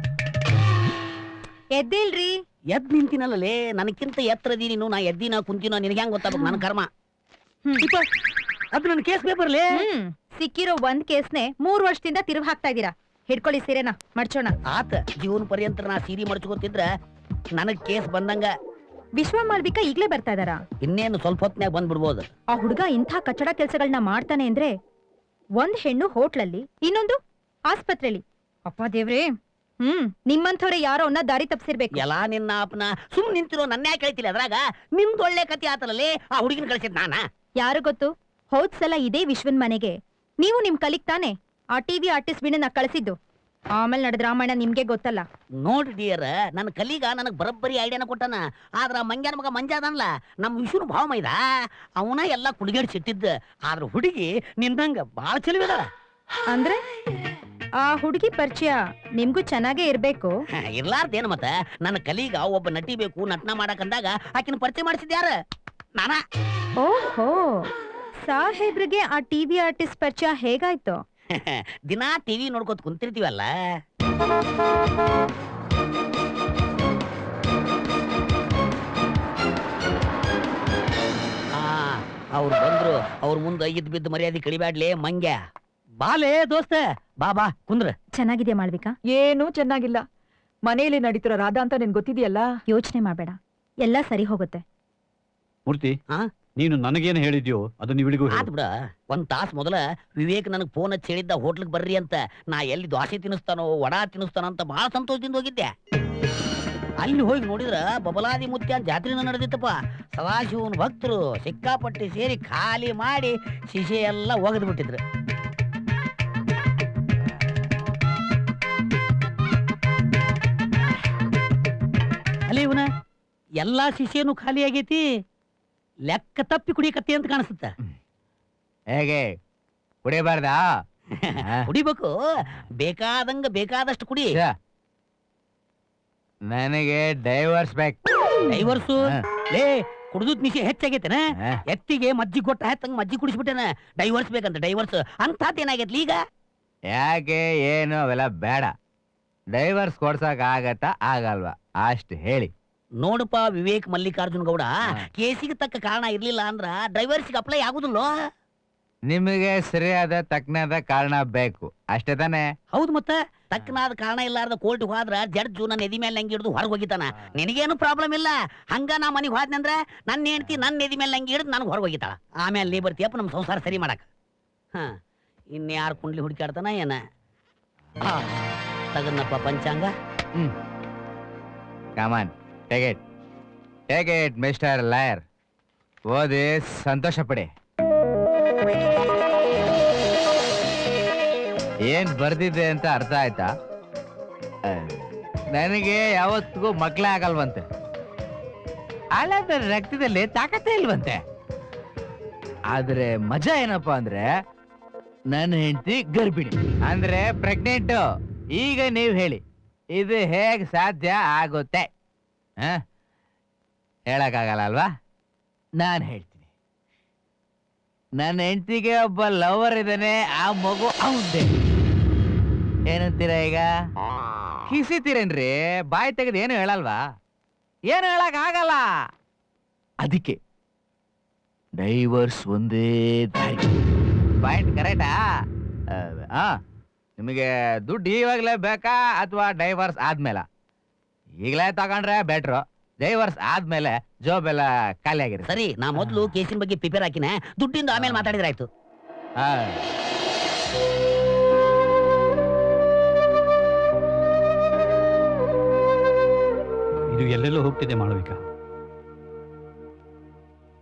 ಎದ್ದೇಳ್ರಿ. ಎದ್ ನಿಂತಿನಲ್ಲೇ, ನನಕ್ಕಿಂತ ಎತ್ತರದಿ ನೀನು. ನಾ ಎದ್ದಿನ ಕುಂತಿನೋ ನಿನಗೆ ಹೆಂಗ್ ಗೊತ್ತಾಗ್ಬೇಕು? ನನ್ನ ಕರ್ಮ. ಅದು ನನ್ನ ಕೇಸ್ ಪೇಪರ್ಲೇ. ಸಿಕ್ಕಿರೋ ಒಂದ್ ಕೇಸ್ನೆ 3 ವರ್ಷದಿಂದ ತಿರುಗಿ ಹಾಕ್ತಾ ಇದೀರಾ. ಹಿಡ್ಕೊಳ್ಳಿ ಸೀರೆನ, ಮಡ್ಚೋಣ. ಆತ ಜೀವನ ಪರ್ಯಂತ ನಾ ಸೀರೆ ಮಡ್ಚ್ಕೊತಿದ್ರ ನನಗ್ ಕೇಸ್ ಬಂದಂಗ. ವಿಶ್ವ ಮಾಳ್ವಿಕಾ ಈಗ್ಲೇ ಬರ್ತಾ ಇದಾರಾ? ಇನ್ನೇನು ಸ್ವಲ್ಪ ಹೊತ್ನ್ಯಾಗ ಬಂದ್ಬಿಡ್ಬೋದು. ಆ ಹುಡುಗ ಇಂಥ ಕಚ್ಚಡ ಕೆಲ್ಸಗಳನ್ನ ಮಾಡ್ತಾನೆ ಅಂದ್ರೆ, ಒಂದ್ ಹೆಣ್ಣು ಹೋಟ್ಲಲ್ಲಿ, ಇನ್ನೊಂದು ಆಸ್ಪತ್ರೆಯಲ್ಲಿ. ಅಪ್ಪ ದೇವ್ರೇ, ನಿಮ್ಮಂಥವ್ರೆ ಯಾರೋ ಅವನ್ನ ದಾರಿ ತಪ್ಸಿರ್ಬೇಕು. ಎಲ್ಲಾ ನಿನ್ನ ಅಪ್ಪನ ಸುಮ್ ನಿಂತಿರೋ ನನ್ನ ಯಾಕೆ ಹೇಳ್ತಿಲ್ಲ? ಅದ್ರಾಗ ನಿಮ್ದು ಒಳ್ಳೆ ಕತಿ ಆತಲೇ. ಆ ಹುಡುಗಿನ ಕಳ್ಸಿದ್ ನಾನಾ? ಯಾರು ಗೊತ್ತು? ಹೋದ್ ಸಲ ಇದೇ ವಿಶ್ವನ್ ಮನೆಗೆ ನೀವು ನಿಮ್ ಕಲಿಗ್ ತಾನೆ ಆ ಟಿವಿ ಆರ್ಟಿಸ್ಟ್ ಬಿಡನ್ನ ಕಳಿಸಿದ್ದು. ಆಮೇಲೆ ನಡೆದ ರಾಮಾಯಣ ನಿಮ್ಗೆ ಗೊತ್ತಲ್ಲ. ನೋಡ್ ಡಿಯರ್, ನನ್ನ ಕಲೀಗ ನನಗ್ ಬರಬ್ಬರಿ ಐಡಿಯಾನ ಕೊಟ್ಟಾನ. ಆದ್ರ ಮಂಗ್ಯಾನ ಮಗ ಮಂಜಾದನ್ಲ, ನಮ್ ವಿಷ್ಣು ಭಾವ ಮೈದ, ಅವನ ಎಲ್ಲಾ ಕುಡಿಗೇಡ್ಸಿಟ್ಟಿದ್ದ. ಆದ್ರ ಹುಡುಗಿ ನಿನ್ನಂಗ ಬಾಳ ಚೆಲುವಿದ. ಅಂದ್ರೆ ಆ ಹುಡುಗಿ ಪರಿಚಯ ನಿಮ್ಗೂ ಚೆನ್ನಾಗೇ ಇರ್ಬೇಕು. ಇರ್ಲಾರ್ದೇನು ಮತ್ತ? ನನ್ನ ಕಲೀಗ ಒಬ್ಬ ನಟಿ ಬೇಕು, ನಟನ ಮಾಡಕಂದಾಗ ಆಕಿನ ಪರಿಚಯ ಮಾಡಿಸಿದ್ಯಾರ ನಾನಾ. ಓಹೋ, ಸಾಹೇಬ್ರಿಗೆ ಆ ಟಿವಿ ಆರ್ಟಿಸ್ಟ್ ಪರಿಚಯ ಹೇಗಾಯ್ತು? ದಿನಾ ಟಿವಿ ನೋಡ್ಕೋತ ಕುಂತಿರ್ತೀವಲ್ಲ. ಅವ್ರು ಬಂದ್ರು, ಅವ್ರ ಮುಂದೆ ಇದ್ ಬಿದ್ದು ಮರ್ಯಾದೆ ಕಳಿಬ್ಯಾಡ್ಲೇ ಮಂಗ್ಯ. ಬಾಲೇ ದೋಸ್ತ, ಬಾ ಬಾ ಕುಂದ್ರ. ಚೆನ್ನಾಗಿದ್ಯಾ ಮಾಳ್ವಿಕಾ? ಏನೂ ಚೆನ್ನಾಗಿಲ್ಲ. ಮನೆಯಲ್ಲಿ ನಡೀತಿರೋ ರಾಧಾ ಅಂತ ನಿನ್ ಗೊತ್ತಿದೆಯಲ್ಲ. ಯೋಚನೆ ಮಾಡ್ಬೇಡ, ಎಲ್ಲ ಸರಿ ಹೋಗುತ್ತೆ. ಮೂರ್ತಿ, ನೀನು ನನಗೇನು ಹೇಳಿದ್ಯೋ ಅದನ್ನ ಇವಳಿಗೂ ಆತ್ ಬಿಡ. ಒಂದ್ ತಾಸ್ ಮೊದಲ ವಿವೇಕ್ ನನಗ್ ಫೋನ್ ಹಚ್ಚಿ ಹೇಳಿದ್ದ ಹೋಟ್ಲಿಗೆ ಬರ್ರಿ ಅಂತ. ನಾ ಎಲ್ಲಿ ದೋಸೆ ತಿನ್ನಿಸ್ತಾನೋ ವಡಾ ತಿನ್ನಿಸ್ತಾನೋ ಅಂತ ಬಹಳ ಸಂತೋಷದಿಂದ ಹೋಗಿದ್ದೆ. ಅಲ್ಲಿ ಹೋಗಿ ನೋಡಿದ್ರ ಬಬಲಾದಿ ಮುತ್ಯ ಜಾತ್ರೆನ ನಡೆದಿತ್ತಪ್ಪ. ಸದಾಶಿವನ್ ಭಕ್ತರು ಸಿಕ್ಕಾಪಟ್ಟಿ ಸೇರಿ ಖಾಲಿ ಮಾಡಿ ಶಿಶೆ ಎಲ್ಲ ಒಗದ್ ಬಿಟ್ಟಿದ್ರು. ಅಲ್ಲಿ ಇವನ ಎಲ್ಲಾ ಶಿಶೆನು ಖಾಲಿ ಆಗೈತಿ. ಲೆಕ್ಕ ತಪ್ಪಿ ಕುಡಿಯಕತ್ತಿ ಅಂತ ಕಾಣಿಸುತ್ತ. ಹೇಗೆ ಕುಡಿಯಬಾರ್ದಾ? ಕುಡಿಬೇಕು, ಬೇಕಾದಷ್ಟು ಕುಡಿ. ನನಗೆ ಡೈವರ್ಸ್ ಬೇಕು. ಡೈವರ್ಸು ಲೇ ಕುಡ್ದುದ್ ಮಿಸಿ ಹೆಚ್ಚಾಗೈತೆನ, ಎತ್ತಿಗೆ ಮಜ್ಜಿ ಕೊಟ್ಟ ಹೆತ್ತಂಗ್ ಮಜ್ಜಿ ಕುಡಿಸ್ಬಿಟ್ಟೆನ. ಡೈವರ್ಸ್ ಬೇಕಂತ ಡೈವರ್ಸ್ ಅಂತೇನಾಗೈತ್ಲಿ ಈಗ? ಯಾಕೆ ಏನು ಅವೆಲ್ಲ ಬೇಡ. ಡೈವರ್ಸ್ ಕೊಡ್ಸಕ್ ಆಗತ್ತಾ ಆಗಲ್ವಾ ಅಷ್ಟು ಹೇಳಿ. ನೋಡಪ್ಪ ವಿವೇಕ್ ಮಲ್ಲಿಕಾರ್ಜುನ್ ಗೌಡ, ಕೇಸಿಗೆ ತಕ್ಕ ಕಾರಣ ಇರ್ಲಿಲ್ಲ ಅಂದ್ರ ಡ್ರೈವರ್ಸ್ಗೆ ಅಪ್ಲೈ ಆಗುದಿಲ್ಲ. ನಿಮಗೆ ಸರಿಯಾದ ತಕ್ಕನಾದ ಕಾರಣ ಬೇಕು ಅಷ್ಟೇ ತಾನೆ? ಹೌದು, ಮತ್ತೆ ತಕ್ಕನಾದ ಕಾರಣ ಇಲ್ಲಾರ್ದ ಕೋರ್ಟ್ ಹೋದ್ರ ಜಡ್ಜು ನನ್ನ ಎದಿ ಮೇಲೆ ನಂಗೆ ಹಿಡಿದು ಹೊರಗೆ ಹೋಗಿತಾನ. ನಿನಗೇನು ಪ್ರಾಬ್ಲಮ್ ಇಲ್ಲ. ಹಂಗ ನಾ ಮನೆಗೆ ಹೋದ್ನಂದ್ರ ನನ್ನ ಹೆಂಡತಿ ನನ್ನ ಎದಿ ಮೇಲೆ ನಂಗೆ ಹಿಡಿದು ನನಗೆ ಹೊರಗೆ ಹೋಗಿತಾಳ. ಆಮೇಲೆ ನೀ ಬರ್ತೀಯಪ್ಪ ನಮ್ಮ ಸಂಸಾರ ಸರಿ ಮಾಡಕ್. ಹಾ, ಇನ್ಯಾರು ಕುಂಡ್ಲಿ ಹುಡುಕಾಡ್ತಾನ ಏನ? ತಗನ್ನಪ್ಪ ಪಂಚಾಂಗ. ಕಮಾನ್, ಟೇಕ್ ಇಟ್ ಮಿಸ್ಟರ್ ಲಾಯರ್. ಓದಿ ಸಂತೋಷ ಪಡಿ. ಏನ್ ಬರ್ದಿದೆ ಅಂತ ಅರ್ಥ ಆಯ್ತಾ? ನನಗೆ ಯಾವತ್ತಿಗೂ ಮಕ್ಳೇ ಆಗಲ್ವಂತೆ. ಅಲ್ಲದ ರಕ್ತದಲ್ಲಿ ತಾಕತ್ತೇ ಇಲ್ವಂತೆ. ಆದ್ರೆ ಮಜಾ ಏನಪ್ಪಾ ಅಂದ್ರೆ ನನ್ನ ಹೆಂಡತಿ ಗರ್ಭಿಣಿ ಅಂದ್ರೆ ಪ್ರೆಗ್ನೆಂಟ್. ಈಗ ನೀವ್ ಹೇಳಿ, ಇದು ಹೇಗ್ ಸಾಧ್ಯ ಆಗುತ್ತೆ? ಹೇಳಕ್ಕಾಗಲ್ಲ ಅಲ್ವಾ? ನಾನು ಹೇಳ್ತೀನಿ. ನನ್ನ ಹೆಂಡತಿಗೆ ಒಬ್ಬ ಲವರ್ ಇದ್ದಾನೆ, ಆ ಮಗು ಅವಂದೇ. ಏನಂತೀರ ಈಗ? ಕಿಸಿತೀರೇನ್ರಿ? ಬಾಯಿ ತೆಗೆದು ಏನು ಹೇಳಲ್ವಾ? ಏನು ಹೇಳಕ್ ಆಗಲ್ಲ. ಅದಕ್ಕೆ ಡೈವರ್ಸ್ ಒಂದೇ ದಾರಿ. ಪಾಯಿಂಟ್ ಕರೆಕ್ಟಾ? ನಿಮಗೆ ದುಡ್ಡು ಇವಾಗಲೇ ಬೇಕಾ ಅಥವಾ ಡೈವರ್ಸ್ ಆದ್ಮೇಲ? ಈಗಲೇ ತಗೊಂಡ್ರೆ ಬೆಟ್ರು. ಡೈವರ್ಸ್ ಆದ್ಮೇಲೆ ಜಾಬ್ ಎಲ್ಲ ಖಾಲಿ ಆಗಿರಿ. ಸರಿ, ನಾ ಮೊದ್ಲು ಕೇಸಿನ ಬಗ್ಗೆ ಪ್ರಿಪೇರ್ ಹಾಕಿನ, ದುಡ್ಡಿಂದ ಆಮೇಲೆ ಮಾತಾಡಿದ್ರೆ ಆಯ್ತು. ಇದು ಎಲ್ಲೆಲ್ಲೋ ಹೋಗ್ತಿದೆ ಮಾಳವಿಕ.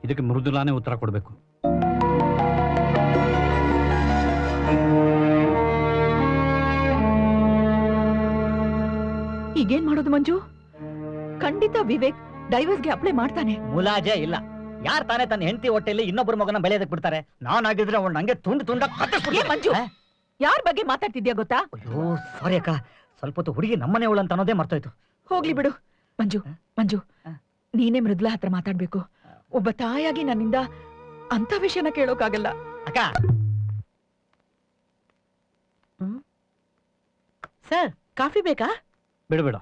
ಇದಕ್ಕೆ ಮೃದುಲಾನೇ ಉತ್ತರ ಕೊಡ್ಬೇಕು. ಈಗೇನ್ ಮಾಡೋದು ಮಂಜು? ಖಂಡಿತ ವಿವೇಕ್ ಡೈವರ್ಸ್ಗೆ ಅಪ್ಲೈ ಮಾಡ್ತಾನೆ. ಮುಲಾಜೆ ಇಲ್ಲ. ಯಾರ್ ತಾನೇ ತನ್ನ ಹೆಂಡತಿ ಹೊಟ್ಟೆಯಲ್ಲಿ ಇನ್ನೊಬ್ಬರ ಮಗನ ಬೆಳೆಯದಕ್ ಬಿಡ್ತಾರೆ? ನಾನಾಗಿದ್ರೆ ಅವ್ನು ನಂಗೆ ತುಂಡ ಮಂಜು, ಯಾರ್ ಬಗ್ಗೆ ಮಾತಾಡ್ತಿದ್ಯಾ ಗೊತ್ತಾ? ಅಯ್ಯೋ ಸಾರಿ ಅಕ್ಕ, ಸ್ವಲ್ಪ ಹೊತ್ತು ಹುಡುಗಿ ನಮ್ಮನೆ ಅವಳು ಅಂತ ಅನ್ನೋದೇ ಮರ್ತೋಯ್ತು. ಹೋಗ್ಲಿ ಬಿಡು. ಮಂಜು, ನೀನೇ ಮೃದುಲಾ ಹತ್ರ ಮಾತಾಡ್ಬೇಕು. ಒಬ್ಬ ತಾಯಾಗಿ ನನ್ನಿಂದ ಅಂತ ವಿಷಯನ ಕೇಳೋಕಾಗಲ್ಲ. ಅಕ್ಕ, ಸರ್ ಕಾಫಿ ಬೇಕಾ? ಬಿಡಬೇಡ.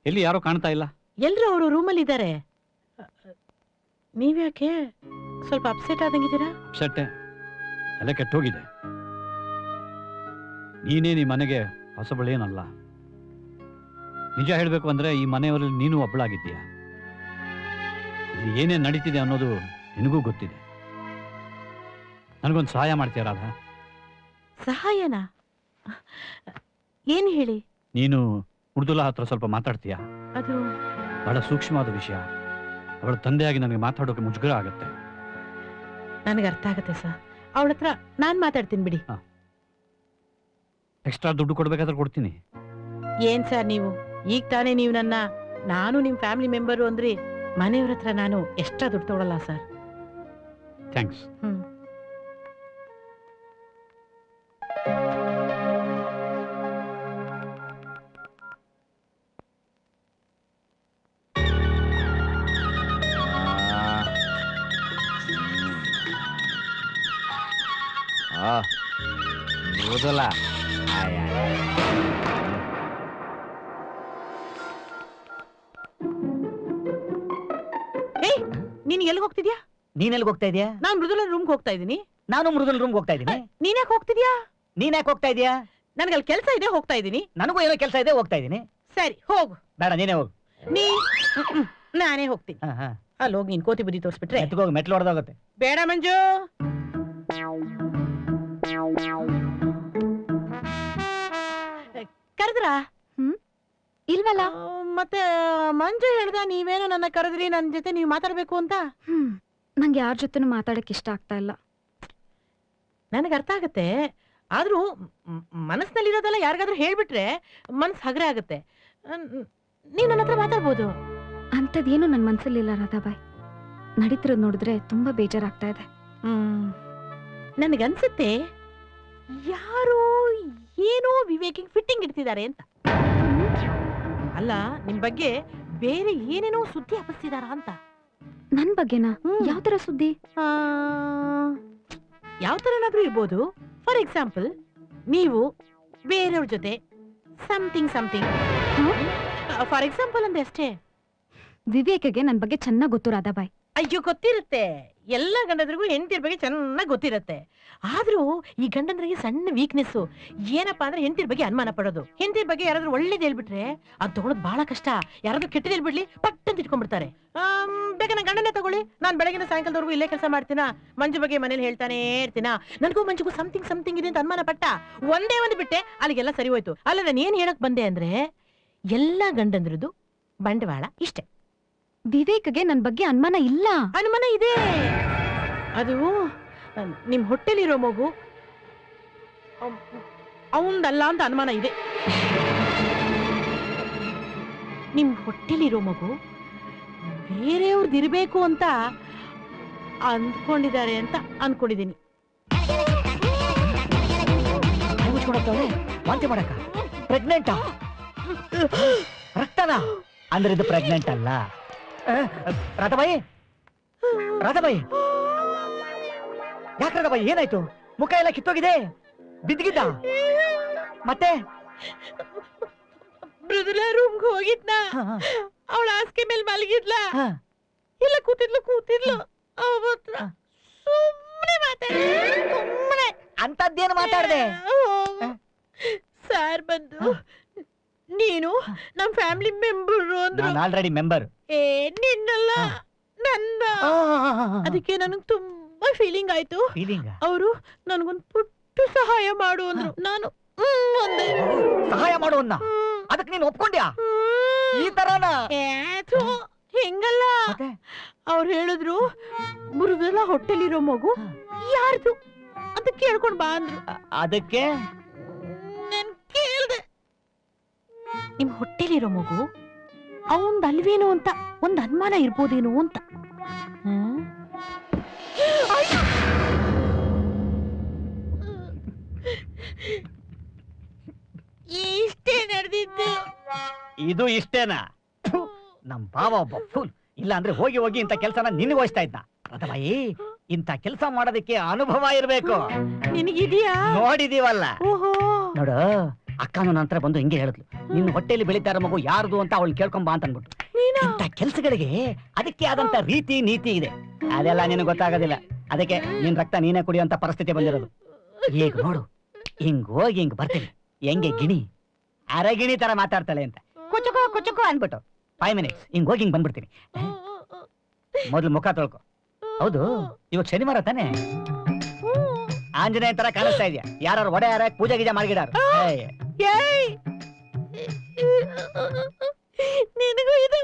ಎಲ್ಲಿ ಯಾರೋ ಕಾಣ್ತಾ ಇಲ್ಲ. ಎಲ್ರು ಅವರು ರೂಮಲ್ಲಿ ಇದ್ದಾರೆ. ನೀವ್ಯಾಕೆ ಸ್ವಲ್ಪ ಅಪ್ಸೆಟ್ ಆದಂಗಿದ್ದೀರಾ? ಅಪ್ಸೆಟ್ಟೆ, ತಲೆ ಕೆಟ್ಟೋಗಿದೆ. ನೀನೇ ಈ ಮನೆಗೆ ಹೊಸಬಳೇನಲ್ಲ. ನಿಜ ಹೇಳ್ಬೇಕು ಅಂದ್ರೆ ಈ ಮನೆಯವರಲ್ಲಿ ನೀನು ಒಬ್ಬಳಾಗಿದ್ದೀಯ. ಇಲ್ಲಿ ಏನೇನ್ ನಡೀತಿದೆ ಅನ್ನೋದು ನಿನಗೂ ಗೊತ್ತಿದೆ. ನನಗೊಂದು ಸಹಾಯ ಮಾಡ್ತೀಯ ರಾಧಾ? ಸಹಾಯನಾ? ಏನ್ ಹೇಳಿ? ನೀನು ಮೃದುಲಾ ಹತ್ರ ಸ್ವಲ್ಪ ಮಾತಾಡ್ತೀಯಾ? ಅದು ಬಹಳ ಸೂಕ್ಷ್ಮವಾದ ವಿಷಯ. ಅವಳ ತಂದೆಯಾಗಿ ನನಗೆ ಮಾತಾಡೋಕೆ ಮುಜುಗರ ಆಗುತ್ತೆ. ನನಗೆ ಅರ್ಥ ಆಗುತ್ತೆ ಸರ್. ಅವಳ ಹತ್ರ ನಾನ್ ಮಾತಾಡ್ತೀನಿ ಬಿಡಿ. ಎಕ್ಸ್ಟ್ರಾ ದುಡ್ಡು ಕೊಡ್ಬೇಕಾದ್ರೆ ಕೊಡ್ತೀನಿ. ಏನ್ ಸರ್ ನೀವು ಈಗ ತಾನೇ ನೀವು ನಾನು ನಿಮ್ ಫ್ಯಾಮಿಲಿ ಮೆಂಬರು ಅಂದ್ರಿ. ಮನೆಯವ್ರ ಹತ್ರ ನಾನು ಎಕ್ಸ್ಟ್ರಾ ದುಡ್ಡು ತಗೊಳಲ್ಲ ಸರ್. ಥ್ಯಾಂಕ್ಸ್. ಮೃದುಲಾ, ನೀನ್ ಎಲ್ಲಿಗೆ ಹೋಗ್ತಿದ್ಯಾ? ನೀನ್ ಎಲ್ಲಿಗೆ ಹೋಗ್ತಾ ಇದೀಯಾ? ನಾನ್ ಮೃದುಲನ್ ರೂಮ್ಗೆ ಹೋಗ್ತಾ ಇದೀನಿ. ನಾನು ಮೃದುಲ್ ರೂಮ್ಗೆ ಹೋಗ್ತಾ ಇದೀನಿ. ನೀನ್ಯಾಕೆ ಹೋಗ್ತಿದ್ಯಾ? ನೀನ್ಯಾಕೆ ಹೋಗ್ತಾ ಇದೀಯಾ? ನನ್ಗೆ ಅಲ್ಲಿ ಕೆಲಸ ಇದೆ, ಹೋಗ್ತಾ ಇದೀನಿ. ನನಗೂ ಏನೋ ಕೆಲಸ ಇದೆ, ಹೋಗ್ತಾ ಇದೀನಿ. ಸರಿ ಹೋಗು. ಬೇಡ, ನೀನೇ ಹೋಗು. ನಾನೇ ಹೋಗ್ತೀನಿ. ಅಲ್ಲಿ ಹೋಗಿ ನೀನ್ ಕೋತಿ ಬುದ್ಧಿ ತೋರಿಸ್ಬಿಟ್ರೆ ಹೋಗಿ ಮೆಟ್ಲು ಹೊಡೆದೋಗುತ್ತೆ. ಬೇಡ ಮಂಜು. ಕರೆದ್ರಾ? ಇಲ್ವಲ್ಲ. ಮತ್ತೆ ಮಂಜು ಹೇಳ್ದ ನೀವೇನೋ ನನ್ನ ಕರೆದ್ರಿ, ನನ್ನ ಜೊತೆ ನೀವು ಮಾತಾಡ್ಬೇಕು ಅಂತ. ನಂಗೆ ಯಾರ ಜೊತೆನೂ ಮಾತಾಡಕ್ ಇಷ್ಟ ಆಗ್ತಾ ಇಲ್ಲ. ನನಗೆ ಅರ್ಥ ಆಗತ್ತೆ. ಆದ್ರೂ ಮನಸ್ಸಿನಲ್ಲಿರೋದೆಲ್ಲ ಯಾರಿಗಾದ್ರೂ ಹೇಳ್ಬಿಟ್ರೆ ಮನಸ್ಸು ಹಗರೆ ಆಗುತ್ತೆ. ನೀವು ನನ್ನ ಹತ್ರ ಮಾತಾಡ್ಬೋದು. ಅಂಥದ್ದೇನು ನನ್ನ ಮನ್ಸಲ್ಲಿಲ್ಲ ರಾಧಾಬಾಯ್. ನಡೀತಿರೋದು ನೋಡಿದ್ರೆ ತುಂಬಾ ಬೇಜಾರಾಗ್ತಾ ಇದೆ. ನನಗನ್ಸುತ್ತೆ ಯಾರೋ ಏನೋ ವಿವೇಕಿಗೆ ಫಿಟ್ಟಿಂಗ್ ಇಡ್ತಿದ್ದಾರೆ ಅಂತ. ಅಲ್ಲ, ನಿಮ್ ಬಗ್ಗೆ ಬೇರೆ ಏನೇನೋ ಸುದ್ದಿ ಹಬ್ಬಿಸ್ತಿದಾರ ಅಂತ. ನನ್ ಬಗ್ಗೆನಾ? ಯಾವ ತರ ಸುದ್ದಿ? ಯಾವ ತರನಾದ್ರೂ ಇರ್ಬೋದು. ಫಾರ್ ಎಕ್ಸಾಂಪಲ್, ನೀವು ಬೇರೆಯವ್ರ ಜೊತೆ ಸಮಥಿಂಗ್ ಫಾರ್ ಎಕ್ಸಾಂಪಲ್ ಅಂದೆ ಅಷ್ಟೇ. ವಿವೇಕಗೆ ನನ್ ಬಗ್ಗೆ ಚೆನ್ನಾಗ್ ಗೊತ್ತು ರಾಧಾಬಾಯ್. ಅಯ್ಯೋ, ಗೊತ್ತಿರುತ್ತೆ. ಎಲ್ಲ ಗಂಡಂದ್ರಿಗೂ ಹೆಂಡತಿರ ಬಗ್ಗೆ ಚೆನ್ನಾಗಿ ಗೊತ್ತಿರುತ್ತೆ. ಆದ್ರೂ ಈ ಗಂಡಂದ್ರಿಗೆ ಸಣ್ಣ ವೀಕ್ನೆಸ್ ಏನಪ್ಪಾ ಅಂದ್ರೆ ಹೆಂಡತಿರ ಬಗ್ಗೆ ಅನುಮಾನ ಪಡೋದು. ಹೆಂಡತಿರ ಬಗ್ಗೆ ಯಾರಾದ್ರೂ ಒಳ್ಳೇದ್ ಹೇಳ್ಬಿಟ್ರೆ ಅದ್ ತಗೊಳೋದ್ ಬಹಳ ಕಷ್ಟ. ಯಾರಾದ್ರೂ ಕೆಟ್ಟದ್ ಹೇಳ್ಬಿಡ್ಲಿ ಪಟ್ ಅಂತ ಇಟ್ಕೊಂಡ್ಬಿಡ್ತಾರೆ. ಬೇಕಾ ನನ್ನ ಗಂಡನೇ ತಗೊಳ್ಳಿ, ನಾನ್ ಬೆಳಗಿನ ಸಾಯಂಕಾಲದವರೆಗೂ ಇಲ್ಲೇ ಕೆಲಸ ಮಾಡ್ತೀನಾ, ಮಂಜು ಬಗ್ಗೆ ಮನೇಲಿ ಹೇಳ್ತಾನೆ ಇರ್ತೀನಾ, ನನಗೂ ಮಂಜುಗೂ ಸಮಥಿಂಗ್ ಇದೆ ಅಂತ ಅನುಮಾನ ಪಟ್ಟ. ಒಂದೇ ಒಂದು ಬಿಟ್ಟೆ ಅಲ್ಲಿಗೆಲ್ಲ ಸರಿ ಹೋಯ್ತು. ಅಲ್ಲ, ನಾನು ಏನ್ ಹೇಳಕ್ ಬಂದೆ ಅಂದ್ರೆ ಎಲ್ಲಾ ಗಂಡಂದ್ರದ್ದು ಬಂಡವಾಳ ಇಷ್ಟೇ. ವಿವೇಕ್ಗೆ ನನ್ ಬಗ್ಗೆ ಅನುಮಾನ ಇಲ್ಲ. ಅನುಮಾನ ಇದೆ. ಅದು ನಿಮ್ ಹೊಟ್ಟೆಲಿರೋ ಮಗು ಅವಂದಲ್ಲ ಅಂತ ಅನುಮಾನ ಇದೆ. ನಿಮ್ ಹೊಟ್ಟೆಲಿರೋ ಮಗು ಬೇರೆಯವ್ರದಿರ್ಬೇಕು ಅಂತ ಅಂದ್ಕೊಂಡಿದ್ದಾರೆ ಅಂತ ಅನ್ಕೊಂಡಿದೀನಿ. ವಾಂತಿ ಮಾಡಕ ಪ್ರೆಗ್ನೆಂಟಾ? ರಕ್ತನಾ? ಅಂದ್ರೆ ಇದು ಪ್ರೆಗ್ನೆಂಟ್ ಅಲ್ಲ. ರಾಧಾಬಾಯಿ, ಯಾಕೆ ರಾಧಾಬಾಯಿ, ಏನಾಯ್ತು? ಮುಖ ಎಲ್ಲ ಕಿತ್ತೋಗಿದೆ, ಬಿದ್ದಿಗಿದ್ದ? ಮತ್ತೆ ಮೃದುಲಾ ರೂಮ್ಗೆ ಹೋಗಿದ್ನ, ಅವಳ ಹಾಸಿಗೆ ಮೇಲೆ ಮಲಗಿದ್ಲ, ಇಲ್ಲ ಕೂತಿದ್ಲು ಅವತ್ರ ಸುಮ್ಮನೆ ಮಾತಾಡ್ದೆ. ಅಂತದ್ದೇನು ಮಾತಾಡ್ದೆ? ಸಾರ್ ಬಂದು ನೀನು ನಮ್ ಫ್ಯಾಮಿಲಿ ಮೆಂಬರ್ ಅಂದ್ರು. ನಾನು ಆಲ್ರೆಡಿ ಮೆಂಬರ್. ನಿನ್ನಲ್ಲ, ನನ್ನ. ಅದಕ್ಕೆ ನನಗ್ ತುಂಬಾ ಫೀಲಿಂಗ್ ಆಯ್ತು. ಅವರು ನನ್ಗೊಂದ್ ಪುಟ್ಟ ಸಹಾಯ ಮಾಡು ಅಂದ್ರು. ನಾನು ಒಂದೇ ಸಹಾಯ ಮಾಡು ಅನ್ನ. ಅದಕ್ಕೆ ನೀನು ಒಪ್ಕೊಂಡ್ಯಾ? ಈ ತರನ ಹೆಂಗಲ್ಲ, ಅವ್ರು ಹೇಳಿದ್ರು ಮೃದುಲ ಹೊಟ್ಟೆಲಿರೋ ಮಗು ಯಾರ್ದು ಅಂತ ಕೇಳ್ಕೊಂಡ್ ಬಾ ಅಂದ್ರು. ಅದಕ್ಕೆ ನನ್ ಕೇಳ್ದೆ, ನಿಮ್ ಹೊಟ್ಟೆಲಿರೋ ಮಗು ಅವಂದ್ ಅಲ್ವೇನೋ ಅಂತ ಒಂದ್ ಅನುಮಾನ ಇರ್ಬೋದೇನೋ ಅಂತ. ಇಷ್ಟೇ ನಡೆದಿದ್ದು. ಇದು ಇಷ್ಟೇನಾ? ನಮ್ ಭಾವ ಒಬ್ಬ ಫುಲ್. ಇಲ್ಲ ಅಂದ್ರೆ ಹೋಗಿ ಹೋಗಿ ಇಂತ ಕೆಲ್ಸನ ನಿನ್ಗೆ ವಹಿಸ್ತಾ ಇದ್ದ. ರಾಧಾಬಾಯಿ, ಇಂತ ಕೆಲಸ ಮಾಡೋದಕ್ಕೆ ಅನುಭವ ಇರ್ಬೇಕು. ನಿನಗಿದ್ಯಾ? ನೋಡಿದೀವಲ್ಲ. ಓಹೋ, ನೋಡು, ಅಕ್ಕನ ನಂತರ ಬಂದು ಹಿಂಗೆ ಹೇಳಿದ್ಲು, ನಿನ್ನ ಹೊಟ್ಟೆಲಿ ಬೆಳೀತಾ ಇರೋ ಮಗು ಯಾರ್ದು ಅಂತ ಅವಳು ಕೇಳ್ಕೊಂಬ ಅಂತ ಅನ್ಬಿಟ್ಟು. ಇಂತ ಕೆಲ್ಸಗಳಿಗೆ ಅದಕ್ಕೆ ಆದಂತ ರೀತಿ ನೀತಿ ಇದೆ. ಅದೆಲ್ಲ ನಿನಗೆ ಗೊತ್ತಾಗೋದಿಲ್ಲ. ಅದಕ್ಕೆ ನಿನ್ ರಕ್ತ ನೀನೇ ಕುಡಿಯುವಂತ ಪರಿಸ್ಥಿತಿ ಬಂದಿರೋದು. ಈಗ ನೋಡು, ಹಿಂಗ್ ಹೋಗಿ ಹಿಂಗ್ ಬರ್ತೀನಿ, ಹೆಂಗೆ ಗಿಣಿ ಅರಗಿಣಿ ತರ ಮಾತಾಡ್ತಾಳೆ ಅಂತ ಕುಚುಕೋ ಅನ್ಬಿಟ್ಟು 5 minutes ಹಿಂಗ್ ಹೋಗಿ ಹಿಂಗ್ ಬಂದ್ಬಿಡ್ತೀನಿ. ಮೊದ್ಲು ಮುಖ ತೊಳ್ಕೊ. ಹೌದು, ಇವತ್ತು ಶನಿವಾರ ತಾನೆ? ಆಂಜನೇಯ ತರ ಕಾಣಿಸ್ತಾ ಇದೆಯಾ? ಯಾರು ಒಡೆ ಯಾರ ಪೂಜೆ ಗೀಜೆ ಮಾಡಿಗಿಡಾರು? ನಿನಗೂ ಇದೆ.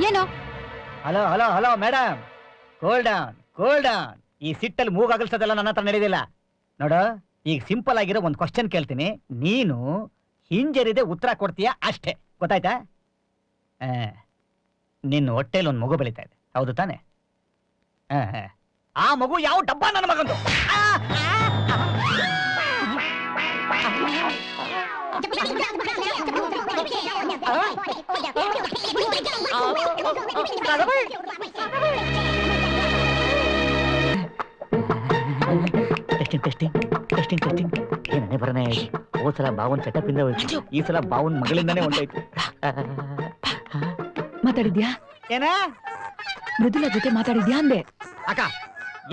ಏನೋ? Hello madam, cool down. ಈ ಸಿಟ್ಟಲ್ಲಿ ಮೂಗಾಗಲ್ಸೋದೆಲ್ಲ ನನ್ನ ಹತ್ರ ನಡೆದಿಲ್ಲ. ನೋಡು, ಈಗ ಸಿಂಪಲ್ ಆಗಿರೋ ಒಂದು ಕ್ವಶನ್ ಕೇಳ್ತೀನಿ, ನೀನು ಹಿಂಜರಿದೆ ಉತ್ತರ ಕೊಡ್ತೀಯ ಅಷ್ಟೇ. ಗೊತ್ತಾಯ್ತಾ? ನಿನ್ನ ಹೊಟ್ಟೆಲಿ ಒಂದು ಮಗು ಬೆಳೀತಾ ಇದೆ, ಹೌದು ತಾನೆ? ಆ ಮಗು ಯಾವ ಡಬ್ಬ ನನ್ನ ಮಗಂದು? ಟೆಸ್ಟಿಂಗ್ ಏನೇ ಬರನೇ. ಹೋದ್ ಸಲ ಬಾವನ್ ಸೆಟಪ್ ಇಂದ ಹೋಯ್ತು, ಈ ಸಲ ಬಾವನ್ ಮಗಳಿಂದಾನೇ ಹೊಂಟೋಯ್ತು. ಮಾತಾಡಿದ್ಯಾ? ಏನ ಮೃದುಲ ಜೊತೆ ಮಾತಾಡಿದ್ಯಾ ಅಂದೆ. ಅಕ್ಕ,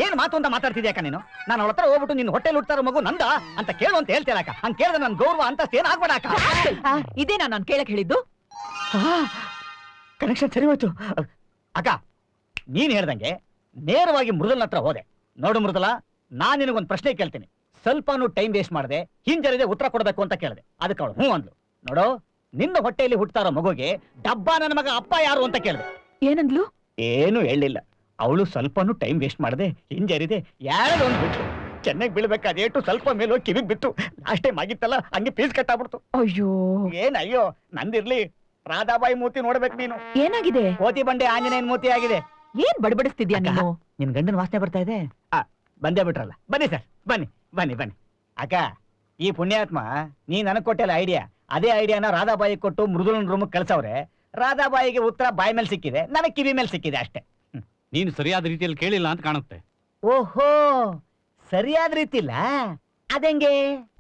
ಏನ್ ಮಾತು ಅಂತ ಮಾತಾಡ್ತಿದ್ಯಾ ಅಕ್ಕ ನೀನು? ನಾನು ಅವಳ ಹತ್ರ ಹೋಗ್ಬಿಟ್ಟು ನಿನ್ನ ಹೊಟ್ಟೆಲಿ ಹುಡ್ತಾರೋ ಮಗು ನಂದ ಅಂತ ಕೇಳು ಅಂತ ಹೇಳ್ತೀರ ಅಕ್ಕ. ಹಂಗ ಕೇಳಿದ್ರೆ ನನ್ ಗೌರವ ಅಂತ ಏನಾಗ್ಬೇಡ ಅಕ್ಕ. ಇದೇನಾ ನಾನು ಕೇಳಕ್ ಹೇಳಿದ್ದು? ಕನೆಕ್ಷನ್ ಸರಿ ಹೋಯ್ತು ಅಕ್ಕ. ನೀನ್ ಹೇಳ್ದಂಗೆ ನೇರವಾಗಿ ಮೃದುಲನ ಹತ್ರ ಹೋದೆ. ನೋಡು ಮೃದುಲ, ನಾನ್ ನಿನಗೊಂದು ಪ್ರಶ್ನೆ ಕೇಳ್ತೀನಿ, ಸ್ವಲ್ಪನೂ ಟೈಮ್ ವೇಸ್ಟ್ ಮಾಡದೆ ಹಿಂಜರಿದೆ ಉತ್ತರ ಕೊಡಬೇಕು ಅಂತ ಕೇಳಿದೆ. ಅದಕ್ಕೆ ಅವಳು ಹ್ಞೂ ಅಂದ್ಲು. ನೋಡು, ನಿನ್ನ ಹೊಟ್ಟೆಯಲ್ಲಿ ಹುಟ್ಟತಾರೋ ಮಗುಗೆ ಡಬ್ಬ ನನ್ನ ಮಗ ಅಪ್ಪ ಯಾರು ಅಂತ ಕೇಳಿದೆ. ಏನಂದ್ಲು? ಏನು ಹೇಳಿಲ್ಲ. ಅವಳು ಸ್ವಲ್ಪನೂ ಟೈಮ್ ವೇಸ್ಟ್ ಮಾಡದೆ ಹಿಂಜರಿದೆ ಯಾರು ಅಂದ್ಬಿಟ್ಲು. ಚೆನ್ನಾಗಿ ಬೀಳ್ಬೇಕಾದೇಟು ಸ್ವಲ್ಪ ಮೇಲೆ ಹೋಗಿ ಕಿವಿಗ್ ಬಿತ್ತು. ಲಾಸ್ಟ್ ಟೈಮ್ ಆಗಿತ್ತಲ್ಲ, ಹಂಗೆ ಪೀಸ್ ಕಟ್ಟಾಗ್ಬಿಡ್ತು. ಅಯ್ಯೋ ಅಯ್ಯೋ, ನಂದಿರ್ಲಿ ರಾಧಾಬಾಯಿ ಮೂತಿ ನೋಡ್ಬೇಕು ನೀನು. ಏನಾಗಿದೆ? ಕೋತಿ ಬಂಡೆ ಆಂಜನೇಯನ್ ಮೂತಿ ಆಗಿದೆ. ಏನ್ ಬಡಬಡಿಸ್ತಿದ್ಯಾ ನೀನು? ನಿನ್ ಗಂಡನ ವಾಸನೆ ಬರ್ತಾ ಇದೆ. ಬಂದೇ ಬಿಟ್ರಲ್ಲ. ಬನ್ನಿ ಸರ್, ಬನ್ನಿ ಬನ್ನಿ ಬನ್ನಿ. ಅಕ್ಕ, ಈ ಪುಣ್ಯಾತ್ಮ ನೀ ನನಗ್ ಕೊಟ್ಟಲ್ಲ ಐಡಿಯಾ, ಅದೇ ಐಡಿಯಾನ ರಾಧಾಬಾಯಿ ಕೊಟ್ಟು ಮೃದುಲನ್ ರೂಮ್ ಕಳ್ಸವ್ರೆ. ರಾಧಾಬಾಯಿಗೆ ಉತ್ತರ ಬಾಯಿ ಮೇಲೆ ಸಿಕ್ಕಿದೆ, ನನಗ್ ಕಿವಿ ಮೇಲೆ ಸಿಕ್ಕಿದೆ ಅಷ್ಟೇ. ನೀನು ಸರಿಯಾದ ರೀತಿಯಲ್ಲಿ ಕೇಳಿಲ್ಲ ಅಂತ ಕಾಣುತ್ತೆ. ಓಹೋ, ಸರಿಯಾದ ರೀತಿ ಇಲ್ಲ ಅದಂಗೆ?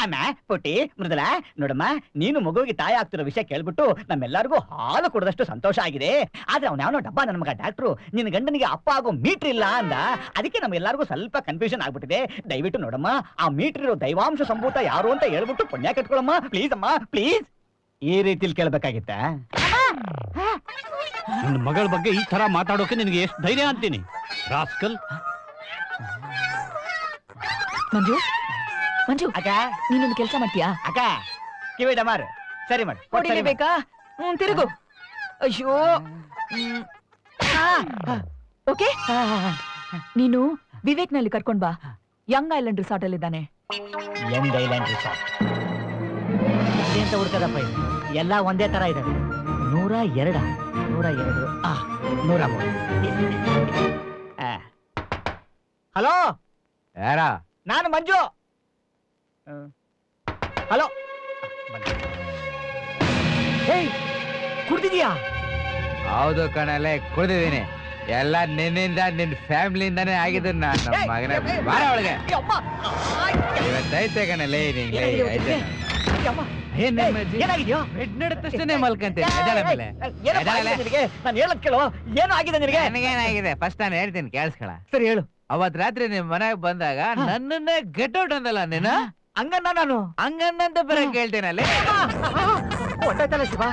ಅಮ್ಮ ಪುಟ್ಟಿ ಮೃದುಲ, ನೋಡಮ್ಮ, ನೀನು ಮಗುವಿಗೆ ತಾಯಿ ಆಗ್ತಿರೋ ವಿಷಯ ಕೇಳ್ಬಿಟ್ಟು ನಮ್ಮೆಲ್ಲರಿಗೂ ಹಾಲು ಕೊಡದಷ್ಟು ಸಂತೋಷ ಆಗಿದೆ. ಆದ್ರೆ ಅವ್ನ ಯಾವನೋ ಡಬ್ಬ ನನ್ನ ಮಗ ಡಾಕ್ಟ್ರು ನಿನ್ನ ಗಂಡನಿಗೆ ಅಪ್ಪ ಆಗೋ ಮೀಟರ್ ಇಲ್ಲ ಅಂದ. ಅದಕ್ಕೆ ನಮ್ಗೆಲ್ಲರಿಗೂ ಸ್ವಲ್ಪ ಕನ್ಫ್ಯೂಷನ್ ಆಗ್ಬಿಟ್ಟಿದೆ. ದಯವಿಟ್ಟು ನೋಡಮ್ಮ, ಆ ಮೀಟರ್ ಇರೋ ದೈವಾಂಶ ಸಂಭೂತ ಯಾರು ಅಂತ ಹೇಳ್ಬಿಟ್ಟು ಪುಣ್ಯ ಕಟ್ಕೊಳಮ್ಮ, ಪ್ಲೀಸ್ ಅಮ್ಮ ಪ್ಲೀಸ್. ಈ ರೀತಿಲಿ ಕೇಳ್ಬೇಕಾಗಿತ್ತ? ನನ್ನ ಮಗಳ ಬಗ್ಗೆ ಈ ತರ ಮಾತಾಡೋಕೆ ನಿನಗೆ ಎಷ್ಟು ಧೈರ್ಯ ಅಂತೀನಿ ರಾಸ್ಕಲ್. ಮಂಜು ಮಂಜು, ಅಕ್ಕ ನೀನೊಂದು ಕೆಲಸ ಮಾಡ್ತೀಯಾ? ಅಕ್ಕ ಕಿವಿ ಡಮಾರ್ ಸರಿ ಮಾಡಿ. ಹೊಡಿಲೇಬೇಕಾ? ತಿರುಗು. ಅಯ್ಯೋ, ಓಕೆ. ನೀನು ವಿವೇಕ್ ನಲ್ಲಿ ಕರ್ಕೊಂಡ್ ಬಾ. ಯಂಗ್ ಐಲ್ಯಾಂಡ್ ರಿಸಾರ್ಟ್ ಅಲ್ಲಿ ಇದ್ದಾನೆ. ಯಂಗ್ ಐಲ್ಯಾಂಡ್ ರಿಸಾರ್ಟ್ ಎಂತ ಹುಡ್ಕದಪ್ಪ ಇದು? ಎಲ್ಲ ಒಂದೇ ತರ ಇದಾವೆ. 102 103. ಹಲೋ, ಯಾರ? ನಾನು ಮಂಜು. ಹಲೋ, ಕುಡ್ದಿದ್ಯಾ? ಹೌದು ಕಣಲೆ, ಕುಡ್ದಿದ್ದೀನಿ. ಎಲ್ಲ ನಿನ್ನಿಂದ ನಿನ್ ಫ್ಯಾಮಿಲಿಯಿಂದಾನೇ ಆಗಿದ್ದು. ನನ್ನ ಮಗನ ಬಾರ ಒಳಗೆ. ಇವತ್ತೈತೆ ಕಣಲೆ ನಿಂಗೆ. ಏನಾಗಿದ್ಯೋ? ಬೆಡ್ ನಡತಷ್ಟೇ ಮಲ್ಕಂತೀನಿ. ನಾನು ಹೇಳಕ್ ಕೇಳೋ, ಏನು ಆಗಿದೆ ನಿನಗೆ? ನನಗೇನಾಗಿದೆ ಫಸ್ಟ್ ನಾನು ಹೇಳ್ತೀನಿ, ಕೇಳಿಸ್ಕೊಳ. ಸರಿ ಹೇಳು. ಅವತ್ ರಾತ್ರಿ ನಿಮ್ ಮನೆಗ್ ಬಂದಾಗ ನನ್ನನ್ನೇ ಗೆಟ್ ಔಟ್ ಅಂದಲ್ಲ ನೀನು. ಹಂಗನ್ನ ನಾನು ಹಂಗನ್ನಂತ ಬರ ಕೇಳ್ತೀನಲ್ಲಿ. ಹೊಟ್ಟೈತಲ್ಲ ಶಿವ.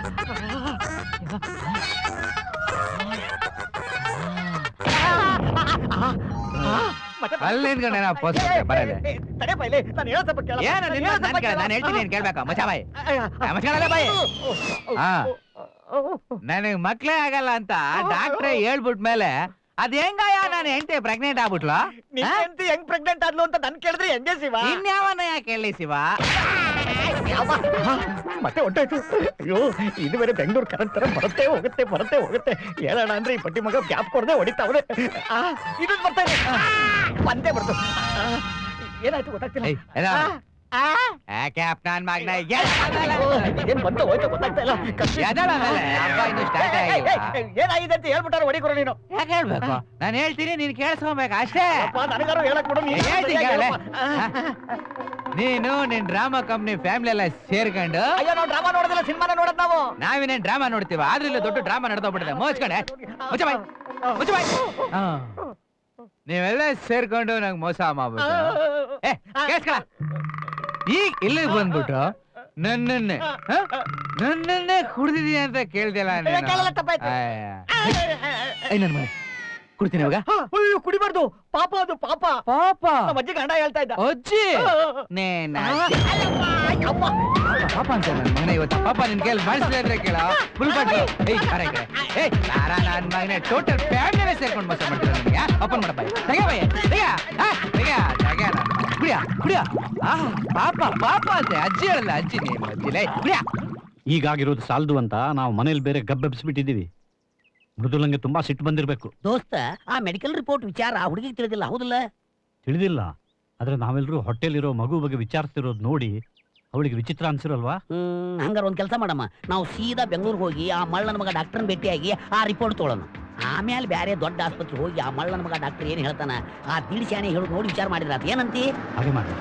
ಅಲ್ಲಿ ನಿಂತ್ಕೊಂಡೆ ನಾ ಪೋಸ್ಟ್ ಬರದೆ. ತಡೆ ಬೈಲೆ, ನಾನು ಹೇಳೋ ಸ್ವಲ್ಪ ಕೇಳ. ಏನು ನಿನ್ನ ನಾನು ಕೇಳ, ನಾನು ಹೇಳ್ತೀನಿ, ನೀನ್ ಕೇಳ್ಬೇಕಾ? ಮಚಾ ಬಾಯಿ ಮಚ್ಕೊಳ್ಳಲ್ಲ ಬಾಯಿ. ಹಾ, ನನಗ್ ಮಕ್ಳೇ ಆಗಲ್ಲ ಅಂತ ಡಾಕ್ಟ್ರೇ ಹೇಳ್ಬಿಟ್ಮೇಲೆ ಅದ್ ಹೆಂಗಯ್ಯ ನಾನು ಹೆಂಡತಿ ಪ್ರೆಗ್ನೆಂಟ್ ಆಗ್ಬಿಟ್ಲ? ಹೆಂಗ್ ಪ್ರೆಗ್ನೆಂಟ್ ಆದ್ಲು ಅಂತ ನನ್ ಕೇಳಿದ್ರೆ ಹೆಂಗೆ ಶಿವ? ಇನ್ಯಾವನ್ನ ಯಾಕೆ ಹೇಳಿ ಶಿವ? ಮತ್ತೆ ಹೊಂಟಾಯ್ತು. ಅಯ್ಯೋ, ಇದು ಬೇರೆ ಬೆಂಗಳೂರು ಕರೆಂಟ್ ತರ ಬರುತ್ತೆ ಹೋಗುತ್ತೆ. ಹೇಳೋಣ ಅಂದ್ರೆ ಈ ಪಟ್ಟಿ ಮಗ ಗ್ಯಾಪ್ ಕೊಡದೆ ಹೊಡಿತಾವ್ರೆ. ಇದನ್ ಬರ್ತಾ ಇದೆ, ಬಂದೇ ಬರ್ತು. ಏನಾಯ್ತು ಗೊತ್ತಾಗ್ತಿಲ್ಲ. ಯಾಕೆ ಅಪ್ನಾನ್ ಮಗನ ಏನ್ ಬಂತ ಹೋಯ್ತು ಗೊತ್ತಾಗ್ತಾ ಇಲ್ಲ. ಹಬ್ಬ ಇನ್ನು ಸ್ಟಾರ್ಟ್ ಆಗಿಲ್ಲ. ಏನಾಗಿದೆ ಅಂತ ಹೇಳ್ಬಿಟ್ಟಾರ ಹೊಡಿಕೊರ ನೀನು. ಯಾಕೆ ಹೇಳ್ಬೇಕು? ನಾನು ಹೇಳ್ತೀನಿ, ನೀನ್ ಕೇಳಿಸ್ಕೊಬೇಕು ಅಷ್ಟೇ. ನನಗಾರು ಹೇಳಕ್ ಬಿಡು. ನೀನು ನಿನ್ ಡ್ರಾಮಾ ಕಂಪ್ನಿ ಫ್ಯಾಮಿಲಿ ಎಲ್ಲ ಸೇರ್ಕೊಂಡು. ಅಯ್ಯೋ, ನಾವು ಡ್ರಾಮಾ ನೋಡೋದಿಲ್ಲ, ಸಿನಿಮಾನ ನೋಡೋದ್ ನಾವು. ನಾವೇನೇನ್ ಡ್ರಾಮಾ ನೋಡ್ತೀವ? ಆದ್ರೂ ಇಲ್ಲ ದೊಡ್ಡ ಡ್ರಾಮಾ ನಡೆದೋಗ್ಬಿಟ್ಟಿದೆ. ಮೋಚ್ಕೊಂಡೆ ಮುಚ್ಚಬಾಯ್. ನೀವೆಲ್ಲ ಸೇರ್ಕೊಂಡು ನಂಗೆ ಮೋಸ ಮಾಡ್ಬಿಟ್ಟು ಕೇಳಿಸ್ಕೊಳ. ಈಗ ಇಲ್ಲಿಗೆ ಬಂದ್ಬಿಟ್ಟು ನನ್ನನ್ನೇ ಕುಡ್ದಿದೀಯ ಅಂತ ಕೇಳ್ದಿಲ್ಲ. ನನ್ ಮನೆ ಕುಡ್ತೀನಿ ಇವಾಗ. ಕುಡಿಬಾರ್ದು, ಪಾಪ ಅದು, ಪಾಪ. ನಮ್ಮ ಅಜ್ಜಿ ಗಂಡ ಹೇಳ್ತಾ ಇದ್ದ. ಅಜ್ಜಿ ಪಾಪ ಅಂತ ನನ್ ಮಗನ ಇವತ್ತು. ಪಾಪ ನಿನ್ ಕೇಳಿ ಮಾಡಿಸಿದ್ರೆ ಅಂದ್ರೆ ಕೇಳ ಫುಲ್ ಕಟ್ಟು. ನನ್ ಮಗನೇ ಟೋಟಲ್ ಫ್ಯಾಮಿಲಿನೇ ಸೇರ್ಕೊಂಡು ಮೋಸ ಮಾಡ್ತೀರ ನನಗೆ. ಓಪನ್ ಮಾಡಪ್ಪ, ಕುಡಿಯ. ಪಾಪ ಅಂತೆ ಅಜ್ಜಿ ಹೇಳಲ್ಲ. ಅಜ್ಜಿ ನೀನು ಅಜ್ಜಿಲೇ ಕುಡಿಯ. ಈಗಾಗಿರೋದು ಸಾಲದು ಅಂತ ನಾವು ಮನೇಲಿ ಬೇರೆ ಗಬ್ಬೆಬ್ಸ್ಬಿಟ್ಟಿದೀವಿ. ಮೃದುಲಂಗೆ ತುಂಬಾ ಸಿಟ್ಟು ಬಂದಿರ್ಬೇಕು. ದೋಸ್ತ, ಆ ಮೆಡಿಕಲ್ ರಿಪೋರ್ಟ್ ವಿಚಾರ ಆ ಹುಡುಗಿಗೆ ತಿಳಿದಿಲ್ಲ, ಹೌದಿಲ್ಲ? ತಿಳಿದಿಲ್ಲ. ಆದ್ರೆ ನಾವೆಲ್ಲರೂ ಹೊಟ್ಟೆಲಿರೋ ಮಗು ಬಗ್ಗೆ ವಿಚಾರಿಸ್ತಿರೋದು ನೋಡಿ ಅವಳಿಗೆ ವಿಚಿತ್ರ ಅನ್ಸಿರಲ್ವಾ? ಹಂಗಾರ ಒಂದ್ ಕೆಲಸ ಮಾಡಮ್ಮ, ನಾವು ಸೀದಾ ಬೆಂಗಳೂರಿಗೆ ಹೋಗಿ ಆ ಮಳ್ಳನ ಮಗ ಡಾಕ್ಟರ್ನ ಭೇಟಿಯಾಗಿ ಆ ರಿಪೋರ್ಟ್ ತೊಗೊಳೋಣ. ಆಮೇಲೆ ಬೇರೆ ದೊಡ್ಡ ಆಸ್ಪತ್ರೆ ಹೋಗಿ ಆ ಮಳ್ಳನ ಮಗ ಡಾಕ್ಟರ್ ಏನ್ ಹೇಳ್ತಾನ ಆ ದಿಡಿಸ್ಯಾನೆ ಹೇಳೋದು ನೋಡಿ ವಿಚಾರ ಮಾಡಿದ್ರ ಏನಂತಿ? ಹಾಗೆ ಮಾಡಿ.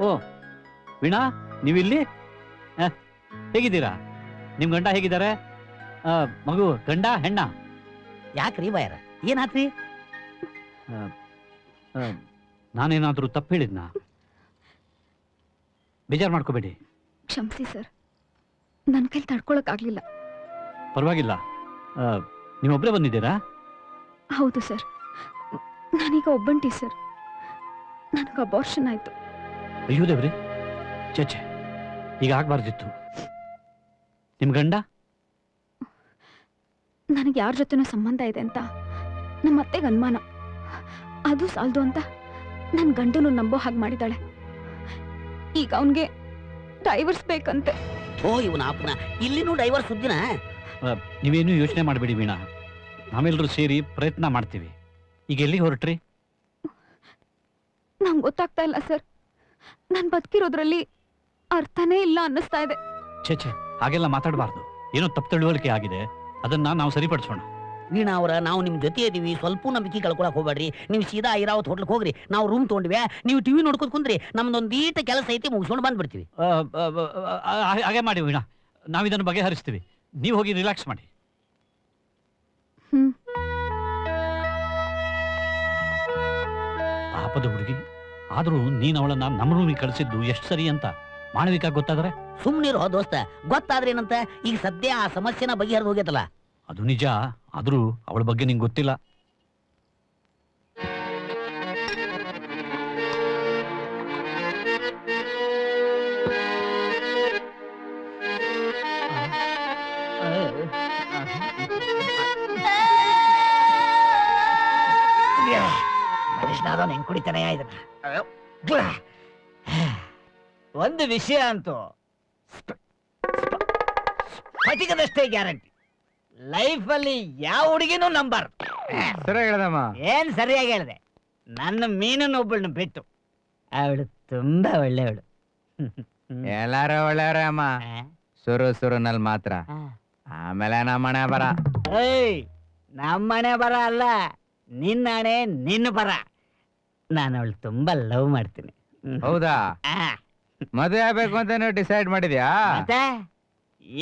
ಓ ವೀಣಾ, ನೀವಿಲ್ಲಿ ಹೇಗಿದ್ದೀರಾ? ನಿಮ್ ಗಂಡ ಹೇಗಿದ್ದಾರೆ? ಮಗು ಗಂಡ ಹೆಣ್ಣ? ಯಾಕ್ರಿ ಬಾಯರ, ಏನಾತ್ರಿ? ನಾನೇನಾದ್ರೂ ತಪ್ಪು ಹೇಳಿದ್ನಾ? ಬೇಜಾರು ಮಾಡ್ಕೋಬೇಡಿ. ಕ್ಷಮಿಸಿ ಸರ್, ನನ್ನ ಕೈಲಿ ತಡ್ಕೊಳಕ್ ಆಗ್ಲಿಲ್ಲ. ಪರವಾಗಿಲ್ಲ. ನೀವೊಬ್ಬರೇ ಬಂದಿದ್ದೀರಾ? ಹೌದು ಸರ್, ನಾನೀಗ ಒಬ್ಬಂಟಿ ಸರ್. ನನಗೆ ಅಬಾರ್ಷನ್ ಆಯ್ತು. ಅಯ್ಯೋ ದೇವ್ರಿ, ಚೇಚೆ, ಈಗ ಆಗ್ಬಾರ್ದಿತ್ತು. ನಿಮ್ ಗಂಡ? ನನಗೆ ಯಾರ ಜೊತೆನೋ ಸಂಬಂಧ ಇದೆ ಅಂತ ನಮ್ಮ ಅತ್ತೆಗೆ ಅನುಮಾನ. ಅದು ಸಾಲದು ಅಂತ ನನ್ನ ಗಂಡನು ನಂಬೋ ಹಾಗೆ ಮಾಡಿದಾಳೆ. ಈಗ ಅವನ್ಗೆ ಡೈವರ್ಸ್ ಬೇಕಂತೆ. ಓ ಇವನ ಅಪ್ಪನ ಇಲ್ಲಿನೂ ಡೈವರ್ಸ್ ಸುದ್ದಿನ. ನೀವೇನು ಯೋಚನೆ ಮಾಡಬೇಡಿ ವೀಣಾ, ನಾವೆಲ್ಲರೂ ಸೇರಿ ಪ್ರಯತ್ನ ಮಾಡ್ತೀವಿ. ಈಗ ಎಲ್ಲಿಗೆ ಹೊರಟ್ರಿ? ನಂಗೆ ಗೊತ್ತಾಗ್ತಾ ಇಲ್ಲ ಸರ್, ನಾನು ಬದುಕಿರೋದ್ರಲ್ಲಿ ಅರ್ಥನೇ ಇಲ್ಲ ಅನ್ನಿಸ್ತಾ ಇದೆ. ಛೇ, ಹಾಗೆಲ್ಲ ಮಾತಾಡಬಾರ್ದು. ಏನೋ ತಪ್ಪು ತಿಳುವಳಿಕೆ ಆಗಿದೆ, ಅದನ್ನ ನಾವು ಸರಿಪಡಿಸೋಣ. ವೀಣಾ ಅವರ, ನಾವು ನಿಮ್ ಜೊತೆ ಇದೀವಿ, ಸ್ವಲ್ಪ ನಂಬಿಕೆ ಕಳ್ಕೊಳಕ್ ಹೋಗ್ಬೇಡ್ರಿ. ನೀವು ಸೀದಾ ಐರಾವತ್ ಹೋಟ್ಲಕ್ ಹೋಗ್ರಿ, ನಾವು ರೂಮ್ ತಗೊಂಡ್ವಿ, ನೀವು ಟಿವಿ ನೋಡ್ಕೊಂಡ್ ಕುಂದ್ರಿ, ನಮ್ದೊಂದೀಟ ಕೆಲಸ ಐತಿ, ಮುಗಿಸ್ಕೊಂಡು ಬಂದ್ಬಿಡ್ತೀವಿ. ಹಾಗೆ ಮಾಡಿ ವೀಣಾ, ನಾವಿದನ್ನು ಬಗೆಹರಿಸ್ತೀವಿ. ನೀವು ಹೋಗಿ ರಿಲ್ಯಾಕ್ಸ್ ಮಾಡಿ. ಪಾಪದ ಹುಡುಗಿ, ಆದ್ರೂ ನೀನ್ ಅವಳನ್ನ ನಮ್ಮ ರೂಮಿಗೆ ಕಳಿಸಿದ್ದು ಎಷ್ಟು ಸರಿ ಅಂತ ಮಾಳವಿಕಾ ಗೊತ್ತಾದ್ರೆ? ಸುಮ್ನಿರೋ ದೋಸ್ತ, ಗೊತ್ತಾದ್ರೆ ಏನಂತ? ಈಗ ಸದ್ಯ ಆ ಸಮಸ್ಯೆನ ಬಗೆಹರಿದು ಹೋಗ್ಯತಲ್ಲ. ಅದು ನಿಜ, ಆದ್ರೂ ಅವಳ ಬಗ್ಗೆ ನಿಂಗೆ ಗೊತ್ತಿಲ್ಲ. ಮನುಷ್ಯನಾದವನು ಹೆಂಗ್ ಕುಡಿತಾನೆ ಇದನ್ನ. ಒಂದು ವಿಷಯ ಅಂತೂ ಸ್ಫಟಿಕದಷ್ಟೇ ಗ್ಯಾರಂಟಿ, ಲೈಫಲ್ಲಿ ಯಾವ ಹುಡುಗಿನೂ ನಂಬರ್. ಸರಿ ಹೇಳ್ದಮ್ಮ. ಏನ್ ಸರಿಯಾಗಿ ಹೇಳ್ದೆ. ನನ್ನ ಮೀನನ್ನು ಒಬ್ಬಳನ್ನ ಬಿಟ್ಟು ಅವಳು ತುಂಬಾ ಒಳ್ಳೆಯವಳು. ಎಲ್ಲಾರು ಒಳ್ಳೆಯವ್ರೆ ಅಮ್ಮ, ಸುರುನಲ್ಲಿ ಮಾತ್ರ. ಆಮೇಲೆ ನಮ್ಮನೆ ಬರ. ಏಯ್, ನಮ್ಮನೆ ಬರ ಅಲ್ಲ, ನಿನ್ನಣೆ ನಿನ್ನ ಬರ. ನಾನು ಅವಳು ತುಂಬಾ ಲವ್ ಮಾಡ್ತೀನಿ. ಹೌದಾ? ಮದುವೆ ಆಗ್ಬೇಕು ಅಂತ ಡಿಸೈಡ್ ಮಾಡಿದ್ಯಾ? ಮತ್ತೆ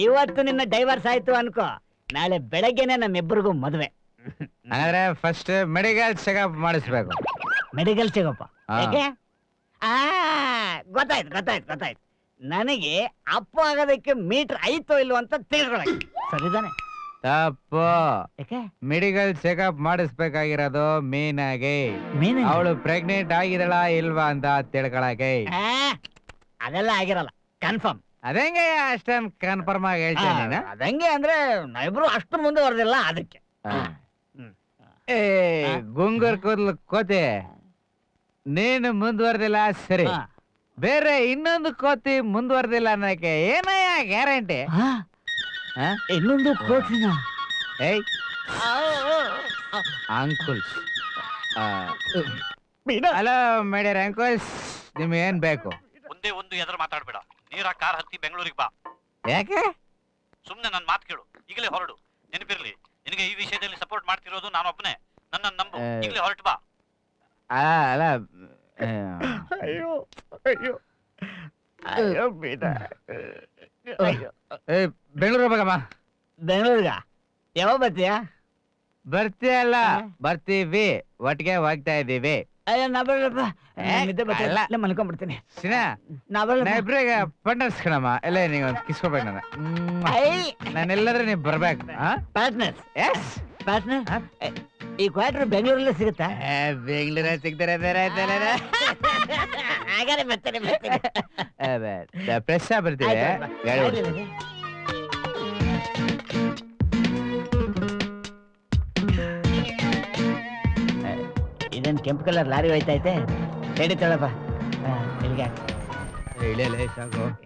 ಇವತ್ತು ನಿನ್ನ ಡೈವರ್ಸ್ ಆಯ್ತು ಅನ್ಕೋ, ನಾಳೆ ಬೆಳಗ್ಗೆನೆ ನಮ್ಮಿಬ್ಬರಿಗೂ ಮದುವೆ. ಅಂದ್ರೆ ಫಸ್ಟ್ ಮೆಡಿಕಲ್ ಚೆಕಪ್ ಮಾಡಿಸ್ಬೇಕು. ಮೆಡಿಕಲ್ ಚೆಕಪ್ ಯಾಕೆ? ಗೊತ್ತಾಯ್ತು. ನನಗೆ ಅಪ್ಪ ಆಗೋದಕ್ಕೆ ಮೀಟರ್ ಐತೋ ಇಲ್ವೋ ಅಂತ ತಿಳ್ಕೊಳಕ್ಕೆ. ಸರಿದಾನೆ? ತಪ್ಪು. ಯಾಕೆ? ಮೆಡಿಕಲ್ ಚೆಕಪ್ ಮಾಡಿಸ್ಬೇಕಾಗಿರೋದು ಮೀನಾಗೆ. ಅವಳು ಪ್ರೆಗ್ನೆಂಟ್ ಆಗಿದಳ ಇಲ್ವಾ ಅಂತ ತಿಳ್ಕೊಳಕ್ಕೆ. ಅದೆಲ್ಲ ಆಗಿರಲ್ಲ, ಕನ್ಫರ್ಮ್. ಅದಂಗೆ ಅಷ್ಟೊಂದು ಕನ್ಫರ್ಮ್ ಆಗಿ ಹೇಳ್ತೇನೆ. ಅದಂಗೆ ಅಂದ್ರೆ ನಾವಿಬ್ರು ಅಷ್ಟು ಮುಂದೆ ಬರೋದಿಲ್ಲ, ಅದಕ್ಕೆ. ಏ ಗುಂಗುರ್ ಕೂದ್ಲು ಕೋತಿ, ನೀನು ಮುಂದುವರೆದಿಲ್ಲ ಸರಿ, ಬೇರೆ ಇನ್ನೊಂದು ಕೋತಿ ಮುಂದುವರೆದಿಲ್ಲ ಅನ್ನಕ್ಕೆ ಏನಯ್ಯ ಗ್ಯಾರಂಟಿ? ಇನ್ನೊಂದು ಕೋತಿನ? ಏಯ್ ಅಂಕುಲ್ಸ್, ಹಲೋ ಮೇಡರ್ ಅಂಕುಲ್ಸ್, ನಿಮ್ಗೆ ಏನ್ ಬೇಕು? ಒಂದೇ ಒಂದು ಎದುರು ಮಾತಾಡ್ಬೇಡ. ನೀರ ಕಾರ್ ಹತ್ತಿ ಬೆಂಗಳೂರಿಗೆ ಬಾ. ಯಾಕೆ? ಸುಮ್ನೆ ನನ್ನ ಮಾತು ಕೇಳು, ಈಗಲೇ ಹೊರಡು. ನೆನಪಿರ್ಲಿ, ನಿನಗೆ ಈ ವಿಷಯದಲ್ಲಿ ಸಪೋರ್ಟ್ ಮಾಡ್ತಿರೋದು ನಾನು ಒಬ್ಬನೇ. ನನ್ನ ನಂಬು, ಈಗಲೇ ಹೊರಟು ಬಾ. ಅಲ್ಲ ಅಯ್ಯೋ ಬೆಂಗಳೂರು ಹೋಗಮ್ಮ. ಬೆಂಗಳೂರಿಗ ಯಾವಾಗ ಬರ್ತೀಯಾ? ಬರ್ತೀಯಲ್ಲ, ಬರ್ತೀವಿ, ಒಟ್ಟಿಗೆ ಹೋಗ್ತಾ ಇದ್ದೀವಿ. ಅಯ್ಯೋ ನಾ ಬರಲ್ಲಪ್ಪ, ಮಲ್ಕೊಂಡ್ಬಿಡ್ತೀನಿ. ಇಬ್ರಿಗೆ ಪಾರ್ಟ್ನರ್ಸ್ ಕಣಮ್ಮ. ಎಲ್ಲ ನೀವು ಒಂದು ಕಿಸ್ಕೋಬೇಕು. ನಾನೆಲ್ಲಾದ್ರೆ ನೀವು ಬರ್ಬೇಕು. ಪಾರ್ಟ್ನರ್ಸ್? Yes partner. ಈ ಕ್ವಾರ್ಟರ್ ಬೆಂಗಳೂರಲ್ಲೇ ಸಿಗುತ್ತಾ? ಬೆಂಗಳೂರ ಸಿಗ್ತಾರೆ. ಹಾಗಾದ್ರೆ ಬರ್ತೀನಿ. ಫ್ರೆಶ್ ಆಗಿ ಬರ್ತೀವಿ. ಇದೇನು ಕೆಂಪು ಕಲರ್ ಲಾರಿ ಹೋಯ್ತೈತೆ? ರೆಡಿ ತಳಪ್ಪ.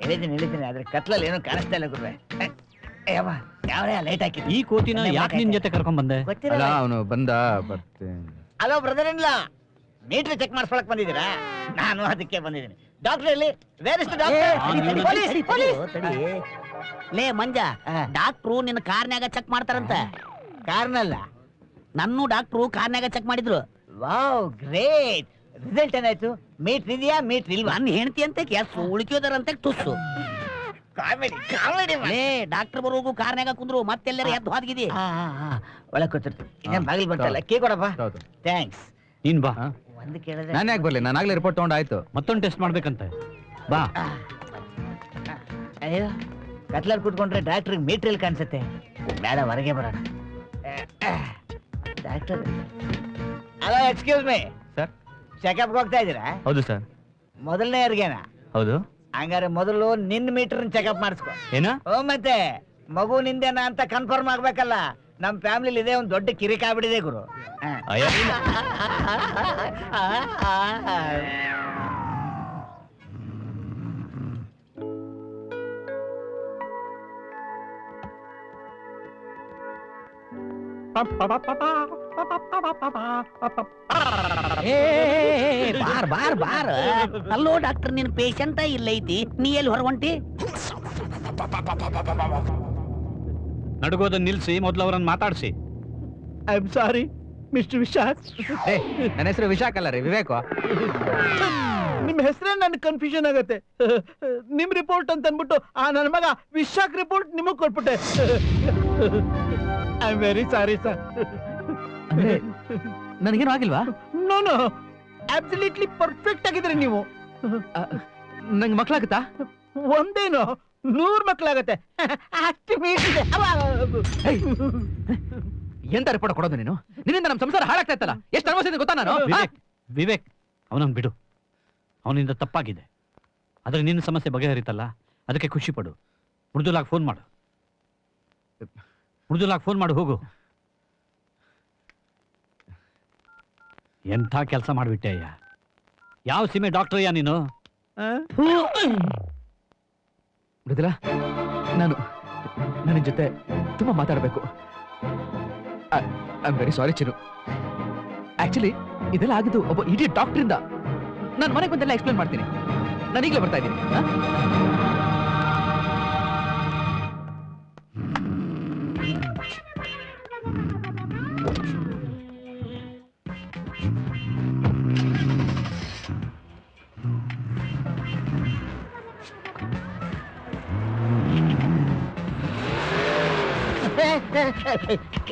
ಇಳಿತೀನಿ, ಆದ್ರೆ ಕತ್ಲಲ್ಲಿ ಏನೋ ಕಾಣಿಸ್ತಾ ಇಲ್ಲ ಗುರುವೆ. ಯಾವ ಲೈಟ್ ಹಾಕಿ ಈ ಕೋತಿನ ಯಾಕೆ ನಿನ್ ಜೊತೆ ಕರ್ಕೊಂಡ್ ಬಂದೆ? ಅವನು ಬಂದ ಬರ್ತೀನಿ. Hello brother in law, meter check ಮಾಡಿಸ್ಕೊಳಕ್ ಬಂದಿದ್ದೀರಾ? ನಾನು ಅದಕ್ಕೆ ಬಂದಿದ್ದೀನಿ. ಡಾಕ್ಟರ್ ಇಲ್ಲಿ? ಲೇ ಮಂಜ, ಡಾಕ್ಟ್ರು ನಿನ್ನ ಕಾರ್ನ್ಯಾಗ ಚೆಕ್ ಮಾಡ್ತಾರಂತ. ಕಾರ್ನಲ್ಲ, ನನ್ನೂ ಡಾಕ್ಟ್ರು ಕಾರ್ನ್ಯಾಗ ಚೆಕ್ ಮಾಡಿದ್ರು. Wow great. ರಿಸಲ್ಟ್ ಏನಾಯ್ತು? ಮೀಟರ್ ಇದೆಯಾ ಮೀಟರ್ ಇಲ್ವಾ? ನನ್ನ ಹೆಂಡತಿ ಅಂತ ಕೆಲಸ ಉಳಿಕೋದಾರಂತೆ ತುಸ್ಸು. ಕಾಮಿಡಿ. ಲೇ ಡಾಕ್ಟರ್ ಬರೋಗೂ ಕಾರ್ನ್ಯಾಗ ಕುಂದ್ರು, ಮತ್ತೆಲ್ಲರ ಎದ್ದು ಹೋದ್ಗಿದಿ. ಒಳಗ್ ಕೂತಿರ್ತೀನಿ. ಇನ್ನೇನ್ ಬಾಗಿಲು ಬರ್ತಲ್ಲ, ಕೀ ಕೊಡಪ್ಪ. ಥ್ಯಾಂಕ್ಸ್. ನೀನ್ ಬಾ. ಒಂದು ಕೇಳಿದ್ರೆ ನಾನು ಯಾಕೆ ಬರ್ಲಿ? ನಾನು ಆಗ್ಲೇ ರಿಪೋರ್ಟ್ ತಗೊಂಡಾಯ್ತು. ಮತ್ತೊಂದು ಟೆಸ್ಟ್ ಮಾಡ್ಬೇಕಂತೆ. ಬಾ. ಅಯ್ಯೋ, ಕತ್ಲಲ್ಲಿ ಕೂತ್ಕೊಂಡ್ರೆ ಡಾಕ್ಟ್ರಿಗೆ ಮೀಟರ್ ಇಲ್ಲಿ ಕಾಣಿಸುತ್ತೆ. ಬೇಡ, ಹೊರಗೆ ಬರೋಣ. Doctor hello excuse me sir checkup ಹೋಗ್ತಾ ಇದ್ದೀರಾ? ಹೌದು ಸರ್. ಮೊದಲನೇ ಯಾರಿಗೇನ? ಹೌದು. ಹಂಗಾರೆ ಮೊದಲು ನಿನ್ ಮೀಟರ್ ಚೆಕಪ್ ಮಾಡಿಸ್ಕೊ. ಏನ? ಓ ಮತ್ತೆ ಮಗು ನಿಂದೇನಾ ಅಂತ ಕನ್ಫರ್ಮ್ ಆಗ್ಬೇಕಲ್ಲ. ನಮ್ ಫ್ಯಾಮಿಲಿ ಇದೆ ಒಂದ್ ದೊಡ್ಡ ಕಿರಿಕ ಆಗ್ಬಿಟ್ಟಿದೆ ಗುರು. ಬಾರ್ ಬಾರ್ ಬಾರ್ ಅಲ್ಲೋ ಡಾಕ್ಟರ್ ನಿನ್ ಪೇಷಂಟ ಇಲ್ಲೈತಿ, ನೀ ಎಲ್ಲಿ ಹೊರಗೊಂಟಿ? ನಡುಗೋದನ್ನ ನಿಲ್ಸಿ ಮೊದ್ಲು ಅವರನ್ನ ಮಾತಾಡ್ಸಿ. I am sorry mister Vishakh. ನನ್ನ ಹೆಸರು ವಿಶಾಖ್ ಅಲ್ಲ ರೀ, ವಿವೇಕ್. ನಿಮ್ ಹೆಸರೇ ನನ್ ಕನ್ಫ್ಯೂಷನ್ ಆಗತ್ತೆ. ನಿಮ್ ರಿಪೋರ್ಟ್ ಅಂತ ಅನ್ಬಿಟ್ಟು ಆ ನನ್ನ ಮಗ ವಿಶಾಖ್ ರಿಪೋರ್ಟ್ ನಿಮಗ್ ಕೊಟ್ಬಿಟ್ಟೆ. I am very sorry sir. ನನಗೇನು ಆಗಿಲ್ವಾ? ನೋ ನೋ, ಅಬ್ಸಲ್ಯೂಟ್ಲಿ ಪರ್ಫೆಕ್ಟ್ ಆಗಿದ್ರಿ ನೀವು. ನಂಗೆ ಮಕ್ಳಾಗುತ್ತಾ? ಒಂದೇನು 100 ಮಕ್ಳಾಗತ್ತೆ. ಎಂತ ರಿಪೋರ್ಟ್ ಕೊಡೋದು ನೀನು? ನಿನ್ನಿಂದ ನಮ್ಮ ಸಂಸಾರ ಹಾಳಾಗ್ತಾ ಇತ್ತಲ್ಲ, ಎಷ್ಟು ಅನುಭವಿಸಿದೆ ಗೊತ್ತಾ ನಾನು? ವಿವೇಕ್ ಅವನನ್ನು ಬಿಡು, ಅವನಿಂದ ತಪ್ಪಾಗಿದೆ. ಆದ್ರೆ ನಿನ್ನ ಸಮಸ್ಯೆ ಬಗೆಹರಿತಲ್ಲ, ಅದಕ್ಕೆ ಖುಷಿ ಪಡು. ಮೃದುಲಾಗಿ ಫೋನ್ ಮಾಡು, ಮೃದುಲಾಗಿ ಫೋನ್ ಮಾಡು, ಹೋಗು. ಎಂಥ ಕೆಲಸ ಮಾಡಿಬಿಟ್ಟೆ ಅಯ್ಯ. ಯಾವ ಸೀಮೆ ಡಾಕ್ಟರ್ ಅಯ್ಯ ನೀನು? ಮೃದುಲಾ, ನಾನು ನಿನ್ನ ಜೊತೆ ತುಂಬಾ ಮಾತಾಡಬೇಕು. I am very sorry Chinnu. Actually ಇದೆಲ್ಲ ಆಗಿದ್ದು ಒಬ್ಬ ಇಡಿಯಟ್ ಡಾಕ್ಟರ್ ಇಂದ. ನಾನು ಮನೆಗೆ ಬಂದೆಲ್ಲ ಎಕ್ಸ್ಪ್ಲೇನ್ ಮಾಡ್ತೀನಿ. ನಾನು ಈಗಲೇ ಬರ್ತಾ ಇದ್ದೀನಿ.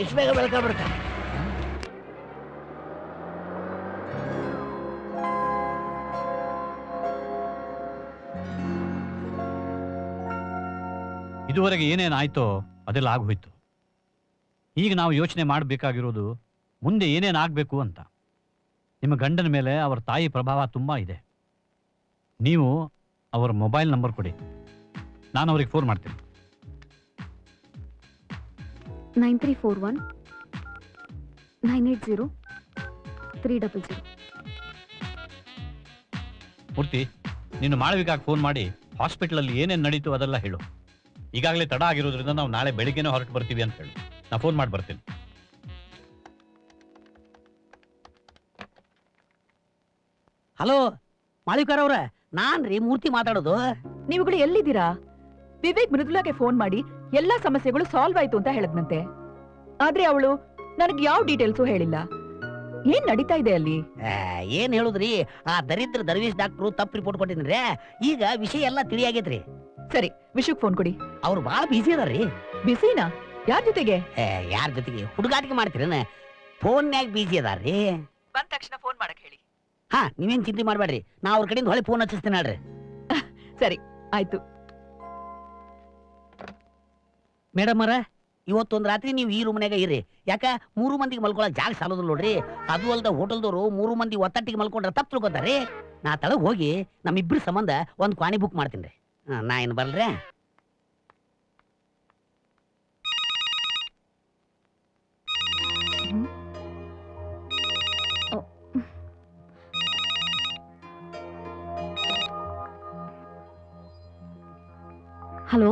ಎಷ್ಟು ಬೇಗ ಬೆಳ್ಕೊಬಿಡ್ತ. ಇದುವರೆಗೆ ಏನೇನಾಯ್ತೋ ಅದೆಲ್ಲ ಆಗೋಯ್ತು. ಈಗ ನಾವು ಯೋಚನೆ ಮಾಡಬೇಕಾಗಿರೋದು ಮುಂದೆ ಏನೇನಾಗಬೇಕು ಅಂತ. ನಿಮ್ಮ ಗಂಡನ ಮೇಲೆ ಅವರ ತಾಯಿ ಪ್ರಭಾವ ತುಂಬ ಇದೆ. ನೀವು ಅವರ ಮೊಬೈಲ್ ನಂಬರ್ ಕೊಡಿ, ನಾನು ಅವ್ರಿಗೆ ಫೋನ್ ಮಾಡ್ತೀನಿ. 9341 980 300. ಮೂರ್ತಿ, ನೀನು ಮಾಳವಿಕಾಗಿ ಫೋನ್ ಮಾಡಿ ಹಾಸ್ಪಿಟಲಲ್ಲಿ ಏನೇನು ನಡೀತು ಅದೆಲ್ಲ ಹೇಳು. ಈಗಾಗಲೇ ತಡ ಆಗಿರೋದ್ರಿಂದ ನಾವು ನಾಳೆ ಬೆಳಿಗ್ಗೆನೇ ಹೊರಟು ಬರ್ತೀವಿ ಅಂತ ಹೇಳು. ನಾ ಫೋನ್ ಮಾಡಿ ಬರ್ತೀನಿ. ಹಲೋ ಮಾಳಿಕಾರ ಅವ್ರ, ನಾನ್ರಿ ಮೂರ್ತಿ ಮಾತಾಡೋದು. ನೀವುಗಳು ಎಲ್ಲಿದ್ದೀರಾ? ವಿವೇಕ್ ಮೃದುಲಾಗೆ ಫೋನ್ ಮಾಡಿ ಎಲ್ಲಾ ಸಮಸ್ಯೆಗಳು ಸಾಲ್ವ್ ಆಯ್ತು ಅಂತ ಹೇಳದ್ನಂತೆ. ಆದ್ರೆ ಅವಳು ನನಗೆ ಯಾವ ಡೀಟೇಲ್ಸು ಹೇಳಿಲ್ಲ. ಏನ್ ನಡೀತಾ ಇದೆ ಅಲ್ಲಿ? ಏನ್ ಹೇಳುದ್ರಿ, ಆ ದರಿದ್ರ ದರ್ವೀಶ್ ಡಾಕ್ಟ್ರು ತಪ್ಪು ರಿಪೋರ್ಟ್ ಕೊಟ್ಟಿದ್ರಿ. ಈಗ ವಿಷಯ ಎಲ್ಲ ತಿಳಿಯಾಗೈತ್ರಿ. ಸರಿ, ವಿಷಯಕ್ ಫೋನ್ ಕೊಡಿ. ಅವ್ರು ಬಾಳ ಬಿಸಿ ಅದಾರ್ರಿ. ಬಿಸಿನಾ? ಯಾರ ಜೊತೆಗೆ? ಯಾರ ಜೊತೆಗೆ ಹುಡುಗಾಟಿಕೆ ಮಾಡ್ತೀರನ? ಫೋನ್ಯಾಗ ಬಿಸಿ ಅದಾರ್ರಿ. ಬಂದ ತಕ್ಷಣ ಫೋನ್ ಮಾಡಕ್ ಹೇಳಿ. ಹಾ, ನೀವೇನ್ ಚಿಂತೆ ಮಾಡ್ಬೇಡ್ರಿ, ನಾ ಅವ್ರ ಕಡೆಯಿಂದ ಹೊಳೆ ಫೋನ್ ಹಚ್ಚಿಸ್ತೀನಿ ನೋಡ್ರಿ. ಸರಿ, ಆಯ್ತು. ಮೇಡಮ್ ಅವರ, ಇವತ್ತೊಂದ್ ರಾತ್ರಿ ನೀವು ಈ ರೂಮ್ನಾಗ ಇರ್ರಿ. ಯಾಕ 3 ಮಂದಿಗೆ ಮಲ್ಕೊಳ್ಳೋ ಜಾಗ ಸಾಲೋದಿಲ್ಲ ನೋಡ್ರಿ. ಅದು ಅಲ್ದ ಹೋಟೆಲ್ದವರು 3 ಮಂದಿ ಒತ್ತಟ್ಟಿಗೆ ಮಲ್ಕೊಂಡ್ರೆ ತಪ್ಪು ತಿಳ್ಕೊತಾರ್ರಿ. ನಾ ತಳಗ್ ಹೋಗಿ ನಮ್ಮಿಬ್ರು ಸಂಬಂಧ ಒಂದ್ ಕ್ವಾಣಿ ಬುಕ್ ಮಾಡ್ತೀನಿ. ನಾ ಏನ್ ಬರ್ಲ್ರೆ? ಹಲೋ,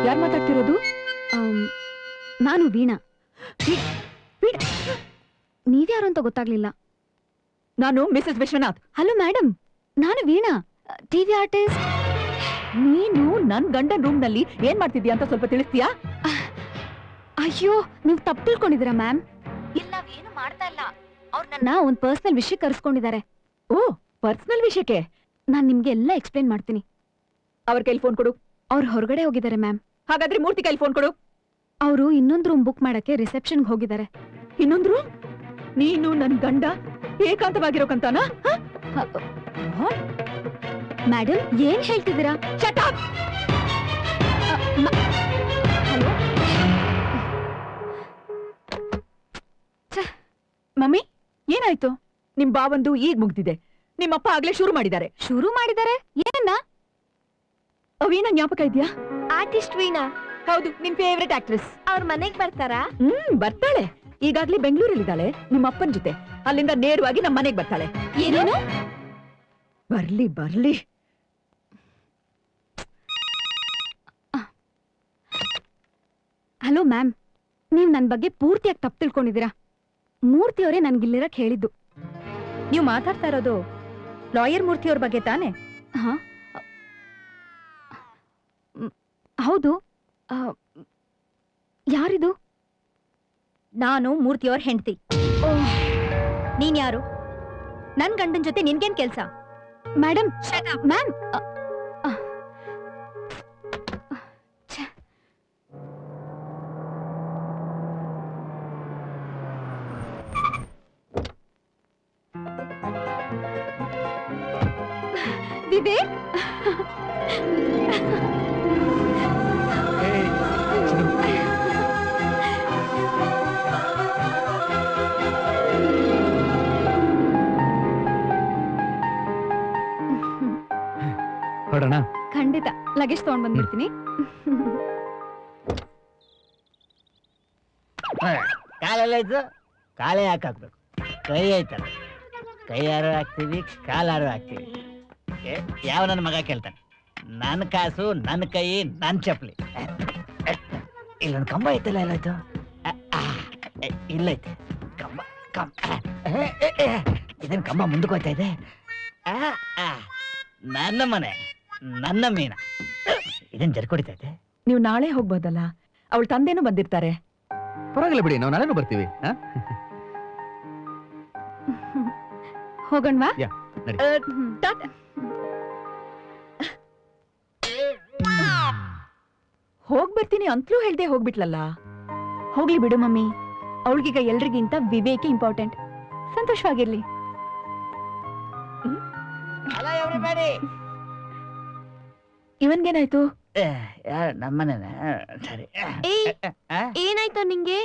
ಯಾರು ಮಾತಾಡ್ತಿರೋದು? ನಾನು ವೀಣಾ. ನೀವ್ಯಾರು ಅಂತ ಗೊತ್ತಾಗ್ಲಿಲ್ಲ. ನಾನು ಮಿಸಸ್ ವಿಶ್ವನಾಥ್. ಹಲೋ ಮೇಡಮ್, ನಾನು ವೀಣಾ, ಟಿವಿ ಆರ್ಟಿಸ್ಟ್. ನೀನು ನನ್ ಗಂಡನ್ ರೂಮ್ ನಲ್ಲಿ ಏನ್ ಮಾಡ್ತಿದ್ಯಾ ಅಂತ ಸ್ವಲ್ಪ ತಿಳಿಸ್ತೀಯಾ? ಅಯ್ಯೋ, ನೀವು ತಪ್ಪು ತಿಳ್ಕೊಂಡಿದ್ದೀರಾ ಮ್ಯಾಮ್. ಇಲ್ಲ, ಏನು ಮಾಡ್ತಾ ಇಲ್ಲ. ಅವ್ರು ನನ್ನ ಒಂದು ಪರ್ಸನಲ್ ವಿಷಯ ಕರೆಸ್ಕೊಂಡಿದ್ದಾರೆ. ಓ, ಪರ್ಸನಲ್ ವಿಷಯಕ್ಕೆ? ನಾನು ನಿಮ್ಗೆ ಎಲ್ಲ ಎಕ್ಸ್ಪ್ಲೇನ್ ಮಾಡ್ತೀನಿ. ಅವ್ರ ಕೈಲಿ ಫೋನ್ ಕೊಡು. ಅವ್ರು ಹೊರಗಡೆ ಹೋಗಿದ್ದಾರೆ ಮ್ಯಾಮ್. ಹಾಗಾದ್ರೆ ಮೂರ್ತಿ ಕೈಲಿ ಫೋನ್ ಕೊಡು. ಅವರು ಇನ್ನೊಂದು ರೂಮ್ ಬುಕ್ ಮಾಡಕ್ಕೆ ರಿಸೆಪ್ಷನ್ಗೆ ಹೋಗಿದ್ದಾರೆ. ಇನ್ನೊಂದು ರೂಮ್? ನೀನು ನನ್ ಗಂಡ ಏಕಾಂತವಾಗಿರೋಕಂತಾನ? ಮೇಡಮ್, ಏನ್ ಹೇಳ್ತಿದ್ದೀರಾ? Shut up! ಹಲೋ, ಏನಾಯ್ತು? ನಿಮ್ ಬಾವಂದು ಈಗ ಮುಗ್ದಿದೆ, ನಿಮ್ಮಪ್ಪ ಆಗ್ಲೇ ಶುರು ಮಾಡಿದ್ದಾರೆ. ಶುರು ಮಾಡಿದ್ದಾರೆ ಏನನ್ನ? ಅವೀನಾ ಜ್ಞಾಪಕ ಇದ್ಯಾ? ಆರ್ಟಿಸ್ಟ್ ವೀಣಾ? ಹೌದು, ನಿಮ್ ಫೇವ್ರೆಟ್ ಆಕ್ಟ್ರೆಸ್. ಅವ್ರ ಮನೆಗ್ ಬರ್ತಾರಾ? ಬರ್ತಾಳೆ. ಈಗಾಗ್ಲೇ ಬೆಂಗಳೂರಲ್ಲಿದ್ದಾಳೆ ನಿಮ್ಮ ಅಪ್ಪನ ಜೊತೆ. ಅಲ್ಲಿಂದ ನೇರವಾಗಿ ನಮ್ಮ ಮನೆಗ್ ಬರ್ತಾಳೆ. ಏನೇನು? ಬರ್ಲಿ ಬರ್ಲಿ. ಹಲೋ ಮ್ಯಾಮ್, ನೀವ್ ನನ್ ಬಗ್ಗೆ ಪೂರ್ತಿಯಾಗಿ ತಪ್ಪು ತಿಳ್ಕೊಂಡಿದ್ದೀರಾ. ಮೂರ್ತಿ ಅವರೇ ನನ್ಗಿಲ್ಲಿರಕ್ ಹೇಳಿದ್ದು. ನೀವು ಮಾತಾಡ್ತಾ ಇರೋದು ಲಾಯರ್ ಮೂರ್ತಿ ಅವ್ರ ಬಗ್ಗೆ ತಾನೆ? ಹಾ, ಹೌದು. ಯಾರಿದು? ನಾನು ಮೂರ್ತಿಯವ್ರ ಹೆಂಡತಿ. ನೀನ್ ಯಾರು? ನನ್ ಗಂಡನ್ ಜೊತೆ ನಿನ್ಗೇನ್ ಕೆಲ್ಸ? ಮೇಡಮ್, ಮ್ಯಾಮ್, ವಿವೇಕ್, ಹೊರಡೋಣ? ಖಂಡಿತ ಲಗೇಜ್ ತಗೊಂಡ್ ಬಂದ್ಬಿಡ್ತೀನಿ. ಕಾಲೆಲ್ಲ ಇದ್ದು ಕಾಲೇ ಹಾಕಾಕ್ಬೇಕು. ಕೈ ಐತಲ್ಲ, ಕೈಯಾರು ಹಾಕ್ತೀವಿ, ಕಾಲಾರು ಹಾಕ್ತೀವಿ. ಯಾವ ನನ್ನ ಮಗ ಕೇಳ್ತಾನೆ, ನನ್ನ ಕಾಸು, ನನ್ನ ಕೈ, ನನ್ನ ಚಪ್ಪಲಿ. ಇಲ್ಲೊಂದು ಕಂಬ ಐತಲ್ಲ, ಎಲ್ಲಾಯ್ತು? ಇಲ್ಲೈತೆ ಕಂಬ. ಇದನ್ ಕಂಬ ಮುಂದಕ್ಕೆ ಹೋಗ್ತಾ ಇದೆ. ನನ್ನ ಮನೆ, ನನ್ನ ಮೀನ. ಇದನ್ ಜರ್ಕೊಡಿತೈತೆ. ನೀವು ನಾಳೆ ಹೋಗ್ಬೋದಲ್ಲ, ಅವಳ ತಂದೆನೂ ಬಂದಿರ್ತಾರೆ. ಪರವಾಗಿಲ್ಲ ಬಿಡಿ, ನಾವು ನಾಳೆನೂ ಬರ್ತೀವಿ. ಹೋಗೋಣವಾ? ಯಾ, ನಡಿ. ಹೋಗ್ಬರ್ತೀನಿ ಅಂತಲೂ ಹೇಳ್ದೆ ಹೋಗ್ಬಿಟ್ಲಲ್ಲ. ಹೋಗ್ಲಿ ಬಿಡು ಮಮ್ಮಿ, ಅವಳಿಗೀಗ ಎಲ್ರಿಗಿಂತ ವಿವೇಕೆ ಇಂಪಾರ್ಟೆಂಟ್. ಸಂತೋಷವಾಗಿರ್ಲಿ. ಇವನ್ಗೇನಾಯ್ತು? ನಮ್ಮನೇನ? ಸರಿ. ಏನಾಯ್ತು ನಿಂಗೆ?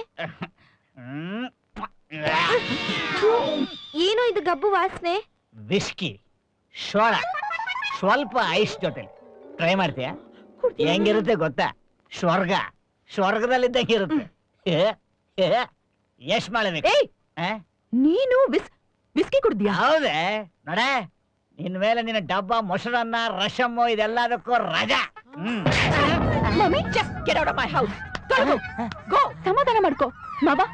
ಏನೋ ಇದು ಗಬ್ಬು ವಾಸನೆ? ವಿಸ್ಕಿ, ಸೋಡಾ, ಸ್ವಲ್ಪ ಐಸ್ ಜೊತೆ ಟ್ರೈ ಮಾಡ್ತೀಯ? ಹೆಂಗಿರುತ್ತೆ ಗೊತ್ತಾ? ಸ್ವರ್ಗ, ಸ್ವರ್ಗದಲ್ಲಿದ್ದಂಗೆ ಇರುತ್ತೆ. ಎಷ್ಟ್ ಮಾಡಬೇಕು? ನೀನು ವಿಸ್ಕಿ ಕುಡ್ದ್ಯಾ? ಹೌದೇ ನೋಡೆ, ನಿನ್ ಮೇಲೆ ನಿನ್ನ ಡಬ್ಬ, ಮೊಸರನ್ನ, ರಸಮ್ಮು ಇದೆಲ್ಲದಕ್ಕೂ ರಜಾ. Mummy, just get out of my house. Go. ಸಮಾಧಾನ ಮಾಡ್ಕೋ. ಬಾಬಾ,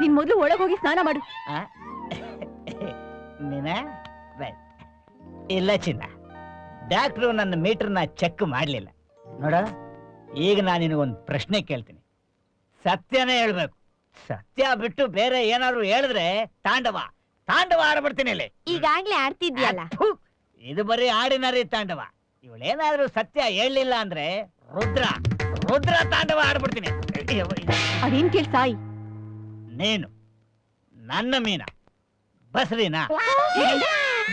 ನೀನ್ ಮೊದ್ಲು ಒಳಗ್ ಹೋಗಿ ಸ್ನಾನ ಮಾಡು. ನೀನ ಇಲ್ಲ ಚಿನ್ನ, ಡಾಕ್ಟ್ರು ನನ್ನ ಮೀಟರ್ನ ಚೆಕ್ ಮಾಡ್ಲಿಲ್ಲ ನೋಡ. ಈಗ ನಾನು ನಿನಗೊಂದು ಪ್ರಶ್ನೆ ಕೇಳ್ತೀನಿ, ಸತ್ಯನೇ ಹೇಳ್ಬೇಕು. ಸತ್ಯ ಬಿಟ್ಟು ಬೇರೆ ಏನಾದ್ರು ಹೇಳಿದ್ರೆ ತಾಂಡವ ತಾಂಡವ ಆಡ್ಬಿಡ್ತೀನಿ ಇಲ್ಲಿ. ಈಗಾಗ್ಲೇ ಆಡ್ತಿದ್ಯಲ್ಲ. ಇದು ಬರೀ ಆರ್ಡಿನರಿ ತಾಂಡವ. ಇವಳೇನಾದ್ರೂ ಸತ್ಯ ಹೇಳಲಿಲ್ಲ ಅಂದ್ರೆ ರುದ್ರ ರುದ್ರ ತಾಂಡವ ಆಡ್ಬಿಡ್ತೀನಿ. ಅದೇನ್ ಕೇಳ್ಸಾಯ್? ನೀನು ನನ್ನ ಮೀನ ಬಸ್ರಿನಾ?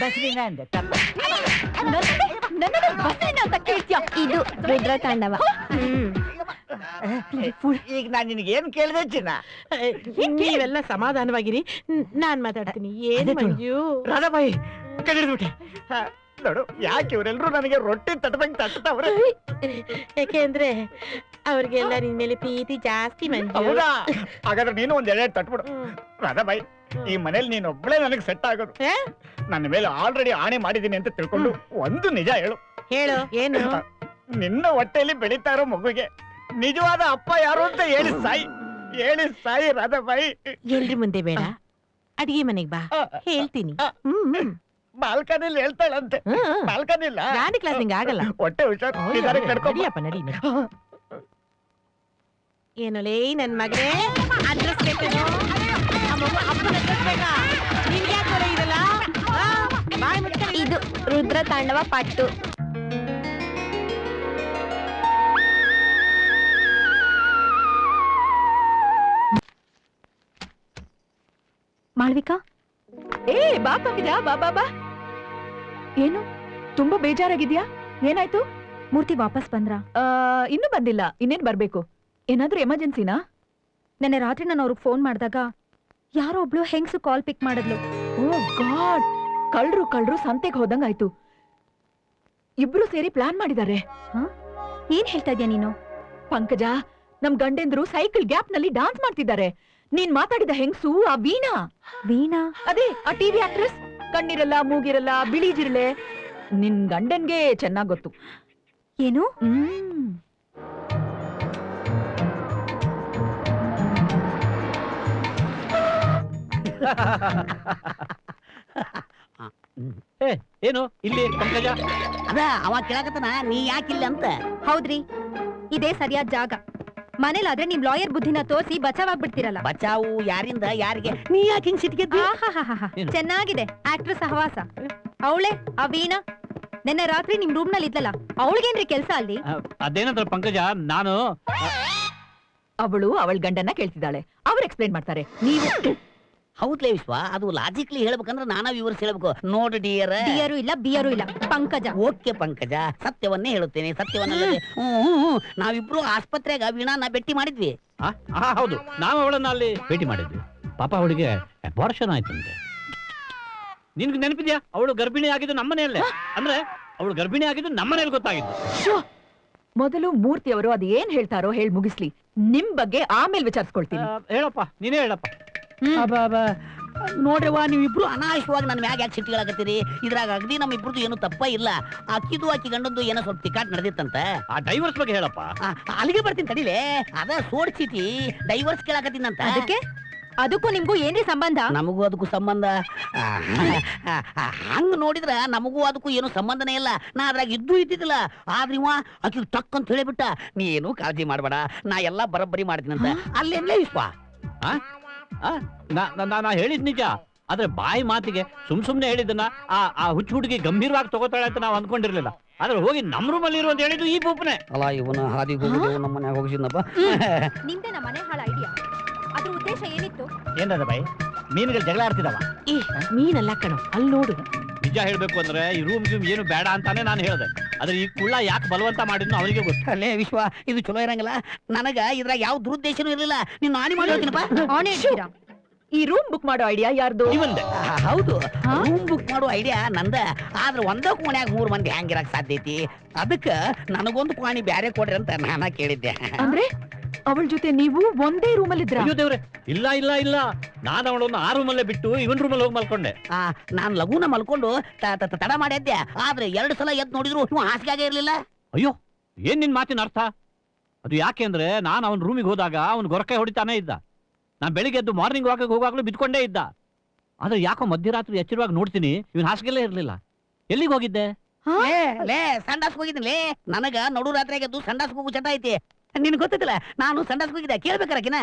ಬಸ್ರಿನಾ ಅಂದೆ ತಪ್ಪ. ಅಂತ ಕೇಳ್ತೀಯ? ಇದು ರುದ್ರ ತಾಂಡವ. ಈಗ ನಾನ್ ನಿನಗೆ ಏನ್ ಕೇಳಿದೆ ಚಿನ್ನ? ನೀವೆಲ್ಲ ಸಮಾಧಾನವಾಗಿರಿ, ನಾನ್ ಮಾತಾಡ್ತೀನಿ. ಏನ್ ಮಂಜು? ರಾಧಾಬಾಯಿ ಕಡಿದ್ಬಿಟ್ಟೆ ನೋಡು. ಯಾಕೆ ಇವರೆಲ್ಲರೂ ನನಗೆ ರೊಟ್ಟಿ ತಟ್ಟದಂಗ್ ತಟ್ಟವ್ರೆ? ಯಾಕೆಂದ್ರೆ ಅವ್ರಿಗೆಲ್ಲ ನಿನ್ ಮೇಲೆ ಪ್ರೀತಿ ಜಾಸ್ತಿ ಮಂಜು. ಹೌದಾ? ಹಾಗಾದ್ರೆ ನೀನು ಒಂದ್ ಎರಡೆರಡು ತಟ್ಬಿಡು. ರಾಧಾಬಾಯಿ, ಈ ಮನೇಲಿ ನೀನ್ ಒಬ್ಳೆ ನನಗೆ ಸೆಟ್ ಆಗೋದು. ನನ್ನ ಮೇಲೆ ಆಲ್ರೆಡಿ ಆಣೆ ಮಾಡಿದೀನಿ ಅಂತ ತಿಳ್ಕೊಂಡು ಒಂದು ನಿಜ ಹೇಳು. ಹೇಳು. ಏನು? ನಿನ್ನ ಹೊಟ್ಟೆಯಲ್ಲಿ ಬೆಳೀತಾ ಇರೋ ಮಗುಗೆ ನಿಜವಾದ ಅಪ್ಪ ಯಾರು ಅಂತ ಹೇಳಿ ಸಾಯಿ, ಹೇಳಿ ಸಾಯಿ ರಾಧಾಬಾಯಿ. ಎಲ್ರಿ ಮುಂದೆ ಬೇಡ, ಅಡಿಗೆ ಮನೆಗ್ ಬಾ, ಹೇಳ್ತೀನಿ. ಬಾಲ್ಕನಿಲಿ ಹೇಳ್ತಾಳಂತೆ. ಬಾಲ್ಕನಿಲ್ಲ, ಗಾಡಿ ಕ್ಲಾಸ್ ನಿಂಗೆ ಆಗಲ್ಲ. ಹೊಟ್ಟೆ ಹುಷಾರ್. ನಡಿಯಪ್ಪ, ನಡಿ. ಏನೋಲೇ ನನ್ ಮಗನೇ, ಅಡ್ರೆಸ್ ಬೇಕೇನೋ? ಅಪ್ಪನ ಅಡ್ರೆಸ್ ಬೇಕಾ? ನಿನ್ಗೆ ಯಾಕೆ ಹೊರ ಇದಲ್ಲ? ಬಾಯ್ ಮುಚ್ಕೊಂಡು. ಇದು ರುದ್ರ ತಾಂಡವ ಪಟ್ಟು. ಮಾಳ್ವಿಕಾ, ಬಾ ಪವಿತ್ರ, ಬಾ ಬಾ ಬಾ. ಏನು ತುಂಬಾ ಬೇಜಾರಾಗಿದ್ಯಾ? ಏನಾಯ್ತು? ಮೂರ್ತಿ ವಾಪಸ್ ಬಂದ್ರ? ಇನ್ನೂ ಬಂದಿಲ್ಲ. ಇನ್ನೇನ್ ಬರ್ಬೇಕು? ಏನಾದ್ರೂ ಎಮರ್ಜೆನ್ಸಿನಾ? ನೆನ್ನೆ ರಾತ್ರಿ ನಾನು ಅವ್ರಿಗೆ ಫೋನ್ ಮಾಡಿದಾಗ ಯಾರೋ ಒಬ್ಳು ಹೆಂಗ್ಸು ಕಾಲ್ ಪಿಕ್ ಮಾಡಿದ್ಲು. ಓ ಗಾಡ್, ಕಳ್ರು ಸಂತೆಗೆ ಹೋದಂಗಾಯ್ತು. ಇಬ್ರು ಸೇರಿ ಪ್ಲಾನ್ ಮಾಡಿದ್ದಾರೆ. ಏನ್ ಹೇಳ್ತಾ ಇದ್ಯಾ ನೀನು? ಪಂಕಜ, ನಮ್ ಗಂಡೆಂದ್ರು ಸೈಕಲ್ ಗ್ಯಾಪ್ ನಲ್ಲಿ ಡಾನ್ಸ್ ಮಾಡ್ತಿದ್ದಾರೆ. ನೀನ್ ಮಾತಾಡಿದ ಹೆಂಗ್ಸು ಆ ವೀಣಾ. ವೀಣಾ? ಅದೇ ಆ ಟಿವಿ ಆಕ್ಟ್ರೆಸ್, ಕಣ್ಣಿರಲ್ಲ, ಮೂಗಿರಲ್ಲ, ಬಿಳಿ ಜಿರಳೆ. ನಿನ್ ಗಂಡನ್ಗೆ ಚೆನ್ನಾಗ್ ಗೊತ್ತು. ಏನು? ಏನು ಇಲ್ಲಿ ಪಂಕಜ? ಅದ ಅವ ಕೇಳಕತ್ತನ, ನೀ ಯಾಕಿಲ್ಲ ಅಂತ. ಹೌದ್ರಿ, ಇದೇ ಸರಿಯಾದ ಜಾಗ. ಮನೇಲಾದ್ರೆ ನಿಮ್ ಲಾಯರ್ ಬುದ್ಧಿನ ತೋರಿಸಿ ಬಚಾವಾಗ್ಬಿಡ್ತೀರಲ್ಲ. ಬಚಾವು ಯಾರಿಂದ ಯಾರಿಗೆ? ನೀ ಯಾಕೆ ಹಿಂಗ್ ಸಿಟ್ಗೆದ್ದಿ? ಚೆನ್ನಾಗಿದೆ ಆಕ್ಟ್ರೆಸ್ ಸಹವಾಸ. ಅವಳೆ ಆ ವೀಣಾ ನಿನ್ನೆ ರಾತ್ರಿ ನಿಮ್ ರೂಮ್ ನಲ್ಲಿ ಇದ್ಲಲ್ಲ, ಅವಳಿಗೇನ್ರಿ ಕೆಲ್ಸ ಅಲ್ಲಿ? ಅದೇನಂದ್ರೆ ಪಂಕಜ, ನಾನು ಅವಳು ಅವಳ ಗಂಡನ್ನ ಕೇಳ್ತಿದ್ದಾಳೆ, ಅವ್ರು ಎಕ್ಸ್ಪ್ಲೈನ್ ಮಾಡ್ತಾರೆ. ನೀವು ಹೌದ್ಲೇ ವಿಶ್ವ, ಅದು ಲಾಜಿಕ್ಲಿ ಹೇಳ್ಬೇಕಂದ್ರೆ ನಾನಾ ವಿವರಿಸಿ ಹೇಳ್ಬೇಕು. ನೋಡು ಡಿಯರ್, ಡಿಯರು ಇಲ್ಲ ಬಿಯರು ಇಲ್ಲ ಪಂಕಜ. ಓಕೆ ಪಂಕಜ, ಸತ್ಯವನ್ನೇ ಹೇಳುತ್ತೇನೆ, ಸತ್ಯವನ್ನಲ್ಲದೆ. ನಾವಿಬ್ರು ಆಸ್ಪತ್ರೆಗ ವೀಣಾನ ಭೇಟಿ ಮಾಡಿದ್ವಿ. ಹೌದು, ನಾವು ಅವಳನ್ನ ಅಲ್ಲಿ ಭೇಟಿ ಮಾಡಿದ್ವಿ. ಪಾಪ ಅವಳಿಗೆ ಅಬಾರ್ಷನ್ ಆಯ್ತಂತೆ. ನಿನ್ಗೆ ನೆನಪಿದ್ಯಾ? ಅವಳು ಗರ್ಭಿಣಿ ಆಗಿದ್ದು ನಮ್ಮನೆಯಲ್ಲೇ. ಅಂದ್ರೆ ಅವಳು ಗರ್ಭಿಣಿ ಆಗಿದ್ದು ನಮ್ಮನೇಲಿ ಗೊತ್ತಾಗಿದ್ದು. ಮೊದಲು ಮೂರ್ತಿ ಅವರು ಅದು ಏನ್ ಹೇಳ್ತಾರೋ ಹೇಳಿ ಮುಗಿಸ್ಲಿ. ನಿಮ್ ಬಗ್ಗೆ ಆಮೇಲೆ ವಿಚಾರಿಸ್ಕೊಳ್ತೀನಿ. ಹೇಳಪ್ಪ, ನೀನೇ ಹೇಳಪ್ಪ. ನೋಡ್ರವ್ವ, ನೀವಿಬ್ರು ಅನಾವಶ್ಯವಾಗಿ ನನ್ನ ಮ್ಯಾಗ ಯಾಕೆ ಸಿಟ್ಟಿಗಳಾಗತ್ತೀರಿ? ಇದ್ರಾಗ ಅಗದಿ ನಮ್ಮ ಇಬ್ರದ್ದು ಏನು ತಪ್ಪ ಇಲ್ಲ. ಆಕಿ ಗಂಡಂದು ಏನೋ ಸ್ವಲ್ಪ ತಿಕ್ಕಾಟ್ ನಡೆದಿತ್ತಂತ. ಆ ಡೈವರ್ಸ್ ಬಗ್ಗೆ ಹೇಳಪ್ಪ. ಅಲ್ಲಿಗೆ ಬರ್ತೀನಿ ತಡಿಲೇ. ಅದ ಸೋಡ್ ಚೀಟಿ ಡೈವರ್ಸ್ ಕೇಳಾಕತ್ತೀನಂತ. ಅದಕ್ಕೆ ಅದಕ್ಕೂ ನಿಮ್ಗೂ ಏನ್ರಿ ಸಂಬಂಧ? ನಮಗೂ ಅದಕ್ಕೂ ಸಂಬಂಧ ಹಂಗ ನೋಡಿದ್ರ ನಮಗೂ ಅದಕ್ಕೂ ಏನು ಸಂಬಂಧನೇ ಇಲ್ಲ. ನಾ ಅದ್ರಾಗ ಇದ್ದಿದ್ದಿಲ್ಲ. ಆದ್ರೆ ಇವ ಆಕಿ ಟಕ್ ಅಂತ ಹೇಳಿಬಿಟ್ಟ, ನೀ ಏನು ಕಾಳಜಿ ಮಾಡ್ಬೇಡ, ನಾ ಎಲ್ಲಾ ಬರಬ್ಬರಿ ಮಾಡ್ತೀನಂತ. ಅಲ್ಲೇನ್ಲೇ ವಿಶ್ವ? ನಾ ಹೇಳಿದ್ ನಿಜ, ಆದ್ರೆ ಬಾಯಿ ಮಾತಿಗೆ ಸುಮ್ನೆ ಹೇಳಿದ್ದನ್ನ ಆ ಹುಚ್ಚು ಹುಡುಗಿ ಗಂಭೀರವಾಗಿ ತಗೋತಾಳೆ ಅಂತ ನಾವು ಅಂದ್ಕೊಂಡಿರ್ಲಿಲ್ಲ. ಆದ್ರೆ ಹೋಗಿ ನಮ್ ರೂಮಲ್ಲಿ ಇರು ಅಂತ ಹೇಳಿದ್ದು ಈ ಪೂಪನೆ ಅಲ್ಲ. ಇವನ ಹಾದಿಗೆ ಹೋಗಿದ್ದು ನಮ್ಮ ಮನೆ ಹೋಗಿಸಿದ್ನಪ್ಪ. ನಿಮ್ದೆ ನಮ್ಮ ಮನೆ ಹಾಳ ಐಡಿಯಾ. ಅದ್ರ ಉದ್ದೇಶ ಏನಿತ್ತು? ಏನದ ಬಾಯಿ, ಮೀನುಗಳು ಜಗಳ ಆಡ್ತಿದಾವ. ಈ ಮೀನಲ್ಲ ಕಣೋ, ಅಲ್ಲಿ ನೋಡು. ನಿಜ ಹೇಳ್ಬೇಕು ಅಂದ್ರೆ ಈ ರೂಮ್ ಏನು ಬೇಡ ಅಂತಾನೆ ನಾನು ಹೇಳ್ದೆ. ಆದ್ರೆ ಈ ಕುಳ್ಳ ಯಾಕೆ ಬಲವಂತ ಮಾಡಿದ್ನು ಅವನಿಗೆ ಗೊತ್ತು. ಅಲ್ಲೇ ವಿಶ್ವ, ಇದು ಚಲೋ ಇರಂಗಿಲ್ಲ. ನನಗ ಇದ್ರಾಗ ಯಾವ ದುರುದ್ದೇಶನೂ ಇರಲಿಲ್ಲ. ನೀನು ಆನಿ ಮಾಡಿ ಹೇಳ್ತೀನಪ್ಪ. ಈ ರೂಮ್ ಬುಕ್ ಮಾಡೋ ಐಡಿಯಾ ಯಾರ್ದು? ಇವಂದೆ. ಹೌದು, ರೂಮ್ ಬುಕ್ ಮಾಡೋ ಐಡಿಯಾ ನಂದ. ಆದ್ರೆ ಒಂದ ಕೋಣ್ಯಾಗ 3 ಮಂದಿ ಹ್ಯಾಂಗಿರಕ್ ಸಾಧ್ಯ ಐತಿ? ಅದಕ್ಕ ನನಗೊಂದು ಕೋಣಿ ಬ್ಯಾರೆ ಕೊಡ್ರಿ ಅಂತ ನಾನ ಕೇಳಿದ್ದೆ. ಅಂದ್ರೆ ಅವಳ ಜೊತೆ ನೀವು ಒಂದೇ ರೂಮಲ್ಲಿ ಇದ್ರ? ಅಯ್ಯೋ ದೇವ್ರೆ, ಇಲ್ಲ ಇಲ್ಲ ಇಲ್ಲ, ನಾನು ಅವಳನ್ನು ಆ ರೂಮಲ್ಲೇ ಬಿಟ್ಟು ಇವನ್ ರೂಮಲ್ಲಿ ಹೋಗಿ ಮಲ್ಕೊಂಡೆ. ನಾನ್ ಲಘುನ ಮಲ್ಕೊಂಡು ತಡ ಮಾಡಿದ್ದೆ. ಆದ್ರೆ 2 ಸಲ ಎದ್ದು ನೋಡಿದ್ರು ನೀವು ಹಾಸಿಗೆ ಇರ್ಲಿಲ್ಲ. ಅಯ್ಯೋ, ಏನ್ ನಿನ್ ಮಾತಿನ ಅರ್ಥ? ಅದು ಯಾಕೆ ಅಂದ್ರೆ ನಾನು ಅವನ ರೂಮಿಗೆ ಹೋದಾಗ ಅವ್ನು ಗೊರಕೆ ಹೊಡಿತಾನೆ ಇದ್ದ. ನಾನ್ ಬೆಳಿಗ್ಗೆ ಎದ್ದು ಮಾರ್ನಿಂಗ್ ವಾಕಿಗೆ ಹೋಗಾಗ್ಲೂ ಬಿದ್ಕೊಂಡೇ ಇದ್ದ. ಆದ್ರೆ ಯಾಕೋ ಮಧ್ಯರಾತ್ರಿ ಎಚ್ಚರವಾಗಿ ನೋಡ್ತೀನಿ ಇವನ್ ಹಾಸಿಗೆಲ್ಲೇ ಇರ್ಲಿಲ್ಲ. ಎಲ್ಲಿಗೆ ಹೋಗಿದ್ದೆ? ಲೇ ಸಂಡಾಸ್ ಹೋಗಿದ್ದೀನಿ. ನನಗ ನಡು ರಾತ್ರಿಯಾಗ ಎದ್ದು ಸಂಡಾಸ್ ಹೋಗು ಚಟ ಐತಿ. ನಿನ್ ಗೊತ್ತಿಲ್ಲ, ನಾನು ಸಂಡಾಸ್ ಹೋಗಿದ್ದೆ. ಕೇಳ್ಬೇಕಾರಕಿನ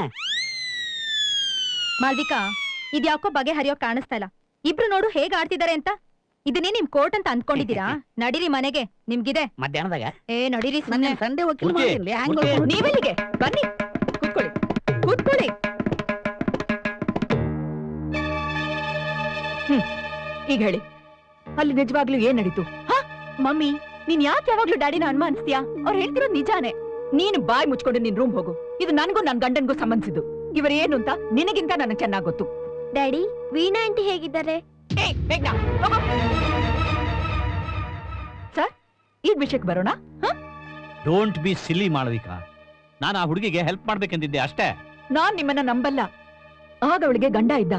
ಮಾಲ್ವಿಕಾ, ಇದ್ಯಾಕೋ ಬಗೆ ಹರಿಯೋ ಕಾಣಿಸ್ತಾ ಇಲ್ಲ. ಇಬ್ರು ನೋಡು ಹೇಗ್ ಆಡ್ತಿದ್ದಾರೆ ಅಂತ. ಇದನ್ನೇ ನಿಮ್ ಕೋರ್ಟ್ ಅಂತ ಅನ್ಕೊಂಡಿದೀರಾ? ನಡೀರಿ ಮನೆಗೆ, ನಿಮ್ಗಿದೆ ಮಧ್ಯಾಹ್ನದಾಗ. ನಡೀರಿ ಸಂಡೆ ವಕೀಲ್ ನೀವೆಲ್ಲಿಗೆ? ಬನ್ನಿ, ಕೂತ್ಕೊಳ್ಳಿ ಕೂತ್ಕೊಳ್ಳಿ. ಈಗ ಹೇಳಿ, ಅಲ್ಲಿ ನಿಜವಾಗ್ಲೂ ಏನ್ ನಡೀತು? ಮಮ್ಮಿ, ನೀನ್ ಯಾಕೆ ಯಾವಾಗ್ಲೂ ಡ್ಯಾಡಿನ ಅನುಮಾನಿಸ್ತೀಯಾ? ಅವ್ರು ಹೇಳ್ತಿರೋದು ನಿಜಾನೇ. ನೀನು ಬಾಯ್ ಮುಚ್ಕೊಂಡು ನಿನ್ ರೂಮ್ ಹೋಗು. ಇದು ನನ್ಗೂ ನನ್ ಗಂಡನ್ಗೂ ಸಂಬಂಧಿಸಿದ್ದು. ಇವರೇನು ಅಂತ ನಿನಗಿಂತ ನನಗೆ ಚೆನ್ನಾಗ್ ಗೊತ್ತು. ಡ್ಯಾಡಿ, ವೀಣಾ ಆಂಟಿ ಹೇಗಿದ್ದಾರೆ? ಸರ್, ಈಗ ವಿಷಯಕ್ಕೆ ಬರೋಣ. Don't be silly Malavika. ನಾನು ಆ ಹುಡುಗಿಗೆ ಹೆಲ್ಪ್ ಮಾಡ್ಬೇಕೆಂದಿದ್ದೆ ಅಷ್ಟೇ. ನಾನ್ ನಿಮ್ಮನ್ನ ನಂಬಲ್ಲ. ಆಗ ಅವಳಿಗೆ ಗಂಡ ಇದ್ದ,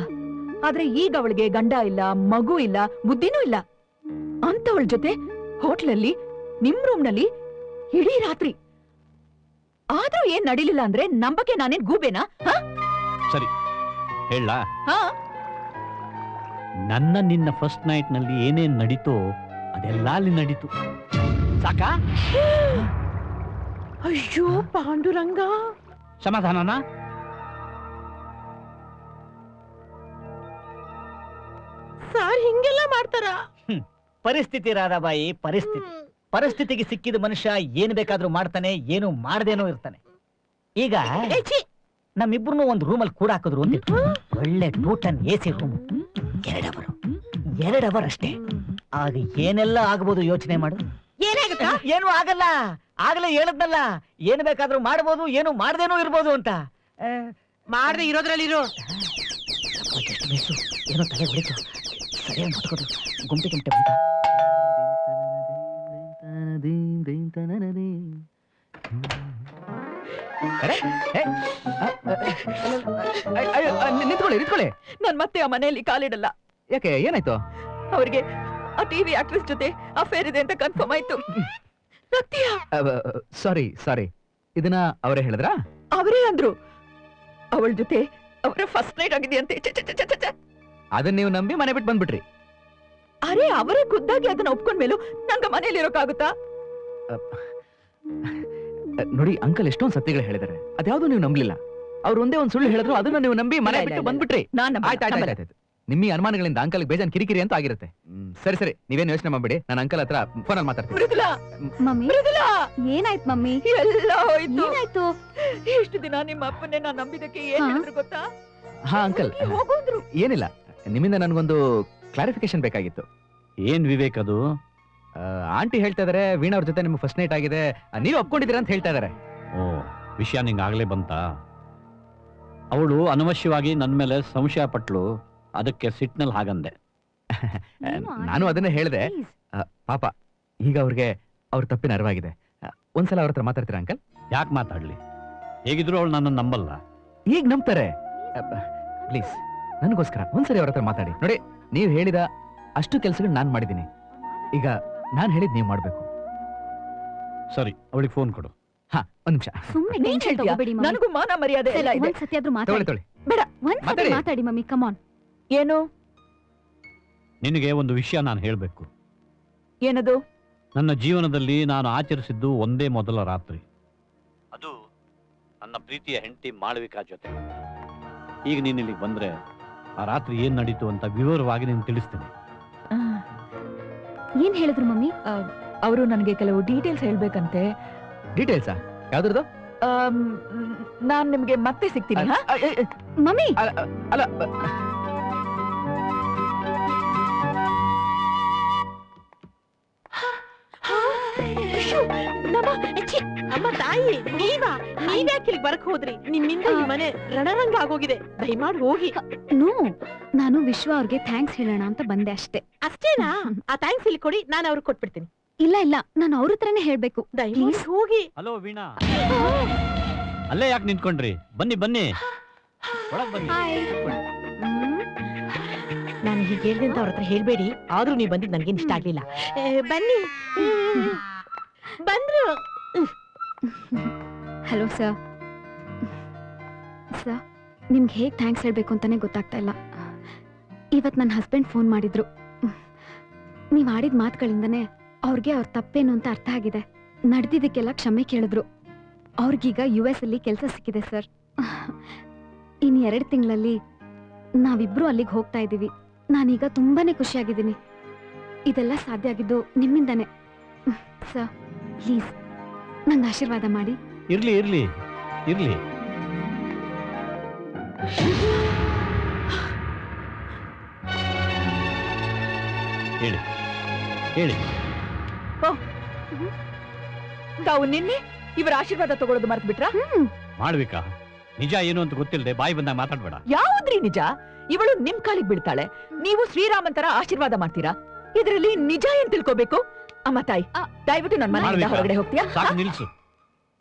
ಆದ್ರೆ ಈಗ ಅವಳಿಗೆ ಗಂಡ ಇಲ್ಲ, ಮಗು ಇಲ್ಲ, ಬುದ್ಧಿನೂ ಇಲ್ಲ. ಅಂತವಳ ಜೊತೆ ಹೋಟ್ಲಲ್ಲಿ, ನಿಮ್ ರೂಮ್ನಲ್ಲಿ ಇಡೀ ರಾತ್ರಿ. ಆದ್ರೂ ಏನ್ ನಡೀಲಿಲ್ಲ ಅಂದ್ರೆ ನಂಬಕ್ಕೆ ನಾನೇನ್ ಗೂಬೇನಾ? ಸರಿ ಹೇಳ, ಹಾ, ನನ್ನ ನಿನ್ನ ಫಸ್ಟ್ ನೈಟ್ ನಲ್ಲಿ ಏನೇನ್ ನಡೀತೋ ಅದೆಲ್ಲ ಅಲ್ಲಿ ನಡೀತು. ಸಾಕಾ? ಅಯ್ಯೋ ಪಾಂಡುರಂಗ, ಸಮಾಧಾನನಾ? ಸಾರ್ ಹಿಂಗೆಲ್ಲ ಮಾಡ್ತಾರ? ಪರಿಸ್ಥಿತಿ ರಾಧಾಬಾಯಿ, ಪರಿಸ್ಥಿತಿಗೆ ಸಿಕ್ಕಿದ ಮನುಷ್ಯ ಏನ್ ಬೇಕಾದ್ರೂ ಮಾಡ್ತಾನೆ, ಏನು ಮಾಡ್ದೇನೋ ಇರ್ತಾನೆ. ಈಗ ನಮ್ಮಿಬ್ರು ಒಂದ್ ರೂಮಲ್ಲಿ ಕೂಡ ಹಾಕಿದ್ರು ಅಂತ, ಒಳ್ಳೆ ಟೂಟನ್ AC ರೂಮ್, 2 ಅವರ್ ಅಷ್ಟೇ. ಆಗ ಏನೆಲ್ಲ ಆಗ್ಬೋದು ಯೋಚನೆ ಮಾಡು. ಏನಾಗುತ್ತಾ? ಏನು ಆಗಲ್ಲ. ಆಗ್ಲೇ ಹೇಳದ್ನಲ್ಲ, ಏನ್ ಬೇಕಾದ್ರೂ ಮಾಡ್ಬೋದು, ಏನು ಮಾಡ್ದೇನೋ ಇರ್ಬೋದು ಅಂತ. ಮಾಡ್ದೆ ಇರೋದ್ರಲ್ಲಿ ಇರೋ. ಏನೋ ತಲೆ ಹೊಡಿತು. ಸರಿಯಾಗಿ ಮಾತುಕೊಡು ಗುಮ್ಟೆ ಗುಮ್ಟೆ ಬಂತ ನಿಂತ್ಕೊಳ್ಳಿ ನಾನ್ ಮತ್ತೆ ಆ ಮನೆಯಲ್ಲಿ ಕಾಲಿಡಲ್ಲ. ಯಾಕೆ ಏನಾಯ್ತು? ಅವ್ರಿಗೆ ಆ ಟಿವಿ ಆಕ್ಟ್ರೆಸ್ ಜೊತೆ ಅಫೇರ್ ಇದೆ ಅಂತ ಕನ್ಫರ್ಮ್ ಆಯ್ತು. ನಗ್ತೀಯಾ? ಸಾರಿ ಇದನ್ನ ಅವರೇ ಹೇಳಿದ್ರಾ? ಅವರೇ ಅಂದ್ರು ಅವಳ ಜೊತೆ ಅವರ ಫಸ್ಟ್ ನೈಟ್ ಆಗಿದೆಯಂತೆ. ಅದನ್ನ ನೀವು ನಂಬಿ ಮನೆ ಬಿಟ್ಟು ಬಂದ್ಬಿಟ್ರಿ? ಅರೆ ಅವರೇ ಖುದ್ದಾಗಿ ಅದನ್ನ ಒಪ್ಕೊಂಡ್ ಮೇಲೂ ನಂಗ ಮನೇಲಿ ಇರೋಕ್ಕಾಗುತ್ತಾ? ನೋಡಿ ಅಂಕಲ್ ಎಷ್ಟೊಂದು ಸತ್ಯಗಳು ಹೇಳಿದಾರೆ, ಅದ್ಯಾವ್ದು ನೀವು ನಂಬಲಿಲ್ಲ. ಅವ್ರು ಒಂದೇ ಒಂದು ಸುಳ್ಳು ಹೇಳಿದ್ರು, ಅದನ್ನ ನೀವು ನಂಬಿ ಮನೆ ಬಿಟ್ಟು ಬಂದ್ಬಿಟ್ರಿ. ಆಯ್ತು ನಿಮ್ಮ ಈ ಅನುಮಾನಗಳಿಂದ ಅಂಕಲ್ ಬೇಜಾನ್ ಕಿರಿಕಿರಿ ಅಂತ ಆಗಿರುತ್ತೆ. ಸರಿ ನೀವೇನು ಯೋಚನೆ ಮಾಡ್ಬೇಡಿ, ನಾನು ಅಂಕಲ್ ಹತ್ರ ಫೋನಲ್ಲಿ ಮಾತಾಡ್ತೀನಿ. ಮಮ್ಮಿ ಏನಾಯ್ತು ಮಮ್ಮಿ? ಎಲ್ಲ ಹೋಯ್ತು. ಏನಾಯ್ತು? ಇಷ್ಟು ದಿನ ನಿಮ್ಮ ಅಪ್ಪನ್ನೇ ನಾನು ನಂಬಿದಕ್ಕೆ ಏನ್ ಹೇಳಿದ್ರು ಗೊತ್ತಾ? ಹಾ ಅಂಕಲ್, ಹೋಗೋಂದ್ರು. ಏನಿಲ್ಲ, ನಿಮ್ಮಿಂದ ನನಗೊಂದು ಕ್ಲಾರಿಫಿಕೇಶನ್ ಬೇಕಾಗಿತ್ತು. ಏನ್ ವಿವೇಕ್ ಅದು? ಆಂಟಿ ಹೇಳ್ತಾ ಇದಾರೆ ವೀಣಾ ಅವ್ರ ಜೊತೆ ನಿಮ್ಗೆ ಫಸ್ಟ್ ನೈಟ್ ಆಗಿದೆ, ನೀವು ಒಪ್ಕೊಂಡಿದ್ದೀರಾ ಅಂತ ಹೇಳ್ತಾ ಇದಾರೆ. ಓ, ವಿಷಯ ನಿಂಗೆ ಆಗ್ಲೇ ಬಂತ? ಅವಳು ಅನವಶ್ಯವಾಗಿ ನನ್ನ ಮೇಲೆ ಸಂಶಯ ಪಟ್ಲು, ಅದಕ್ಕೆ ಸಿಟ್ನಲ್ಲಿ ಹಾಗಂದೆ. ನಾನು ಅದನ್ನೇ ಹೇಳಿದೆ. ಪಾಪ ಈಗ ಅವ್ರಿಗೆ ಅವ್ರ ತಪ್ಪಿನ ಅರಿವಾಗಿದೆ. ಒಂದ್ಸಲ ಅವ್ರ ಹತ್ರ ಮಾತಾಡ್ತೀರಾ ಅಂಕಲ್? ಯಾಕೆ ಮಾತಾಡ್ಲಿ? ಹೇಗಿದ್ರು ಅವಳು ನನ್ನ ನಂಬಲ್ಲ. ಈಗ ನಂಬ್ತಾರೆ. ಪ್ಲೀಸ್ ನನಗೋಸ್ಕರ ಒಂದ್ಸರಿ ಅವ್ರ ಹತ್ರ ಮಾತಾಡಿ. ನೋಡಿ, ನೀವು ಹೇಳಿದ ಅಷ್ಟು ಕೆಲಸಗಳು ನಾನು ಮಾಡಿದ್ದೀನಿ, ಈಗ ನಾನು ಹೇಳಿದ್ ನೀವು ಮಾಡ್ಬೇಕು. ಸರಿ, ಅವಳಿಗೆ ಫೋನ್ ಕೊಡು. ಹಾ, ಒಂದ್ ನಿಮಿಷ. ಸುಮ್ಮನೆ ನನಗೂ ಮಾನ ಮರ್ಯಾದೆ ಎಲ್ಲ ಇದೆ. ಒಂದ್ಸತಿ ಆದ್ರೂ ತೊಗೊಳ್ಳಿ. ಬೇಡ, ಒಂದ್ಸತಿ ಮಾತಾಡಿ ಮಮ್ಮಿ, ಕಮಾನ್. ಏನು? ನಿನಗೆ ಒಂದು ವಿಷಯ ನಾನು ಹೇಳಬೇಕು. ಏನದು? ನನ್ನ ಜೀವನದಲ್ಲಿ ನಾನು ಆಚರಿಸಿದ್ದು ಒಂದೇ ಮೊದಲ ರಾತ್ರಿ, ಅದು ನನ್ನ ಪ್ರೀತಿಯ ಹೆಂಡತಿ ಮಾಳವಿಕಾ ಜೊತೆ. ಈಗ ನೀನು ಇಲ್ಲಿಗೆ ಬಂದ್ರೆ ಆ ರಾತ್ರಿ ಏನ್ ನಡೀತು ಅಂತ ವಿವರವಾಗಿ ನೀನು ತಿಳಿಸ್ತೀನಿ. ಏನ್ ಹೇಳಿದ್ರು ಮಮ್ಮಿ? ಅವರು ನನಗೆ ಕೆಲವು ಡೀಟೇಲ್ಸ್ ಹೇಳ್ಬೇಕಂತೆ. ಡೀಟೇಲ್ಸಾ? ಯಾವ್ದ್ರದ್ದು? ನಾನ್ ನಿಮ್ಗೆ ಮತ್ತೆ ಸಿಗ್ತೀನಿ. ಮಮ್ಮಿ ಅಲ್ಲ, ಅಮ್ಮ ತಾಯಿ, ನೀವ್ಯಾಕೆ ಇಲ್ಲಿ ಬರಕ್ ಹೋದ್ರಿ? ನಿಮ್ಮಿಂದ ಈ ಮನೆ ರಣರಂಗ ಆಗೋಗಿದೆ, ದಯಮಾಡಿ ಹೋಗಿ. ನೋ, ನಾನು ವಿಶ್ವ ಅವ್ರಿಗೆ ಥ್ಯಾಂಕ್ಸ್ ಹೇಳೋಣ ಅಂತ ಬಂದೆ ಅಷ್ಟೇ. ಅಷ್ಟೇನಾ? ಆ ಥ್ಯಾಂಕ್ಸ್ ಇಲ್ಲಿ ಕೊಡಿ, ನಾನು ಅವ್ರಿಗೆ ಕೊಟ್ಬಿಡ್ತೀನಿ. ಇಲ್ಲ ನಾನು ಅವ್ರ ಹತ್ರನೇ ಹೇಳ್ಬೇಕು. ದಯಮಾಡಿ ಹೋಗಿ. ಹಲೋ ವೀಣಾ, ಅಲ್ಲೇ ಯಾಕೆ ನಿಂತ್ಕೊಂಡ್ರಿ? ಬನ್ನಿ ಒಳಗ್ ಬನ್ನಿ. ನಾನು ಹೀಗೆ ಹೇಳ್ದೆ ಅಂತ ಅವ್ರ ಹತ್ರ ಹೇಳ್ಬೇಡಿ, ಆದ್ರೂ ನೀವು ಬಂದಿದ್ದು ನನ್ಗೇನ್ ಇಷ್ಟ ಆಗ್ಲಿಲ್ಲ. ಬನ್ನಿ. ಬಂದ್ರು. Hello sir. ನಿಮ್ಗೆ ಹೇಗೆ ಥ್ಯಾಂಕ್ಸ್ ಹೇಳ್ಬೇಕು ಅಂತಾನೆ ಗೊತ್ತಾಗ್ತಾ ಇಲ್ಲ. ಇವತ್ತು ನನ್ನ ಹಸ್ಬೆಂಡ್ ಫೋನ್ ಮಾಡಿದ್ರು. ನೀವು ಆಡಿದ ಮಾತುಗಳಿಂದನೇ ಅವ್ರಿಗೆ ಅವ್ರ ತಪ್ಪೇನು ಅಂತ ಅರ್ಥ ಆಗಿದೆ. ನಡೆದಿದ್ದಕ್ಕೆಲ್ಲ ಕ್ಷಮೆ ಕೇಳಿದ್ರು. ಅವ್ರಿಗೀಗ US ಅಲ್ಲಿ ಕೆಲಸ ಸಿಕ್ಕಿದೆ ಸರ್. ಇನ್ನು 2 ತಿಂಗಳಲ್ಲಿ ನಾವಿಬ್ರು ಅಲ್ಲಿಗೆ ಹೋಗ್ತಾ ಇದ್ದೀವಿ. ನಾನೀಗ ತುಂಬಾನೇ ಖುಷಿಯಾಗಿದ್ದೀನಿ. ಇದೆಲ್ಲ ಸಾಧ್ಯ ಆಗಿದ್ದು ನಿಮ್ಮಿಂದಾನೆ ಸರ್. ಪ್ಲೀಸ್ ನಂಗೆ ಆಶೀರ್ವಾದ ಮಾಡಿ. ಇರ್ಲಿ ಹೇಳಿ. ತಾವು ನಿನ್ನೆ ಇವರ ಆಶೀರ್ವಾದ ತಗೊಳ್ಳೋದು ಮರ್ತು ಬಿಟ್ರಾ? ಮಾಡ್ಬೇಕಾ? ನಿಜ ಏನು ಅಂತ ಗೊತ್ತಿಲ್ಲದೆ ಬಾಯಿ ಬಂದಾಗ ಮಾತಾಡ್ಬೇಡ. ಯಾವ್ದ್ರಿ ನಿಜ? ಇವಳು ನಿಮ್ ಕಾಲಿಗೆ ಬೀಳ್ತಾಳೆ, ನೀವು ಶ್ರೀರಾಮನ್ ತರ ಆಶೀರ್ವಾದ ಮಾಡ್ತೀರಾ. ಇದರಲ್ಲಿ ನಿಜ ಏನ್ ತಿಳ್ಕೋಬೇಕು? ಅಮ್ಮ ತಾಯಿ, ದಯವಿಟ್ಟು ನನ್ನ ಮನೆಯಿಂದ ಹೊರಗಡೆ ಹೋಗ್ತೀಯಾ? ಸಾಕು, ನಿಲ್ಸು.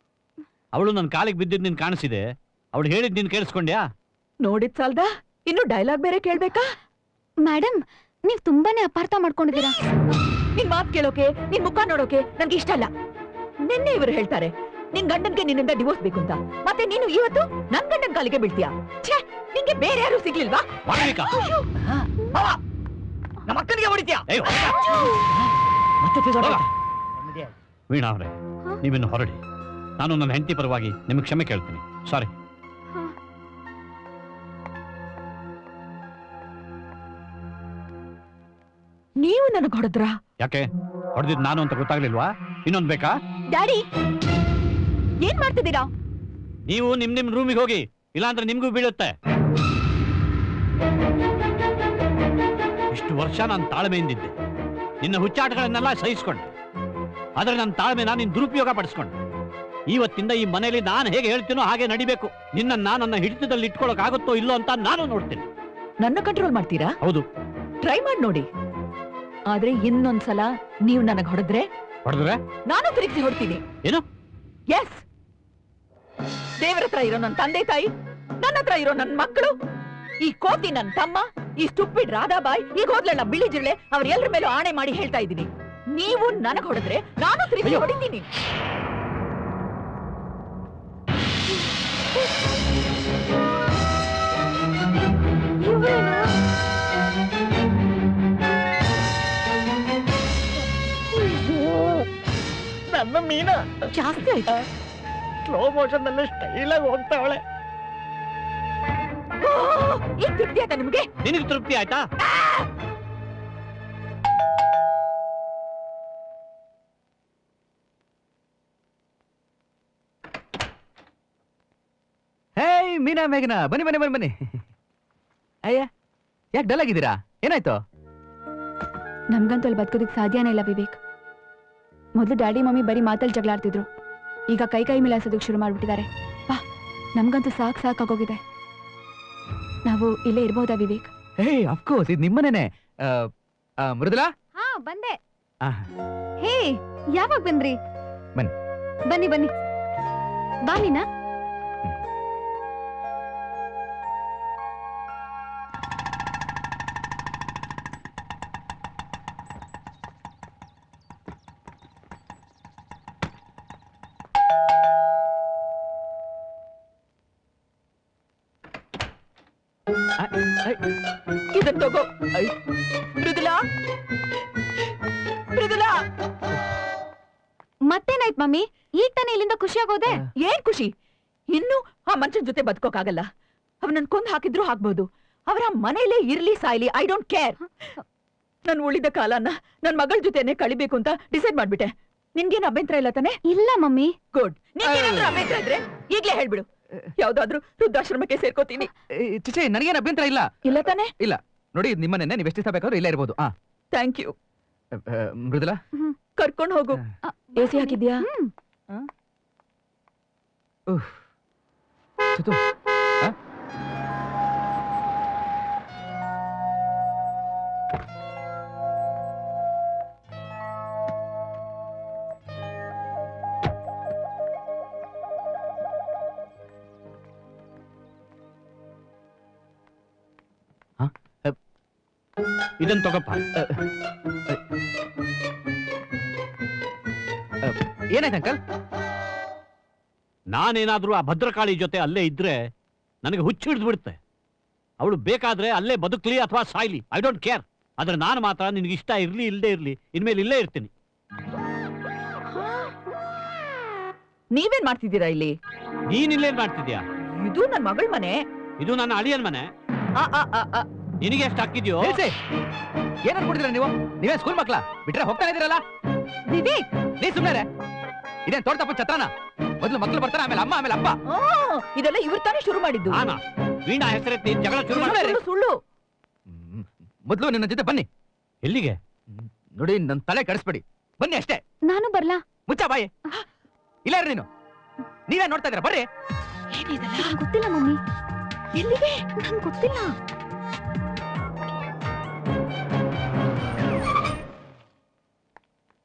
ಅವಳು ನನ್ನ ಕಾಲಿಗೆ ಬಿದ್ದಿದ್ ನಿನ್ ಕಾಣಿಸಿದೆ, ಅವಳು ಹೇಳಿದ್ ನೀನ್ ಕೇಳಿಸ್ಕೊಂಡ್ಯಾ? ನೋಡಿದ್ ಸಾಲ್ದ, ಇನ್ನು ಡೈಲಾಗ್ ಬೇರೆ ಕೇಳ್ಬೇಕಾ? ಮೇಡಮ್, ನೀವ್ ತುಂಬಾನೇ ಅಪಾರ್ಥ ಮಾಡ್ಕೊಂಡಿದ್ದೀರಾ. ನಿನ್ ಮಾತ್ ಕೇಳೋಕೆ, ನಿನ್ ಮುಖ ನೋಡೋಕೆ ನನ್ಗೆ ಇಷ್ಟ ಅಲ್ಲ. ನಿನ್ನೆ ಇವರು ಹೇಳ್ತಾರೆ ನಿನ್ ಗಂಡನ್ಗೆ ನಿನ್ನಿಂದ ಡಿವೋರ್ಸ್ ಬೇಕು ಅಂತ, ಮತ್ತೆ ನೀನು ಇವತ್ತು ನನ್ ಗಂಡನ್ ಕಾಲಿಗೆ ಬೀಳ್ತೀಯಾ? ನಿಂಗೆ ಬೇರೆ ಯಾರು ಸಿಗ್ಲಿಲ್ವಾ? ನಮ್ಮ ಅಕ್ಕನಿಗೆ ಹೊಡಿತೀಯಾ? ವೀಣಾ ಅವ್ರೆ, ನೀವಿನ್ನು ಹೊರಡಿ. ನಾನು ನನ್ನ ಹೆಂಡತಿ ಪರವಾಗಿ ನಿಮಗೆ ಕ್ಷಮೆ ಕೇಳ್ತೀನಿ. ಸಾರಿ. ನೀವು ನನಗೆ ಹೊಡೆದ್ರಾ? ಯಾಕೆ ಹೊಡೆದಿದ್ ನಾನು ಅಂತ ಗೊತ್ತಾಗ್ಲಿಲ್ವಾ? ಇನ್ನೊಂದು ಬೇಕಾ? ಡ್ಯಾಡಿ, ಏನ್ ಮಾಡ್ತಿದ್ದೀರಾ? ನೀವು ನಿಮ್ ರೂಮಿಗೆ ಹೋಗಿ, ಇಲ್ಲಾಂದ್ರೆ ನಿಮ್ಗೂ ಬೀಳುತ್ತೆ. ಇಷ್ಟು ವರ್ಷ ನಾನು ತಾಳ್ಮೆಯಿಂದಿದ್ದೆ, ನಿನ್ನ ಹುಚ್ಚಾಟಗಳನ್ನೆಲ್ಲ ಸಹಿಸ್ಕೊಂಡೆ. ಆದ್ರೆ ನನ್ನ ತಾಳ್ಮೆನ ನೀನು ದುರುಪಯೋಗ ಪಡಿಸ್ಕೊಂಡೆ. ಇವತ್ತಿಂದ ಈ ಮನೆಯಲ್ಲಿ ನಾನು ಹೇಗೆ ಹೇಳ್ತೀನೋ ಹಾಗೆ ನಡಿಬೇಕು. ನಿನ್ನ ನನ್ನ ಹಿಡಿತದಲ್ಲಿ ಇಟ್ಕೊಳ್ಳೋಕೆ ಆಗುತ್ತೋ ಇಲ್ಲೋ ಅಂತ ನಾನು ನೋಡ್ತೀನಿ. ನನ್ನ ಕಂಟ್ರೋಲ್ ಮಾಡ್ತೀರಾ? ಹೌದು, ಟ್ರೈ ಮಾಡಿ ನೋಡಿ. ಆದ್ರೆ ಇನ್ನೊಂದ್ಸಲ ನೀವು ನನಗ್ ಹೊಡೆದ್ರೆ ನಾನು ತಿರುಗಿಸಿ ಹೊಡ್ತೀನಿ. ಏನು? ಎಸ್. ದೇವರ ಹತ್ರ ಇರೋ ನನ್ನ ತಂದೆ ತಾಯಿ, ನನ್ನ ಹತ್ರ ಇರೋ ನನ್ನ ಮಕ್ಕಳು, ಈ ಕೋತಿ ನನ್ನ ತಮ್ಮ, ಈ ಸ್ಟುಪಿಡ್ ರಾಧಾಬಾಯಿ, ಈಗ ಹೋದ್ಲಲ್ಲ ಬಿಳಿ ಜಿರಳೆ, ಅವ್ರೆಲ್ಲರ ಮೇಲೂ ಆಣೆ ಮಾಡಿ ಹೇಳ್ತಾ ಇದ್ದೀನಿ, ನೀವು ನನಗ್ ಹೊಡೆದ್ರೆ ನಾನು ತಿರುಗಿ ಹೊಡಿತೀನಿ. ನನ್ನ ಮೀನಾ ಜಾಸ್ತಿ ಆಯ್ತಾ? ಸ್ಲೋ ಮೋಷನ್ ನಲ್ಲಿ ಸ್ಟೈಲ್ ಆಗಿ ಹೋಗ್ತಾವಳೆ. ಈಗ ತೃಪ್ತಿ ಆಯ್ತಾ ನಿಮ್ಗೆ? ನಿನಗೆ ತೃಪ್ತಿ ಆಯ್ತಾ? ಹೇಯ್ ಮೀನಾ ಮೇಘನಾ, ಬನ್ನಿ ಬನ್ನಿ ಬನ್ನಿ ಬನ್ನಿ. ಅಯ್ಯ, ಯಾಕೆ ಡಲ್ ಆಗಿದ್ದೀರಾ? ಏನಾಯ್ತು? ನಮ್ಗಂತೂ ಅಲ್ಲಿ ಬದುಕೋದಕ್ಕೆ ಸಾಧ್ಯನೇ ಇಲ್ಲ ವಿವೇಕ್. ಮೊದಲು ಡ್ಯಾಡಿ ಮಮ್ಮಿ ಬರೀ ಮಾತಲ್ಲಿ ಜಗಳಾಡ್ತಿದ್ರು, ಈಗ ಕೈ ಕೈ ಮಿಲಾಯಿಸೋದಕ್ಕೆ ಶುರು ಮಾಡ್ಬಿಟ್ಟಿದ್ದಾರೆ. ಬಾ, ನಮ್ಗಂತೂ ಸಾಕಾಗೋಗಿದೆ. ನಾವು ಇಲ್ಲೇ ಇರ್ಬೋದಾ ವಿವೇಕ್? ಹೇಯ್ ಅಫ್ಕೋರ್ಸ್, ಇದು ನಿಮ್ಮನೇನೆ. ಮೃದುಲಾ? ಹಾ ಬಂದೆ. ಆ, ಹೇ ಯಾವಾಗ ಬಂದ್ರಿ? ಬನ್ನಿ. ಬನ್ನಿ ಬನ್ನಿ ಬಾ ಮೀನಾ. ಇದನ್ ತಗೋ. ಮೃದುಲಾ, ಮೃದುಲಾ. ಮತ್ತೇನಾಯ್ತು ಮಮ್ಮಿ? ಈಗ ತಾನೇ ಇಲ್ಲಿಂದ ಖುಷಿಯಾಗೋದೆ. ಏನ್ ಖುಷಿ? ಇನ್ನು ಆ ಮನುಷ್ಯನ ಜೊತೆ ಬದುಕೋಕಾಗಲ್ಲ. ಅವನನ್ನ ಕೊಂದು ಹಾಕಿದ್ರು ಹಾಕ್ಬಹುದು. ಅವರ ಮನೇಲೇ ಇರ್ಲಿ ಸಾಯ್ಲಿ, ಐ ಡೋಂಟ್ ಕೇರ್. ನನ್ ಉಳಿದ ಕಾಲನ ನನ್ ಮಗಳ ಜೊತೆನೆ ಕಳಿಬೇಕು ಅಂತ ಡಿಸೈಡ್ ಮಾಡ್ಬಿಟ್ಟೆ. ನಿನ್ಗೇನು ಅಭ್ಯಂತರ ಇಲ್ಲ ತಾನೆ? ಇಲ್ಲ ಮಮ್ಮಿ. ಗುಡ್. ನಿನ್ಗೇನಾದ್ರೂ ಅಭ್ಯಂತರ ಇದ್ರೆ ಈಗ್ಲೇ ಹೇಳ್ಬಿಡು. ಯಾವ್ದಾದ್ರೂ ವೃದ್ಧಾಶ್ರಮಕ್ಕೆ ಸೇರ್ಕೋತೀನಿ. ಚಿಚೆ, ನನಗೇನು ಅಭ್ಯಂತರ ಇಲ್ಲ. ಇಲ್ಲ ತಾನೆ? ಇಲ್ಲ ನೋಡಿ, ಇದು ನಿಮ್ಮನೇನೆ, ನೀವು ಎಷ್ಟು ದಿವಸ ಬೇಕಾದ್ರೂ ಇಲ್ಲೇ ಇರ್ಬೋದು. Thank you. ಮೃದುಲಾ, ಕರ್ಕೊಂಡು ಹೋಗು. ಎಸಿ ಹಾಕಿದ್ಯಾ? ಚಿತು, ಇದನ್ ತಗೋಪ್ಪ. ಏನಾಯ್ತು ಅಂಕಲ್? ನಾನೇನಾದ್ರೂ ಆ ಭದ್ರಕಾಳಿ ಜೊತೆ ಅಲ್ಲೇ ಇದ್ರೆ ನನಗೆ ಹುಚ್ಚು ಹಿಡಿದು ಬಿಡುತ್ತೆ. ಅವಳು ಬೇಕಾದ್ರೆ ಅಲ್ಲೇ ಬದುಕ್ಲಿ ಅಥವಾ ಸಾಯ್ಲಿ, ಐ ಡೋಂಟ್ ಕೇರ್. ಆದ್ರೆ ನಾನು ಮಾತ್ರ ನಿನಗೆ ಇಷ್ಟ ಇರ್ಲಿ ಇಲ್ಲದೆ ಇರ್ಲಿ, ಇನ್ಮೇಲೆ ಇಲ್ಲೇ ಇರ್ತೀನಿ. ನೀವೇನ್ ಮಾಡ್ತಿದ್ದೀರಾ ಇಲ್ಲಿ? ನೀನ್ ಇಲ್ಲೇನ್ ಮಾಡ್ತಿದ್ಯಾ? ಇದು ನನ್ ಮಗಳ ಮನೆ. ಇದು ನನ್ನ ಅಳಿಯನ್ ಮನೆ. ನಿನಗೆ ಎಷ್ಟು ಹಾಕಿದ್ಯೋ? ಏನ್ ಅನ್ಕೊಂಡಿದ್ದೀರಾ ನೀವು? ನೀವೇ ಸ್ಕೂಲ್ ಮಕ್ಳ ಬಿಟ್ರೆ ಹೋಗ್ತಾನೆ ಇದೀರಲ್ಲ. ವಿವೇಕ್, ನೀ ಸುಮ್ನೆ ಇದೇನ್ ತೋಟದಪ್ಪ ಛತ್ರನ? ಮೊದಲು ಮಕ್ಳು ಬರ್ತಾರೆ, ಆಮೇಲೆ ಅಮ್ಮ, ಆಮೇಲೆ ಅಪ್ಪ. ಇದೆಲ್ಲ ಇವ್ರ ತಾನೇ ಶುರು ಮಾಡಿದ್ದು. ವೀಣಾ ಹೆಸರೆತ್ತಿ ಜಗಳ ಶುರು ಮಾಡಿ. ಸುಳ್ಳು. ಮೊದಲು ನಿನ್ನ ಜೊತೆ ಬನ್ನಿ. ಎಲ್ಲಿಗೆ? ನೋಡಿ, ನನ್ನ ತಲೆ ಕೆಡಿಸ್ಬೇಡಿ, ಬನ್ನಿ ಅಷ್ಟೇ. ನಾನು ಬರ್ಲಾ? ಮುಚ್ಚ ಬಾಯಿ. ಇಲ್ಲ ನೀನು, ನೀವೇ ನೋಡ್ತಾ ಇದ್ದೀರಾ, ಬರ್ರಿ. ಗೊತ್ತಿಲ್ಲ ಮಮ್ಮಿ. ಎಲ್ಲಿಗೆ? ನಂಗೆ ಗೊತ್ತಿಲ್ಲ.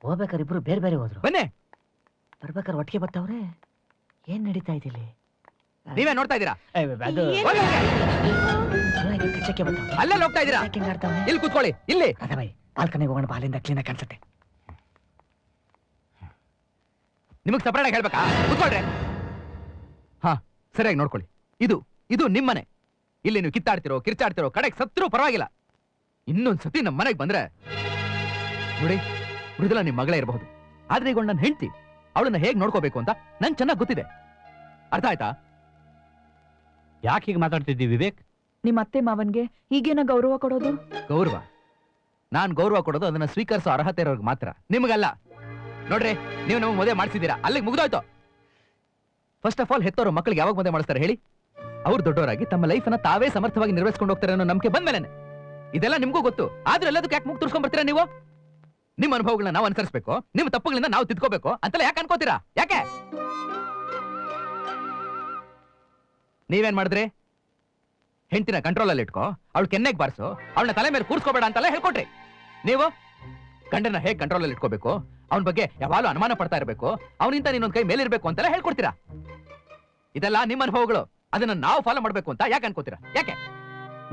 ಹೋಗ್ಬೇಕಾರೆ ಇಬ್ರು ಬೇರೆ ಬೇರೆ ಹೋದ್ರು. ಬನ್ನಿ. ಬರ್ಬೇಕಾರೆ ಒಟ್ಟಿಗೆ ಬರ್ತಾವ್ರೆ. ಏನ್ ನಡೀತಾ ಇದಿಲ್ಲಿ? ನೀವೇ ನೋಡ್ತಾ ಇದ್ದೀರಾ? ಅದು ಕಚ್ಚಕ್ಕೆ ಬರ್ತಾವ್ರೆ. ಅಲ್ಲೆಲ್ಲ ಹೋಗ್ತಾ ಇದ್ದೀರಾ? ಇಲ್ಲಿ ಕೂತ್ಕೊಳ್ಳಿ. ಇಲ್ಲಿ ಬಾಯ್, ಬಾಲ್ಕನಿಗೆ ಹೋಗೋಣ, ಬಾಲಿಂದ ಕ್ಲೀನ್ ಆಗಿ ಕಾಣಿಸುತ್ತೆ. ನಿಮಗ್ ಸಪರೇಟ್ ಆಗಿ ಹೇಳ್ಬೇಕಾ? ಕೂತ್ಕೊಳ್ರಿ. ಹಾ, ಸರಿಯಾಗಿ ನೋಡ್ಕೊಳ್ಳಿ. ಇದು ನಿಮ್ಮನೆ. ಇಲ್ಲಿ ನೀವು ಕಿತ್ತಾಡ್ತಿರೋ, ಕಿರ್ಚಾಡ್ತಿರೋ, ಕಡೆಗೆ ಸತ್ರು ಪರವಾಗಿಲ್ಲ. ಇನ್ನೊಂದ್ಸತಿ ನಮ್ಮ ಮನೆಗೆ ಬಂದ್ರೆ ನೋಡಿ, ಮೃದುಲಾ ನಿಮ್ ಮಗಳೇ ಇರಬಹುದು, ಆದ್ರೆ ಈಗ ನನ್ನ ಹೆಂಡತಿ. ಅವಳನ್ನ ಹೇಗ್ ನೋಡ್ಕೋಬೇಕು ಅಂತ ನನ್ ಚೆನ್ನಾಗ್ ಗೊತ್ತಿದೆ. ಅರ್ಥ ಆಯ್ತಾ? ಯಾಕೆ ಹೀಗೆ ಮಾತಾಡ್ತಿದ್ದಿ ವಿವೇಕ್? ನಿಮ್ಮ ಅತ್ತೆ ಮಾವನ್ಗೆ ಹೀಗೇನ ಗೌರವ ಕೊಡೋದು? ಗೌರವ? ನಾನ್ ಗೌರವ ಕೊಡೋದು ಅದನ್ನ ಸ್ವೀಕರಿಸೋ ಅರ್ಹತೆ ಇರೋರ್ಗೆ ಮಾತ್ರ, ನಿಮಗಲ್ಲ. ನೋಡ್ರಿ, ನೀವು ನಮಗೆ ಮದುವೆ ಮಾಡಿಸಿದ್ದೀರಾ, ಅಲ್ಲಿಗೆ ಮುಗ್ದೋಯ್ತು. ಫಸ್ಟ್ ಆಫ್ ಆಲ್, ಹೆತ್ತೋರು ಮಕ್ಕಳಿಗೆ ಯಾವಾಗ ಮದುವೆ ಮಾಡಿಸ್ತಾರೆ ಹೇಳಿ? ಅವ್ರು ದೊಡ್ಡವರಾಗಿ ತಮ್ಮ ಲೈಫ್ ಅನ್ನ ತಾವೇ ಸಮರ್ಥವಾಗಿ ನಿರ್ವಹಿಸ್ಕೊಂಡು ಹೋಗ್ತಾರೆ ಅನ್ನೋ ನಂಬಿಕೆ ಬಂದ್ಮೇಲೆ. ಇದೆಲ್ಲ ನಿಮ್ಗೂ ಗೊತ್ತು, ಆದ್ರೆ ಎಲ್ಲದಕ್ಕೆ ಯಾಕೆ ಮುಗ್ ತುರ್ಸ್ಕೊಂಡ್ ಬರ್ತೀರಾ ನೀವು? ನಿಮ್ಮ ಅನುಭವಗಳನ್ನ ನಾವು ಅನುಸರಿಸಬೇಕು, ನಿಮ್ಮ ತಪ್ಪುಗಳನ್ನ ನಾವು ತಿದ್ಕೋಬೇಕು ಅಂತೆಲ್ಲ ಯಾಕೆ ಅನ್ಕೋತೀರಾ? ಯಾಕೆ? ನೀವೇನ್ ಮಾಡಿದ್ರಿ? ಹೆಂಡತಿನ ಕಂಟ್ರೋಲಲ್ಲಿ ಇಟ್ಕೋ, ಅವಳು ಕೆನ್ನೆಗೆ ಬಾರಿಸು, ಅವಳನ್ನ ತಲೆ ಮೇಲೆ ಕೂರ್ಸ್ಕೋಬೇಡ ಅಂತೆಲ್ಲ ಹೇಳ್ಕೊಟ್ರಿ. ನೀವು ಗಂಡನ ಹೇಗೆ ಕಂಟ್ರೋಲಲ್ಲಿ ಇಟ್ಕೋಬೇಕು, ಅವನ ಬಗ್ಗೆ ಯಾವಾಗಲೂ ಅನುಮಾನ ಪಡ್ತಾ ಇರಬೇಕು, ಅವನಿಂದ ನೀನೊಂದ್ ಕೈ ಮೇಲಿರ್ಬೇಕು ಅಂತೆಲ್ಲ ಹೇಳ್ಕೊಡ್ತೀರಾ. ಇದೆಲ್ಲ ನಿಮ್ಮ ಅನುಭವಗಳು, ಅದನ್ನ ನಾವು ಫಾಲೋ ಮಾಡ್ಬೇಕು ಅಂತ ಯಾಕೆ ಅನ್ಕೋತೀರಾ? ಯಾಕೆ?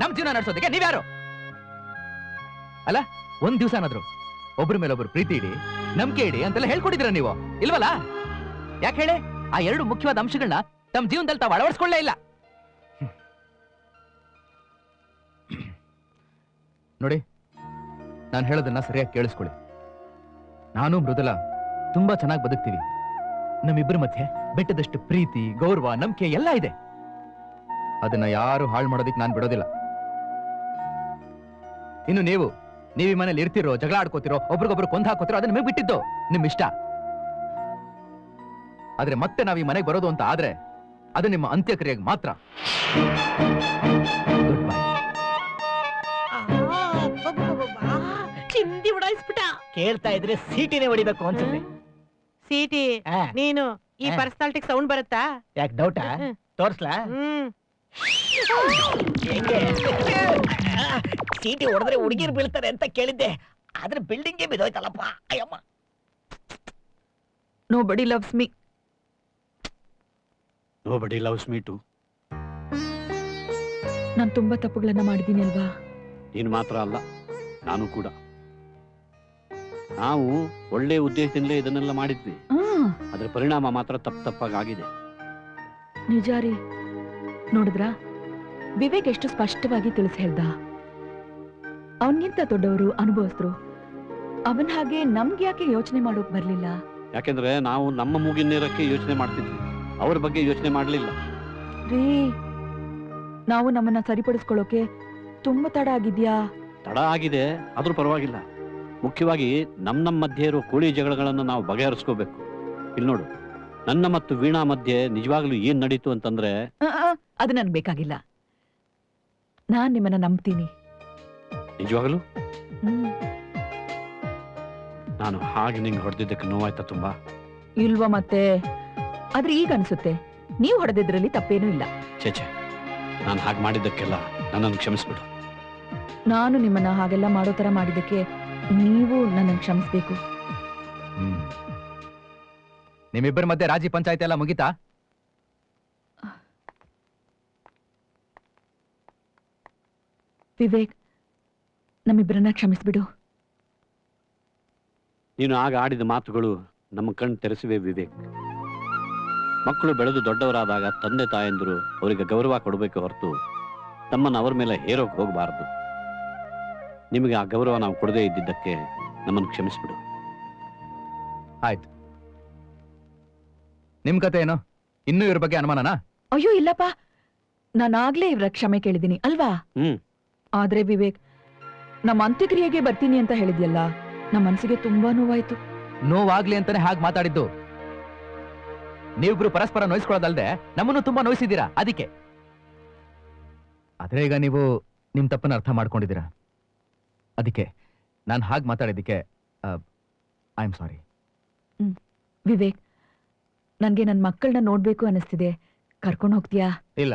ನಮ್ ಜೀವನ ನಡೆಸೋದಕ್ಕೆ ನೀವ್ಯಾರು? ಅಲ್ಲ, ಒಂದ್ ದಿವಸ ಏನಾದ್ರು ಒಬ್ರ ಮೇಲೊಬ್ರು ಪ್ರೀತಿ ಇಡಿ, ನಂಬಿಕೆ ಇಡಿ ಅಂತೆಲ್ಲ ಹೇಳ್ಕೊಟ್ಟಿದ್ದೀರಾ ನೀವು? ಇಲ್ವಲ್ಲ? ಯಾಕೆ ಹೇಳಿ? ಆ ಎರಡು ಮುಖ್ಯವಾದ ಅಂಶಗಳನ್ನ ತಮ್ಮ ಜೀವನದಲ್ಲಿ ತಾವು ಅಳವಡಿಸ್ಕೊಳ್ಳೇ ಇಲ್ಲ. ನೋಡಿ, ನಾನು ಹೇಳೋದನ್ನ ಸರಿಯಾಗಿ ಕೇಳಿಸ್ಕೊಳ್ಳಿ. ನಾನು ಮೃದುಲ ತುಂಬಾ ಚೆನ್ನಾಗಿ ಬದುಕ್ತೀವಿ. ನಮ್ಮಿಬ್ಬರ ಮಧ್ಯೆ ಬೆಟ್ಟದಷ್ಟು ಪ್ರೀತಿ, ಗೌರವ, ನಂಬಿಕೆ ಎಲ್ಲ ಇದೆ. ಅದನ್ನ ಯಾರು ಹಾಳು ಮಾಡೋದಿಕ್ ನಾನು ಬಿಡೋದಿಲ್ಲ. ಇನ್ನು ನೀವು ಈ ಮನೇಲಿ ಇರ್ತಿರೋ, ಜಗಳ ಆಡ್ಕೋತಿರೋ, ಒಬ್ರಿಗೊಬ್ರು ಕೊಂದ್ ಹಾಕೋತಿರೋ, ಅದನ್ನ ನಿಮಗೆ ಬಿಟ್ಟಿದ್ದು, ನಿಮ್ ಇಷ್ಟ. ಆದ್ರೆ ಮತ್ತೆ ನಾವ್ ಈ ಮನೆಗೆ ಬರೋದು ಅಂತ ಆದ್ರೆ ಅದು ನಿಮ್ಮ ಅಂತ್ಯಕ್ರಿಯೆಗೆ ಮಾತ್ರ. Good bye. ಚಿಂದಿ ಉಡಾಯಿಸ್ಬಿಟ್ಟ. ಕೇಳ್ತಾ ಇದ್ರೆ ಸೀಟಿನೇ ಹೊಡಿಬೇಕು ಅನ್ಸುತ್ತೆ. ಸೀಟಿ, ನೀನು ಈ ಪರ್ಸನಾಲಿಟಿಗೆ ಸೌಂಡ್ ಬರುತ್ತಾ? ಯಾಕೆ ಡೌಟಾ? ತೋರ್ಸ್ಲಾ? ಸೀಟಿ ಹೊಡೆದ್ರೆ ಹುಡುಗಿರು ಬೀಳ್ತಾರೆ ಅಂತ ಕೇಳಿದ್ದೆ, ಆದ್ರೆ ಬಿಲ್ಡಿಂಗ್ಗೆ ಬಿದ್ದೋಯ್ತಲ್ಲಪ್ಪ. ಅಯ್ಯಮ್ಮ. Nobody loves me. Nobody loves me too. ನಾನು ತುಂಬಾ ತಪ್ಪುಗಳನ್ನ ಮಾಡಿದ್ದೀನಿ ಅಲ್ವಾ? ನೀನು ಮಾತ್ರ ಅಲ್ಲ, ನಾನು ಕೂಡ. ನಾವು ಒಳ್ಳೆ ಉದ್ದೇಶದಿಂದಲೇ ಇದನ್ನೆಲ್ಲ ಮಾಡಿದ್ವಿ. ಅದರ ಪರಿಣಾಮ ಮಾತ್ರ ತಪ್ಪಾಗಿದೆ. ನಿಜ ರೀ. ನೋಡಿದ್ರಾ, ವಿವೇಕ್ ಎಷ್ಟು ಸ್ಪಷ್ಟವಾಗಿ ತಿಳಿಸಿ ಹೇಳ್ದ. ಅವನ್ಗಿಂತ ದೊಡ್ಡವರು, ಅನುಭವಿಸಿದ್ರು. ಅವನ್ ಹಾಗೆ ನಮ್ಗೆ ಯಾಕೆ ಯೋಚನೆ ಮಾಡೋಕ್ ಬರ್ಲಿಲ್ಲ? ಯಾಕೆಂದ್ರೆ ನಾವು ನಮ್ಮ ಮೂಗಿನ ನೇರಕ್ಕೆ ಯೋಚನೆ ಮಾಡ್ತಿದ್ವಿ, ಅವ್ರ ಬಗ್ಗೆ ಯೋಚನೆ ಮಾಡ್ಲಿಲ್ಲ. ರೀ, ನಾವು ನಮ್ಮನ್ನ ಸರಿಪಡಿಸ್ಕೊಳ್ಳೋಕೆ ತುಂಬಾ ತಡ ಆಗಿದ್ಯಾ? ತಡ ಆಗಿದೆ, ಆದ್ರೂ ಪರವಾಗಿಲ್ಲ. ಮುಖ್ಯವಾಗಿ ನಮ್ಮ ಮಧ್ಯೆ ಇರೋ ಕೋಳಿ ಜಗಳಗಳನ್ನು ನಾವು ಬಗೆಹರಿಸ್ಕೋಬೇಕು. ಇಲ್ಲಿ ನೋಡು, ನನ್ನ ಮತ್ತು ವೀಣಾ ಮಧ್ಯೆ ನಿಜವಾಗ್ಲೂ ಏನ್ ನಡೀತು ಅಂತಂದ್ರೆ ಅದು ನನ್ಗೆ ಬೇಕಾಗಿಲ್ಲ. ನಾನ್ ನಿಮ್ಮನ್ನ ನಂಬ್ತೀನಿ. ನಿಜವಾಗ್ಲೂ ನಾನು ಹಾಗೆ ನಿಂಗೆ ಹೊಡೆದಿದ್ದಕ್ಕೆ ನೋವಾಯ್ತಾ ತುಂಬಾ? ಇಲ್ವಾ ಮತ್ತೆ? ಆದ್ರೆ ಈಗ ಅನ್ಸುತ್ತೆ ನೀವು ಹೊಡೆದಿದ್ರಲ್ಲಿ ತಪ್ಪೇನೂ ಇಲ್ಲ. ಚೇಚೆ, ನಾನು ಹಾಗೆ ಮಾಡಿದ್ದಕ್ಕೆಲ್ಲ ನನ್ನನ್ನು ಕ್ಷಮಿಸ್ಬಿಡು. ನಾನು ನಿಮ್ಮನ್ನ ಹಾಗೆಲ್ಲ ಮಾಡೋ ತರ ಮಾಡಿದ್ದಕ್ಕೆ ನೀವು ನನ್ನನ್ನು ಕ್ಷಮಿಸ್ಬೇಕು. ನಿಮ್ಮಿಬ್ಬರ ಮಧ್ಯೆ ರಾಜಿ ಪಂಚಾಯತಿ ಎಲ್ಲ ಮುಗಿತಾ? ವಿವೇಕ್, ನಮ್ಮಿಬ್ಬರನ್ನ ಕ್ಷಮಿಸ್ಬಿಡು. ನೀನು ಆಗ ಆಡಿದ ಮಾತುಗಳು ನಮ್ಮ ಕಣ್ಣು ತೆರೆಸಿವೆ ವಿವೇಕ್. ಮಕ್ಕಳು ಬೆಳೆದು ದೊಡ್ಡವರಾದಾಗ ತಂದೆ ತಾಯಂದಿರು ಅವರಿಗೆ ಗೌರವ ಕೊಡಬೇಕು ಹೊರತು ತಮ್ಮನ್ನು ಅವರ ಮೇಲೆ ಹೇರೋಕೆ ಹೋಗಬಾರದು. ನಿಮಗೆ ಆ ಗೌರವ ನಾವು ಕೊಡದೇ ಇದ್ದಿದ್ದಕ್ಕೆ ನಮ್ಮನ್ನು ಕ್ಷಮಿಸ್ಬಿಡು. ಆಯ್ತು. ನಿಮ್ ಕತೆ ಏನು? ಇನ್ನೂ ಇವ್ರ ಬಗ್ಗೆ ಅನುಮಾನನಾ? ಅಯ್ಯೋ ಇಲ್ಲಪ್ಪ, ನಾನಾಗ್ಲೇ ಇವ್ರ ಕ್ಷಮೆ ಕೇಳಿದ್ದೀನಿ ಅಲ್ವಾ? ಆದ್ರೆ ವಿವೇಕ್, ನಮ್ಮ ಅಂತ್ಯಕ್ರಿಯೆಗೆ ಬರ್ತೀನಿ ಅಂತ ಹೇಳಿದ್ಯಲ್ಲ, ನಮ್ಮ ಮನಸ್ಸಿಗೆ ತುಂಬಾ ನೋವಾಯ್ತು. ನೋವಾಗ್ಲಿ ಅಂತಾನೆ ಹಾಗೆ ಮಾತಾಡಿದ್ದು. ನೀವಿಬ್ರು ಪರಸ್ಪರ ನೋಯಿಸ್ಕೊಳ್ಳೋದಲ್ದೆ ನಮ್ಮನ್ನು ತುಂಬಾ ನೋಯಿಸಿದ್ದೀರಾ, ಅದಕ್ಕೆ. ಆದ್ರೆ ಈಗ ನೀವು ನಿಮ್ ತಪ್ಪನ್ನ ಅರ್ಥ ಮಾಡ್ಕೊಂಡಿದ್ದೀರಾ. ಅದಕ್ಕೆ ನಾನು ಹಾಗೆ ಮಾತಾಡಿದ್ದಕ್ಕೆ ಐ ಆಮ್ ಸಾರಿ. ವಿವೇಕ್, ನನ್ಗೆ ನನ್ನ ಮಕ್ಕಳನ್ನ ನೋಡ್ಬೇಕು ಅನಿಸ್ತಿದೆ. ಕರ್ಕೊಂಡು ಹೋಗ್ತೀಯಾ? ಇಲ್ಲ.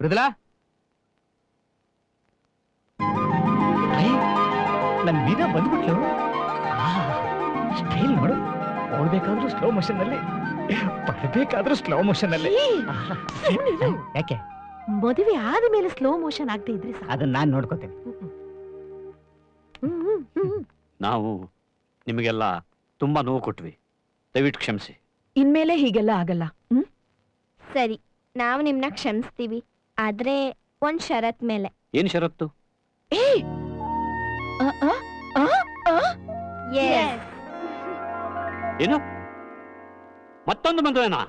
ಮೃದುಲಾ, ನನ್ ವೀಣಾ ಬಂದ್ಬಿಟ್ಲು. ಸ್ಟೈಲ್ ನೋಡು, ಓಡ್ಬೇಕಾದ್ರೂ ಸ್ಲೋ ಮೋಷನ್ ಅಲ್ಲಿ, ಬರ್ಬೇಕಾದ್ರೂ ಸ್ಲೋ ಮೋಷನ್ ಅಲ್ಲಿ. ಯಾಕೆ? ಮದುವೆ ಆದ ಮೇಲೆ ಸ್ಲೋ ಮೋಷನ್ ಆಗದೆ ಇದ್ರೆ ಅದನ್ನ ನಾನ್ ನೋಡ್ಕೋತೇನೆ. ನಾವು ನಿಮಗೆಲ್ಲ ತುಂಬಾ ನೋವು ಕೊಟ್ವಿ, ದಯವಿಟ್ಟು ಕ್ಷಮಿಸಿ. ಇನ್ಮೇಲೆ ಹೀಗೆಲ್ಲ ಆಗಲ್ಲ. ಸರಿ, ನಾವು ನಿಮ್ನ ಕ್ಷಮಿಸ್ತೀವಿ, ಆದ್ರೆ ಒಂದ್ ಷರತ್ ಮೇಲೆ. ಏನ್ ಷರತ್ತು? ಏನು? ಮತ್ತೊಂದು ಮದುವೆನಾ?